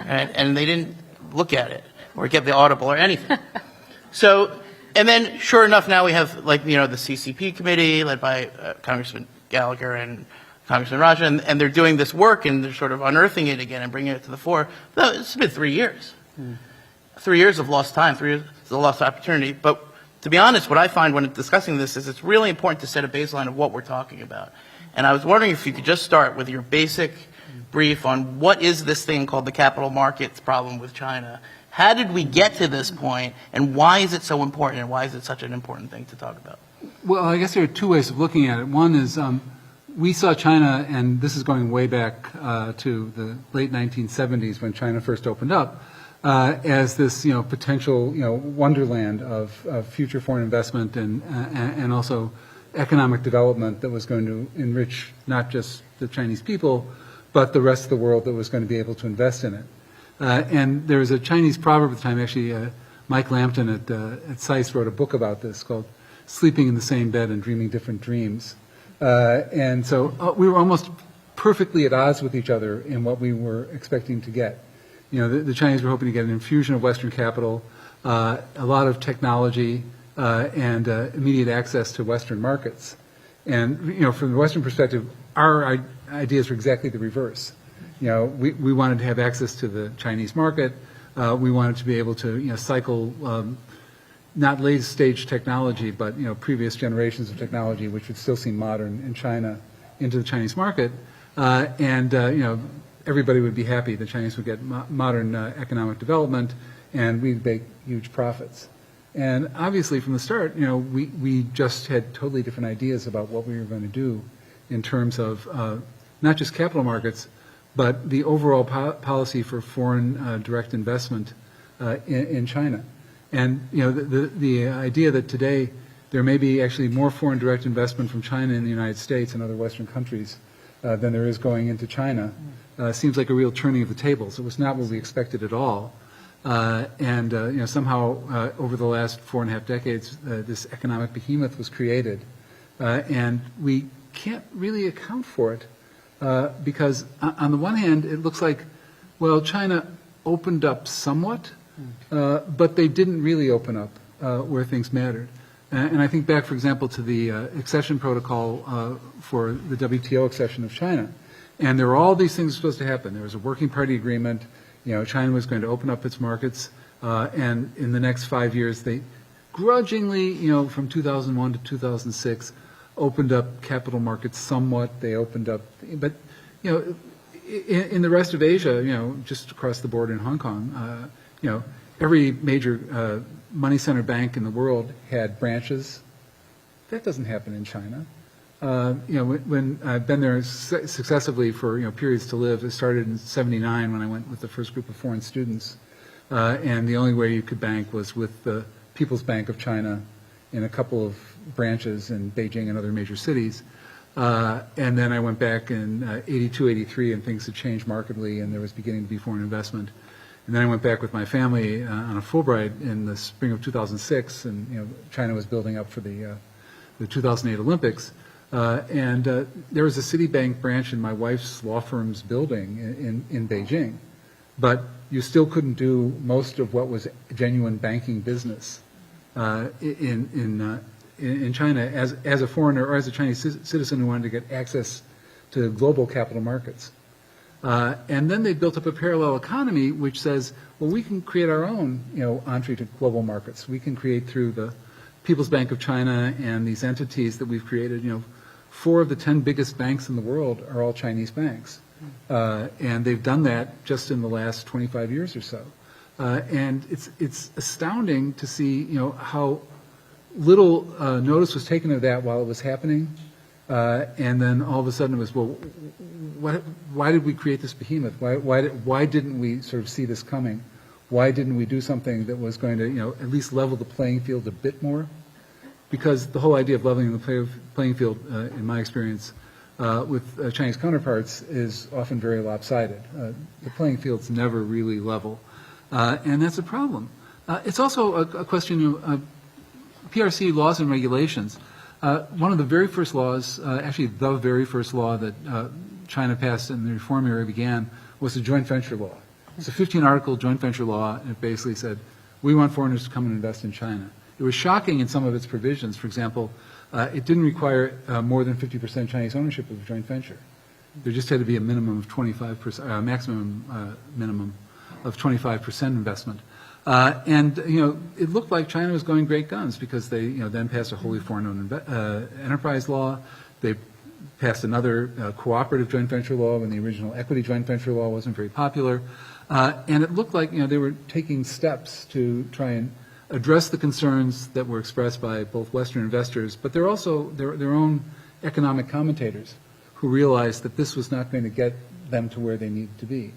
Right? And they didn't look at it or get the Audible or anything. So, and then sure enough, now we have the CCP committee led by Congressman Gallagher and Congressman Raja, and they're doing this work and they're sort of unearthing it again and bringing it to the fore. No, it's been 3 years. 3 years of lost time, 3 years of lost opportunity. But to be honest, what I find when discussing this is it's really important to set a baseline of what we're talking about. And I was wondering if you could just start with your basic brief on what is this thing called the capital markets problem with China. How did we get to this point, and why is it so important, and why is it such an important thing to talk about? Well, I guess there are two ways of looking at it. One is we saw China, and this is going way back to the late 1970s when China first opened up, as this potential wonderland of future foreign investment and also economic development that was going to enrich not just the Chinese people, but the rest of the world that was going to be able to invest in it. And there was a Chinese proverb at the time, actually, Mike Lampton at SAIS wrote a book about this called Sleeping in the Same Bed and Dreaming Different Dreams. And so we were almost perfectly at odds with each other in what we were expecting to get. The Chinese were hoping to get an infusion of Western capital, a lot of technology, and immediate access to Western markets. And, from the Western perspective, our ideas were exactly the reverse. We wanted to have access to the Chinese market. We wanted to be able to, cycle not latest stage technology, but previous generations of technology, which would still seem modern in China, into the Chinese market, and everybody would be happy. The Chinese would get modern economic development, and we'd make huge profits. And obviously, from the start, we just had totally different ideas about what we were going to do in terms of not just capital markets, but the overall policy for foreign direct investment in China. And the idea that today there may be actually more foreign direct investment from China in the United States and other Western countries than there is going into China seems like a real turning of the tables. It was not what we expected at all. Somehow over the last 4.5 decades, this economic behemoth was created, and we can't really account for it because on the one hand, it looks like, well, China opened up somewhat, but they didn't really open up where things mattered. And I think back, for example, to the accession protocol for the WTO accession of China. And there were all these things supposed to happen. There was a working party agreement. China was going to open up its markets. And in the next 5 years, they grudgingly, from 2001 to 2006, opened up capital markets somewhat. They opened up, but, in the rest of Asia, just across the border in Hong Kong, every major money center bank in the world had branches. That doesn't happen in China. When I've been there successively for periods to live, it started in '79 when I went with the first group of foreign students, and the only way you could bank was with the People's Bank of China in a couple of branches in Beijing and other major cities. And then I went back in '82, '83, and things had changed markedly, and there was beginning to be foreign investment. And then I went back with my family on a Fulbright in the spring of 2006, and China was building up for the 2008 Olympics. And there was a Citibank branch in my wife's law firm's building in Beijing, but you still couldn't do most of what was genuine banking business in China as a foreigner or as a Chinese citizen who wanted to get access to global capital markets. And then they built up a parallel economy which says, well, we can create our own, entry to global markets. We can create through the People's Bank of China and these entities that we've created. 4 of the 10 biggest banks in the world are all Chinese banks. And they've done that just in the last 25 years or so. And it's astounding to see, how little notice was taken of that while it was happening. And then all of a sudden it was, well, why did we create this behemoth? Why didn't we sort of see this coming? Why didn't we do something that was going to, at least level the playing field a bit more? Because the whole idea of leveling the playing field, in my experience, with Chinese counterparts is often very lopsided. The playing field's never really level. And that's a problem. It's also a question of PRC laws and regulations. One of the very first laws, actually the very first law that China passed and the reform era began was the joint venture law. It's a 15-article joint venture law, and it basically said, we want foreigners to come and invest in China. It was shocking in some of its provisions. For example, it didn't require more than 50% Chinese ownership of a joint venture. There just had to be a minimum of 25%, maximum minimum of 25% investment. And it looked like China was going great guns because they then passed a wholly foreign-owned enterprise law. They passed another cooperative joint venture law when the original equity joint venture law wasn't very popular. And it looked like they were taking steps to try and address the concerns that were expressed by both Western investors, but they're also their own economic commentators who realized that this was not going to get them to where they needed to be.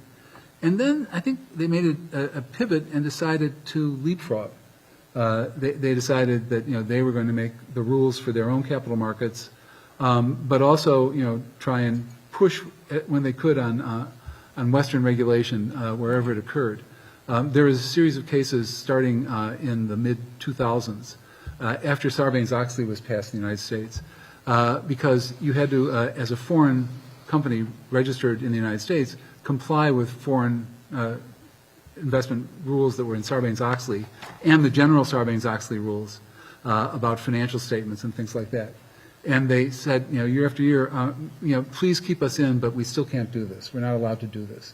And then I think they made a pivot and decided to leapfrog. They decided that they were going to make the rules for their own capital markets, but also try and push when they could on Western regulation wherever it occurred. There was a series of cases starting in the mid-2000s after Sarbanes-Oxley was passed in the United States, because you had to, as a foreign company registered in the United States, comply with foreign investment rules that were in Sarbanes-Oxley and the general Sarbanes-Oxley rules about financial statements and things like that. And they said, year after year, please keep us in, but we still can't do this. We're not allowed to do this.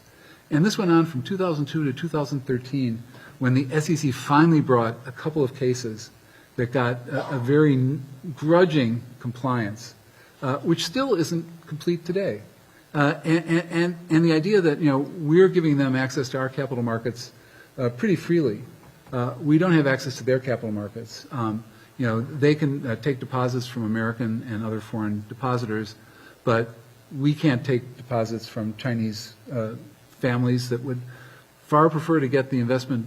And this went on from 2002 to 2013, when the SEC finally brought a couple of cases that got a very grudging compliance, which still isn't complete today. And the idea that we're giving them access to our capital markets pretty freely. We don't have access to their capital markets. They can take deposits from American and other foreign depositors, but we can't take deposits from Chinese families that would far prefer to get the investment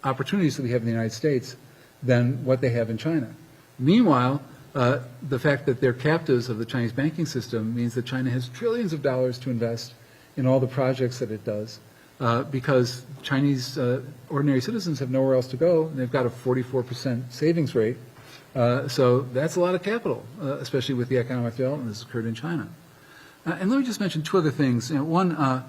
opportunities that we have in the United States than what they have in China. Meanwhile, the fact that they're captives of the Chinese banking system means that China has trillions of dollars to invest in all the projects that it does, because Chinese ordinary citizens have nowhere else to go, and they've got a 44% savings rate. So that's a lot of capital, especially with the economic development that's occurred in China. And let me just mention 2 other things. One,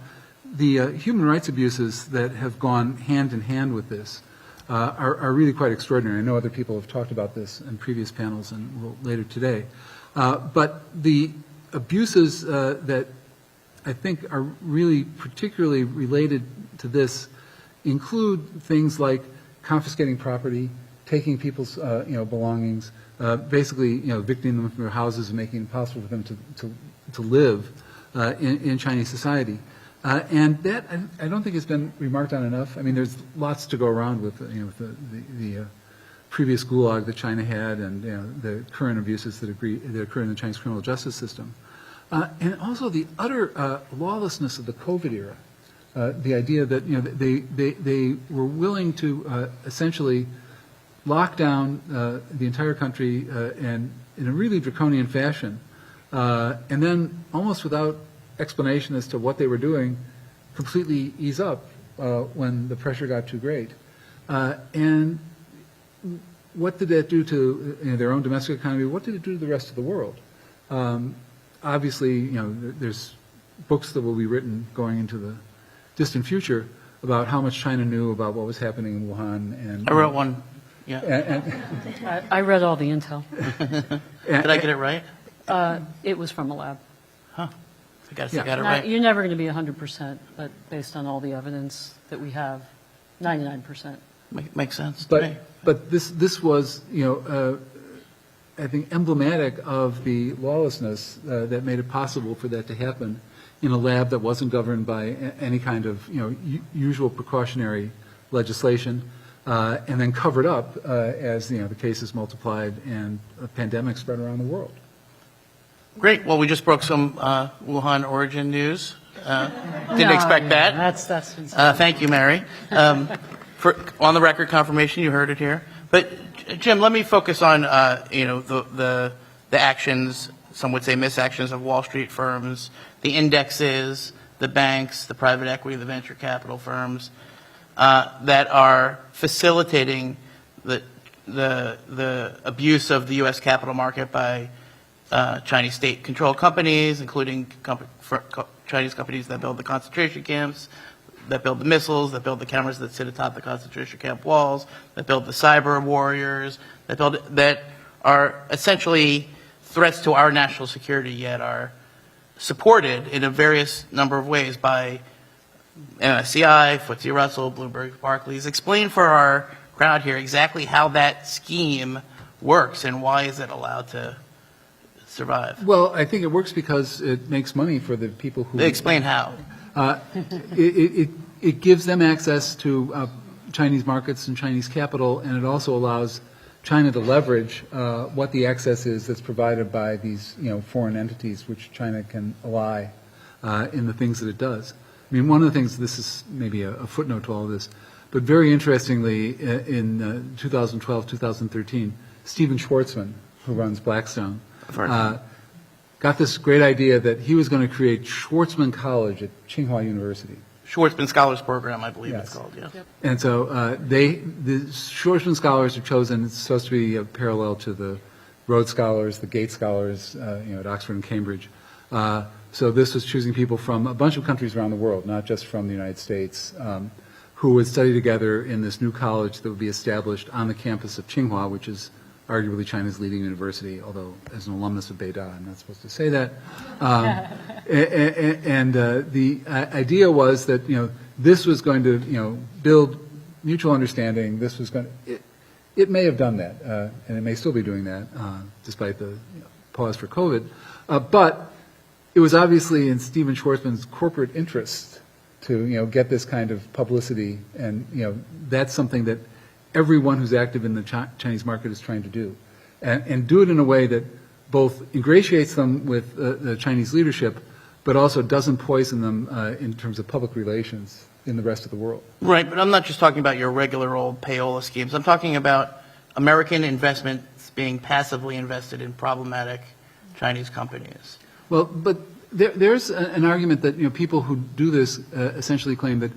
the human rights abuses that have gone hand in hand with this are really quite extraordinary. I know other people have talked about this in previous panels and will later today. But the abuses that I think are really particularly related to this include things like confiscating property, taking people's belongings, basically evicting them from their houses and making it impossible for them to live in Chinese society. And that I don't think has been remarked on enough. I mean, there's lots to go around with the previous gulag that China had and the current abuses that occur in the Chinese criminal justice system. And also the utter lawlessness of the COVID era. The idea that they were willing to essentially lock down the entire country and in a really draconian fashion, and then almost without explanation as to what they were doing, completely ease up when the pressure got too great. And what did that do to their own domestic economy? What did it do to the rest of the world? Obviously, there's books that will be written going into the distant future about how much China knew about what was happening in Wuhan. And I wrote one. Yeah. I read all the intel. Did I get it right? It was from a lab. Huh. I got it right. You're never going to be 100%, but based on all the evidence that we have, 99%. Makes sense to me. But this was, I think, emblematic of the lawlessness that made it possible for that to happen in a lab that wasn't governed by any kind of, usual precautionary legislation, and then covered up as, the cases multiplied and a pandemic spread around the world. Great. Well, we just broke some Wuhan origin news. Didn't expect that. That's thank you, Mary. For on the record confirmation, you heard it here. But Jim, let me focus on the actions, some would say misactions of Wall Street firms, the indexes, the banks, the private equity, the venture capital firms that are facilitating the abuse of the U.S. capital market by Chinese state-controlled companies, including Chinese companies that build the concentration camps, that build the missiles, that build the cameras that sit atop the concentration camp walls, that build the cyber warriors, that are essentially threats to our national security, yet are supported in a various number of ways by MSCI, FTSE Russell, Bloomberg, Barclays. Explain for our crowd here exactly how that scheme works and why is it allowed to survive? Well, I think it works because it makes money for the people who... Explain how. It gives them access to Chinese markets and Chinese capital, and it also allows China to leverage what the access is that's provided by these foreign entities, which China can ally in the things that it does. I mean, one of the things, this is maybe a footnote to all of this, but very interestingly, in 2012, 2013, Stephen Schwarzman, who runs Blackstone, got this great idea that he was going to create Schwarzman College at Tsinghua University. Schwarzman Scholars Program, I believe it's called, yeah. Yep. And so the Schwarzman Scholars are chosen, it's supposed to be a parallel to the Rhodes Scholars, the Gates Scholars, at Oxford and Cambridge. So this was choosing people from a bunch of countries around the world, not just from the United States, who would study together in this new college that would be established on the campus of Tsinghua, which is arguably China's leading university, although as an alumnus of Beida, I'm not supposed to say that. And the idea was that, this was going to, build mutual understanding. This was going to, it may have done that, and it may still be doing that, despite the pause for COVID. But it was obviously in Stephen Schwarzman's corporate interest to, get this kind of publicity, and, that's something that everyone who's active in the Chinese market is trying to do, and do it in a way that both ingratiates them with the Chinese leadership, but also doesn't poison them in terms of public relations in the rest of the world. Right, but I'm not just talking about your regular old payola schemes. I'm talking about American investments being passively invested in problematic Chinese companies. Well, but there's an argument that people who do this essentially claim that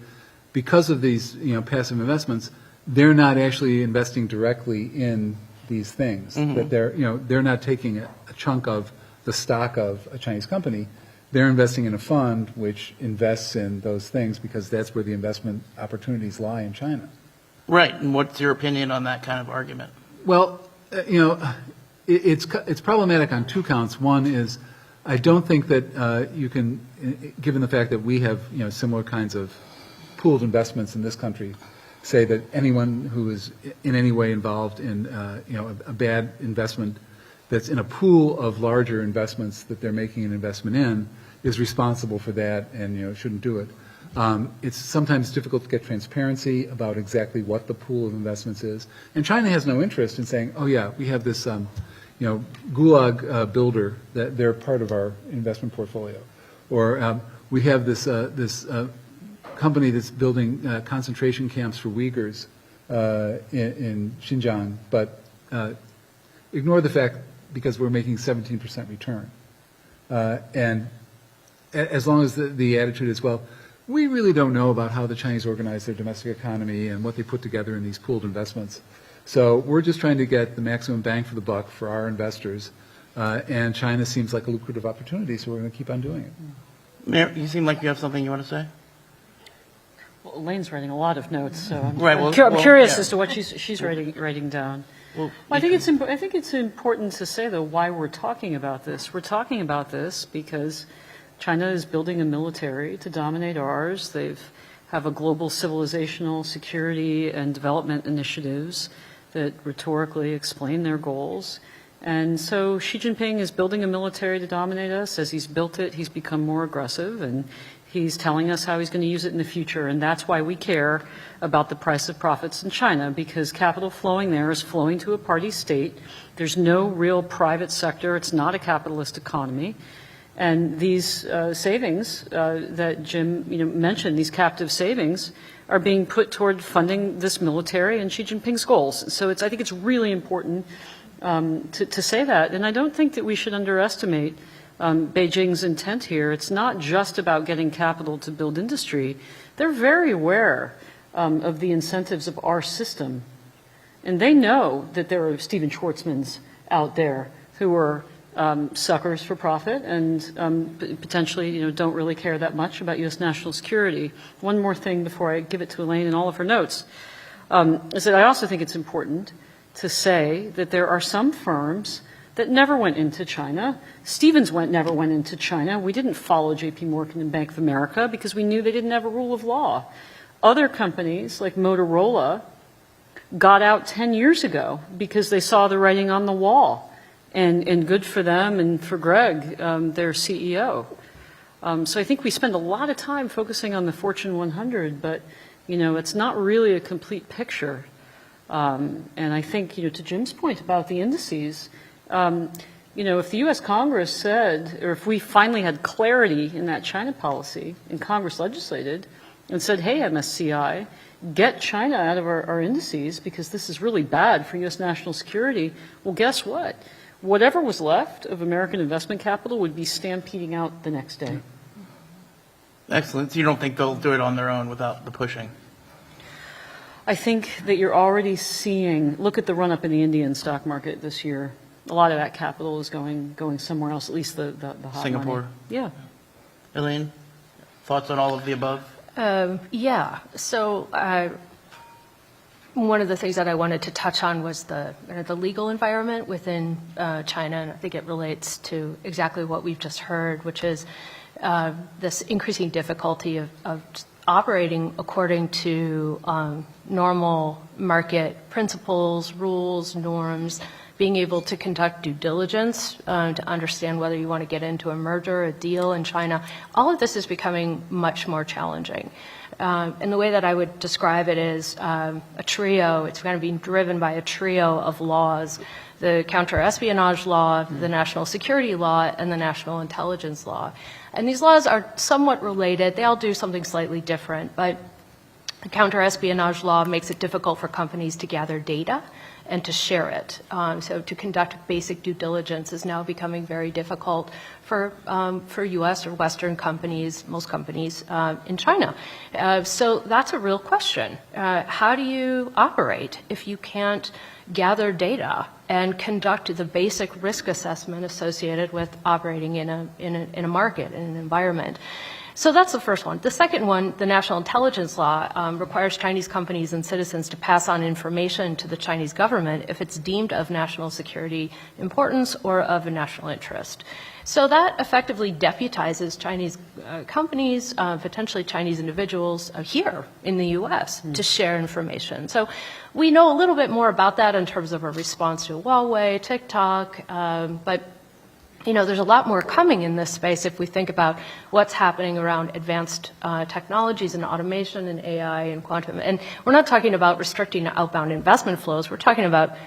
because of these passive investments, they're not actually investing directly in these things. Mm-hmm. That they're not taking a chunk of the stock of a Chinese company. they're investing in a fund which invests in those things because that's where the investment opportunities lie in China. Right. And what's your opinion on that kind of argument? Well, it's problematic on two counts. One is I don't think that you can, given the fact that we have similar kinds of pooled investments in this country, say that anyone who is in any way involved in a bad investment that's in a pool of larger investments that they're making an investment in is responsible for that and shouldn't do it. It's sometimes difficult to get transparency about exactly what the pool of investments is, and China has no interest in saying, oh yeah, we have this gulag builder that they're part of our investment portfolio, or we have this company that's building concentration camps for Uyghurs in Xinjiang, but ignore the fact because we're making 17% return. And as long as the attitude is, well, we really don't know about how the Chinese organize their domestic economy and what they put together in these pooled investments. So we're just trying to get the maximum bang for the buck for our investors. And China seems like a lucrative opportunity, so we're going to keep on doing it. Mayor, you seem like you have something you want to say? Well, Elaine's writing a lot of notes, so I'm, Right, I'm well, curious yeah. as to what she's writing down. Well, I think it's important to say, though, why we're talking about this. We're talking about this because China is building a military to dominate ours. They have a global civilizational security and development initiatives that rhetorically explain their goals. And so Xi Jinping is building a military to dominate us. As he's built it, he's become more aggressive, and he's telling us how he's going to use it in the future. And that's why we care about the price of profits in China, because capital flowing there is flowing to a party state. There's no real private sector. It's not a capitalist economy. And these savings that Jim mentioned, these captive savings, are being put toward funding this military and Xi Jinping's goals. So I think it's really important to say that. And I don't think that we should underestimate Beijing's intent here. It's not just about getting capital to build industry. They're very aware of the incentives of our system. And they know that there are Stephen Schwartzmans out there who are suckers for profit and potentially don't really care that much about U.S. national security. One more thing before I give it to Elaine and all of her notes is that I also think it's important to say that there are some firms that never went into China. Stevens never went into China. We didn't follow J.P. Morgan and Bank of America because we knew they didn't have a rule of law. Other companies like Motorola got out 10 years ago because they saw the writing on the wall. And good for them and for Greg, their CEO. So I think we spend a lot of time focusing on the Fortune 100, but it's not really a complete picture. And I think to Jim's point about the indices, if the U.S. Congress said, or if we finally had clarity in that China policy, and Congress legislated and said, hey, MSCI, get China out of our indices because this is really bad for U.S. national security. Well, guess what? Whatever was left of American investment capital would be stampeding out the next day. Excellent. So you don't think they'll do it on their own without the pushing? I think that you're already seeing, look at the run-up in the Indian stock market this year. A lot of that capital is going somewhere else, at least the hot Singapore? money. Yeah. Elaine, thoughts on all of the above? Yeah. So one of the things that I wanted to touch on was the legal environment within China, and I think it relates to exactly what we've just heard, which is this increasing difficulty of operating according to normal market principles, rules, norms, being able to conduct due diligence to understand whether you want to get into a merger, a deal in China. All of this is becoming much more challenging. And the way that I would describe it is a trio. It's kind of being driven by a trio of laws: the counter-espionage law, the national security law, and the national intelligence law. And these laws are somewhat related. They all do something slightly different. But The counter-espionage law makes it difficult for companies to gather data and to share it. So to conduct basic due diligence is now becoming very difficult for U.S. or Western companies, most companies in China. So that's a real question. How do you operate if you can't gather data and conduct the basic risk assessment associated with operating in a market, in an environment? So that's the first one. The second one, the national intelligence law, requires Chinese companies and citizens to pass on information to the Chinese government if it's deemed of national security importance or of a national interest. So that effectively deputizes Chinese companies, potentially Chinese individuals here in the U.S. to share information. So we know a little bit more about that in terms of a response to Huawei, TikTok, but there's a lot more coming in this space if we think about what's happening around advanced technologies and automation and AI and quantum. And we're not talking about restricting outbound investment flows. We're talking about,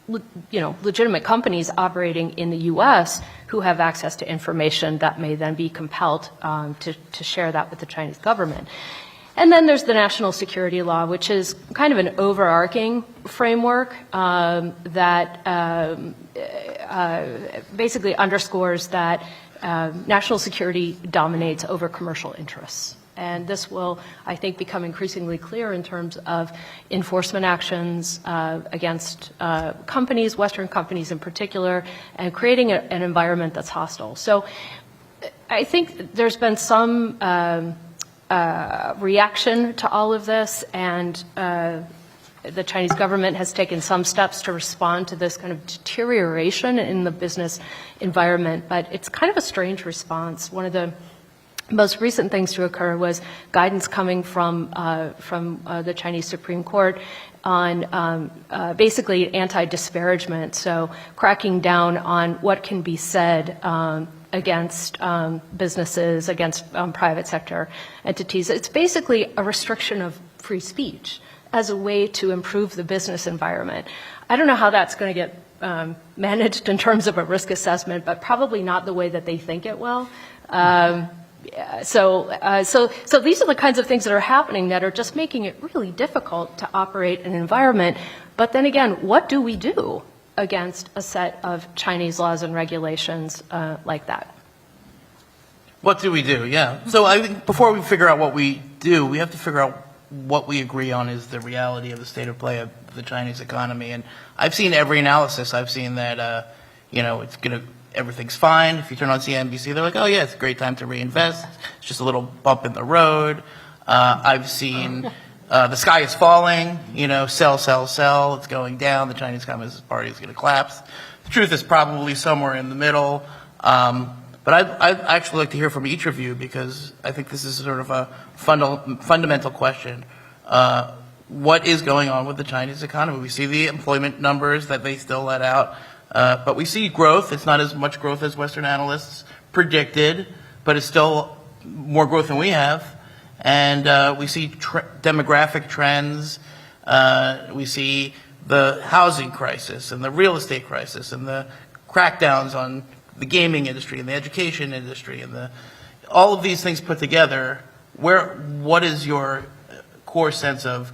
legitimate companies operating in the U.S. who have access to information that may then be compelled to share that with the Chinese government. And then there's the national security law, which is kind of an overarching framework that basically underscores that national security dominates over commercial interests. And this will, I think, become increasingly clear in terms of enforcement actions against companies, Western companies in particular, and creating an environment that's hostile. So I think there's been some reaction to all of this, and the Chinese government has taken some steps to respond to this kind of deterioration in the business environment, but it's kind of a strange response. One of the most recent things to occur was guidance coming from the Chinese Supreme Court on basically anti-disparagement, so cracking down on what can be said against businesses, against private sector entities. It's basically a restriction of free speech as a way to improve the business environment. I don't know how that's going to get managed in terms of a risk assessment, but probably not the way that they think it will. So these are the kinds of things that are happening that are just making it really difficult to operate an environment. But then again, what do we do against a set of Chinese laws and regulations like that? What do we do? Yeah. So I think before we figure out what we do, we have to figure out what we agree on is the reality of the state of play of the Chinese economy. And I've seen every analysis. I've seen that, everything's fine. If you turn on CNBC, they're like, oh yeah, it's a great time to reinvest. It's just a little bump in the road. I've seen the sky is falling, sell, sell, sell. It's going down. The Chinese Communist Party is going to collapse. The truth is probably somewhere in the middle. But I'd actually like to hear from each of you, because I think this is sort of a fundamental question. What is going on with the Chinese economy? We see the employment numbers that they still let out, but we see growth. It's not as much growth as Western analysts predicted, but it's still more growth than we have. And we see demographic trends. We see the housing crisis and the real estate crisis and the crackdowns on the gaming industry and the education industry and all of these things put together. What is your core sense of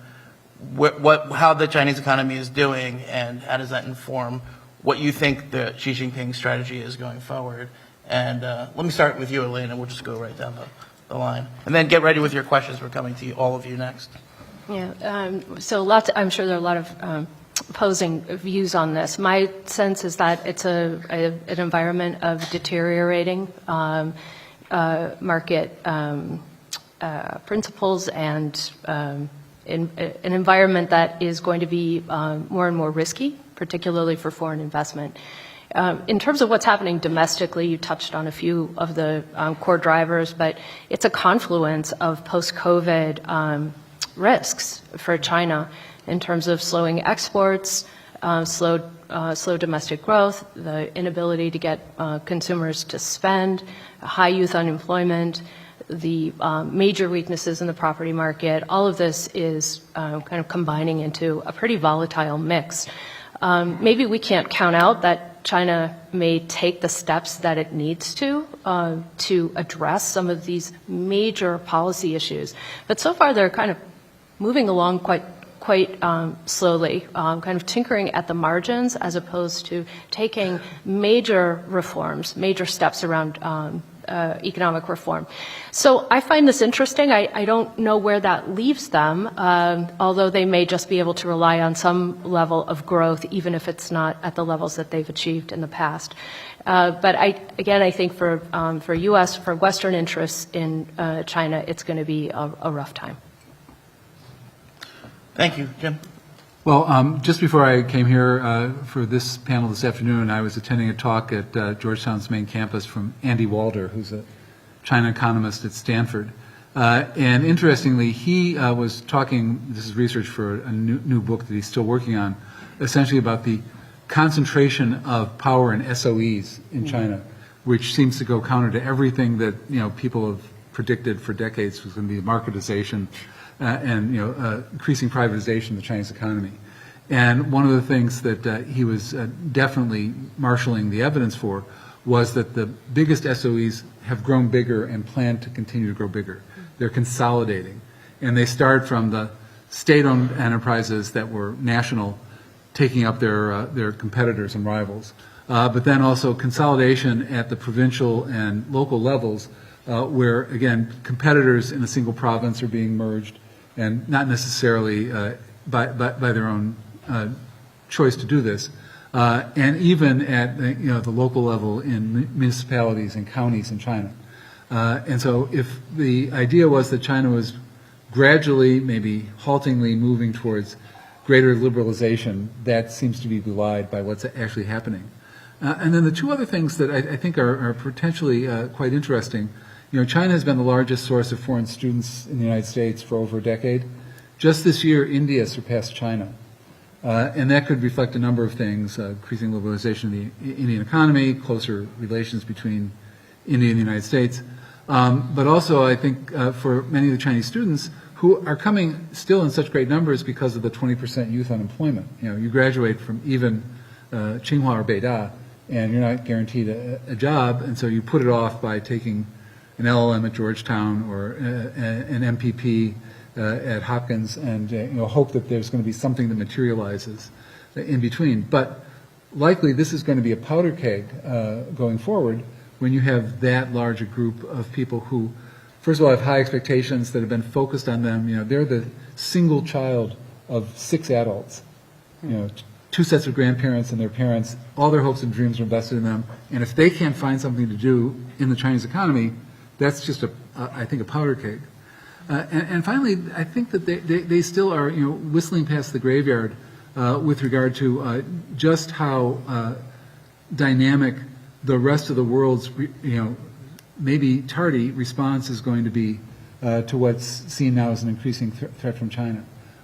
how the Chinese economy is doing, and how does that inform what you think the Xi Jinping strategy is going forward? And let me start with you, Elena. We'll just go right down the line, and then get ready with your questions. We're coming to all of you next. Yeah. So I'm sure there are a lot of opposing views on this. My sense is that it's an environment of deteriorating market principles and an environment that is going to be more and more risky, particularly for foreign investment. In terms of what's happening domestically, you touched on a few of the core drivers, but it's a confluence of post-COVID risks for China in terms of slowing exports, slow domestic growth, the inability to get consumers to spend, high youth unemployment, the major weaknesses in the property market. All of this is kind of combining into a pretty volatile mix. Maybe we can't count out that China may take the steps that it needs to address some of these major policy issues. But so far they're kind of moving along quite slowly, kind of tinkering at the margins as opposed to taking major reforms, major steps around economic reform. So I find this interesting. I don't know where that leaves them, although they may just be able to rely on some level of growth, even if it's not at the levels that they've achieved in the past. But I think for U.S., for Western interests in China, it's going to be a rough time. Thank you, Jim. Well, just before I came here for this panel this afternoon, I was attending a talk at Georgetown's main campus from Andy Walder, who's a China economist at Stanford. And interestingly, he was talking, this is research for a new book that he's still working on, essentially about the concentration of power in SOEs in China, which seems to go counter to everything that people have predicted for decades was going to be marketization and increasing privatization of the Chinese economy. And one of the things that he was definitely marshaling the evidence for was that the biggest SOEs have grown bigger and plan to continue to grow bigger. They're consolidating. And they start from the state-owned enterprises that were national, taking up their competitors and rivals. But then also consolidation at the provincial and local levels where, again, competitors in a single province are being merged and not necessarily by their own choice to do this. And even at the local level in municipalities and counties in China. And so if the idea was that China was gradually, maybe haltingly moving towards greater liberalization, that seems to be belied by what's actually happening. And then the two other things that I think are potentially quite interesting. China has been the largest source of foreign students in the United States for over a decade. Just this year, India surpassed China. And that could reflect a number of things, increasing liberalization of the Indian economy, closer relations between India and the United States. But also, I think, for many of the Chinese students who are coming still in such great numbers because of the 20% youth unemployment. You graduate from even Tsinghua or Beida, and you're not guaranteed a job, and so you put it off by taking an LLM at Georgetown or an MPP at Hopkins and hope that there's going to be something that materializes in between. But likely this is going to be a powder keg going forward when you have that large a group of people who, first of all, have high expectations that have been focused on them. They're the single child of 6 adults. 2 sets of grandparents and their parents, all their hopes and dreams are invested in them. And if they can't find something to do in the Chinese economy, that's just I think a powder keg. And finally, I think that they still are, whistling past the graveyard with regard to just how dynamic the rest of the world's, maybe tardy response is going to be to what's seen now as an increasing threat from China.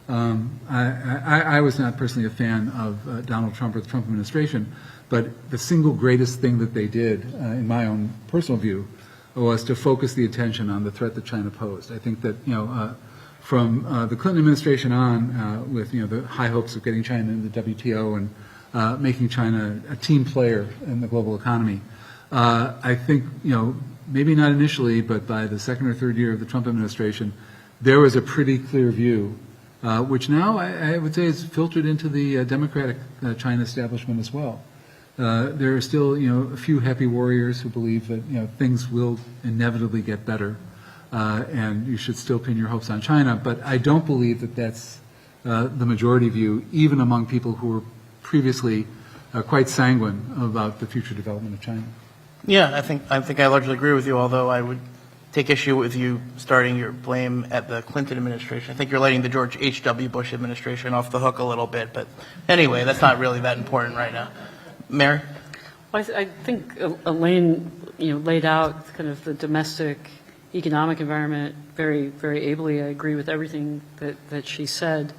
I was not personally a fan of Donald Trump or the Trump administration, but the single greatest thing that they did, in my own personal view, was to focus the attention on the threat that China posed. I think that, from the Clinton administration on, with, the high hopes of getting China into the WTO and making China a team player in the global economy, I think, maybe not initially, but by the second or third year of the Trump administration, there was a pretty clear view, which now I would say is filtered into the Democratic China establishment as well. There are still, a few happy warriors who believe that, things will inevitably get better, and you should still pin your hopes on China. But I don't believe that that's the majority view, even among people who were previously quite sanguine about the future development of China. Yeah, I think I largely agree with you, although I would take issue with you starting your blame at the Clinton administration. I think you're letting the George H.W. Bush administration off the hook a little bit, but anyway, that's not really that important right now. Mary? Well, I think Elaine, laid out kind of the domestic economic environment very, very ably. I agree with everything that she said.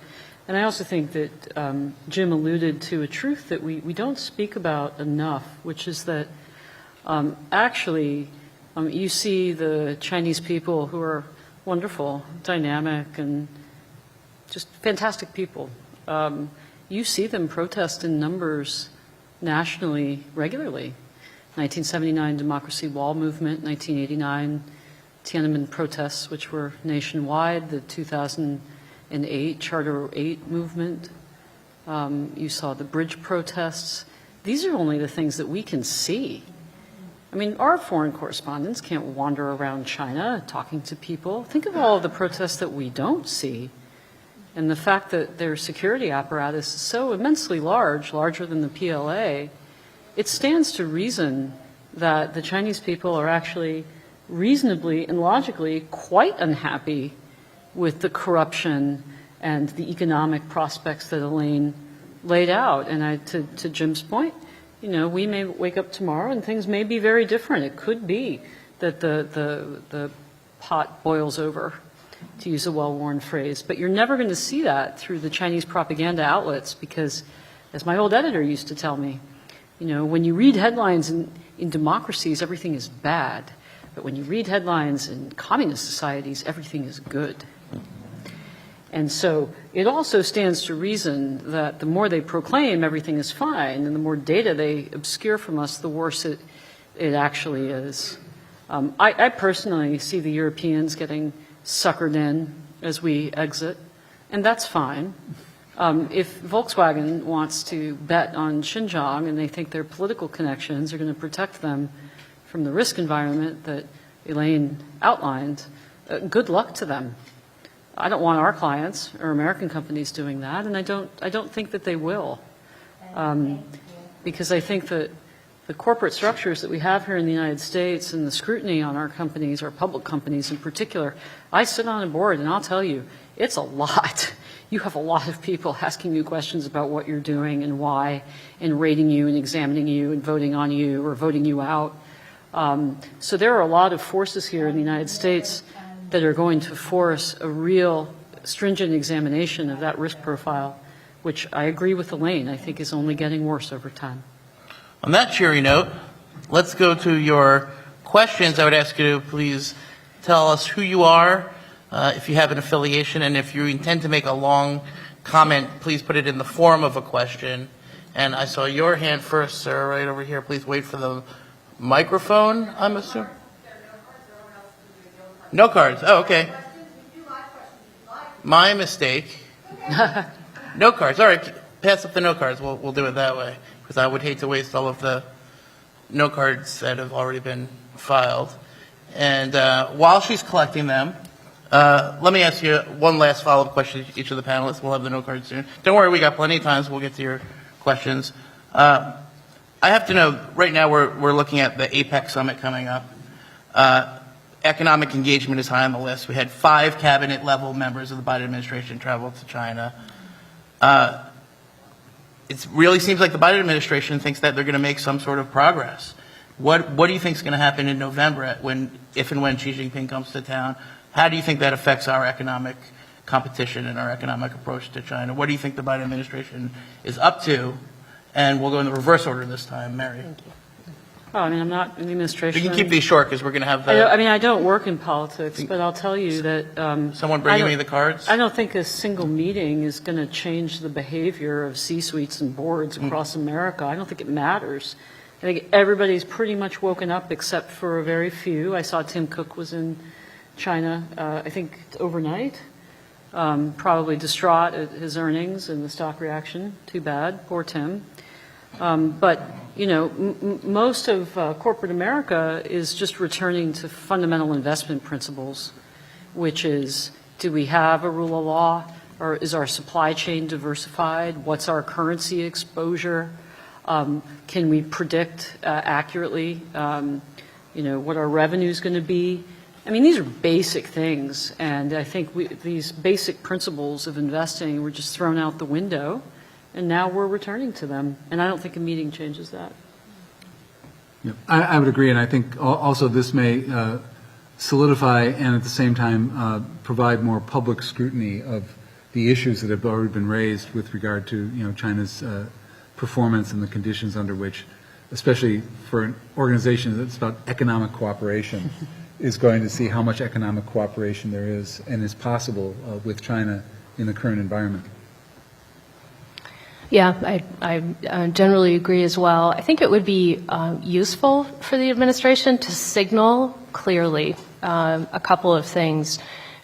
And I also think that Jim alluded to a truth that we don't speak about enough, which is that actually you see the Chinese people who are wonderful, dynamic, and just fantastic people. You see them protest in numbers nationally regularly. 1979 Democracy Wall movement, 1989 Tiananmen protests, which were nationwide, the 2008 Charter 8 movement. You saw the bridge protests. These are only the things that we can see. I mean, our foreign correspondents can't wander around China talking to people. Think of all of the protests that we don't see. And the fact that their security apparatus is so immensely large, larger than the PLA, it stands to reason that the Chinese people are actually reasonably and logically quite unhappy with the corruption and the economic prospects that Elaine laid out. And to Jim's point, you know, we may wake up tomorrow and things may be very different. It could be that the pot boils over, to use a well-worn phrase. But you're never going to see that through the Chinese propaganda outlets because, as my old editor used to tell me, you know, when you read headlines in democracies, everything is bad. But when you read headlines in communist societies, everything is good. And so it also stands to reason that the more they proclaim everything is fine and the more data they obscure from us, the worse it actually is. I personally see the Europeans getting suckered in as we exit, and that's fine. If Volkswagen wants to bet on Xinjiang and they think their political connections are going to protect them from the risk environment that Elaine outlined, good luck to them. I don't want our clients or American companies doing that, and I don't think that they will, because I think that the corporate structures that we have here in the United States and the scrutiny on our companies, our public companies in particular, I sit on a board and I'll tell you, it's a lot. You have a lot of people asking you questions about what you're doing and why, and rating you and examining you and voting on you or voting you out. So there are a lot of forces here in the United States that are going to force a real stringent examination of that risk profile, which I agree with Elaine, I think is only getting worse over time. On that cheery note, let's go to your questions. I would ask you to please tell us who you are, if you have an affiliation, and if you intend to make a long comment, please put it in the form of a question. And I saw your hand first, sir, right over here. Please wait for the microphone, I'm assuming. No cards. Oh, okay. My mistake. No cards. All right. Pass up the no cards. We'll do it that way, because I would hate to waste all of the no cards that have already been filed. And while she's collecting them, let me ask you one last follow-up question to each of the panelists. We'll have the no cards soon. Don't worry, we got plenty of time, so we'll get to your questions. I have to know, right now we're looking at the APEC summit coming up. Economic engagement is high on the list. We had 5 cabinet-level members of the Biden administration travel to China. It really seems like the Biden administration thinks that they're going to make some sort of progress. What do you think is going to happen in November if and when Xi Jinping comes to town? How do you think that affects our economic competition and our economic approach to China? What do you think the Biden administration is up to? And we'll go in the reverse order this time. Mary. Thank you. Oh, I mean, I'm not in the administration. You can keep these short because we're going to have I mean, I don't work in politics, but I'll tell you that... someone bringing me the cards? I don't think a single meeting is going to change the behavior of C-suites and boards across America. I don't think it matters. I think everybody's pretty much woken up except for a very few. I saw Tim Cook was in China, I think overnight, probably distraught at his earnings and the stock reaction. Too bad, poor Tim. But, you know, most of corporate America is just returning to fundamental investment principles, which is, do we have a rule of law, or is our supply chain diversified? What's our currency exposure? Can we predict accurately, you know, what our revenue is going to be? I mean, these are basic things, and I think these basic principles of investing were just thrown out the window. And now we're returning to them. And I don't think a meeting changes that. Yep. I would agree. And I think also this may solidify and at the same time provide more public scrutiny of the issues that have already been raised with regard to, you know, China's performance and the conditions under which, especially for an organization that's about economic cooperation, is going to see how much economic cooperation there is and is possible with China in the current environment. Yeah, I generally agree as well. I think it would be useful for the administration to signal clearly a couple of things.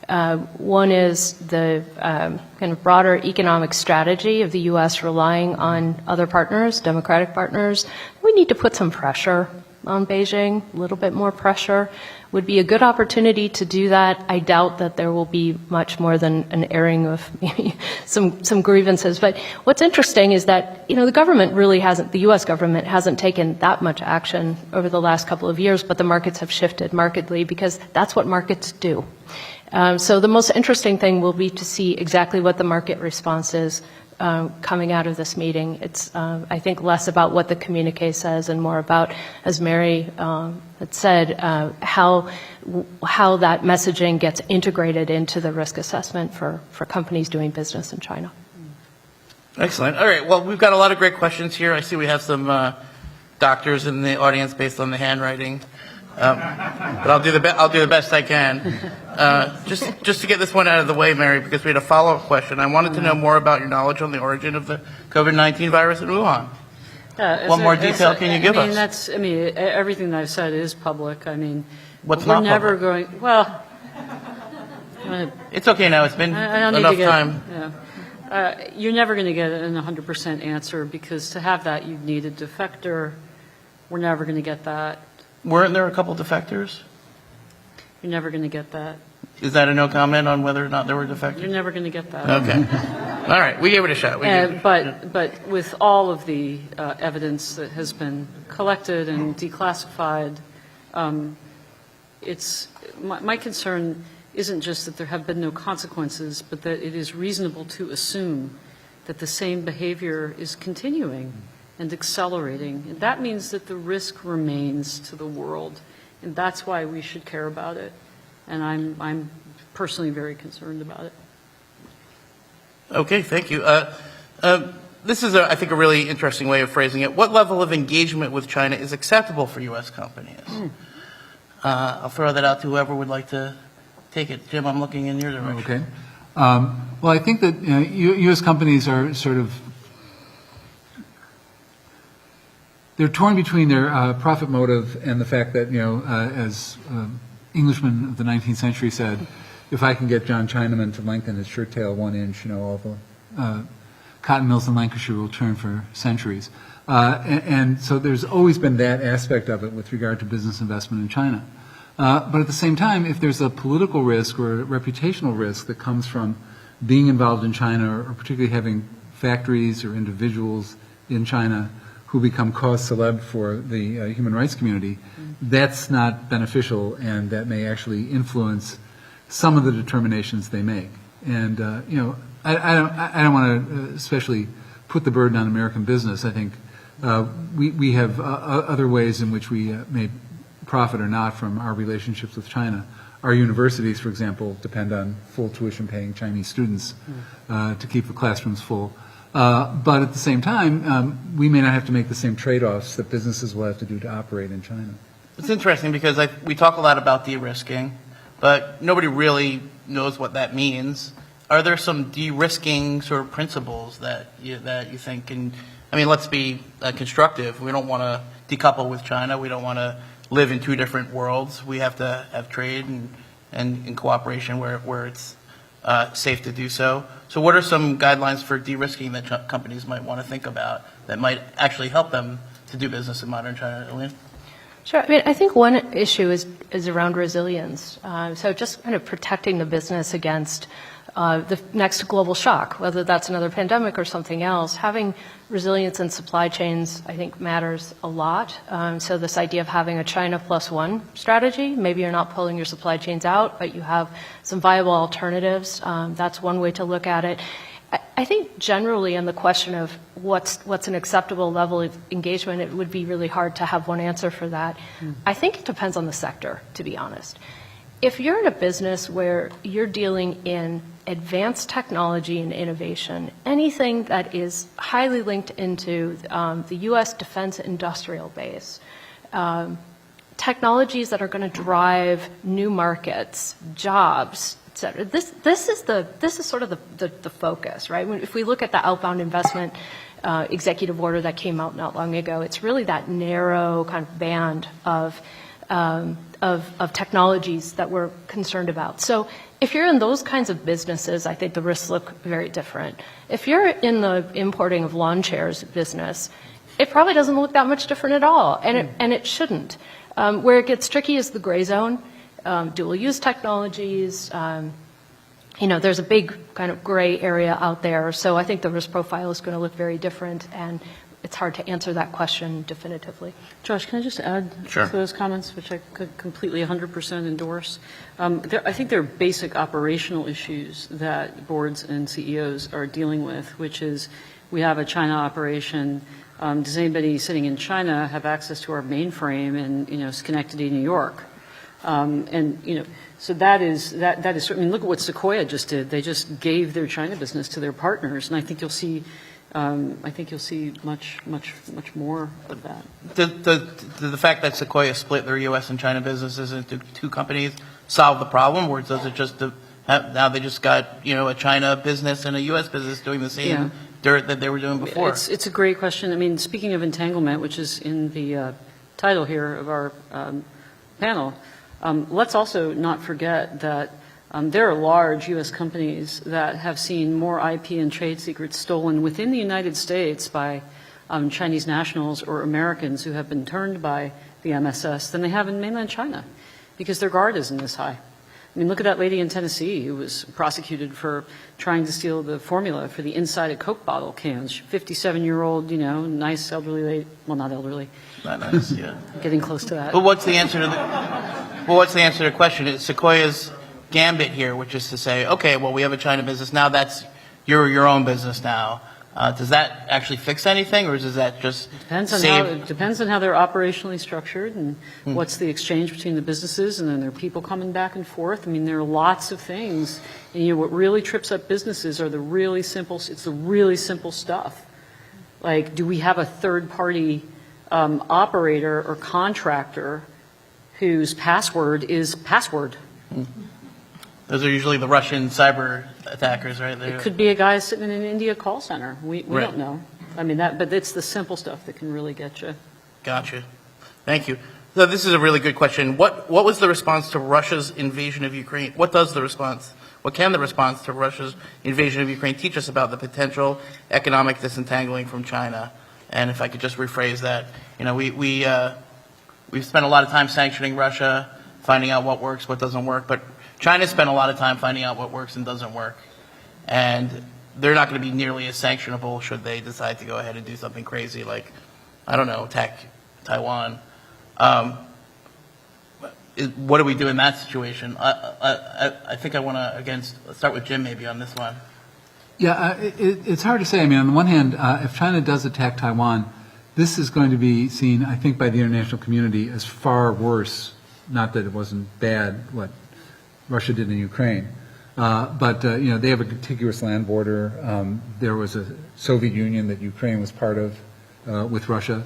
One is the kind of broader economic strategy of the U.S. relying on other partners, democratic partners. We need to put some pressure on Beijing, a little bit more pressure. Would be a good opportunity to do that. I doubt that there will be much more than an airing of maybe some grievances. But what's interesting is that, the government really hasn't, the U.S. government hasn't taken that much action over the last couple of years, but the markets have shifted markedly because that's what markets do. So the most interesting thing will be to see exactly what the market response is coming out of this meeting. It's, I think, less about what the communique says and more about, as Mary had said, how that messaging gets integrated into the risk assessment for companies doing business in China. Excellent. All right. Well, we've got a lot of great questions here. I see we have some doctors in the audience based on the handwriting. But I'll do the best I can. Just to get this one out of the way, Mary, because we had a follow-up question. I wanted to know more about your knowledge on the origin of the COVID-19 virus in Wuhan. What more detail can you give us? Everything that I've said is public. What's we're not never public? going. Well, it's okay now. It's been enough time. You're never going to get an 100% answer because to have that, you need a defector. We're never going to get that. Weren't there a couple defectors? You're never going to get that. Is that a no comment on whether or not there were defectors? You're never going to get that. Okay. All right. We gave it a shot. But with all of the evidence that has been collected and declassified, my concern isn't just that there have been no consequences, but that it is reasonable to assume that the same behavior is continuing and accelerating. And that means that the risk remains to the world, and that's why we should care about it. And I'm personally very concerned about it. Okay, thank you. This is, I think, a really interesting way of phrasing it. What level of engagement with China is acceptable for U.S. companies? I'll throw that out to whoever would like to take it. Jim, I'm looking in your direction. Okay. Well, I think that U.S. companies are sort of they're torn between their profit motive and the fact that, as Englishmen of the 19th century said, if I can get John Chinaman to lengthen his shirt tail 1 inch, all the cotton mills in Lancashire will turn for centuries. And so there's always been that aspect of it with regard to business investment in China. But at the same time, if there's a political risk or a reputational risk that comes from being involved in China or particularly having factories or individuals in China who become cause célèbre for the human rights community, that's not beneficial, and that may actually influence some of the determinations they make. And I don't want to especially put the burden on American business. I think we have other ways in which we may profit or not from our relationships with China. Our universities, for example, depend on full tuition-paying Chinese students to keep the classrooms full. But at the same time, we may not have to make the same trade-offs that businesses will have to do to operate in China. It's interesting because we talk a lot about de-risking, but nobody really knows what that means. Are there some de-risking sort of principles that you think can, let's be constructive. We don't want to decouple with China. We don't want to live in two different worlds. We have to have trade and in cooperation where it's safe to do so. So what are some guidelines for de-risking that companies might want to think about that might actually help them to do business in modern China? Elaine? Sure. I think one issue is around resilience. So just kind of protecting the business against the next global shock, whether that's another pandemic or something else. Having resilience in supply chains, I think, matters a lot. So this idea of having a China plus one strategy, maybe you're not pulling your supply chains out, but you have some viable alternatives. That's one way to look at it. I think generally on the question of what's an acceptable level of engagement, it would be really hard to have one answer for that. I think it depends on the sector, to be honest. If you're in a business where you're dealing in advanced technology and innovation, anything that is highly linked into the U.S. defense industrial base, technologies that are going to drive new markets, jobs, et cetera. This is sort of the focus, right? If we look at the outbound investment executive order that came out not long ago, it's really that narrow kind of band of technologies that we're concerned about. So If you're in those kinds of businesses, I think the risks look very different. If you're in the importing of lawn chairs business, it probably doesn't look that much different at all, and it shouldn't. Where it gets tricky is the gray zone, dual-use technologies. There's a big kind of gray area out there, so I think the risk profile is going to look very different, and it's hard to answer that question definitively. Josh, can I just add Sure. to those comments, which I could completely 100% endorse? I think there are basic operational issues that boards and CEOs are dealing with, which is we have a China operation. Does anybody sitting in China have access to our mainframe in Schenectady, New York? So that is I mean, look at what Sequoia just did. They just gave their China business to their partners, and I think you'll see much more of that. The fact that Sequoia split their U.S. and China businesses into two companies solve the problem, or does it just now they just got a China business and a U.S. business doing the same dirt that they were doing before? It's a great question. I mean, speaking of entanglement, which is in the title here of our panel, let's also not forget that there are large U.S. companies that have seen more IP and trade secrets stolen within the United States by Chinese nationals or Americans who have been turned by the MSS than they have in mainland China, because their guard isn't as high. I mean, look at that lady in Tennessee who was prosecuted for trying to steal the formula for the inside of Coke bottle cans. 57-year-old, nice elderly lady. Well, not elderly. Not nice, yeah. Getting close to that. But what's the answer to the question? It's Sequoia's gambit here, which is to say, okay, well, we have a China business now. That's your own business now. Does that actually fix anything, or does that just depends on how they're operationally structured and what's the exchange between the businesses, and then there are people coming back and forth. I mean, there are lots of things. And what really trips up businesses are the really simple stuff. Like, do we have a third-party operator or contractor whose password is password? Those are usually the Russian cyber attackers, right? It could be a guy sitting in an India call center. We don't know. I mean, but it's the simple stuff that can really get you. Gotcha. Thank you. So this is a really good question. What was the response to Russia's invasion of Ukraine? What can the response to Russia's invasion of Ukraine teach us about the potential economic disentangling from China? And if I could just rephrase that, we've spent a lot of time sanctioning Russia, finding out what works, what doesn't work, but China spent a lot of time finding out what works and doesn't work. And they're not going to be nearly as sanctionable should they decide to go ahead and do something crazy like, I don't know, attack Taiwan. What do we do in that situation? I think I want to, again, start with Jim maybe on this one. Yeah, it's hard to say. I mean, on the one hand, if China does attack Taiwan, this is going to be seen, I think, by the international community as far worse. Not that it wasn't bad what Russia did in Ukraine, but they have a contiguous land border. There was a Soviet Union that Ukraine was part of with Russia.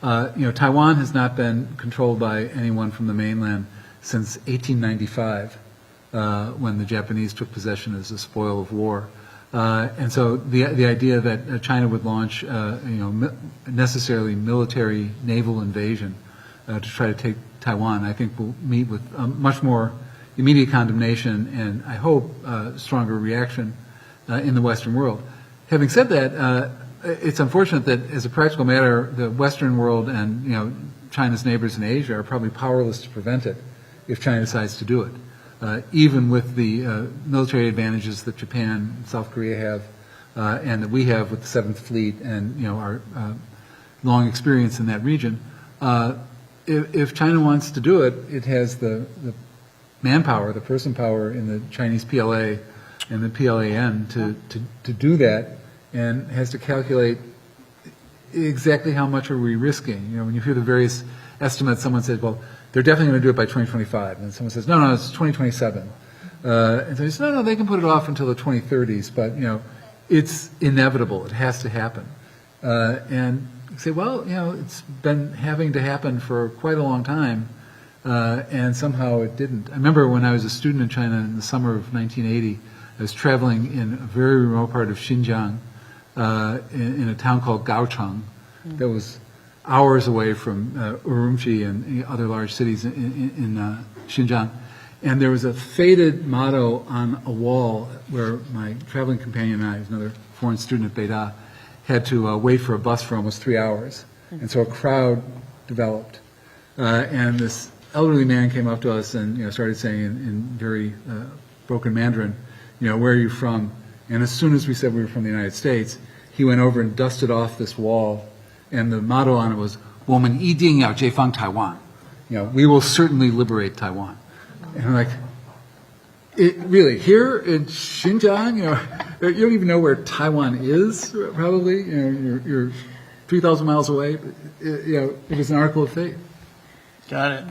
Taiwan has not been controlled by anyone from the mainland since 1895, when the Japanese took possession as a spoil of war. And so the idea that China would launch, necessarily military naval invasion to try to take Taiwan, I think will meet with much more immediate condemnation and, I hope, stronger reaction in the Western world. Having said that, it's unfortunate that, as a practical matter, the Western world and China's neighbors in Asia are probably powerless to prevent it if China decides to do it. Even with the military advantages that Japan and South Korea have, and that we have with the Seventh Fleet and our long experience in that region, if China wants to do it, it has the manpower, the person power in the Chinese PLA and the PLAN to do that, and has to calculate exactly how much are we risking. When you hear the various estimates, someone says, well, they're definitely going to do it by 2025. And someone says, no, it's 2027. And so you say, no, they can put it off until the 2030s, but, it's inevitable. It has to happen. And you say, well, it's been having to happen for quite a long time, and somehow it didn't. I remember when I was a student in China in the summer of 1980, I was traveling in a very remote part of Xinjiang, in a town called Gaocheng that was hours away from Urumqi and other large cities in Xinjiang. And there was a faded motto on a wall where my traveling companion and I, who's another foreign student at Beida, had to wait for a bus for almost 3 hours. And so a crowd developed. And this elderly man came up to us and started saying in very broken Mandarin, where are you from? And as soon as we said we were from the United States, he went over and dusted off this wall. And the motto on it was, 我们一定要解放台湾. We will certainly liberate Taiwan. And I'm like, really, here in Xinjiang, you don't even know where Taiwan is, probably. You're 3,000 miles away. But, it was an article of faith. Got it.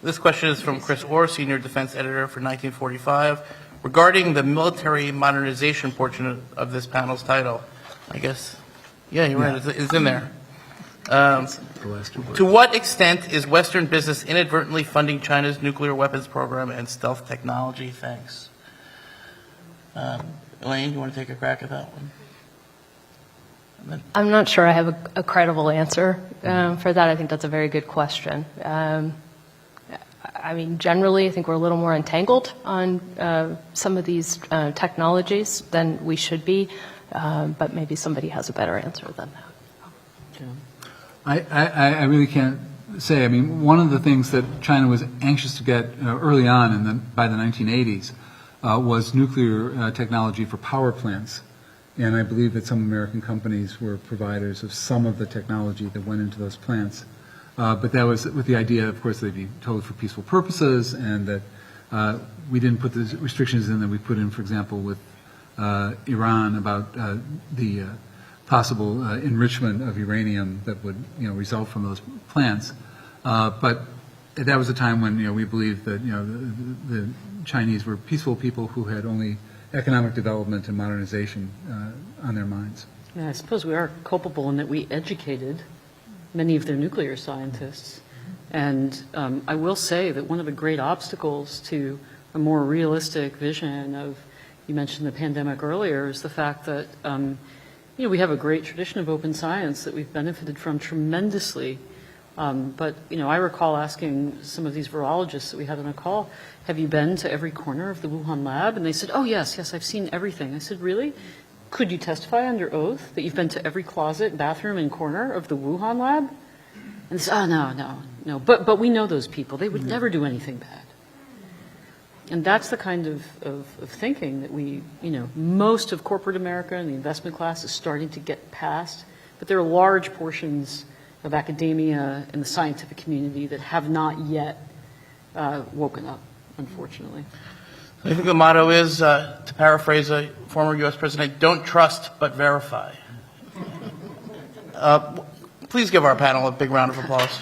This question is from Chris Orr, Senior Defense Editor for 1945, regarding the military modernization portion of this panel's title. I guess, yeah, you're right, it's in there. To what extent is Western business inadvertently funding China's nuclear weapons program and stealth technology? Thanks. Elaine, you want to take a crack at that one? I'm not sure I have a credible answer for that. I think that's a very good question. I mean, generally, I think we're a little more entangled on some of these technologies than we should be, but maybe somebody has a better answer than that. I really can't say. I mean, one of the things that China was anxious to get early on by the 1980s was nuclear technology for power plants. And I believe that some American companies were providers of some of the technology that went into those plants. But that was with the idea, of course, they'd be totally for peaceful purposes, and that we didn't put the restrictions in that we put in, for example, with Iran about the possible enrichment of uranium that would, result from those plants. But that was a time when, we believed that, the Chinese were peaceful people who had only economic development and modernization on their minds. Yeah, I suppose we are culpable in that we educated many of their nuclear scientists. And I will say that one of the great obstacles to a more realistic vision of, you mentioned the pandemic earlier, is the fact that we have a great tradition of open science that we've benefited from tremendously. But I recall asking some of these virologists that we had on a call, have you been to every corner of the Wuhan lab? And they said, oh, yes, I've seen everything. I said, really? Could you testify under oath that you've been to every closet, bathroom, and corner of the Wuhan lab? And they said, oh, no. But we know those people. They would never do anything bad. And that's the kind of thinking that most of corporate America and the investment class is starting to get past. But there are large portions of academia and the scientific community that have not yet woken up, unfortunately. I think the motto is, to paraphrase a former U.S. president, don't trust but verify. Please give our panel a big round of applause.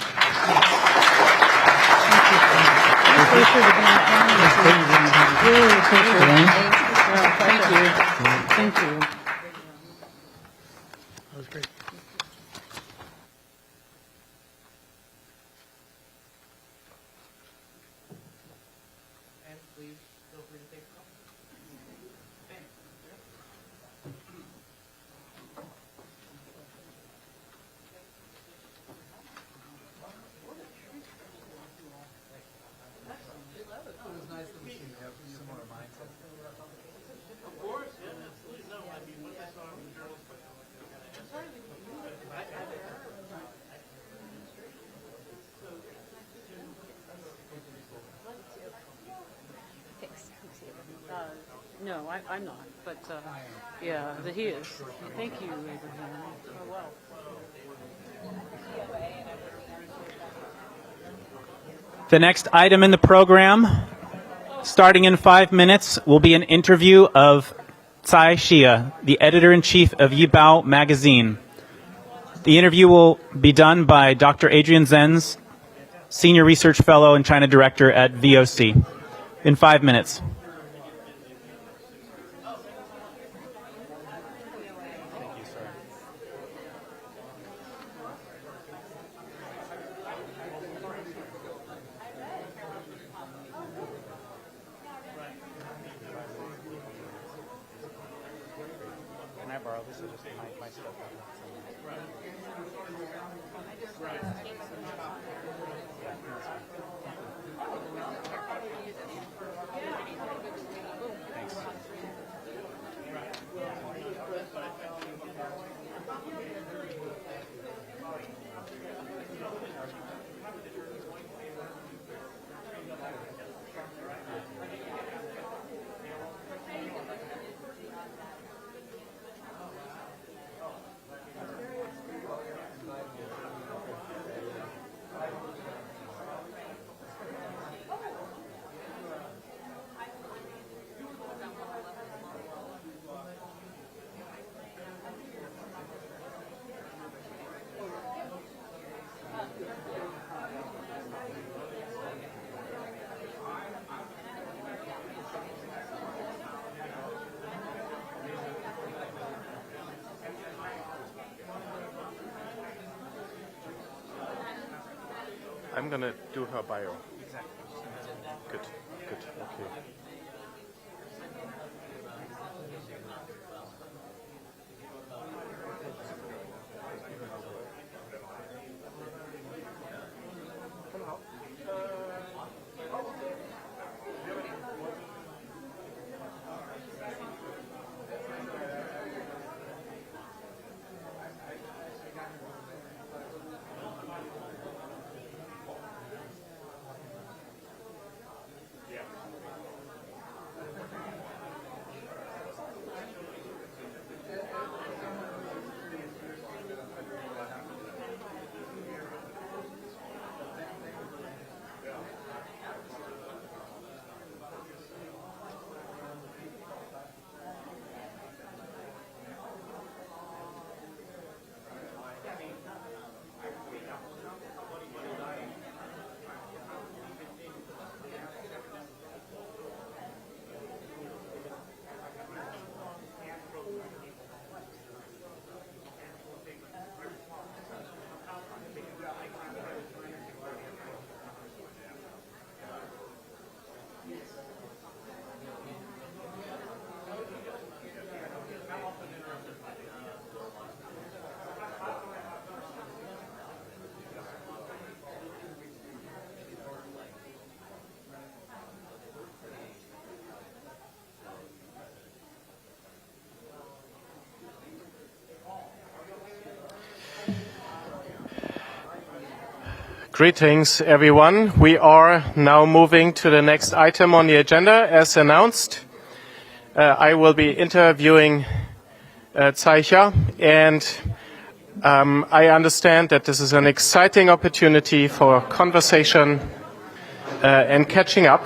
Thank you. That was great. And please feel free to take a call. Thanks. No, I'm not, but yeah, but he is. Thank you, Abraham. Oh, well. The next item in the program, starting in 5 minutes, will be an interview of Cai Xia, the editor-in-chief of Yibao magazine. The interview will be done by Dr. Adrian Zenz, Senior Research Fellow and China Director at VOC. In 5 minutes. I'm going to do her bio. Exactly. Good, good, okay. Greetings, everyone. We are now moving to the next item on the agenda, as announced. I will be interviewing Tsai Hsia, and I understand that this is an exciting opportunity for conversation and catching up.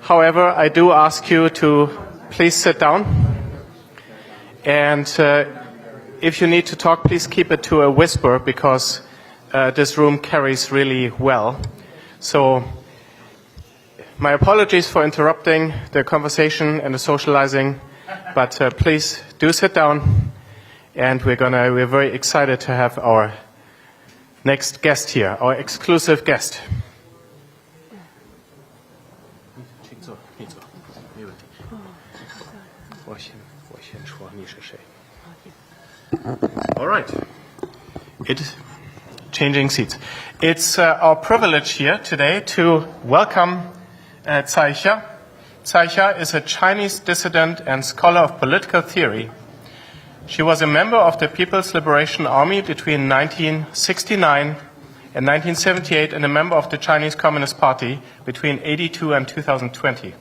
However, I do ask you to please sit down, and if you need to talk, please keep it to a whisper, because this room carries really well. So my apologies for interrupting the conversation and the socializing, but please do sit down, and we're very excited to have our next guest here, our exclusive guest. All right. Changing seats. It's our privilege here today to welcome Tsai Hsia. Tsai Hsia is a Chinese dissident and scholar of political theory. She was a member of the People's Liberation Army between 1969 and 1978 and a member of the Chinese Communist Party between 1982 and 2020.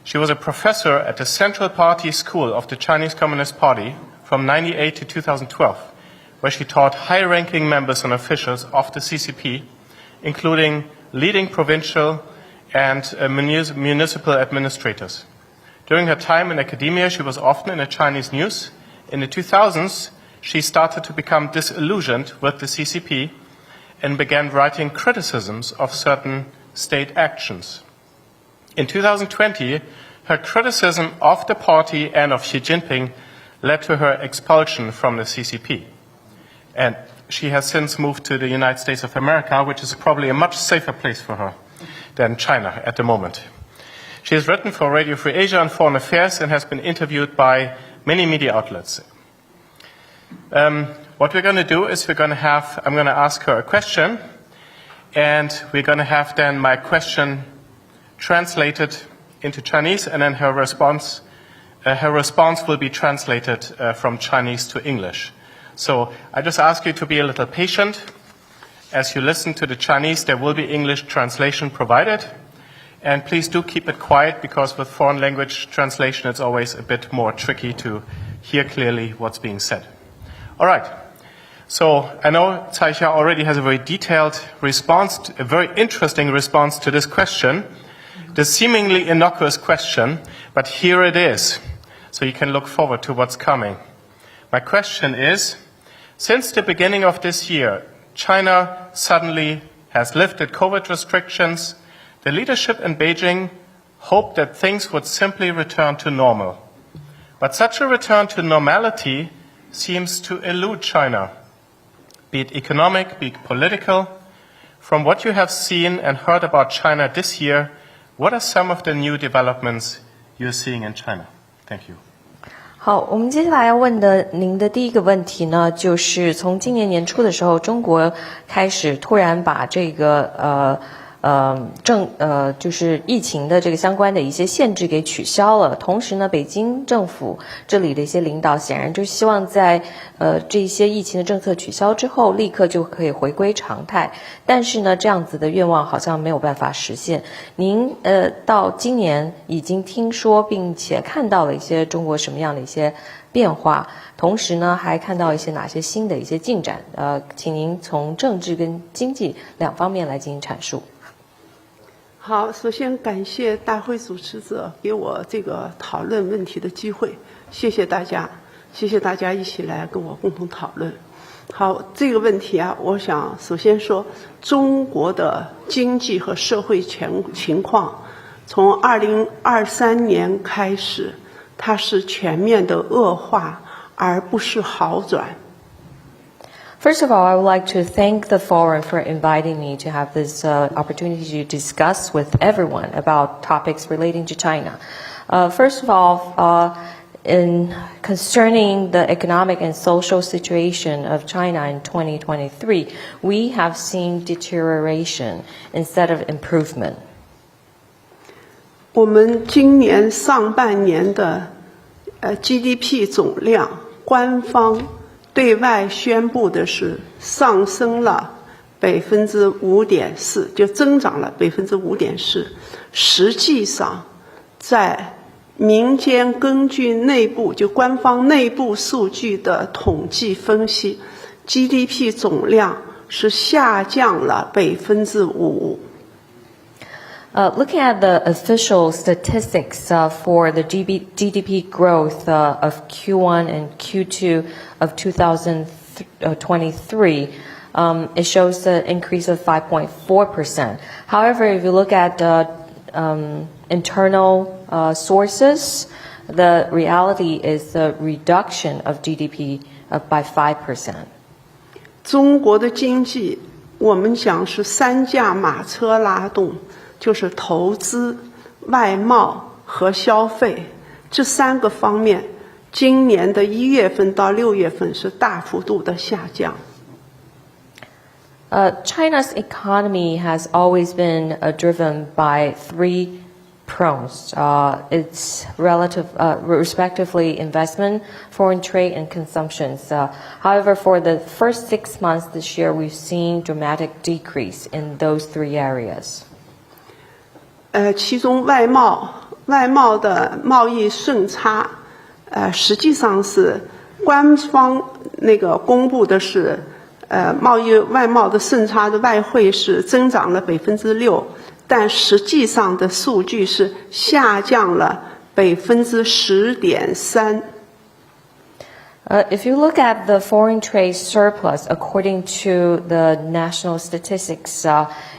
She was a professor at the Central Party School of the Chinese Communist Party from 1998 to 2012, where she taught high-ranking members and officials of the CCP, including leading provincial and municipal administrators. During her time in academia, she was often in the Chinese news. In the 2000s, she started to become disillusioned with the CCP and began writing criticisms of certain state actions. In 2020, her criticism of the party and of Xi Jinping led to her expulsion from the CCP. And she has since moved to the United States of America, which is probably a much safer place for her than China at the moment. She has written for Radio Free Asia and Foreign Affairs and has been interviewed by many media outlets. What we're going to do is I'm going to ask her a question, and we're going to have then my question translated into Chinese, and then her response will be translated from Chinese to English. So I just ask you to be a little patient. As you listen to the Chinese, there will be English translation provided. And please do keep it quiet, because with foreign language translation, it's always a bit more tricky to hear clearly what's being said. All right. So I know Tsai Hsia already has a very detailed response, a very interesting response to this question, the seemingly innocuous question, but here it is. So you can look forward to what's coming. My question is, since the beginning of this year, China suddenly has lifted COVID restrictions. The leadership in Beijing hoped that things would simply return to normal. But such a return to normality seems to elude China, be it economic, be it political. from what you have seen and heard about China this year, what are some of the new developments you're seeing in China? Thank you. 好，我们接下来要问的您的第一个问题呢，就是从今年年初的时候，中国开始突然把这个就是疫情的这个相关的一些限制给取消了。同时呢，北京政府这里的一些领导显然就希望在这些疫情的政策取消之后，立刻就可以回归常态。但是呢，这样子的愿望好像没有办法实现。您到今年已经听说并且看到了一些中国什么样的一些变化，同时呢，还看到一些哪些新的一些进展？请您从政治跟经济两方面来进行阐述。好，首先感谢大会主持者给我这个讨论问题的机会，谢谢大家，谢谢大家一起来跟我共同讨论。好，这个问题啊，我想首先说中国的经济和社会情况，从2023年开始，它是全面的恶化，而不是好转。First of all, I would like to thank the forum for inviting me to have this opportunity to discuss with everyone about topics relating to China. First of all, in concerning the economic and social situation of China in 2023, we have seen deterioration instead of improvement. 我们今年上半年的GDP 总量，官方对外宣布的是上升了5.4%，就增长了5.4%。实际上，在民间根据内部就官方内部数据的统计分析 ，GDP 总量是下降了5%。Looking at the official statistics for the GDP growth of Q1 and Q2 of 2023, it shows an increase of 5.4%. However, if you look at internal sources, the reality is the reduction of GDP by 5%. 中国的经济，我们讲是3驾马车拉动。就是投资、外贸和消费这3个方面，今年的1月份到6月份是大幅度的下降。China's economy has always been driven by 3 prongs. It's respectively investment, foreign trade, and consumption. However, for the first 6 months this year, we've seen dramatic decrease in those 3 areas. 其中外贸的贸易顺差，实际上是官方那个公布的是，外贸的顺差的外汇是增长了6%，但实际上的数据是下降了10.3%。If you look at the foreign trade surplus, according to the national statistics,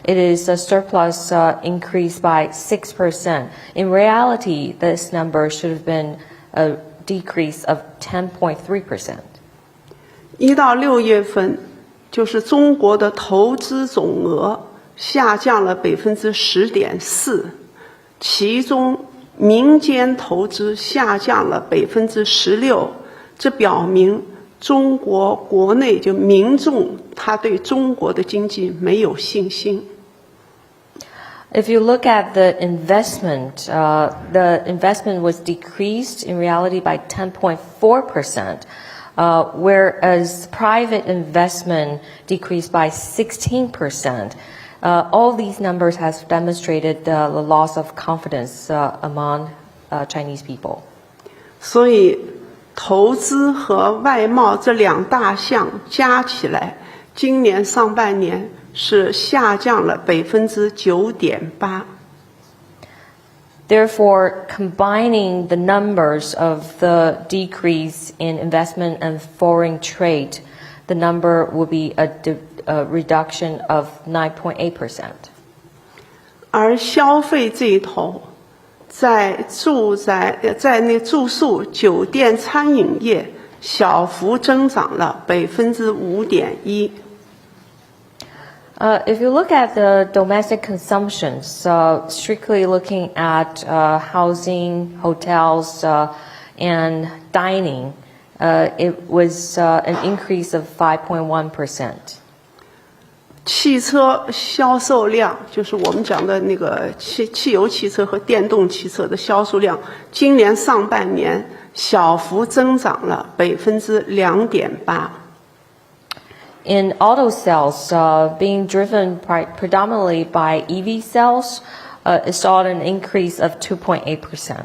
it is a surplus increased by 6%. In reality, this number should have been a decrease of 10.3%. 1到6月份，就是中国的投资总额下降了10.4%，其中民间投资下降了16%。这表明中国国内就民众他对中国的经济没有信心。If you look at the investment was decreased in reality by 10.4%, whereas private investment decreased by 16%. All these numbers have demonstrated the loss of confidence among Chinese people. 所以投资和外贸这2大项加起来，今年上半年是下降了9.8%。Therefore, combining the numbers of the decrease in investment and foreign trade, the number will be a reduction of 9.8%. 而消费这一头，在那住宿、酒店、餐饮业小幅增长了5.1%。If you look at the domestic consumption, so strictly looking at housing, hotels, and dining, it was an increase of 5.1%. 汽车销售量就是我们讲的那个汽油汽车和电动汽车的销售量，今年上半年小幅增长了2.8%。In auto sales, being driven predominantly by EV sales, it saw an increase of 2.8%.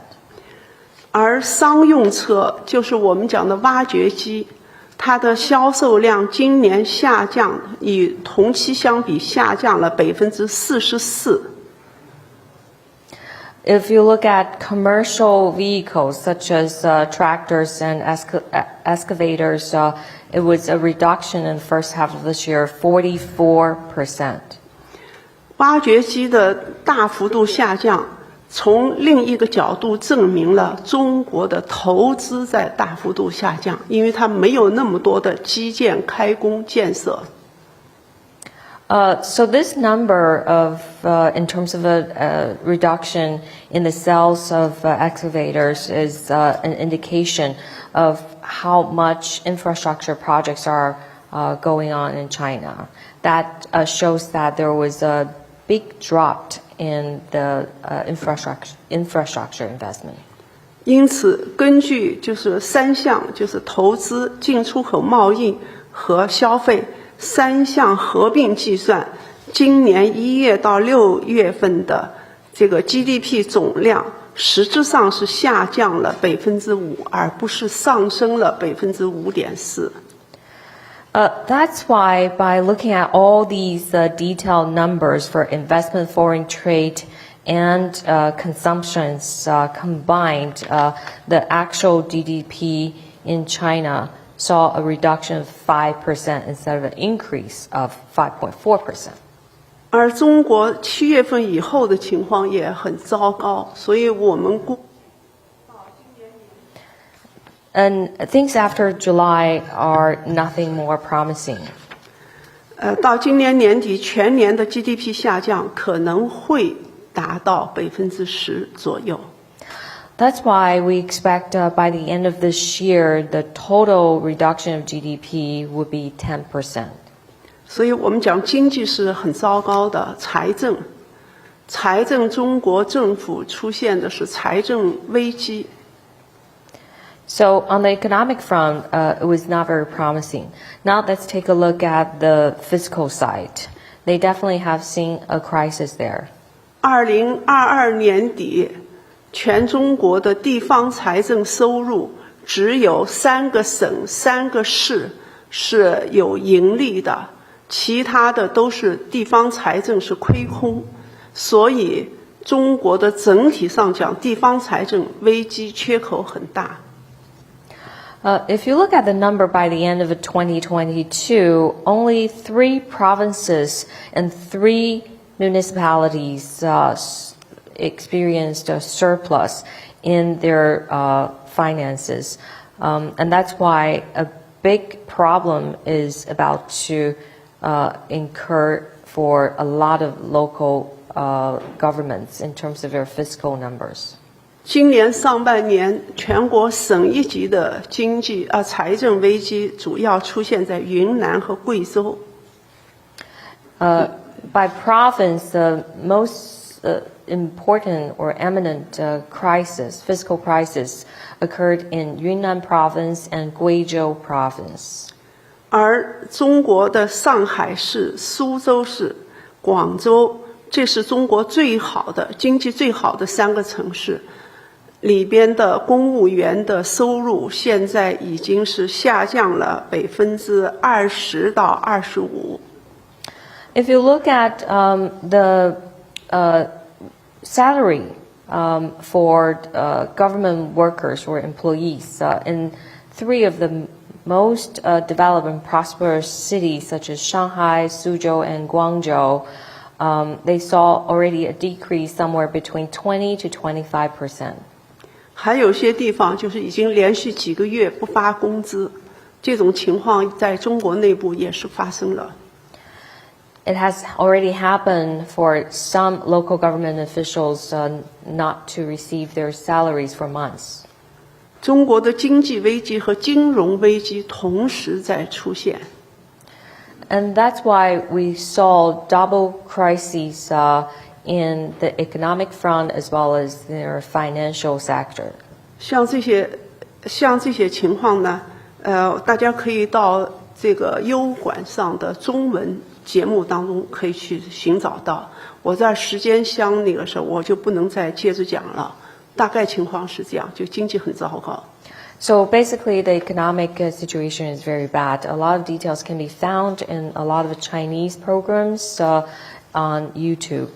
而商用车就是我们讲的挖掘机，它的销售量今年下降，与同期相比下降了44%。If you look at commercial vehicles such as tractors and excavators, it was a reduction in the first half of this year, 44%. 挖掘机的大幅度下降，从另一个角度证明了中国的投资在大幅度下降，因为它没有那么多的基建开工建设。So this number of, in terms of a reduction in the sales of excavators is an indication of how much infrastructure projects are going on in China. That shows that there was a big drop in the infrastructure investment. 因此，根据就是3项，就是投资、进出口贸易和消费3项合并计算，今年1月到6月份的这个 GDP 总量实质上是下降了5%，而不是上升了5.4%。That's why by looking at all these detailed numbers for investment, foreign trade, and consumptions combined, the actual GDP in China saw a reduction of 5% instead of an increase of 5.4%. 而中国7月份以后的情况也很糟糕，所以我们 And things after July are nothing more promising. 到今年年底，全年的 GDP 下降可能会达到10%左右。That's why we expect by the end of this year, the total reduction of GDP would be 10%. 所以我们讲经济是很糟糕的，财政中国政府出现的是财政危机。So on the economic front, it was not very promising. Now let's take a look at the fiscal side. They definitely have seen a crisis there. 2022年底，全中国的地方财政收入只有3个省、3个市是有盈利的，其他的都是地方财政是亏空，所以中国的整体上讲，地方财政危机缺口很大。If you look at the number by the end of 2022, only 3 provinces and 3 municipalities experienced a surplus in their finances. And that's why a big problem is about to incur for a lot of local governments in terms of their fiscal numbers. 今年上半年，全国省一级的财政危机主要出现在云南和贵州。By province, the most important or eminent fiscal crisis, occurred in Yunnan Province and Guizhou Province. 而中国的上海市、苏州市、广州，这是中国最好的经济最好的3个城市。里边的公务员的收入现在已经是下降了20%到25%。If you look at the salary for government workers or employees in 3 of the most developed and prosperous cities such as Shanghai, Suzhou, and Guangzhou, they saw already a decrease somewhere between 20 to 25%. 还有些地方就是已经连续几个月不发工资，这种情况在中国内部也是发生了。It has already happened for some local government officials not to receive their salaries for months. 中国的经济危机和金融危机同时在出现。And that's why we saw double crises in the economic front as well as their financial sector. 像这些情况呢，大家可以到这个优管上的中文节目当中可以去寻找到。我在时间那个时候，我就不能再接着讲了。大概情况是这样，就经济很糟糕。So basically, the economic situation is very bad. A lot of details can be found in a lot of Chinese programs on YouTube.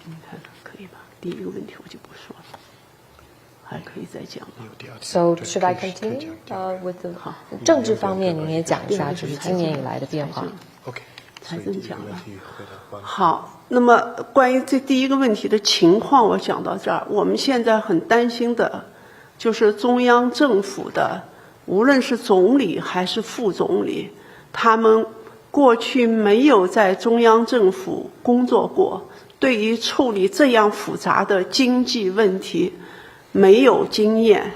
你看可以吧？第一个问题我就不说了，还可以再讲吗 So should I continue with the 政治方面？您也讲一下，就是今年以来的变化。OK， 财政讲了。好。那么关于这第一个问题的情况，我讲到这儿。我们现在很担心的，就是中央政府的，无论是总理还是副总理，他们过去没有在中央政府工作过，对于处理这样复杂的经济问题没有经验，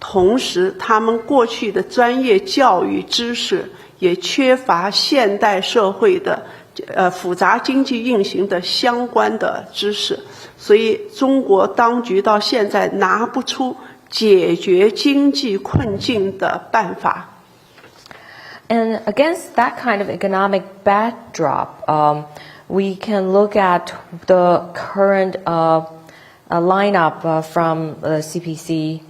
同时他们过去的专业教育知识也缺乏现代社会的复杂经济运行的相关的知识，所以中国当局到现在拿不出解决经济困境的办法。And against that kind of economic backdrop, we can look at the current lineup from the CPC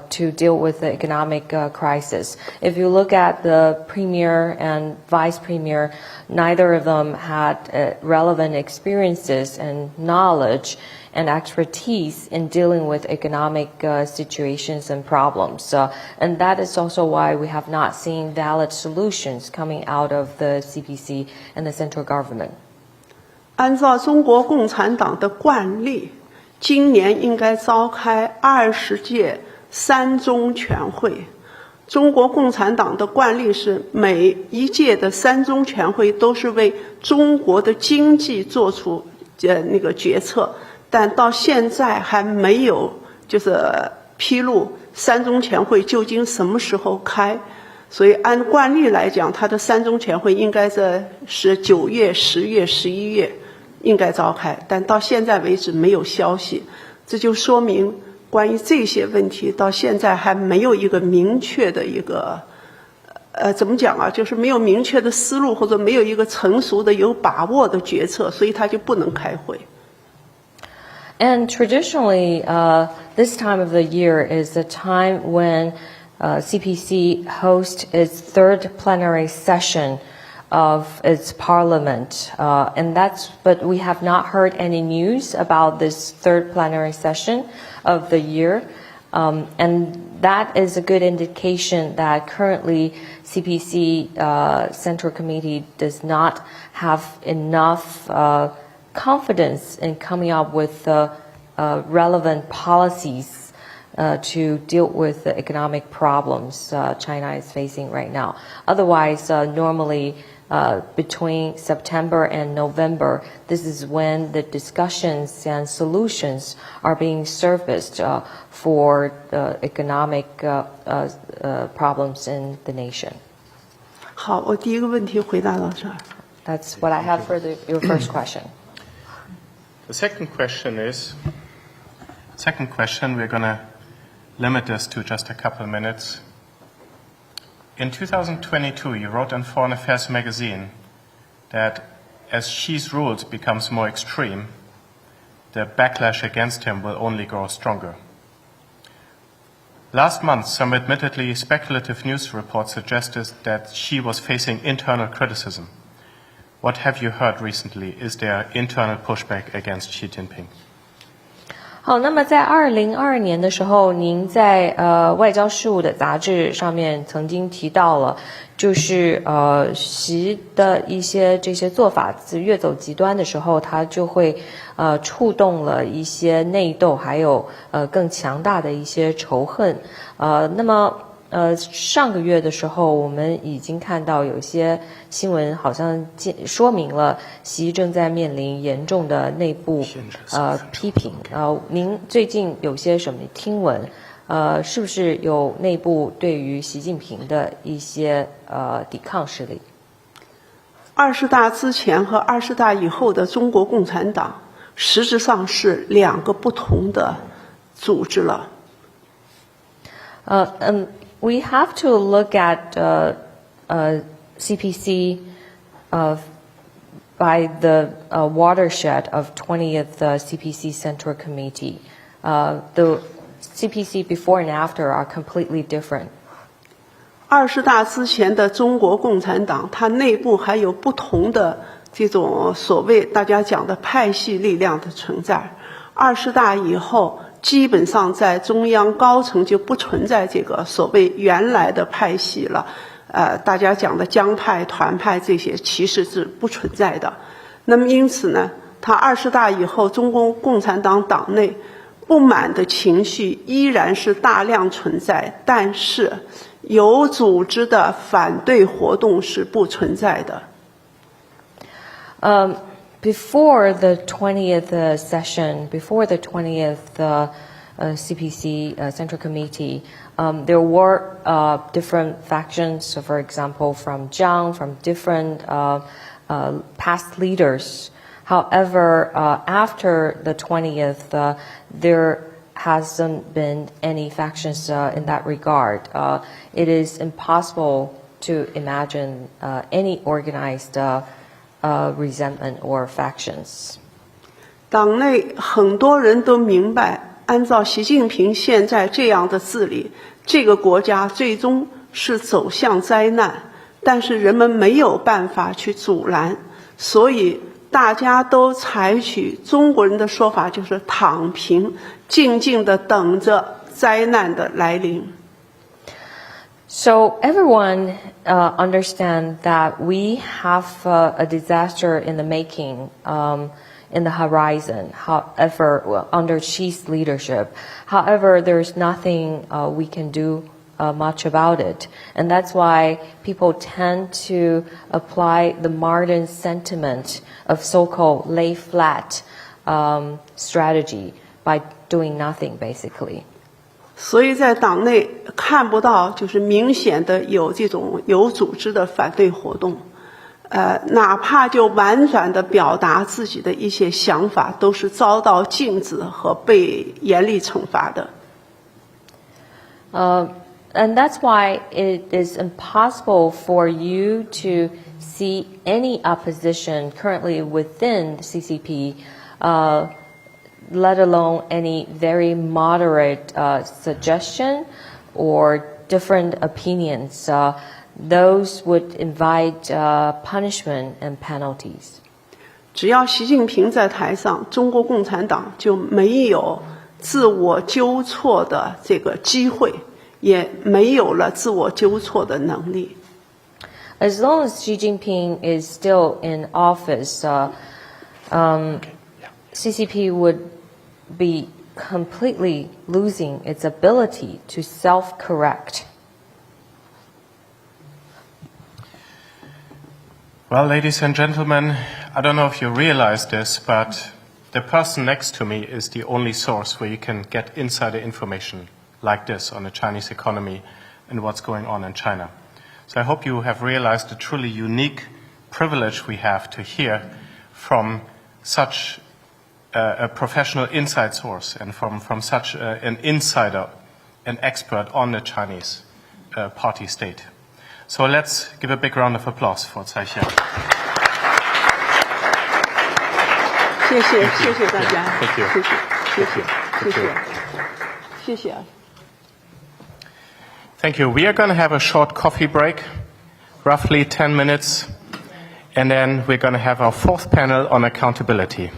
to deal with the economic crisis. If you look at the premier and vice premier, neither of them had relevant experiences and knowledge and expertise in dealing with economic situations and problems. And that is also why we have not seen valid solutions coming out of the CPC and the central government. 按照中国共产党的惯例，今年应该召开20届三中全会。中国共产党的惯例是，每一届的三中全会都是为中国的经济做出那个决策，但到现在还没有披露三中全会究竟什么时候开。所以按惯例来讲，它的三中全会应该是9月、10月、11月。应该召开，但到现在为止没有消息，这就说明关于这些问题到现在还没有一个明确的一个怎么讲啊，就是没有明确的思路，或者没有一个成熟的有把握的决策，所以他就不能开会。And traditionally, this time of the year is the time when CPC hosts its third plenary session of its parliament, but we have not heard any news about this third plenary session of the year, and that is a good indication that currently CPC Central Committee does not have enough confidence in coming up with relevant policies to deal with the economic problems China is facing right now. Otherwise, normally between September and November, this is when the discussions and solutions are being surfaced for the economic problems in the nation. 好，我第一个问题回答到这儿。That's what I have for your first question. The second question, we're going to limit this to just a couple of minutes. In 2022, you wrote in Foreign Affairs magazine that as Xi's rules becomes more extreme, the backlash against him will only grow stronger. Last month, some admittedly speculative news reports suggested that Xi was facing internal criticism. What have you heard recently? Is there internal pushback against Xi Jinping? 好，那么在2022年的时候，您在外交事务的杂志上面曾经提到了，就是习的一些这些做法越走极端的时候，它就会触动了一些内斗，还有更强大的一些仇恨。那么上个月的时候，我们已经看到有些新闻好像说明了习正在面临严重的内部批评。您最近有些什么听闻？是不是有内部对于习近平的一些抵抗势力？20大之前和20大以后的中国共产党，实质上是2个不同的组织了。We have to look at CPC by the watershed of 20th CPC Central Committee. The CPC before and after are completely different. 20大之前的中国共产党，它内部还有不同的这种所谓大家讲的派系力量的存在。20大以后，基本上在中央高层就不存在这个所谓原来的派系了。大家讲的江派、团派这些其实是不存在的。那么因此呢，它20大以后，中国共产党党内不满的情绪依然是大量存在，但是有组织的反对活动是不存在的。Before the 20th session, before the 20th CPC Central Committee, there were different factions, for example, from Jiang, from different past leaders. However, after the 20th, there hasn't been any factions in that regard. It is impossible to imagine any organized resentment or factions. 党内很多人都明白，按照习近平现在这样的治理，这个国家最终是走向灾难，但是人们没有办法去阻拦，所以大家都采取中国人的说法就是躺平，静静地等着灾难的来临。So everyone understand that we have a disaster in the making, in the horizon. However, under Xi's leadership, however, there's nothing we can do much about it, and that's why people tend to apply the modern sentiment of so-called lay flat strategy by doing nothing, basically. 所以在党内看不到就是明显的有这种有组织的反对活动，哪怕就婉转的表达自己的一些想法，都是遭到禁止和被严厉惩罚的。And that's why it is impossible for you to see any opposition currently within the CCP, let alone any very moderate suggestion or different opinions. Those would invite punishment and penalties. 只要习近平在台上，中国共产党就没有自我纠错的这个机会，也没有了自我纠错的能力。As long as Xi Jinping is still in office, CCP would be completely losing its ability to self-correct. Well, ladies and gentlemen, I don't know if you realize this, but the person next to me is the only source where you can get insider information like this on the Chinese economy and what's going on in China. So I hope you have realized the truly unique privilege we have to hear from such a professional inside source and from such an insider, an expert on the Chinese party state. So let's give a big round of applause for Tsai Ing. 谢谢，谢谢大家， Thank you. 谢谢，谢谢，谢谢，谢谢。Thank you. We are going to have a short coffee break, roughly 10 minutes, and then we're going to have our fourth panel on accountability.